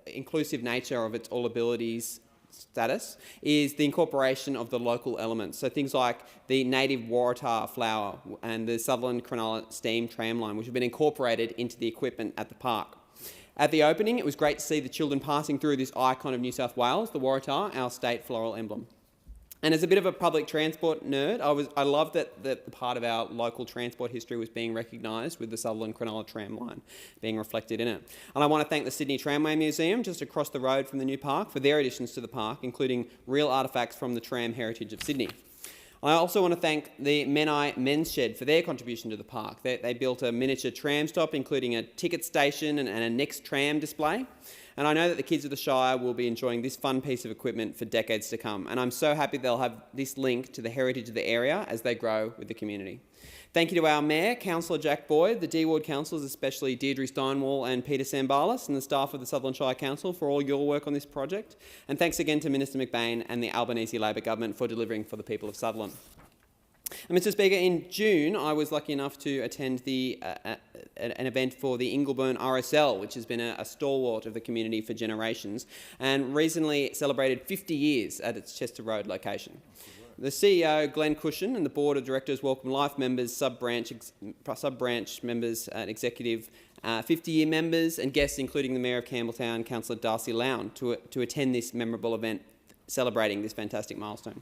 Speaker 16: inclusive nature of its all abilities status, is the incorporation of the local elements. So things like the native Waratah flower and the Sutherland Cronulla steam tramline, which have been incorporated into the equipment at the park. At the opening, it was great to see the children passing through this icon of New South Wales, the Waratah, our state floral emblem. And as a bit of a public transport nerd, I loved that the part of our local transport history was being recognised with the Sutherland-Cronulla tram line being reflected in it. And I want to thank the Sydney Tramway Museum, just across the road from the new park, for their additions to the park, including real artefacts from the tram heritage of Sydney. I also want to thank the Menai Men's Shed for their contribution to the park. They built a miniature tram stop, including a ticket station and a next tram display. And I know that the kids of the Shire will be enjoying this fun piece of equipment for decades to come. And I'm so happy they'll have this link to the heritage of the area as they grow with the community. Thank you to our Mayor, Councillor Jack Boyd, the D-Ward councillors, especially Deirdre Steinwall and Peter Sambalis, and the staff of the Sutherland Shire Council for all your work on this project. And thanks again to Minister McBain and the Albanese Labor Government for delivering for the people of Sutherland. And Mr Speaker, in June I was lucky enough to attend an event for the Ingleburn RSL, which has been a stalwart of the community for generations, and recently celebrated 50 years at its Chester Road location. The CEO, Glenn Cushion, and the Board of Directors welcome life members, sub-branch members and executive 50-year members and guests, including the Mayor of Campbelltown, Councillor Darcy Lown, to attend this memorable event celebrating this fantastic milestone.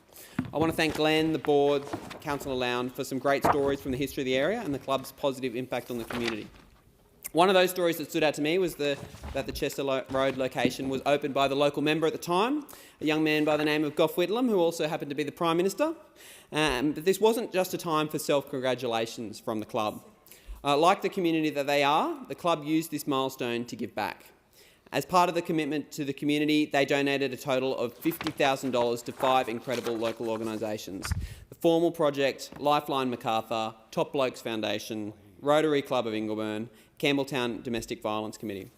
Speaker 16: I want to thank Glenn, the board, Councillor Lown for some great stories from the history of the area and the club's positive impact on the community. One of those stories that stood out to me was that the Chester Road location was opened by the local member at the time, a young man by the name of Gough Whitlam, who also happened to be the Prime Minister. But this wasn't just a time for self-congratulations from the club. Like the community that they are, the club used this milestone to give back. As part of the commitment to the community, they donated a total of $50,000 to 5 incredible local organisations: the Formal Project, Lifeline Macarthur, Top Blokes Foundation, Rotary Club of Ingleburn, Campbelltown Domestic Violence Committee.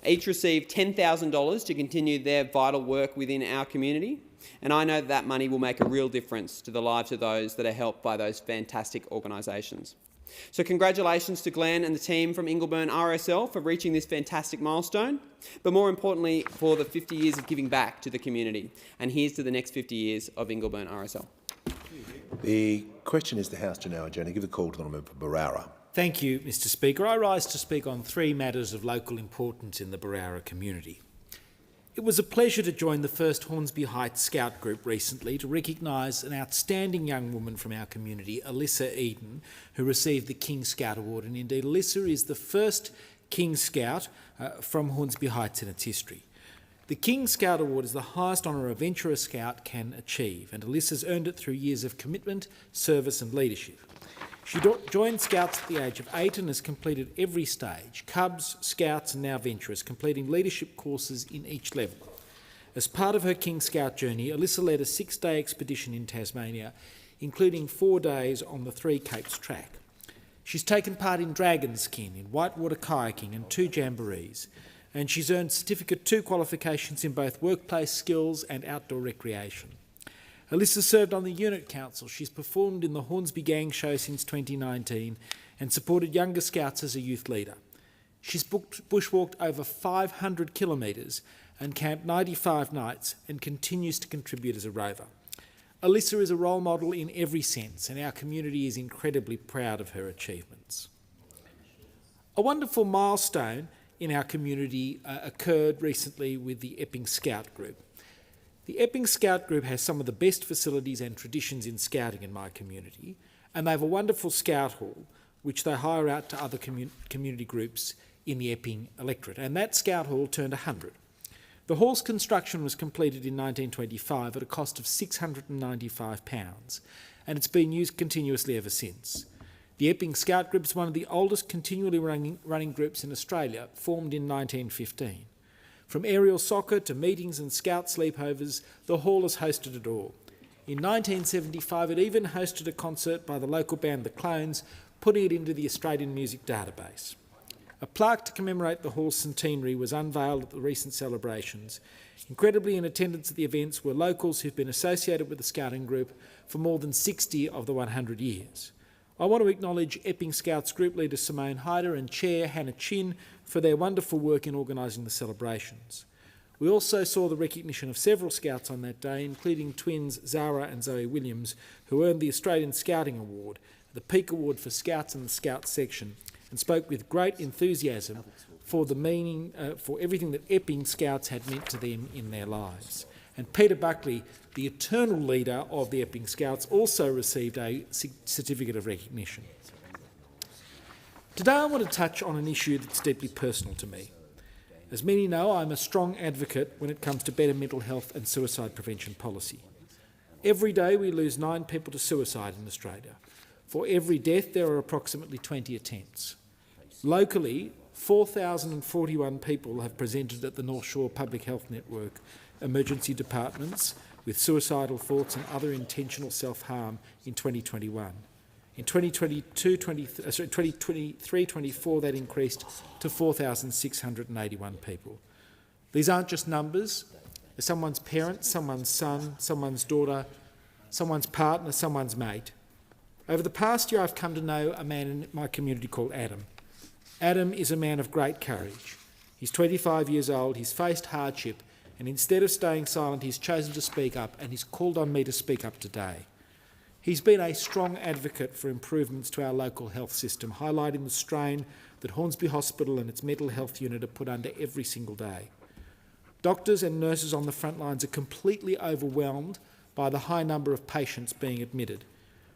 Speaker 16: Each received $10,000 to continue their vital work within our community, and I know that money will make a real difference to the lives of those that are helped by those fantastic organisations. So congratulations to Glenn and the team from Ingleburn RSL for reaching this fantastic milestone, but more importantly for the 50 years of giving back to the community. And here's to the next 50 years of Ingleburn RSL.
Speaker 2: The question is the House to now adjourn. I give the call to the member for Barara.
Speaker 3: Thank you, Mr Speaker. I rise to speak on 3 matters of local importance in the Barara community. It was a pleasure to join the first Hornsby Heights Scout Group recently to recognise an outstanding young woman from our community, Alyssa Eden, who received the King Scout Award. And indeed, Alyssa is the first King Scout from Hornsby Heights in its history. The King Scout Award is the highest honour a Venturer Scout can achieve, and Alyssa's earned it through years of commitment, service and leadership. She joined Scouts at the age of 8 and has completed every stage: Cubs, Scouts and now Venturers, completing leadership courses in each level. As part of her King Scout journey, Alyssa led a 6-day expedition in Tasmania, including 4 days on the 3 Capes track. She's taken part in Dragon Skin, in whitewater kayaking and 2 jamborees, and she's earned Certificate 2 qualifications in both workplace skills and outdoor recreation. Alyssa served on the Unit Council. She's performed in the Hornsby Gang Show since 2019 and supported younger Scouts as a youth leader. She's bushwalked over 500 kilometres and camped 95 nights and continues to contribute as a rover. Alyssa is a role model in every sense, and our community is incredibly proud of her achievements. A wonderful milestone in our community occurred recently with the Epping Scout Group. The Epping Scout Group has some of the best facilities and traditions in scouting in my community, and they have a wonderful scout hall which they hire out to other community groups in the Epping Electorate, and that scout hall turned 100. The hall's construction was completed in 1925 at a cost of £695, and it's been used continuously ever since. The Epping Scout Group is one of the oldest continually running groups in Australia, formed in 1915. From aerial soccer to meetings and scout sleepovers, the hall has hosted it all. In 1975, it even hosted a concert by the local band The Clones, putting it into the Australian Music Database. A plaque to commemorate the hall's centenary was unveiled at the recent celebrations. Incredibly, in attendance at the events were locals who've been associated with the Scouting Group for more than 60 of the 100 years. I want to acknowledge Epping Scouts Group Leader Simone Hyder and Chair Hannah Chin for their wonderful work in organising the celebrations. We also saw the recognition of several Scouts on that day, including twins Zara and Zoe Williams, who earned the Australian Scouting Award, the Peak Award for Scouts in the Scouts section, and spoke with great enthusiasm for the meaning, for everything that Epping Scouts had meant to them in their lives. And Peter Buckley, the eternal leader of the Epping Scouts, also received a certificate of recognition. Today I want to touch on an issue that's deeply personal to me. As many know, I'm a strong advocate when it comes to better mental health and suicide prevention policy. Every day we lose 9 people to suicide in Australia. For every death there are approximately 20 attempts. Locally, 4,041 people have presented at the North Shore Public Health Network emergency departments with suicidal thoughts and other intentional self-harm in 2021. In 2023-24 that increased to 4,681 people. These aren't just numbers. They're someone's parent, someone's son, someone's daughter, someone's partner, someone's mate. Over the past year I've come to know a man in my community called Adam. Adam is a man of great courage. He's 25 years old, he's faced hardship, and instead of staying silent he's chosen to speak up, and he's called on me to speak up today. He's been a strong advocate for improvements to our local health system, highlighting the strain that Hornsby Hospital and its mental health unit are put under every single day. Doctors and nurses on the front lines are completely overwhelmed by the high number of patients being admitted.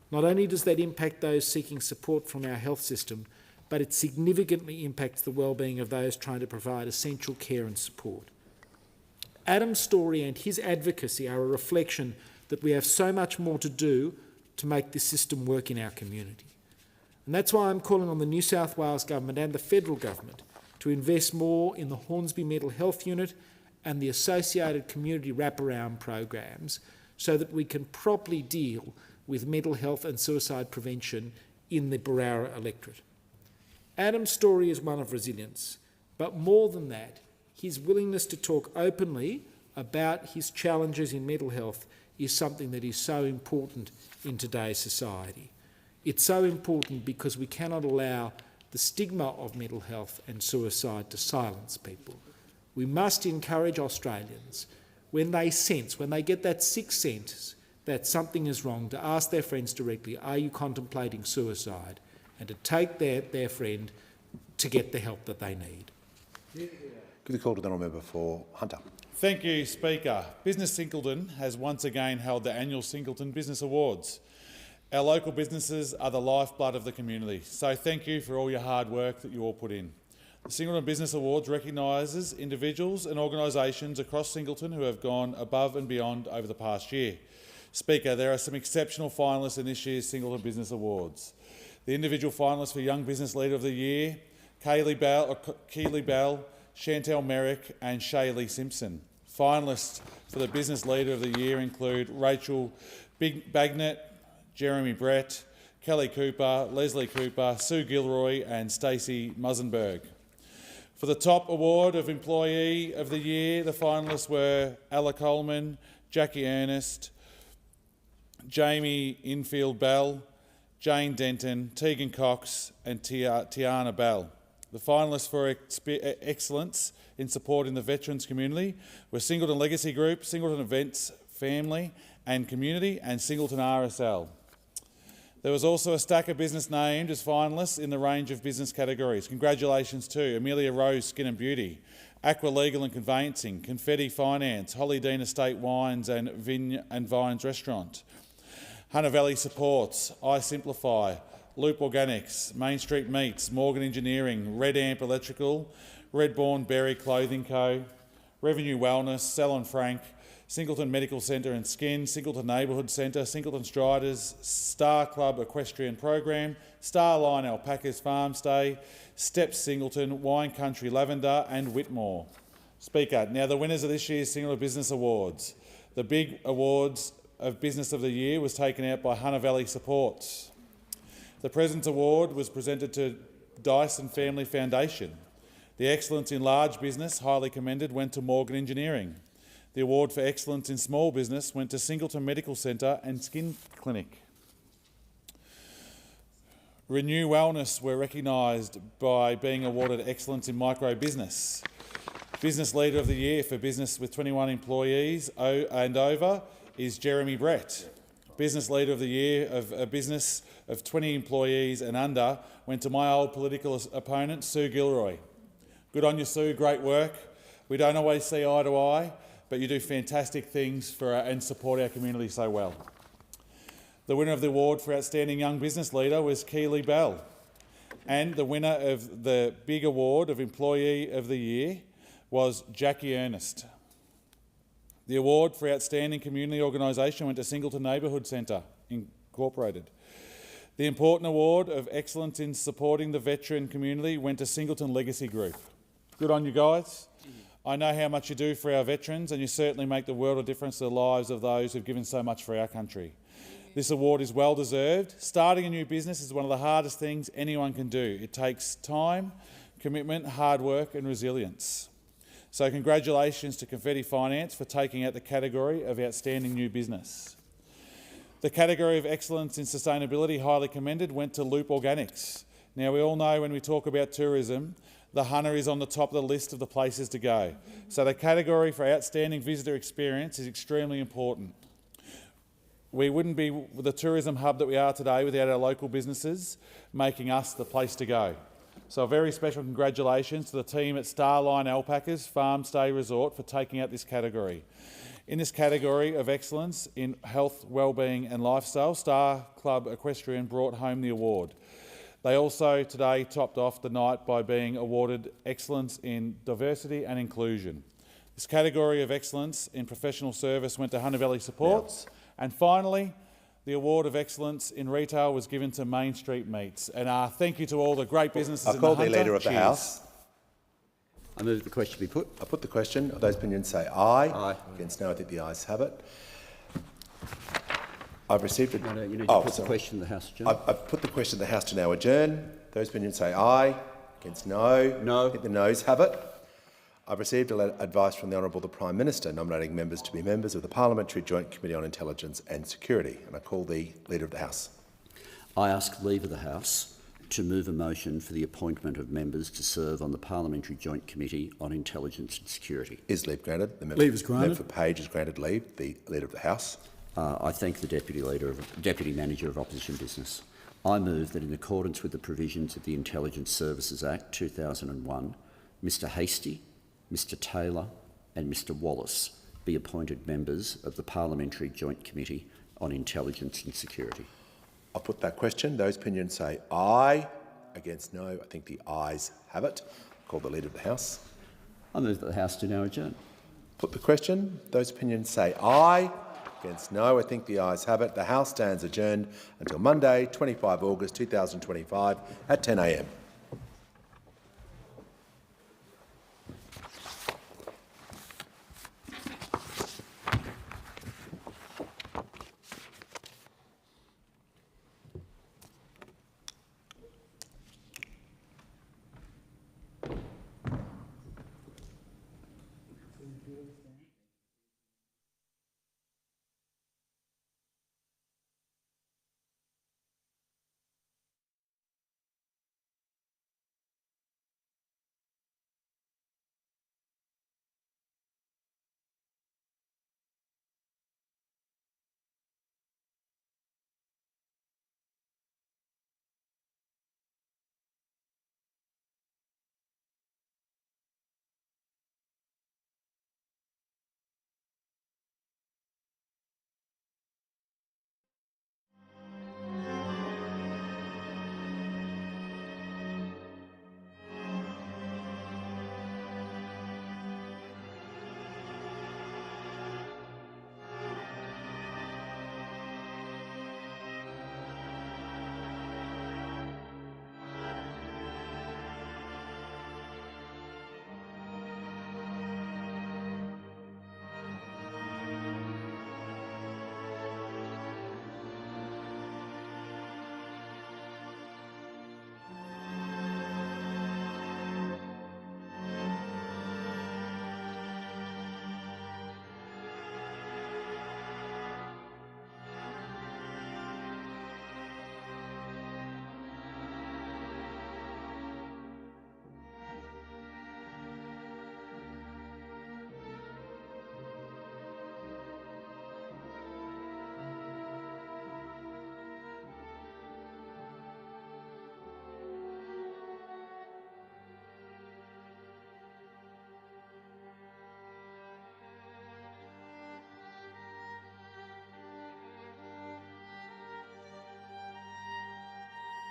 Speaker 3: Not only does that impact those seeking support from our health system, but it significantly impacts the well-being of those trying to provide essential care and support. Adam's story and his advocacy are a reflection that we have so much more to do to make this system work in our community. And that's why I'm calling on the New South Wales Government and the Federal Government to invest more in the Hornsby Mental Health Unit and the associated community wraparound programs so that we can properly deal with mental health and suicide prevention in the Barara electorate. Adam's story is one of resilience, but more than that, his willingness to talk openly about his challenges in mental health is something that is so important in today's society. It's so important because we cannot allow the stigma of mental health and suicide to silence people. We must encourage Australians, when they get that sixth sense that something is wrong, to ask their friends directly, are you contemplating suicide? And to take their friend to get the help that they need.
Speaker 2: Give the call to the honourable member for Hunter.
Speaker 5: Thank you, Speaker. Business Singleton has once again held the annual Singleton Business Awards. Our local businesses are the lifeblood of the community, so thank you for all your hard work that you all put in. The Singleton Business Awards recognises individuals and organisations across Singleton who have gone above and beyond over the past year. Speaker, there are some exceptional finalists in this year's Singleton Business Awards. The individual finalists for Young Business Leader of the Year, Keely Bell, Chantel Merrick and Shaylee Simpson. Finalists for the Business Leader of the Year include Rachel Bagnet, Jeremy Brett, Kelly Cooper, Leslie Cooper, Sue Gilroy and Stacey Musenberg. For the top award of Employee of the Year, the finalists were Ella Coleman, Jackie Ernest, Jamie Infield Bell, Jane Denton, Tegan Cox and Tiana Bell. The finalists for excellence in supporting the veterans community were Singleton Legacy Group, Singleton Events Family and Community and Singleton RSL. There was also a stack of business named as finalists in the range of business categories. Congratulations to Amelia Rose Skin and Beauty, Aqua Legal and Conveyancing, Confetti Finance, Holly Dean Estate Wines and Vines Restaurant, Hunter Valley Supports, I Simplify, Loop Organics, Main Street Meats, Morgan Engineering, Red Amp Electrical, Redbourne Berry Clothing Co, Revenue Wellness, Salon Frank, Singleton Medical Centre and Skin, Singleton Neighbourhood Centre, Singleton Striders, Star Club Equestrian Program, Starline Alpacas Farm Stay, Steps Singleton, Wine Country Lavender and Whitmore. Speaker, now the winners of this year's Singleton Business Awards. The big awards of Business of the Year was taken out by Hunter Valley Supports. The President's Award was presented to Dyson Family Foundation. The Excellence in Large Business, highly commended, went to Morgan Engineering. The award for Excellence in Small Business went to Singleton Medical Centre and Skin Clinic. Renew Wellness were recognised by being awarded Excellence in Micro Business. Business Leader of the Year for business with 21 employees and over is Jeremy Brett. Business Leader of the Year of a business of 20 employees and under went to my old political opponent, Sue Gilroy. Good on you, Sue. Great work. We don't always see eye to eye, but you do fantastic things for and support our community so well. The winner of the award for Outstanding Young Business Leader was Keely Bell, and the winner of the big award of Employee of the Year was Jackie Ernest. The award for Outstanding Community Organisation went to Singleton Neighbourhood Centre Incorporated. The important award of Excellence in Supporting the Veteran Community went to Singleton Legacy Group. Good on you guys. I know how much you do for our veterans, and you certainly make the world of difference to the lives of those who've given so much for our country. This award is well deserved. Starting a new business is one of the hardest things anyone can do. It takes time, commitment, hard work and resilience. So congratulations to Confetti Finance for taking out the category of Outstanding New Business. The category of Excellence in Sustainability, highly commended, went to Loop Organics. Now, we all know when we talk about tourism, the Hunter is on the top of the list of the places to go. So the category for Outstanding Visitor Experience is extremely important. We wouldn't be the tourism hub that we are today without our local businesses making us the place to go. So a very special congratulations to the team at Starline Alpacas Farm Stay Resort for taking out this category. In this category of excellence in health, wellbeing and lifestyle, Star Club Equestrian brought home the award. They also today topped off the night by being awarded Excellence in Diversity and Inclusion. This category of Excellence in Professional Service went to Hunter Valley Supports. And finally, the award of Excellence in Retail was given to Main Street Meats. And thank you to all the great businesses in the Hunter.
Speaker 2: I call the Leader of the
Speaker 5: Cheers.
Speaker 2: House.
Speaker 18: I move the question be put.
Speaker 2: I put the question. Those opinions say aye. Aye. Against no, I think the ayes have it. I've received it.
Speaker 18: No, you need to put the question to the House adjourn.
Speaker 2: I've put the question to the House to now adjourn. Those opinions say aye. Against no. No. I think the noes have it. I've received advice from the Honourable the Prime Minister nominating members to be members of the Parliamentary Joint Committee on Intelligence and Security. And I call the Leader of the House.
Speaker 18: I ask leave of the House to move a motion for the appointment of members to serve on the Parliamentary Joint Committee on Intelligence and Security.
Speaker 2: Is leave granted? The
Speaker 18: leave is granted.
Speaker 2: Member for Page is granted leave. The Leader of the House.
Speaker 18: I thank the Deputy Manager of Opposition Business. I move that in accordance with the provisions of the Intelligence Services Act 2001, Mr Hastie, Mr Taylor and Mr Wallace be appointed members of the Parliamentary Joint Committee on Intelligence and Security.
Speaker 2: I'll put that question. Those opinions say aye. Against no, I think the ayes have it. Call the Leader of the House.
Speaker 18: I move that the House do now adjourn.
Speaker 2: Put the question. Those opinions say aye. Against no, I think the ayes have it. The House stands adjourned until Monday, 25 August 2025 at 10 a.m.